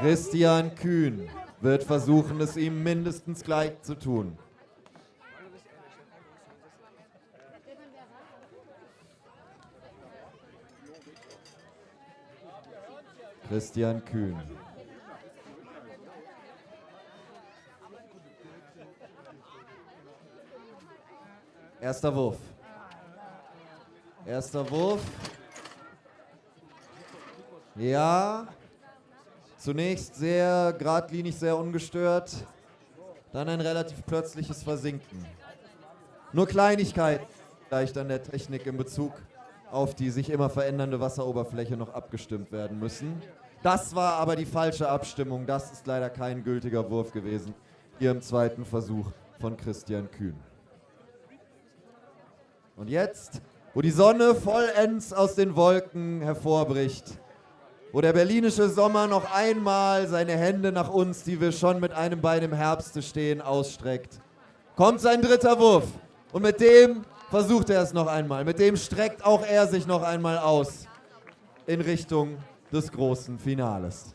Christian Kühn. wird versuchen, es ihm mindestens gleich zu tun. Christian Kühn. Erster Wurf. Erster Wurf. Ja. Zunächst sehr geradlinig, sehr ungestört. Dann ein relativ plötzliches Versinken. Nur Kleinigkeit vielleicht an der Technik in Bezug auf die sich immer verändernde Wasseroberfläche noch abgestimmt werden müssen. Das war aber die falsche Abstimmung. Das ist leider kein gültiger Wurf gewesen. Hier im zweiten Versuch von Christian Kühn. Und jetzt, wo die Sonne vollends aus den Wolken hervorbricht, wo der berlinische Sommer noch einmal seine Hände nach uns, die wir schon mit einem Bein im Herbste stehen, ausstreckt, kommt sein dritter Wurf. Und mit dem versucht er es noch einmal. Mit dem streckt auch er sich noch einmal aus in Richtung des großen Finales.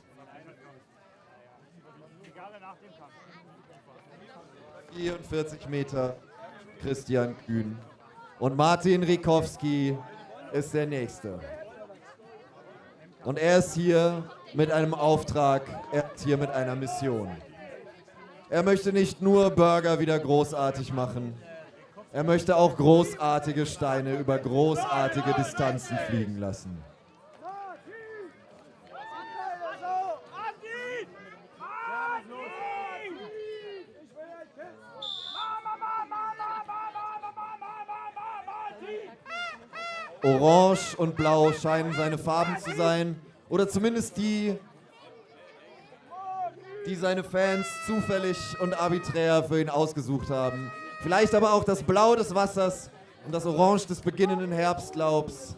44 Meter, Christian Kühn. Und Martin Rikowski ist der Nächste. Und er ist hier mit einem Auftrag, er ist hier mit einer Mission. Er möchte nicht nur Burger wieder großartig machen, er möchte auch großartige Steine über großartige Distanzen fliegen lassen. Orange und Blau scheinen seine Farben zu sein. Oder zumindest die seine Fans zufällig und arbiträr für ihn ausgesucht haben. Vielleicht aber auch das Blau des Wassers und das Orange des beginnenden Herbstlaubs.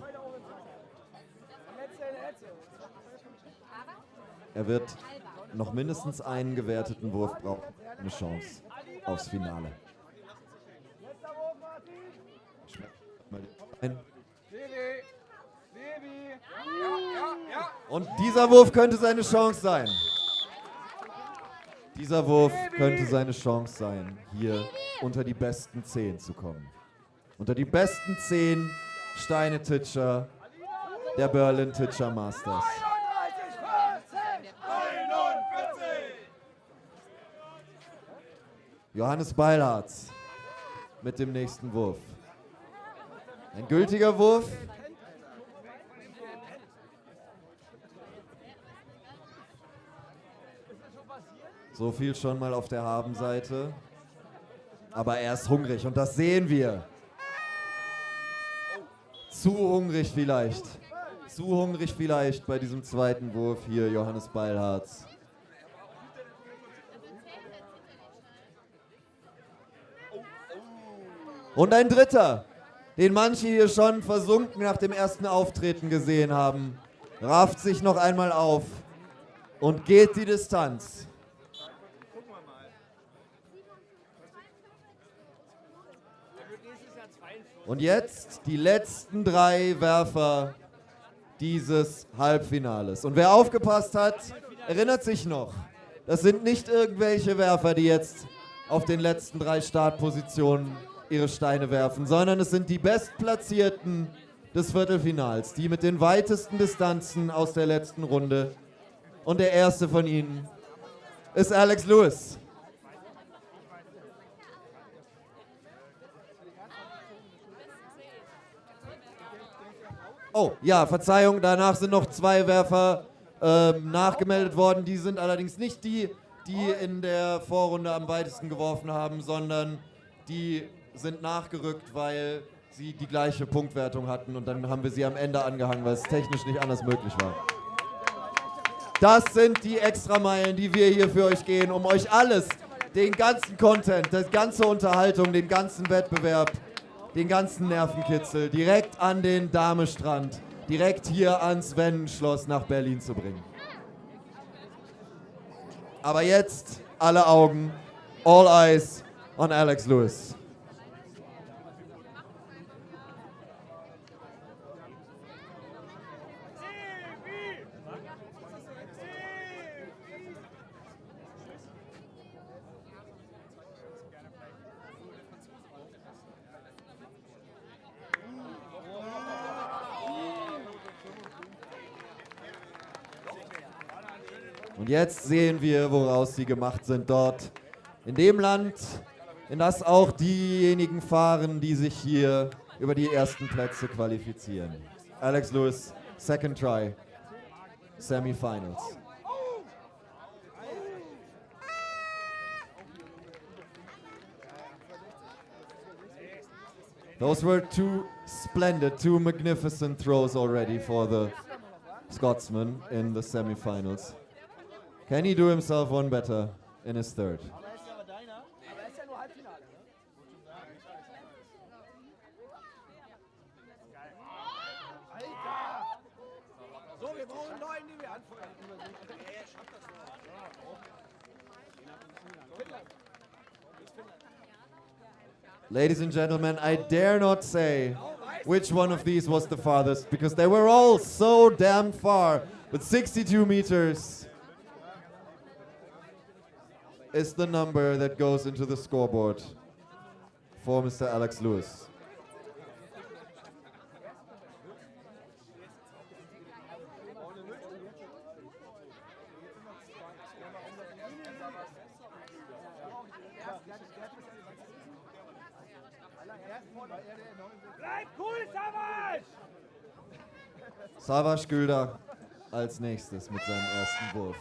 Er wird noch mindestens einen gewerteten Wurf brauchen. Eine Chance aufs Finale. Und dieser Wurf könnte seine Chance sein. Dieser Wurf könnte seine Chance sein, hier unter die besten 10 zu kommen. Unter die besten 10 Steine-Titscher der Berlin Titscher Masters. Johannes Beilharz mit dem nächsten Wurf. Ein gültiger Wurf. So viel schon mal auf der Habenseite. Aber er ist hungrig und das sehen wir. Zu hungrig vielleicht. Zu hungrig vielleicht bei diesem zweiten Wurf hier, Johannes Beilharz. Und ein dritter, den manche hier schon versunken nach dem ersten Auftreten gesehen haben, rafft sich noch einmal auf und geht die Distanz. Und jetzt die letzten 3 Werfer dieses Halbfinales. Und wer aufgepasst hat, erinnert sich noch. Das sind nicht irgendwelche Werfer, die jetzt auf den letzten 3 Startpositionen ihre Steine werfen, sondern es sind die Bestplatzierten des Viertelfinals, die mit den weitesten Distanzen aus der letzten Runde. Und der erste von ihnen ist Alex Lewis. Oh, ja, Verzeihung, danach sind noch 2 Werfer nachgemeldet worden. Die sind allerdings nicht die in der Vorrunde am weitesten geworfen haben, sondern die sind nachgerückt, weil sie die gleiche Punktwertung hatten und dann haben wir sie am Ende angehangen, weil es technisch nicht anders möglich war. Das sind die Extrameilen, die wir hier für euch gehen, um euch alles, den ganzen Content, die ganze Unterhaltung, den ganzen Wettbewerb, den ganzen Nervenkitzel direkt an den Damestrand, direkt hier ans Wennenschloss nach Berlin zu bringen. Aber jetzt alle Augen, all eyes on Alex Lewis. Und jetzt sehen wir, woraus sie gemacht sind dort. In dem Land, in das auch diejenigen fahren, die sich hier über die ersten Plätze qualifizieren. Alex Lewis, second try, semifinals. Those were two splendid, two magnificent throws already for the Scotsman in the semifinals. Can he do himself one better in his third?
So, wir brauchen neuen, die wir anfeuern.
Ladies and gentlemen, I dare not say which one of these was the farthest because they were all so damn far. But 62 meters is the number that goes into the scoreboard for Mr. Alex Lewis.
Bleib cool, Savas!
Savas Gülder als nächstes mit seinem ersten Wurf.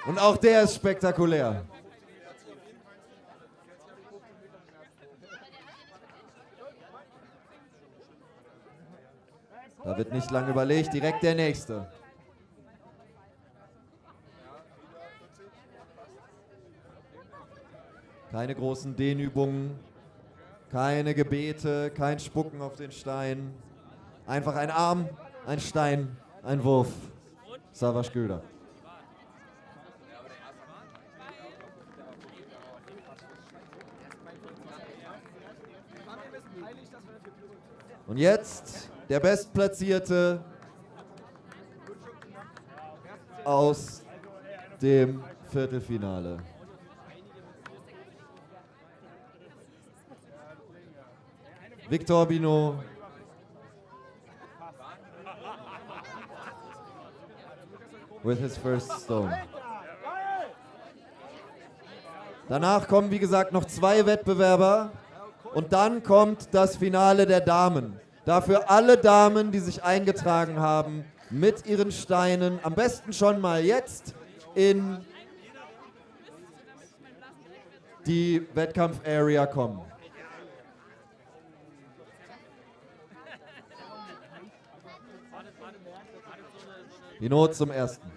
Und auch der ist spektakulär. Da wird nicht lange überlegt, direkt der nächste. Keine großen Dehnübungen, keine Gebete, kein Spucken auf den Stein. Einfach ein Arm, ein Stein, ein Wurf. Savas Gülder. Und jetzt der Bestplatzierte aus dem Viertelfinale. Victor Binot. With his first stone. Danach kommen, wie gesagt, noch 2 Wettbewerber. Und dann kommt das Finale der Damen. Dafür alle Damen, die sich eingetragen haben, mit ihren Steinen, am besten schon mal jetzt in die Wettkampf-Area kommen. Binot zum ersten.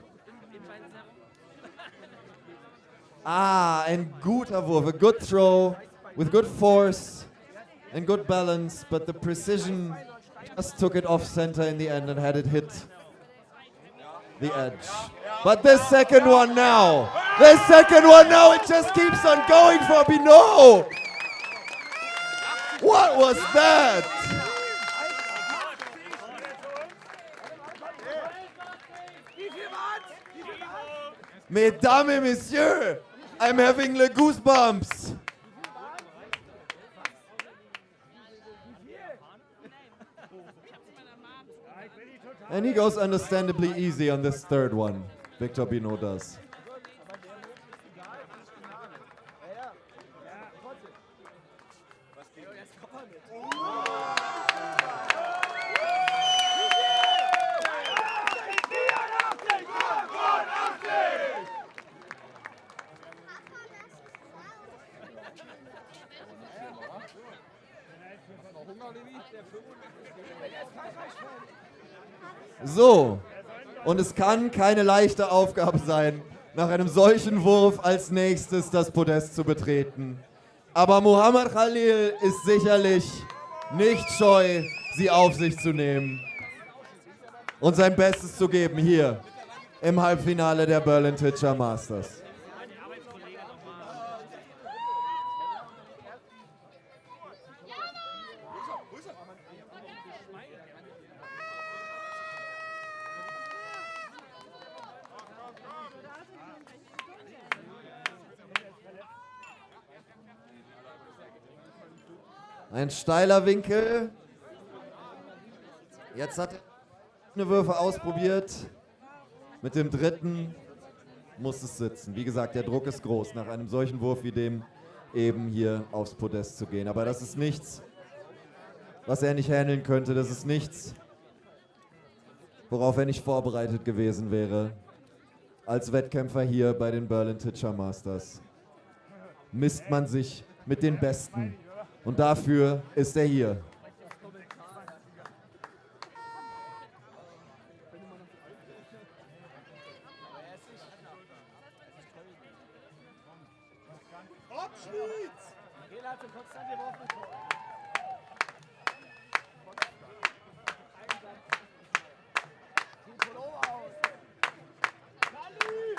Ein guter Wurf, a good throw with good force and good balance, but the precision just took it off center in the end and had it hit the edge. But this second one now, it just keeps on going for Binot. What was that? Mesdames et messieurs, I'm having the goosebumps. And he goes understandably easy on this third one. Victor Binot does. So, und es kann keine leichte Aufgabe sein, nach einem solchen Wurf als nächstes das Podest zu betreten. Aber Muhammad Khalil ist sicherlich nicht scheu, sie auf sich zu nehmen und sein Bestes zu geben hier im Halbfinale der Berlin Teacher Masters. Ein steiler Winkel. Jetzt hat er eine Würfe ausprobiert. Mit dem dritten muss es sitzen. Wie gesagt, der Druck ist groß, nach einem solchen Wurf wie dem eben hier aufs Podest zu gehen. Aber das ist nichts, was er nicht handeln könnte. Das ist nichts, worauf er nicht vorbereitet gewesen wäre. Als Wettkämpfer hier bei den Berlin Teacher Masters misst man sich mit den Besten. Und dafür ist er hier.
Rela hat den konstant geworfen. Sieht Pullover aus. Kali!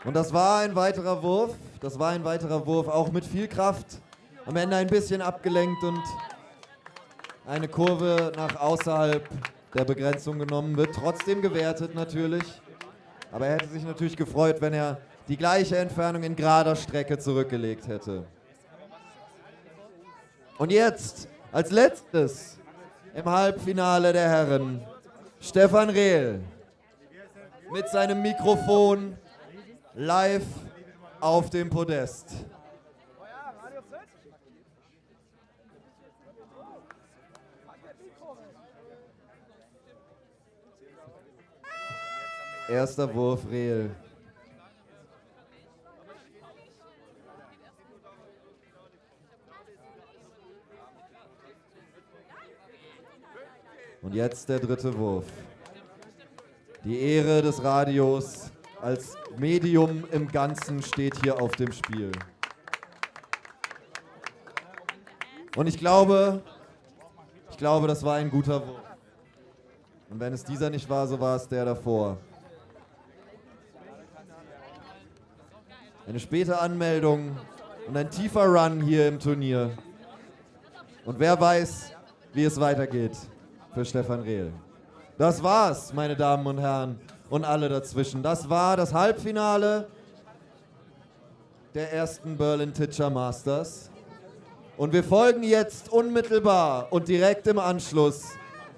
Und das war ein weiterer Wurf. Das war ein weiterer Wurf, auch mit viel Kraft. Am Ende ein bisschen abgelenkt und eine Kurve nach außerhalb der Begrenzung genommen. Wird trotzdem gewertet natürlich. Aber er hätte sich natürlich gefreut, wenn er die gleiche Entfernung in gerader Strecke zurückgelegt hätte. Und jetzt, als letztes, im Halbfinale der Herren, Stefan Rehl mit seinem Mikrofon live auf dem Podest. Erster Wurf, Rehl. Und jetzt der dritte Wurf. Die Ehre des Radios als Medium im Ganzen steht hier auf dem Spiel. Und ich glaube, das war ein guter Wurf. Und wenn es dieser nicht war, so war es der davor. Eine späte Anmeldung und ein tiefer Run hier im Turnier. Und wer weiß, wie es weitergeht für Stefan Rehl. Das war's, meine Damen und Herren und alle dazwischen. Das war das Halbfinale der ersten Berlin Teacher Masters. Und wir folgen jetzt unmittelbar und direkt im Anschluss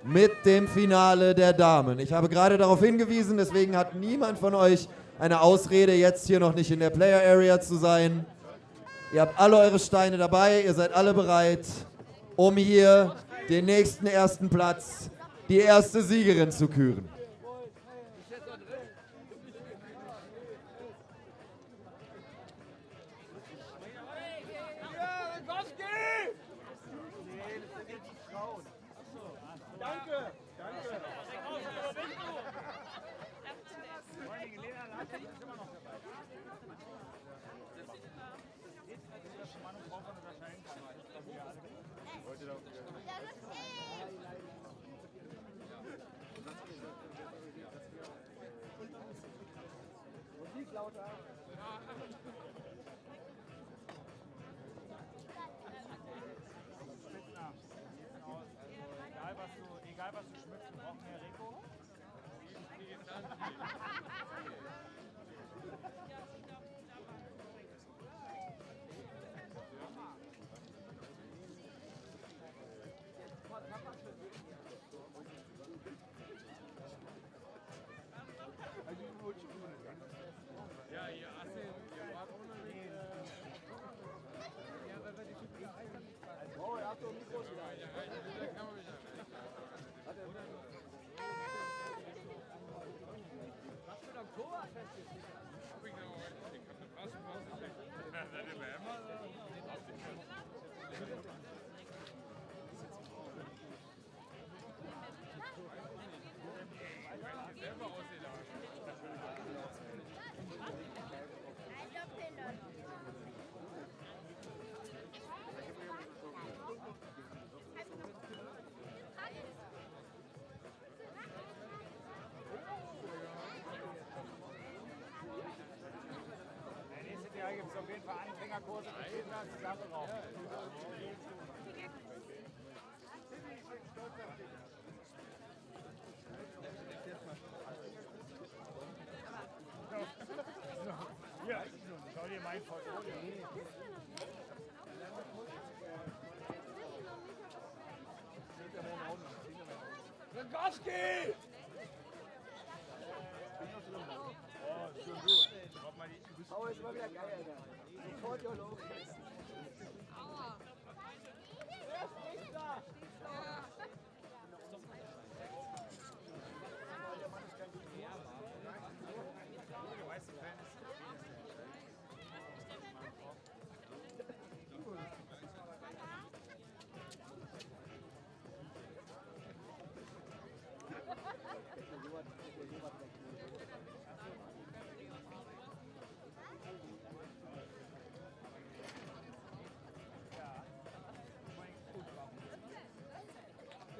mit dem Finale der Damen. Ich habe gerade darauf hingewiesen, deswegen hat niemand von euch eine Ausrede, jetzt hier noch nicht in der Player Area zu sein. Ihr habt alle eure Steine dabei, ihr seid alle bereit, um hier den nächsten ersten Platz, die erste Siegerin zu küren.
Egal was du schmückst, wir brauchen mehr Rico. Da gibt es auf jeden Fall Anfängerkurse für Kinder, Zigarre rauchen. Hier, schau dir mein Portfolio an.
Arschki!
Oh, schon gut.
Hau ist immer wieder geil, Alter. Sofort your low.
Aua.
Er ist nicht da.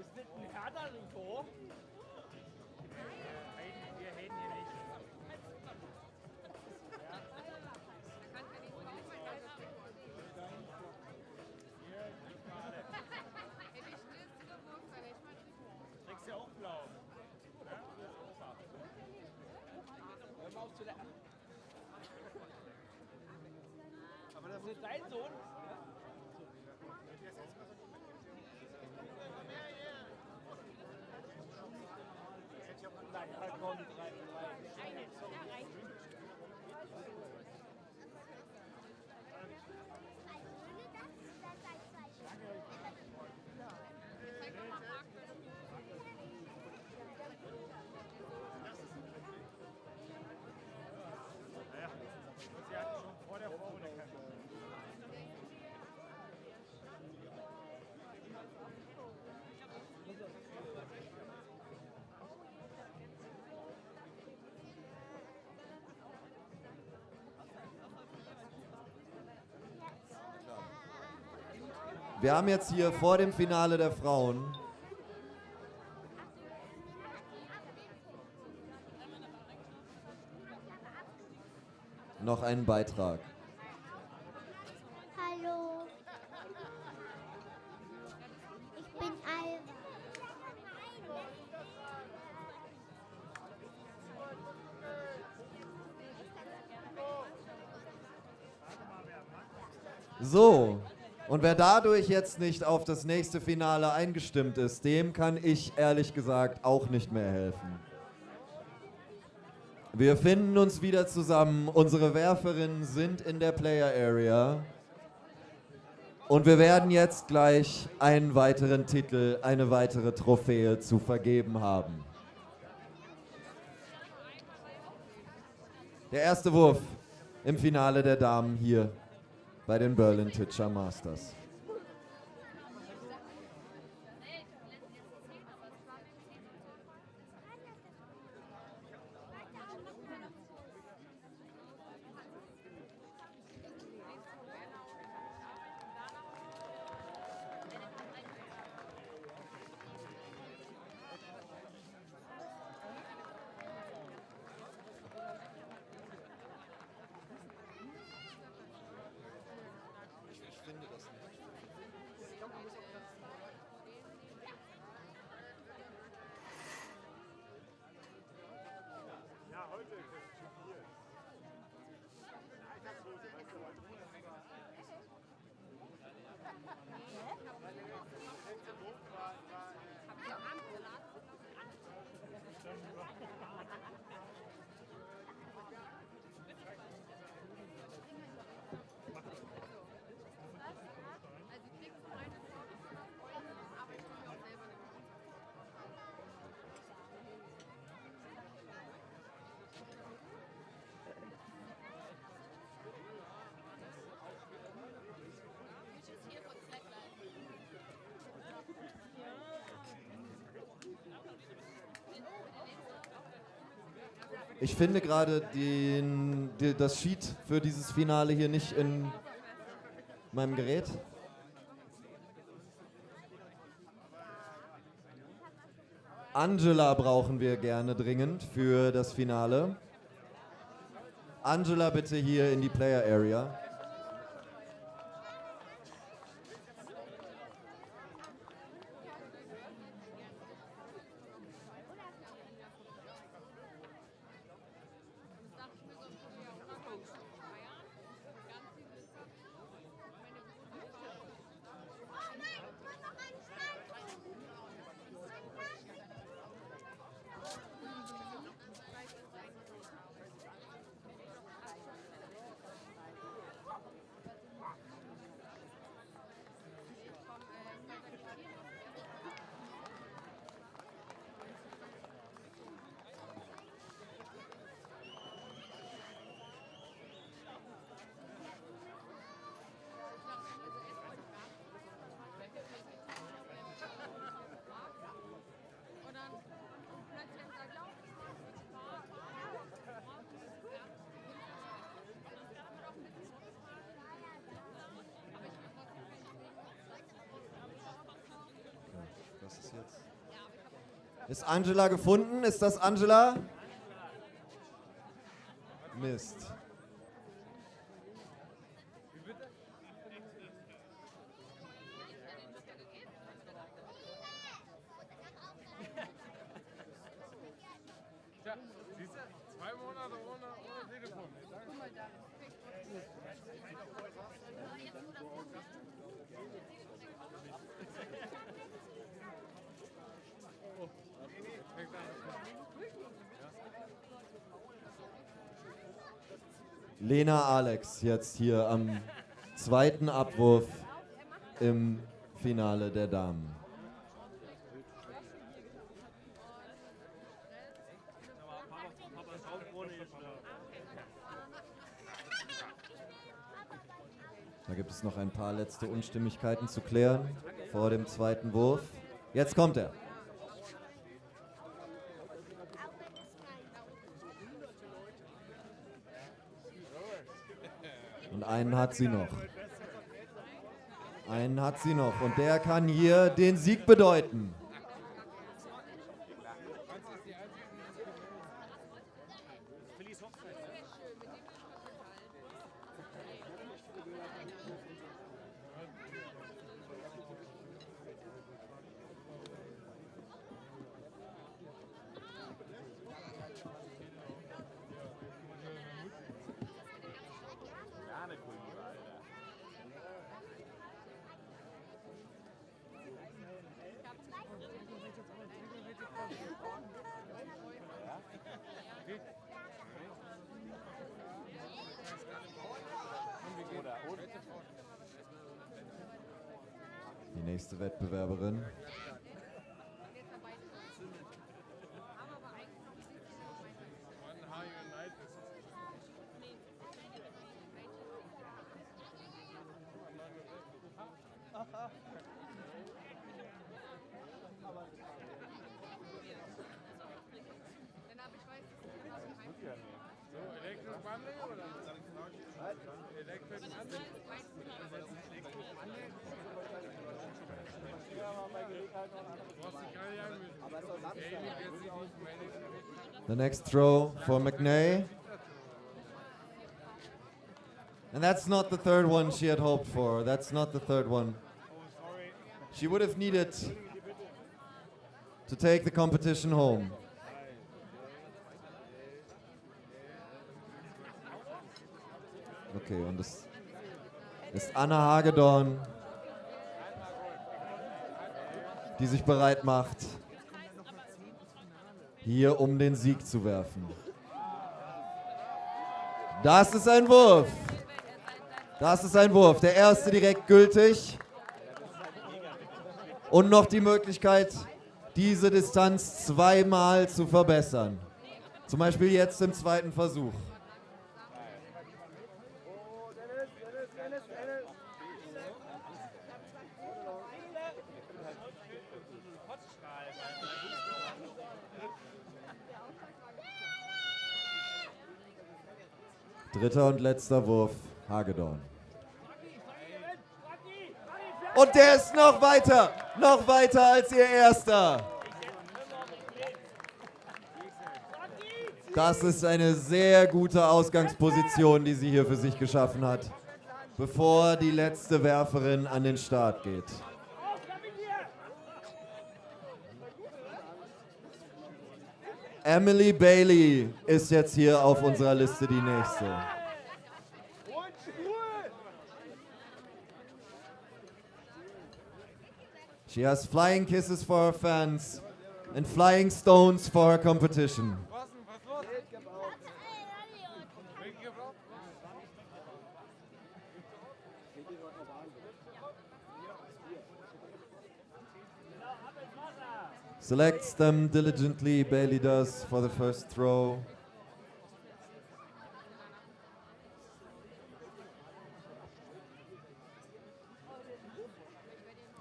Ist das ein härter Tor? Wir reden hier nicht. Kriegst ja auch blau.
Hör mal auf zu lachen. Aber das ist dein Sohn?
Naja, komm, 3-3.
Sie hatten schon vor der Vorrunde kämpfen.
Wir haben jetzt hier vor dem Finale der Frauen noch einen Beitrag.
Hallo. Ich bin Alva.
So, und wer dadurch jetzt nicht auf das nächste Finale eingestimmt ist, dem kann ich ehrlich gesagt auch nicht mehr helfen. Wir finden uns wieder zusammen, unsere Werferinnen sind in der Player Area und wir werden jetzt gleich einen weiteren Titel, eine weitere Trophäe zu vergeben haben. Der erste Wurf im Finale der Damen hier bei den Berlin Teacher Masters.
Ja, heute ist es zu viel. Alltagslose, weißt du, heute. Der letzte Wurf war
Ich finde gerade das Sheet für dieses Finale hier nicht in meinem Gerät. Angela brauchen wir gerne dringend für das Finale. Angela, bitte hier in die Player Area. Ist Angela gefunden? Ist das Angela? Mist.
Tja, siehst du, 2 Monate ohne Telefon. Guck mal da.
Lena Alex jetzt hier am zweiten Abwurf im Finale der Damen. Da gibt es noch ein paar letzte Unstimmigkeiten zu klären vor dem zweiten Wurf. Jetzt kommt er. Und einen hat sie noch. Einen hat sie noch. Und der kann hier den Sieg bedeuten. Die nächste Wettbewerberin. The next throw for McNay. And that's not the third one she had hoped for. That's not the third one. She would have needed to take the competition home. Okay, und es ist Anna Hagedorn, die sich bereit macht, hier um den Sieg zu werfen. Das ist ein Wurf. Das ist ein Wurf. Der erste direkt gültig. Und noch die Möglichkeit, diese Distanz zweimal zu verbessern. Zum Beispiel jetzt im zweiten Versuch. Dritter und letzter Wurf, Hagedorn. Und der ist noch weiter als ihr erster. Das ist eine sehr gute Ausgangsposition, die sie hier für sich geschaffen hat, bevor die letzte Werferin an den Start geht. Emily Bailey ist jetzt hier auf unserer Liste die nächste. She has flying kisses for her fans and flying stones for her competition. Selects them diligently, Bailey does, for the first throw.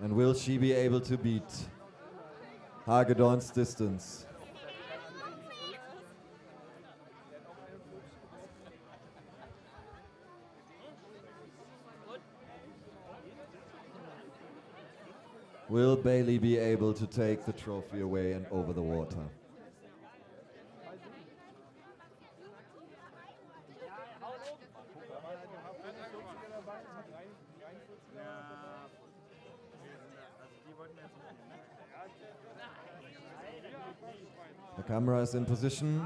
And will she be able to beat Hagedorn's distance? Will Bailey be able to take the trophy away and over the water? The camera is in position.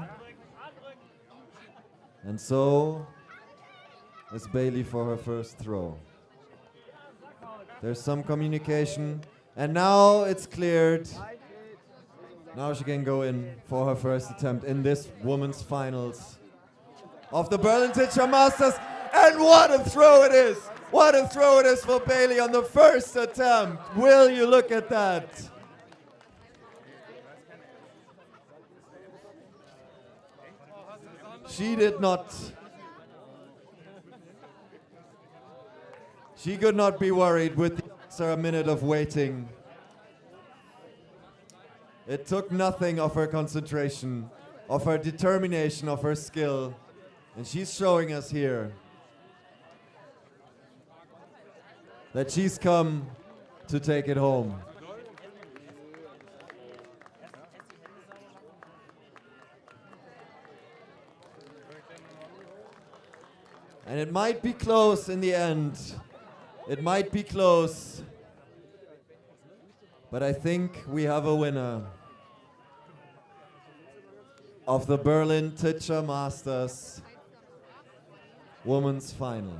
And so is Bailey for her first throw. There's some communication. And now it's cleared. Now she can go in for her first attempt in this women's finals of the Berlin Teacher Masters. And what a throw it is! What a throw it is for Bailey on the first attempt. Will you look at that? She did not. She could not be worried with the extra minute of waiting. It took nothing of her concentration, of her determination, of her skill. And she's showing us here that she's come to take it home. And it might be close in the end. It might be close. But I think we have a winner of the Berlin Teacher Masters Women's Final.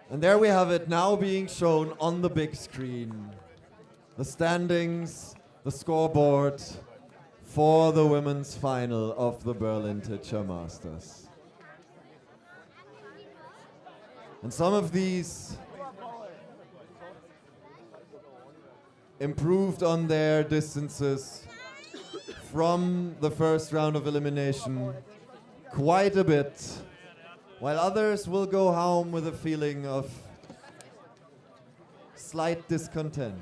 And there we have it now being shown on the big screen. The standings, the scoreboard for the women's final of the Berlin Teacher Masters. And some of these improved on their distances from the first round of elimination quite a bit, while others will go home with a feeling of slight discontent.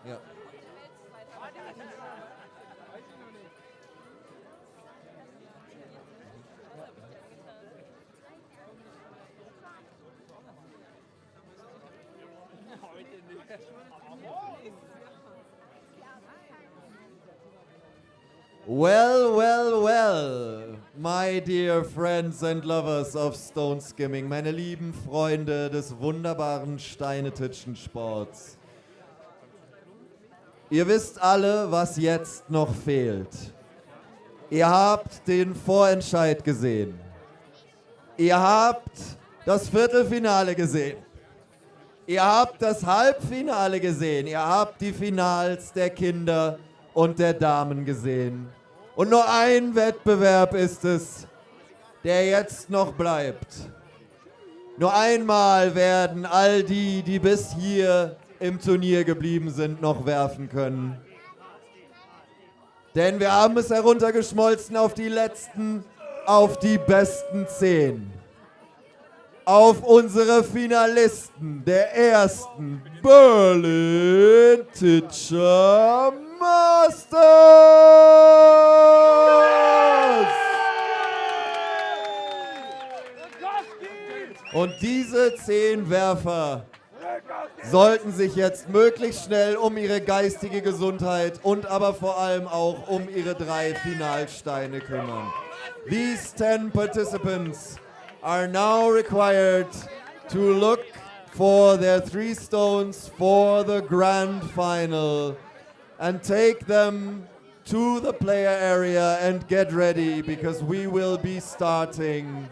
Ja. Well, well, well, my dear friends and lovers of Stone Skimming, meine lieben Freunde des wunderbaren Steinetitschen-Sports. Ihr wisst alle, was jetzt noch fehlt. Ihr habt den Vorentscheid gesehen. Ihr habt das Viertelfinale gesehen. Ihr habt das Halbfinale gesehen. Ihr habt die Finals der Kinder und der Damen gesehen. Und nur ein Wettbewerb ist es, der jetzt noch bleibt. Nur einmal werden all die, die bis hier im Turnier geblieben sind, noch werfen können. Denn wir haben es heruntergeschmolzen auf die letzten, auf die besten 10. Auf unsere Finalisten der ersten Berlin Teacher Masters! diese 10 Werfer sollten sich jetzt möglichst schnell um ihre geistige Gesundheit und aber vor allem auch um ihre 3 Finalsteine kümmern. These 10 participants are now required to look for their 3 stones for the grand final and take them to the player area and get ready, because we will be starting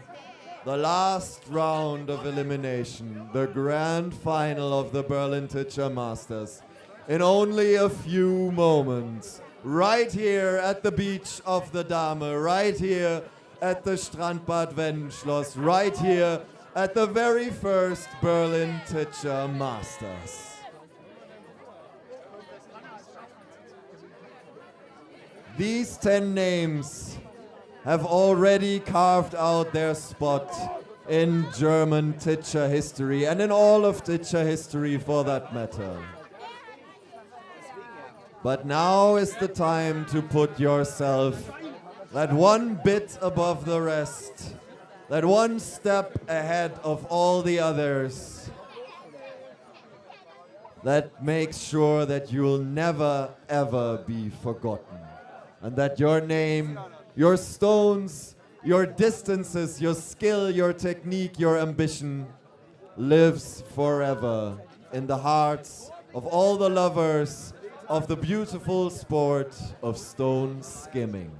the last round of elimination, the grand final of the Berlin Teacher Masters, in only a few moments. Right here at the beach of the Dame, right here at the Strandbad Wendenschloss, right here at the very first Berlin Teacher Masters. These 10 names have already carved out their spot in German teacher history and in all of teacher history for that matter. But now is the time to put yourself that one bit above the rest, that one step ahead of all the others, that makes sure that you'll never ever be forgotten, and that your name, your stones, your distances, your skill, your technique, your ambition lives forever in the hearts of all the lovers of the beautiful sport of stone skimming.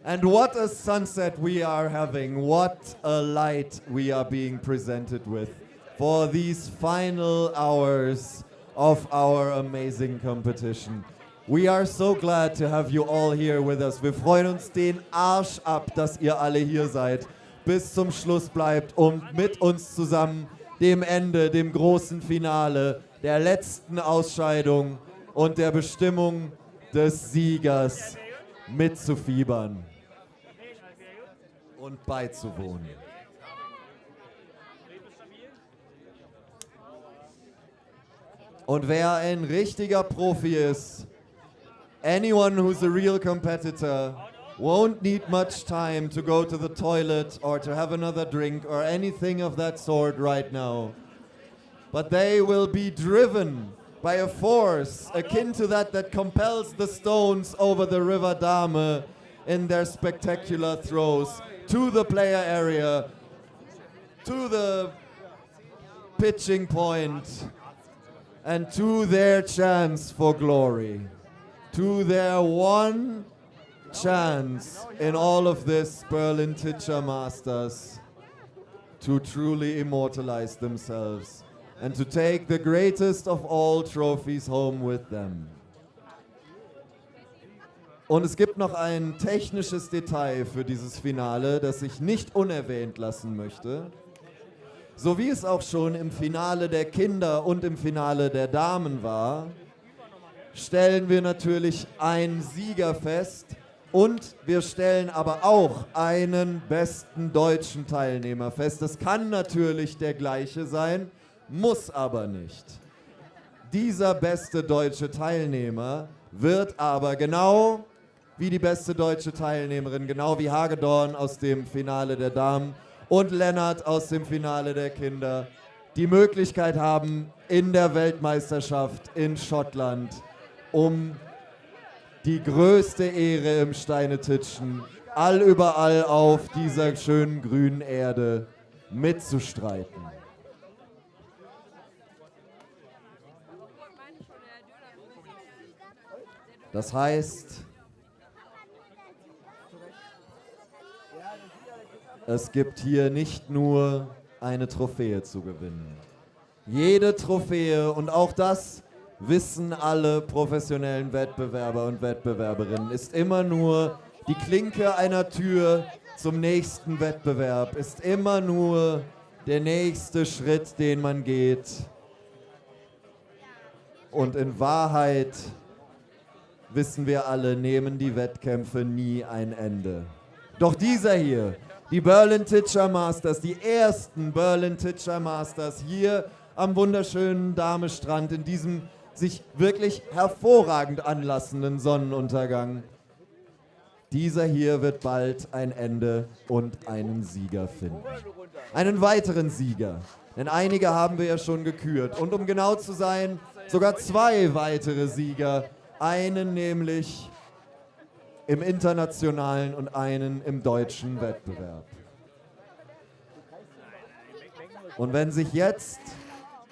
And what a sunset we are having, what a light we are being presented with for these final hours of our amazing competition. We are so glad to have you all here with us. Wir freuen uns den Arsch ab, dass ihr alle hier seid, bis zum Schluss bleibt und mit uns zusammen dem Ende, dem großen Finale, der letzten Ausscheidung und der Bestimmung des Siegers mitzufiebern und beizuwohnen. Und wer ein richtiger Profi ist, anyone who's a real competitor won't need much time to go to the toilet or to have another drink or anything of that sort right now. But they will be driven by a force akin to that compels the stones over the River Dahme in their spectacular throws to the player area, to the pitching point, and to their chance for glory, to their one chance in all of this Berlin Teacher Masters to truly immortalize themselves and to take the greatest of all trophies home with them. Und es gibt noch ein technisches Detail für dieses Finale, das ich nicht unerwähnt lassen möchte. So wie es auch schon im Finale der Kinder und im Finale der Damen war, stellen wir natürlich einen Sieger fest und wir stellen aber auch einen besten deutschen Teilnehmer fest. Das kann natürlich der gleiche sein, muss aber nicht. Dieser beste deutsche Teilnehmer wird aber genau wie die beste deutsche Teilnehmerin, genau wie Hagedorn aus dem Finale der Damen und Lennart aus dem Finale der Kinder, die Möglichkeit haben, in der Weltmeisterschaft in Schottland um die größte Ehre im Steinetitschen allüberall auf dieser schönen grünen Erde mitzustreiten. Das heißt, es gibt hier nicht nur eine Trophäe zu gewinnen. Jede Trophäe, und auch das wissen alle professionellen Wettbewerber und Wettbewerberinnen, ist immer nur die Klinke einer Tür zum nächsten Wettbewerb, ist immer nur der nächste Schritt, den man geht. Und in Wahrheit, wissen wir alle, nehmen die Wettkämpfe nie ein Ende. Doch dieser hier, die Berlin Teacher Masters, die ersten Berlin Teacher Masters hier am wunderschönen Dahme-Strand in diesem sich wirklich hervorragend anlassenden Sonnenuntergang. Dieser hier wird bald ein Ende und einen Sieger finden. Einen weiteren Sieger. Denn einige haben wir ja schon gekürt. Und um genau zu sein, sogar 2 weitere Sieger. Einen nämlich im internationalen und einen im deutschen Wettbewerb. Und wenn sich jetzt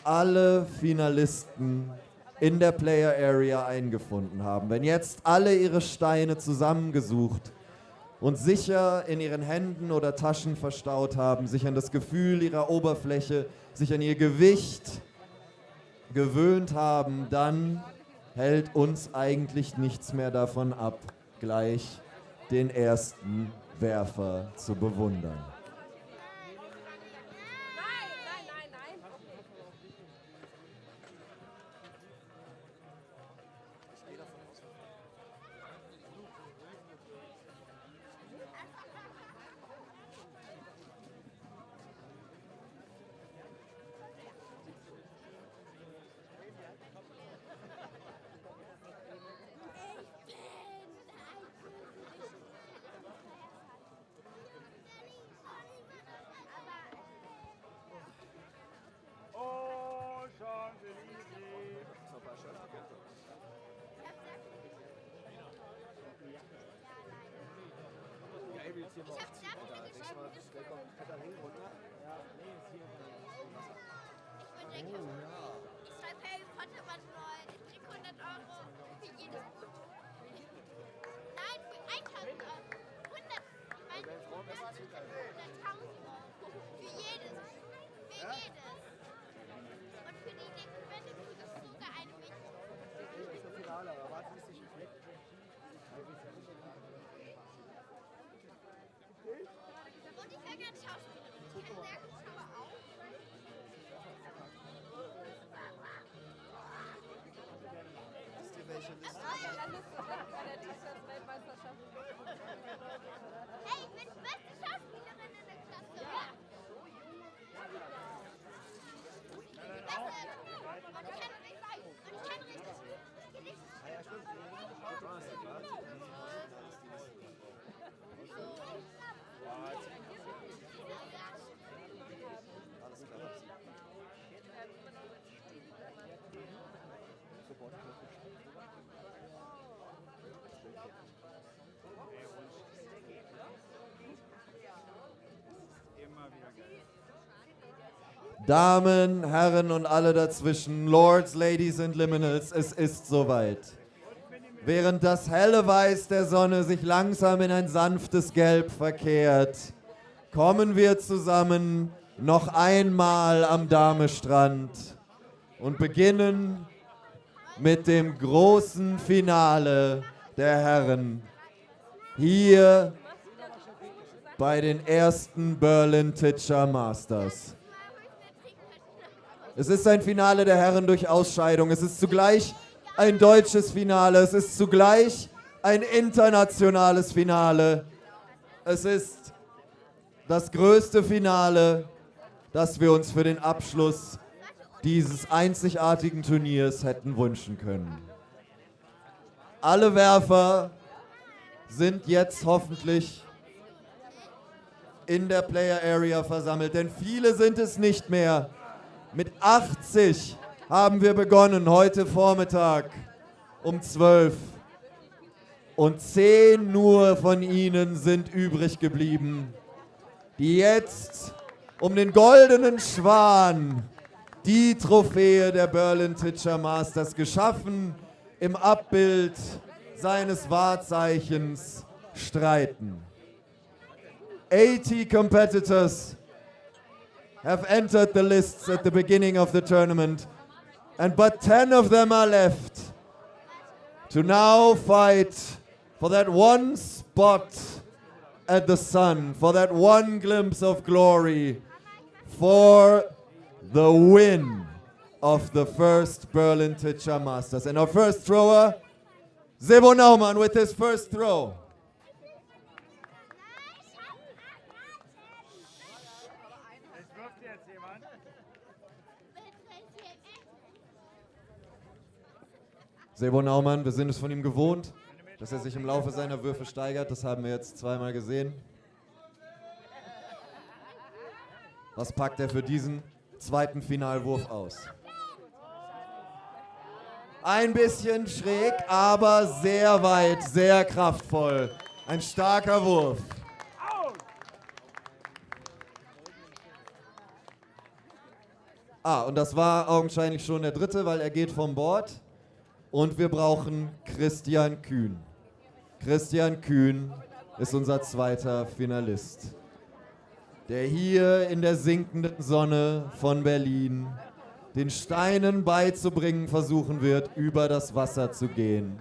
alle Finalisten in der Player Area eingefunden haben, wenn jetzt alle ihre Steine zusammengesucht und sicher in ihren Händen oder Taschen verstaut haben, sich an das Gefühl ihrer Oberfläche, sich an ihr Gewicht gewöhnt haben, dann hält uns eigentlich nichts mehr davon ab, gleich den ersten Werfer zu bewundern.
Hey, ich bin die beste Schauspielerin in der Klasse. Ja. Die beste. Und ich kann nicht sagen. Und ich kann richtig Gedichte
Damen, Herren und alle dazwischen, Lords, Ladies und Liminals, es ist soweit. Während das helle Weiß der Sonne sich langsam in ein sanftes Gelb verkehrt, kommen wir zusammen noch einmal am Damestrand und beginnen mit dem großen Finale der Herren hier bei den ersten Berlin Teacher Masters. Es ist ein Finale der Herren durch Ausscheidung. Es ist zugleich ein deutsches Finale. Es ist zugleich ein internationales Finale. Es ist das größte Finale, das wir uns für den Abschluss dieses einzigartigen Turniers hätten wünschen können. Alle Werfer sind jetzt hoffentlich in der Player Area versammelt, denn viele sind es nicht mehr. Mit 80 haben wir begonnen heute Vormittag um 12. Und 10 nur von ihnen sind übrig geblieben, die jetzt um den goldenen Schwan, die Trophäe der Berlin Teacher Masters, geschaffen im Abbild seines Wahrzeichens, streiten. 80 competitors have entered the lists at the beginning of the tournament, and but 10 of them are left to now fight for that one spot at the sun, for that one glimpse of glory, for the win of the first Berlin Teacher Masters. And our first thrower, Sebo Naumann with his first throw. Sebo Naumann, wir sind es von ihm gewohnt, dass er sich im Laufe seiner Würfe steigert. Das haben wir jetzt zweimal gesehen. Was packt er für diesen zweiten Finalwurf aus? Ein bisschen schräg, aber sehr weit, sehr kraftvoll. Ein starker Wurf. Und das war augenscheinlich schon der dritte, weil er geht vom Board. Und wir brauchen Christian Kühn. Christian Kühn ist unser zweiter Finalist, der hier in der sinkenden Sonne von Berlin den Steinen beizubringen versuchen wird, über das Wasser zu gehen.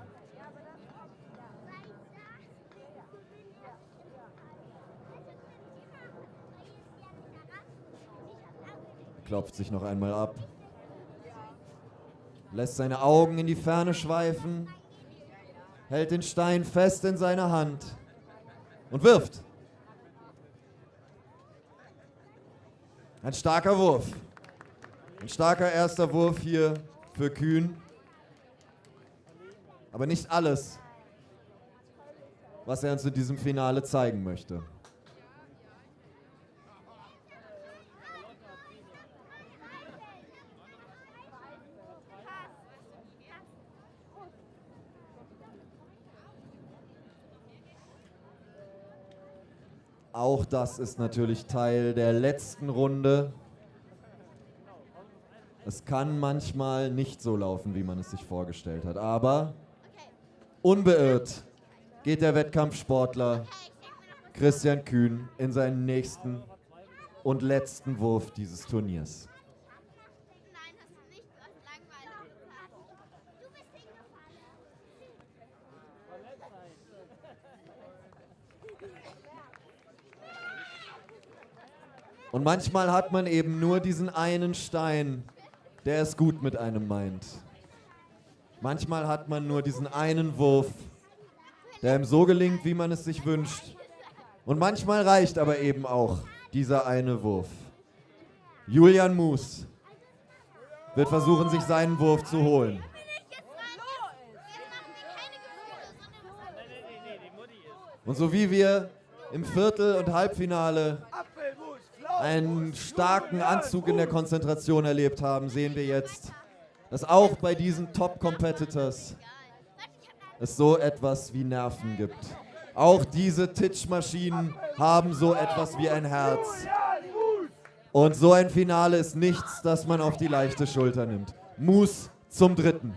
Klopft sich noch einmal ab, lässt seine Augen in die Ferne schweifen, hält den Stein fest in seiner Hand und wirft. Ein starker Wurf. Ein starker erster Wurf hier für Kühn. Aber nicht alles, was er uns in diesem Finale zeigen möchte. Auch das ist natürlich Teil der letzten Runde. Es kann manchmal nicht so laufen, wie man es sich vorgestellt hat. Aber unbeirrt geht der Wettkampfsportler Christian Kühn in seinen nächsten und letzten Wurf dieses Turniers. Und manchmal hat man eben nur diesen einen Stein, der es gut mit einem meint. Manchmal hat man nur diesen einen Wurf, der ihm so gelingt, wie man es sich wünscht. Und manchmal reicht aber eben auch dieser eine Wurf. Julian Muß wird versuchen, sich seinen Wurf zu holen. Und so wie wir im Viertel- und Halbfinale einen starken Anzug in der Konzentration erlebt haben, sehen wir jetzt, dass auch bei diesen Top-Competitors es so etwas wie Nerven gibt. Auch diese Titch-Maschinen haben so etwas wie ein Herz. Und so ein Finale ist nichts, das man auf die leichte Schulter nimmt. Muß zum dritten.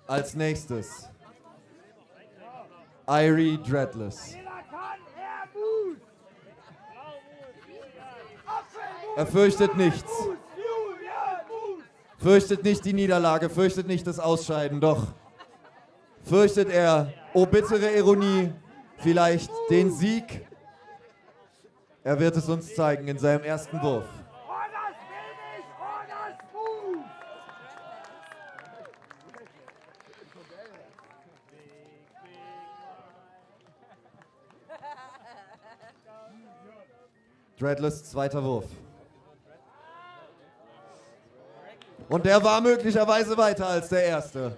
Als nächstes Irie Dreadless. Er fürchtet nichts. Fürchtet nicht die Niederlage, fürchtet nicht das Ausscheiden, doch fürchtet er, oh bittere Ironie, vielleicht den Sieg. Er wird es uns zeigen in seinem ersten Wurf. Dreadless, zweiter Wurf. Und der war möglicherweise weiter als der erste.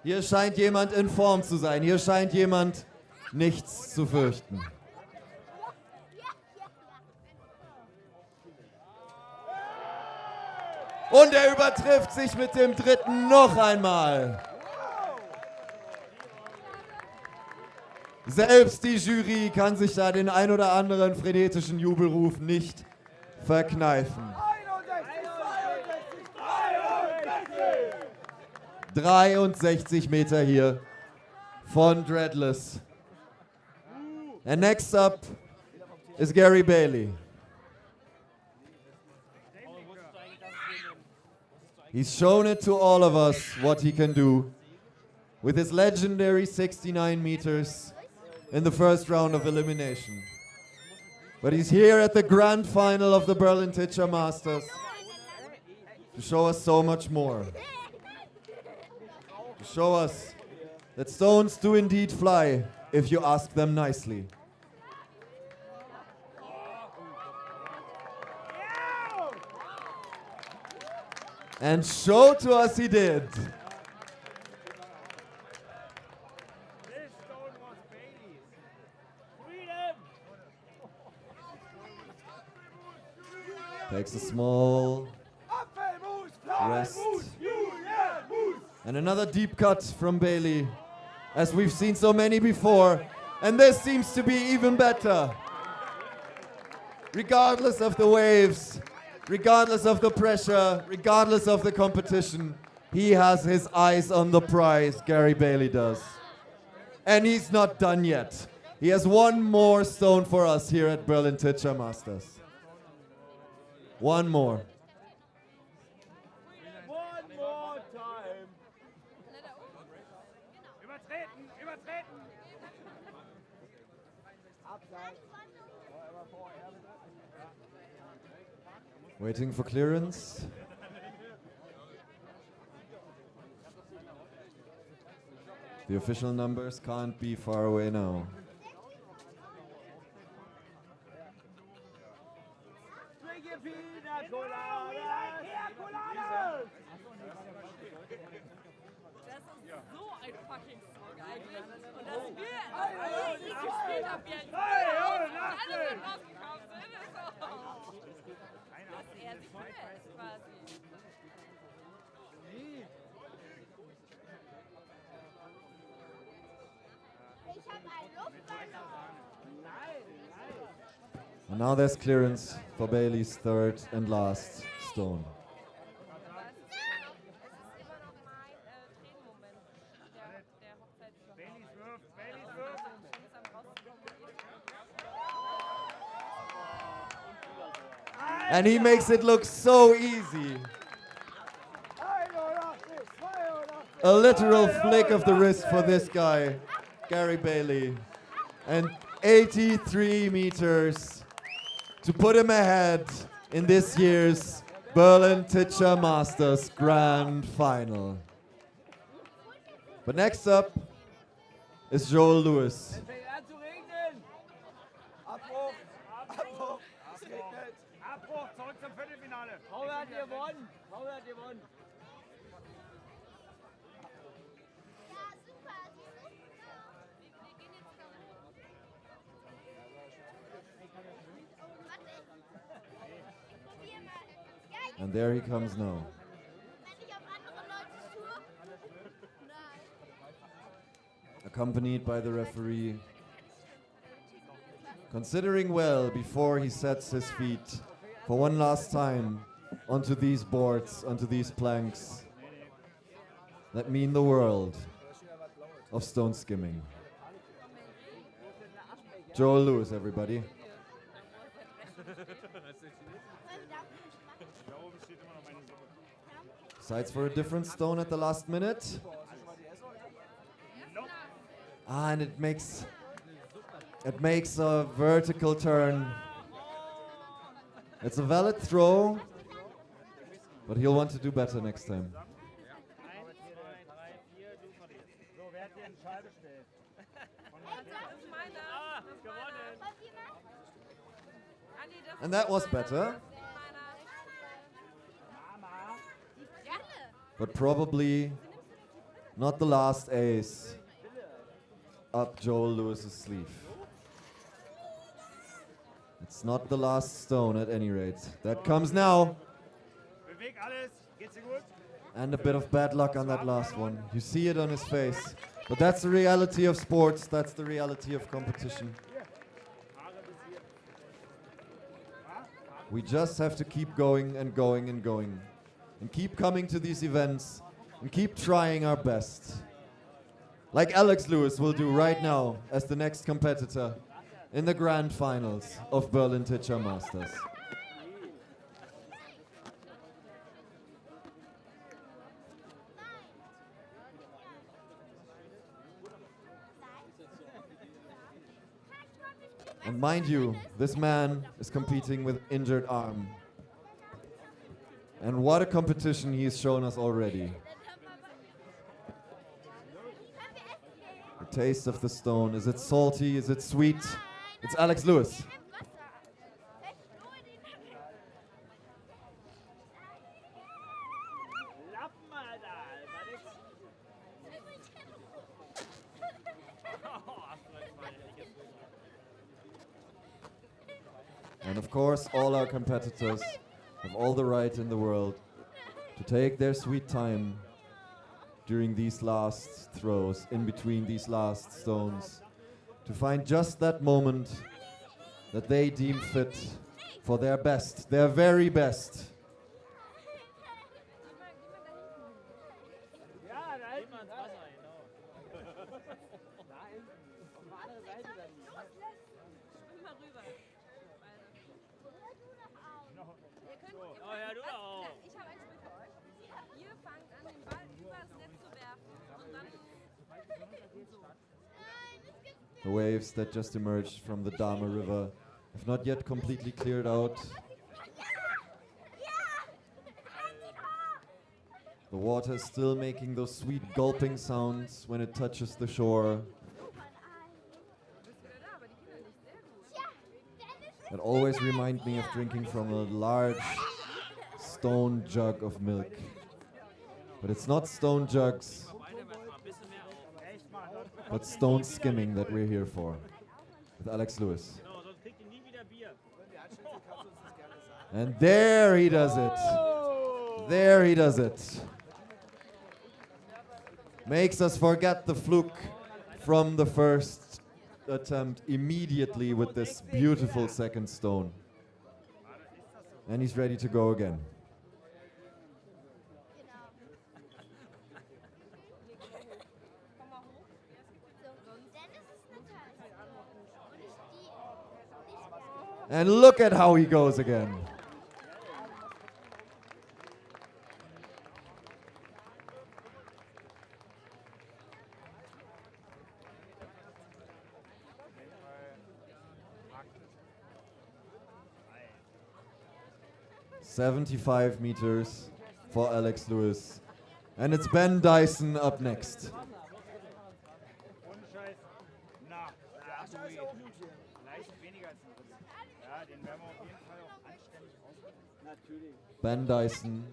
Hier scheint jemand in Form zu sein. Hier scheint jemand nichts zu fürchten. Und er übertrifft sich mit dem dritten noch einmal. Selbst die Jury kann sich da den ein oder anderen frenetischen Jubelruf nicht verkneifen. 63 Meter hier von Dreadless. And next up is Gary Bailey. He's shown it to all of us what he can do with his legendary 69 meters in the first round of elimination. But he's here at the grand final of the Berlin Teacher Masters to show us so much more. To show us that stones do indeed fly if you ask them nicely. And show to us he did.
This stone was Bailey's. Freedom!
Takes a small rest. And another deep cut from Bailey, as we've seen so many before. And this seems to be even better. Regardless of the waves, regardless of the pressure, regardless of the competition, he has his eyes on the prize, Gary Bailey does. And he's not done yet. He has one more stone for us here at Berlin Teacher Masters. One more.
One more time. Übertreten, übertreten. Abseits.
Waiting for clearance. The official numbers can't be far away now.
Drink your Pina Colada.
Das ist so ein fucking Song eigentlich. Und dass wir nicht gespielt haben, wie ein alle rausgekommen sind, ist so. Dass er sich verletzt, quasi.
Ich hab einen Luftballon.
And now there's clearance for Bailey's third and last stone. And he makes it look so easy. A literal flick of the wrist for this guy, Gary Bailey. And 83 meters to put him ahead in this year's Berlin Teacher Masters Grand Final. But next up is Joel Lewis.
Abbruch, Abbruch, es regnet. Abbruch, zurück zum Viertelfinale. Paul hat gewonnen, Paul hat gewonnen.
Ja, super.
And there he comes now. Accompanied by the referee, considering well before he sets his feet for one last time onto these boards, onto these planks that mean the world of stone skimming. Joel Lewis, everybody. Decides for a different stone at the last minute. And it makes a vertical turn. It's a valid throw, but he'll want to do better next time. And that was better. But probably not the last ace up Joel Lewis's sleeve. It's not the last stone at any rate. That comes now.
Beweg alles, geht's dir gut?
And a bit of bad luck on that last one. You see it on his face. But that's the reality of sports. That's the reality of competition. We just have to keep going and going and going. And keep coming to these events. And keep trying our best. Like Alex Lewis will do right now as the next competitor in the grand finals of Berlin Teacher Masters. And mind you, this man is competing with injured arm. And what a competition he's shown us already. taste of the stone. Is it salty? Is it sweet? It's Alex Lewis.
Lappen, Alter. War nix.
And of course, all our competitors have all the right in the world to take their sweet time during these last throws, in between these last stones, to find just that moment that they deem fit for their best, their very best.
Ja, da hält man ins Wasser, genau. Nein, auf der anderen Seite dann.
Schwimm mal rüber.
Oh ja, du auch.
Ich habe ein Spiel für euch. Ihr fangt an, den Ball übers Netz zu werfen und dann
The waves that just emerged from the Dahme River have not yet completely cleared out. The water is still making those sweet gulping sounds when it touches the shore. That always remind me of drinking from a large stone jug of milk. But it's not stone jugs, but stone skimming that we're here for. With Alex Lewis. And there he does it. There he does it. Makes us forget the fluke from the first attempt immediately with this beautiful second stone. And he's ready to go again. And look at how he goes again. "75 meters for Alex Lewis. And it's Ben Dyson up next.
Ohne Scheiß. Na, Scheiß auch gut hier. Leicht weniger als ein Drittel. Ja, den werden wir auf jeden Fall auch anständig rausholen. Natürlich.
Ben Dyson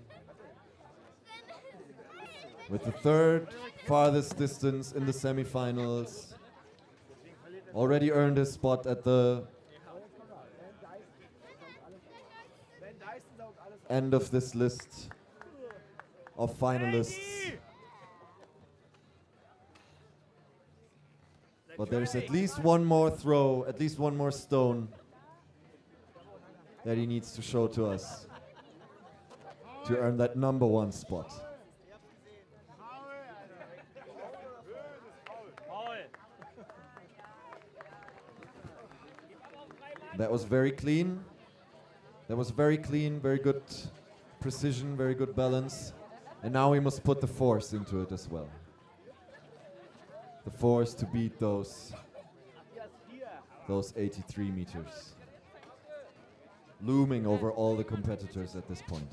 with the third farthest distance in the semifinals. Already earned his spot at the end of this list of finalists. But there's at least one more throw, at least one more stone that he needs to show to us to earn that number one spot. That was very clean. That was very clean, very good precision, very good balance. And now we must put the force into it as well. The force to beat those 83 meters. Looming over all the competitors at this point.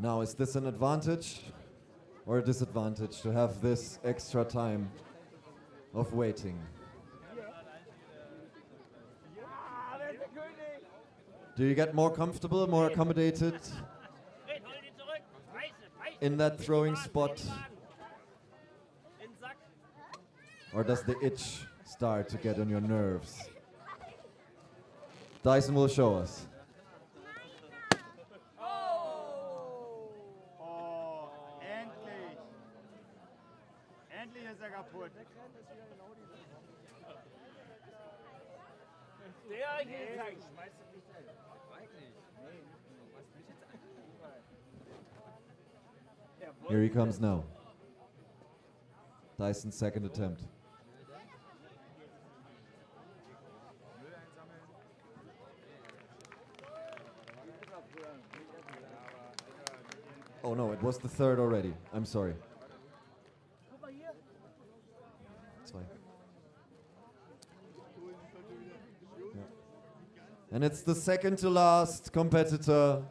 Now, is this an advantage or a disadvantage to have this extra time of waiting? Do you get more comfortable, more accommodated in that throwing spot? Or does the itch start to get on your nerves? Dyson will show us.
Endlich ist er kaputt. Der geht. Schmeißt du nicht ein. Weiß nicht. Nee. Was will ich jetzt an?
Here he comes now. Dyson's second attempt. Oh no, it was the third already. I'm sorry. It's fine. Yeah. And it's the second to last competitor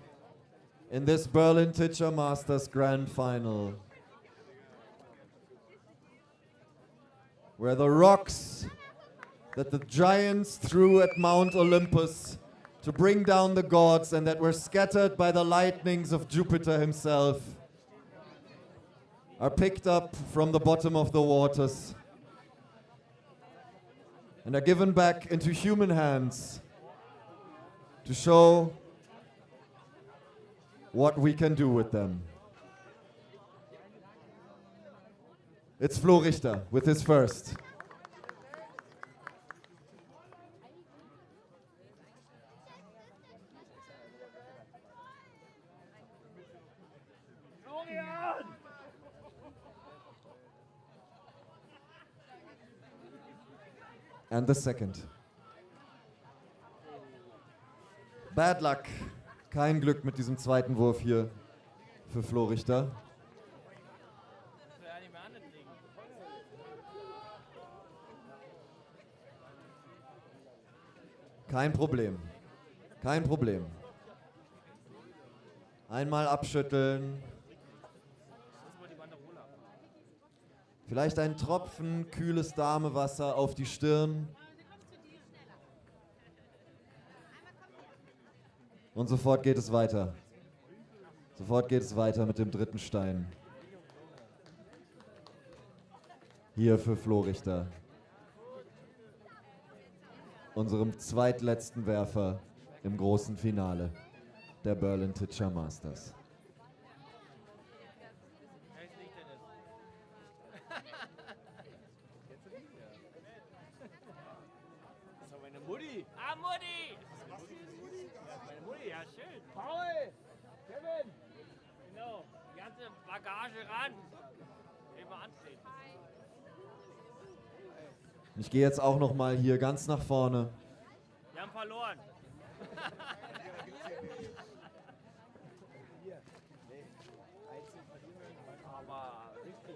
in this Berlin Teacher Masters Grand Final, where the rocks that the giants threw at Mount Olympus to bring down the gods and that were scattered by the lightnings of Jupiter himself are picked up from the bottom of the waters and are given back into human hands to show what we can do with them. It's Flo Richter with his first. And the second. Bad luck. Kein Glück mit diesem zweiten Wurf hier für Flo Richter. Kein Problem. Kein Problem. Einmal abschütteln. Vielleicht ein Tropfen kühles Damewasser auf die Stirn. Und sofort geht es weiter. Sofort geht es weiter mit dem dritten Stein. Hier für Flo Richter. Unserem zweitletzten Werfer im großen Finale der Berlin Teacher Masters.
Das war meine Mutti. Ah, Mutti! Meine Mutti, ja schön. Paul! Kevin! Genau, die ganze Bagage ran. Immer anstehen.
Ich gehe jetzt auch noch mal hier ganz nach vorne.
Wir haben verloren.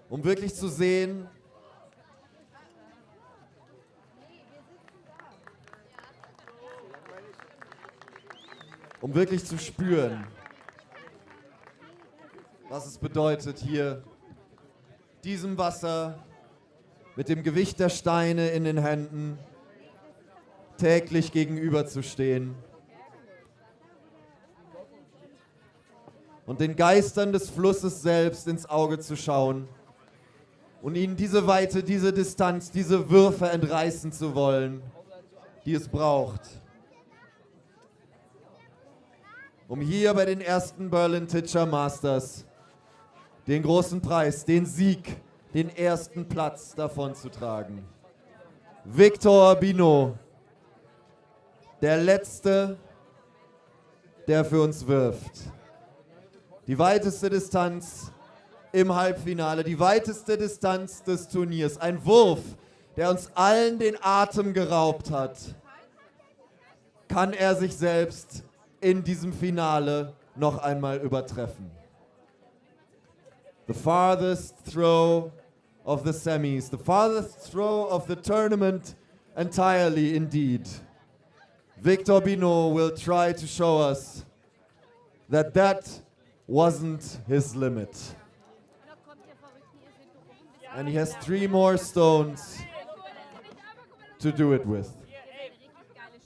Um wirklich zu sehen, um wirklich zu spüren, was es bedeutet, hier diesem Wasser mit dem Gewicht der Steine in den Händen täglich gegenüberzustehen und den Geistern des Flusses selbst ins Auge zu schauen und ihnen diese Weite, diese Distanz, diese Würfe entreißen zu wollen, die es braucht, um hier bei den ersten Berlin Teacher Masters den großen Preis, den Sieg, den ersten Platz davon zu tragen. Victor Bino, der Letzte, der für uns wirft. Die weiteste Distanz im Halbfinale, die weiteste Distanz des Turniers. Ein Wurf, der uns allen den Atem geraubt hat. Kann er sich selbst in diesem Finale noch einmal übertreffen? The farthest throw of the semis, the farthest throw of the tournament entirely indeed. Victor Bino will try to show us that that wasn't his limit. And he has 3 more stones to do it with.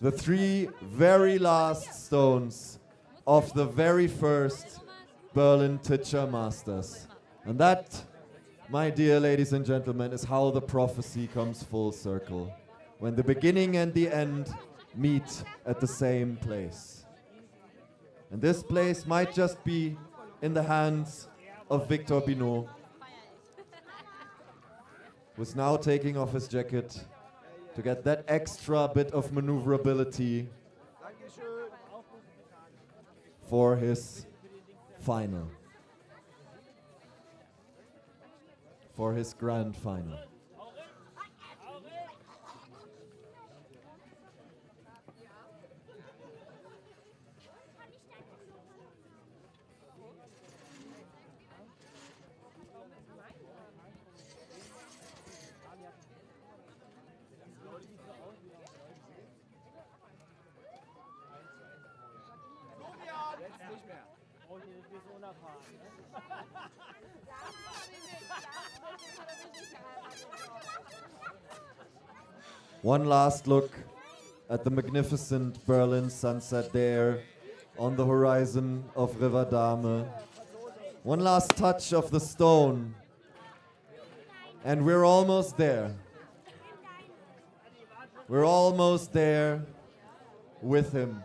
The 3 very last stones of the very first Berlin Teacher Masters. And that, my dear ladies and gentlemen, is how the prophecy comes full circle. When the beginning and the end meet at the same place. And this place might just be in the hands of Victor Bino, who's now taking off his jacket to get that extra bit of maneuverability for his final. for his grand final.
Jetzt nicht mehr.
Und die ist unerfahren.
One last look at the magnificent Berlin sunset there on the horizon of Riverdame. One last touch of the stone. And we're almost there. We're almost there with him.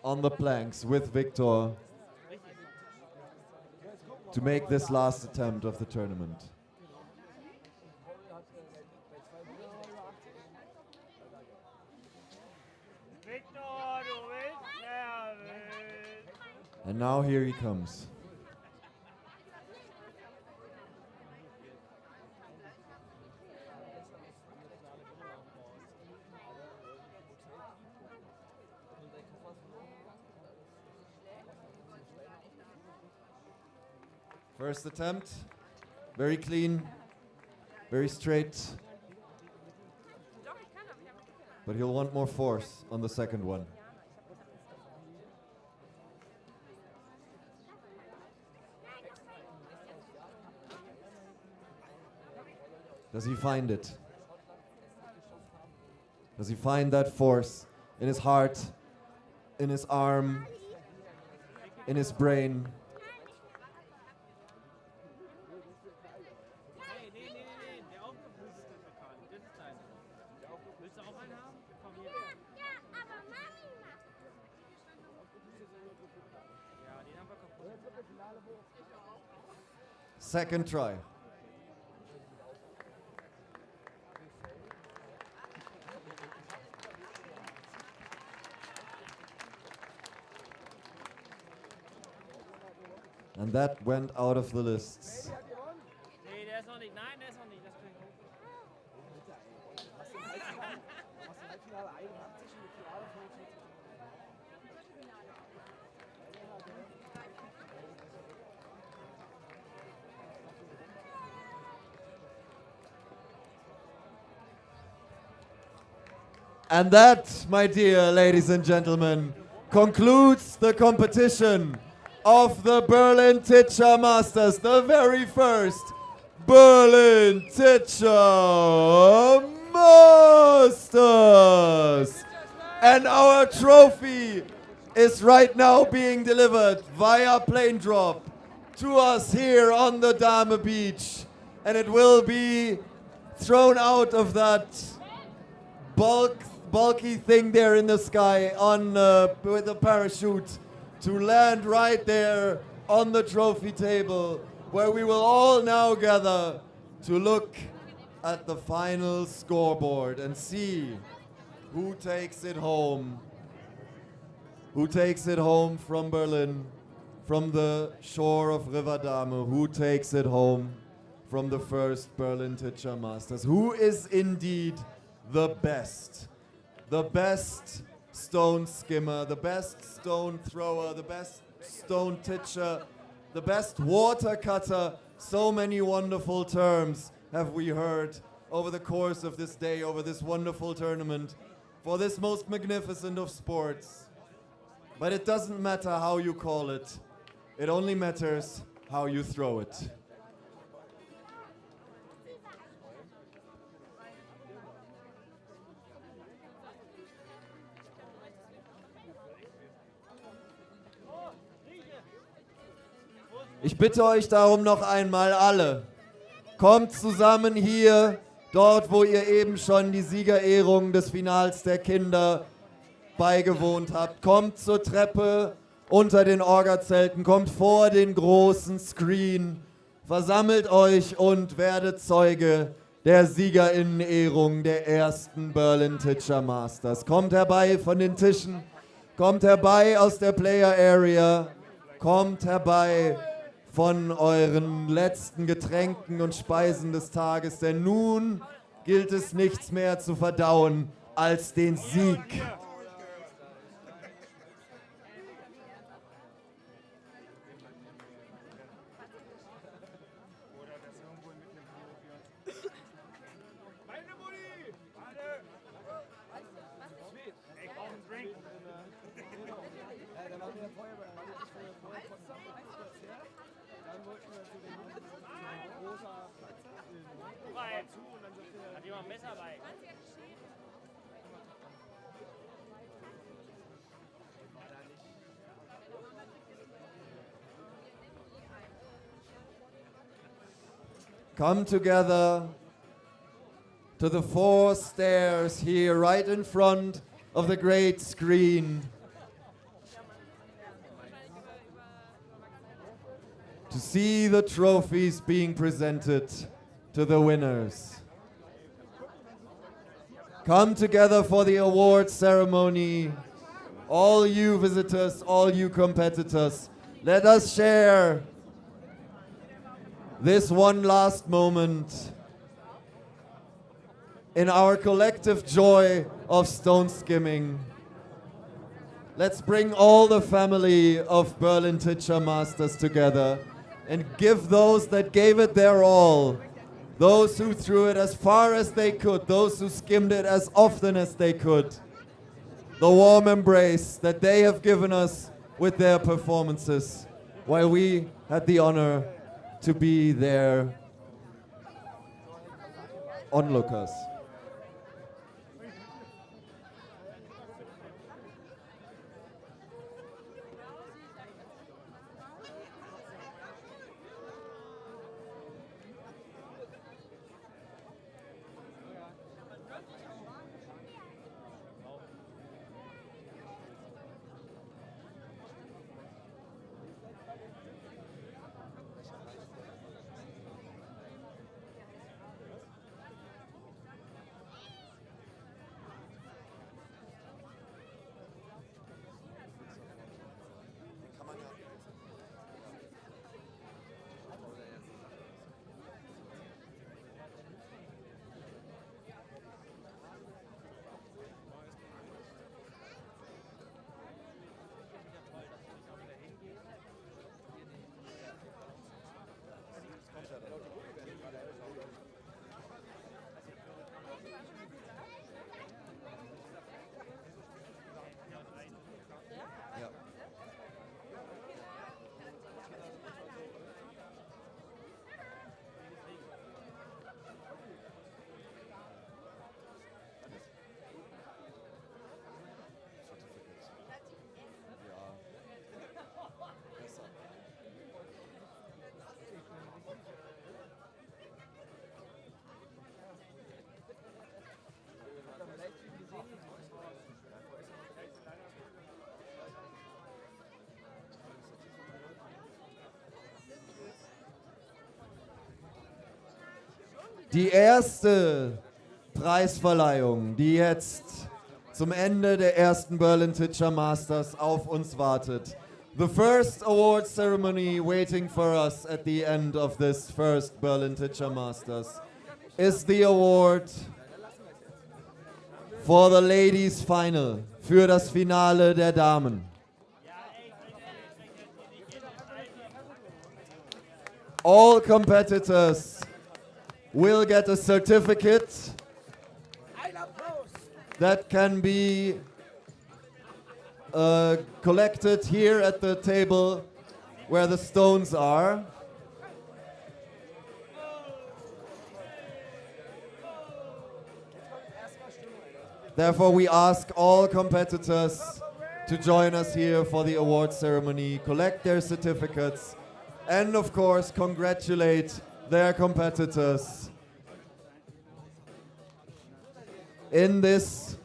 On the planks with Victor to make this last attempt of the tournament. And now here he comes. First attempt, very clean, very straight. But he'll want more force on the second one. Does he find it? Does he find that force in his heart, in his arm, in his brain? Second try. And that went out of the lists.
Nee, der ist noch nicht. Nein, der ist noch nicht. Das klingt gut.
Halbfinale 81 und Finale 45.
And that, my dear ladies and gentlemen, concludes the competition of the Berlin Teacher Masters, the very first Berlin Teacher Masters. And our trophy is right now being delivered via plane drop to us here on the Dame Beach. And it will be thrown out of that bulky thing there in the sky on with a parachute to land right there on the trophy table, where we will all now gather to look at the final scoreboard and see who takes it home. Who takes it home from Berlin, from the shore of Riverdame? Who takes it home from the first Berlin Teacher Masters? Who is indeed the best? The best stone skimmer, the best stone thrower, the best stone titcher, the best water cutter. So many wonderful terms have we heard over the course of this day, over this wonderful tournament, for this most magnificent of sports. But it doesn't matter how you call it. It only matters how you throw it. Ich bitte euch darum noch einmal alle, kommt zusammen hier, dort wo ihr eben schon die Siegerehrung des Finals der Kinder beigewohnt habt. Kommt zur Treppe unter den Orgazelten, kommt vor den großen Screen, versammelt euch und werdet Zeuge der Siegerinnenehrung der ersten Berlin Teacher Masters. Kommt herbei von den Tischen, kommt herbei aus der Player Area, kommt herbei von euren letzten Getränken und Speisen des Tages, denn nun gilt es nichts mehr zu verdauen als den Sieg.
Meine Mutti! Warte! Ich brauche einen Drink.
Ja, da waren wir vorher bei dann wollten wir zu dem rosa
Frei.
zu und dann sind wir.
Hat jemand ein Messer bei?
Come together to the 4 stairs here right in front of the great screen to see the trophies being presented to the winners. Come together for the award ceremony. All you visitors, all you competitors, let us share this one last moment in our collective joy of stone skimming. Let's bring all the family of Berlin Teacher Masters together and give those that gave it their all, those who threw it as far as they could, those who skimmed it as often as they could, the warm embrace that they have given us with their performances, while we had the honor to be their onlookers. Die erste Preisverleihung, die jetzt zum Ende der ersten Berlin Teacher Masters auf uns wartet. The first award ceremony waiting for us at the end of this first Berlin Teacher Masters is the award for the ladies final, für das Finale der Damen. All competitors will get a certificate that can be collected here at the table where the stones are. Therefore, we ask all competitors to join us here for the award ceremony, collect their certificates, and of course, congratulate their competitors in this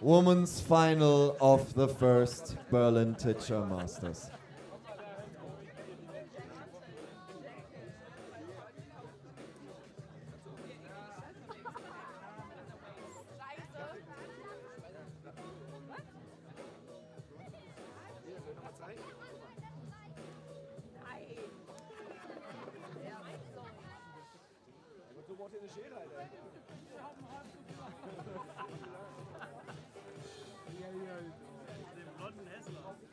women's final of the first Berlin Teacher Masters.
eine Schere, Alter.
Den blonden Hessler. Achso.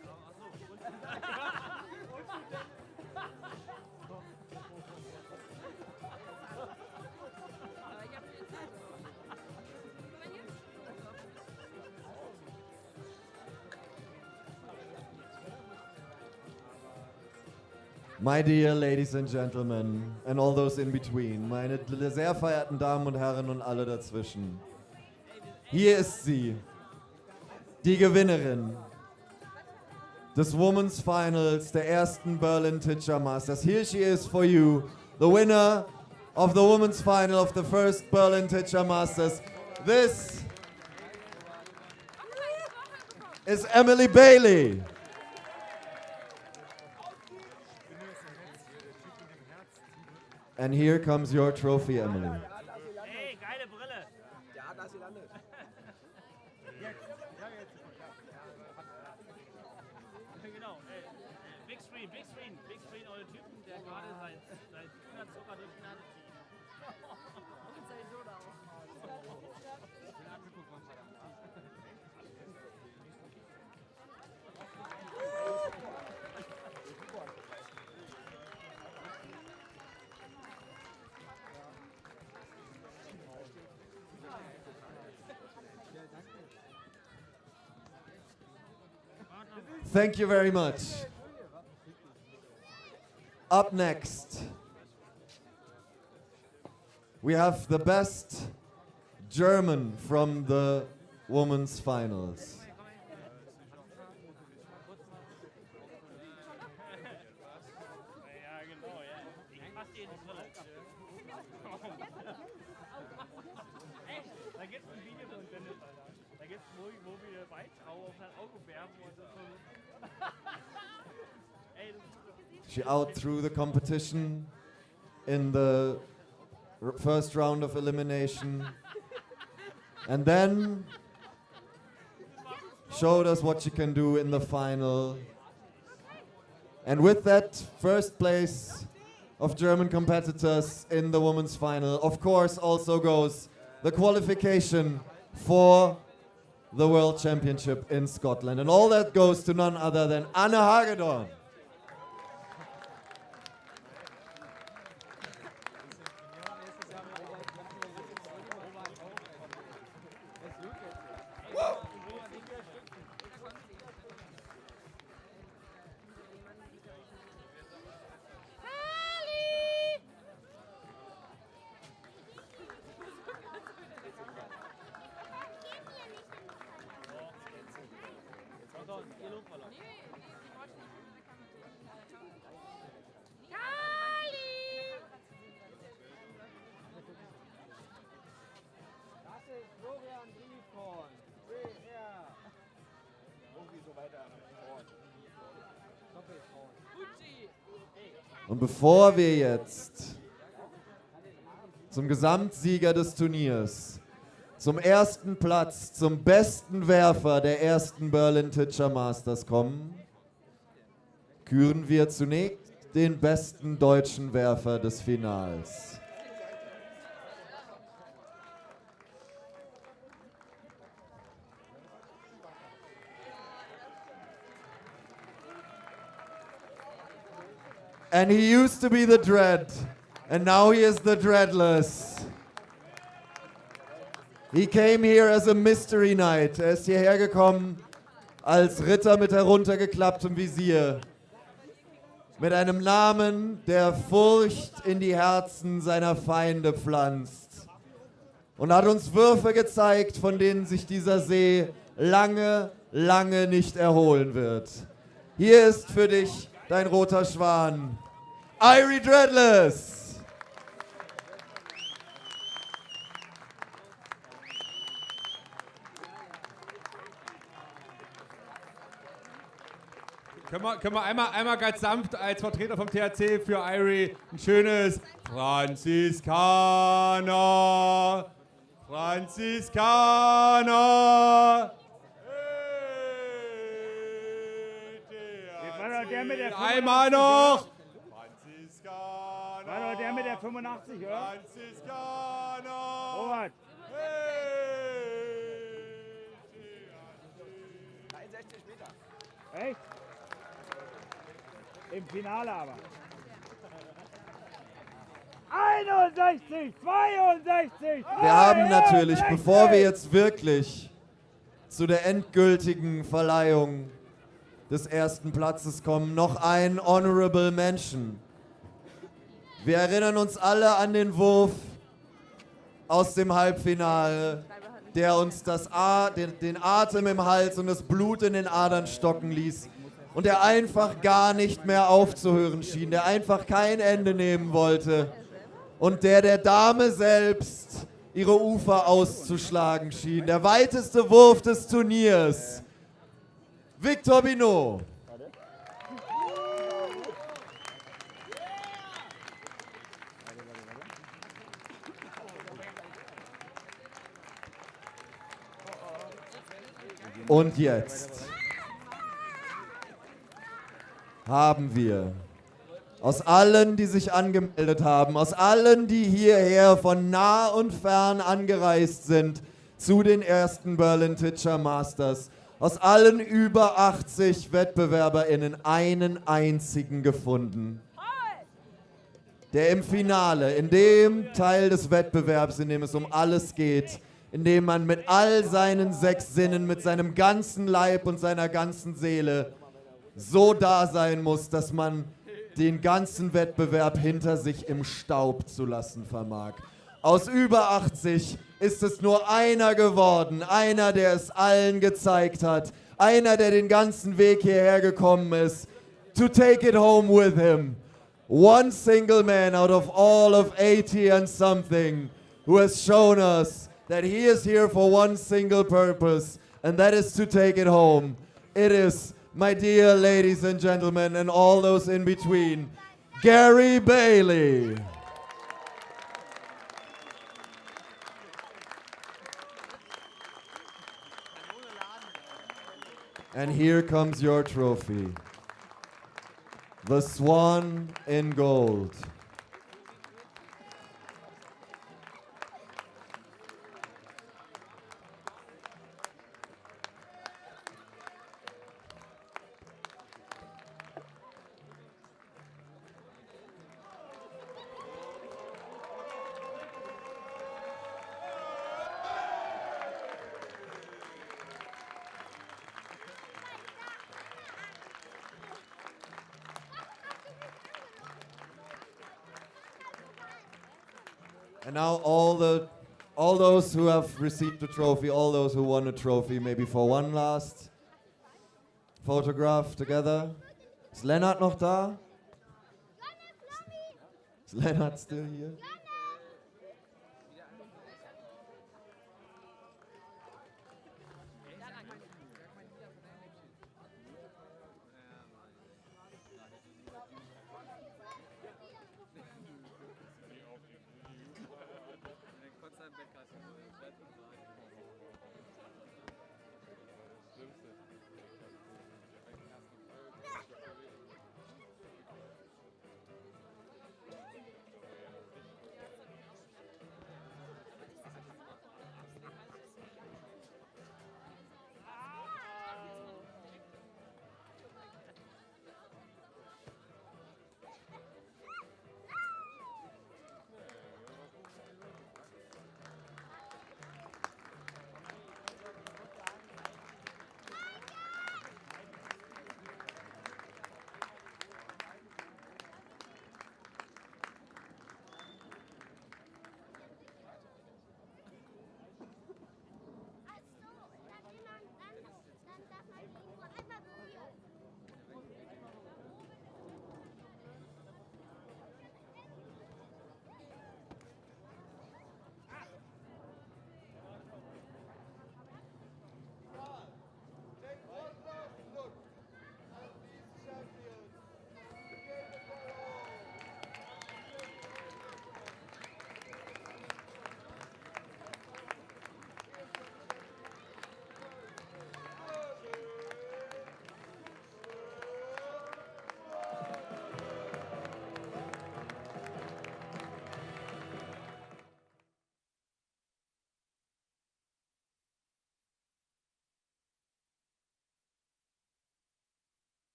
My dear ladies and gentlemen and all those in between, meine sehr verehrten Damen und Herren und alle dazwischen. Hier ist sie, die Gewinnerin des Women's Finals der ersten Berlin Teacher Masters. Here she is for you, the winner of the Women's Final of the first Berlin Teacher Masters. This is Emily Bailey. And here comes your trophy, Emily.
Ey, geile Brille.
Ja, da ist sie landet.
Genau. Big Screen, eure Typen, der gerade sein Zucker durch die Nase zieht. Und sein Soda auch.
Thank you very much. Up next, we have the best German from the women's finals.
Ja, genau, ja. Ich fass dir in die Brille. Echt? Da gibt's ein Video von Dennis, Alter. Da gibt's, wo wir Weitrau auf sein Auge werfen und so. Ey, das
She out through the competition in the first round of elimination, and then showed us what she can do in the final. And with that first place of German competitors in the women's final, of course, also goes the qualification for the World Championship in Scotland. And all that goes to none other than Anne Hagedorn.
Das ist Florian Briefkorn. BR. Irgendwie so weiter. Doppelkorn.
Und bevor wir jetzt zum Gesamtsieger des Turniers, zum ersten Platz, zum besten Werfer der ersten Berlin Teacher Masters kommen, küren wir zunächst den besten deutschen Werfer des Finals. And he used to be the Dread, and now he is the Dreadless. He came here as a Mystery Knight. Er ist hierher gekommen als Ritter mit heruntergeklapptem Visier. Mit einem Namen, der Furcht in die Herzen seiner Feinde pflanzt. Und hat uns Würfe gezeigt, von denen sich dieser See lange, lange nicht erholen wird. Hier ist für dich dein roter Schwan, Irie Dreadless.
Können wir einmal ganz sanft als Vertreter vom THC für Irie ein schönes Franziskaner. Franziskaner.
Der mit der
Einmal noch.
War der mit der 85, oder?
Franziskaner!
Robert.
Hey!
63 Meter.
Echt? Im Finale aber. 61, 62.
Wir haben natürlich, bevor wir jetzt wirklich zu der endgültigen Verleihung des ersten Platzes kommen, noch ein Honorable Mention. Wir erinnern uns alle an den Wurf aus dem Halbfinale, der uns den Atem im Hals und das Blut in den Adern stocken ließ und der einfach gar nicht mehr aufzuhören schien, der einfach kein Ende nehmen wollte und der Dame selbst ihre Ufer auszuschlagen schien. Der weiteste Wurf des Turniers. Victor Binot. Und jetzt haben wir aus allen, die sich angemeldet haben, aus allen, die hierher von nah und fern angereist sind zu den ersten Berlin Teacher Masters, aus allen über 80 WettbewerberInnen einen einzigen gefunden, der im Finale, in dem Teil des Wettbewerbs, in dem es um alles geht, in dem man mit all seinen 6 Sinnen, mit seinem ganzen Leib und seiner ganzen Seele so da sein muss, dass man den ganzen Wettbewerb hinter sich im Staub zu lassen vermag. Aus über 80 ist es nur einer geworden, einer, der es allen gezeigt hat, einer, der den ganzen Weg hierher gekommen ist, to take it home with him. One single man out of all of 80 and something who has shown us that he is here for one single purpose, and that is to take it home. It is, my dear ladies and gentlemen, and all those in between, Gary Bailey. And here comes your trophy, the Swan in Gold. And now all those who have received the trophy, all those who won a trophy, maybe for one last photograph together. Ist Lennart noch da? Ist Lennart still here?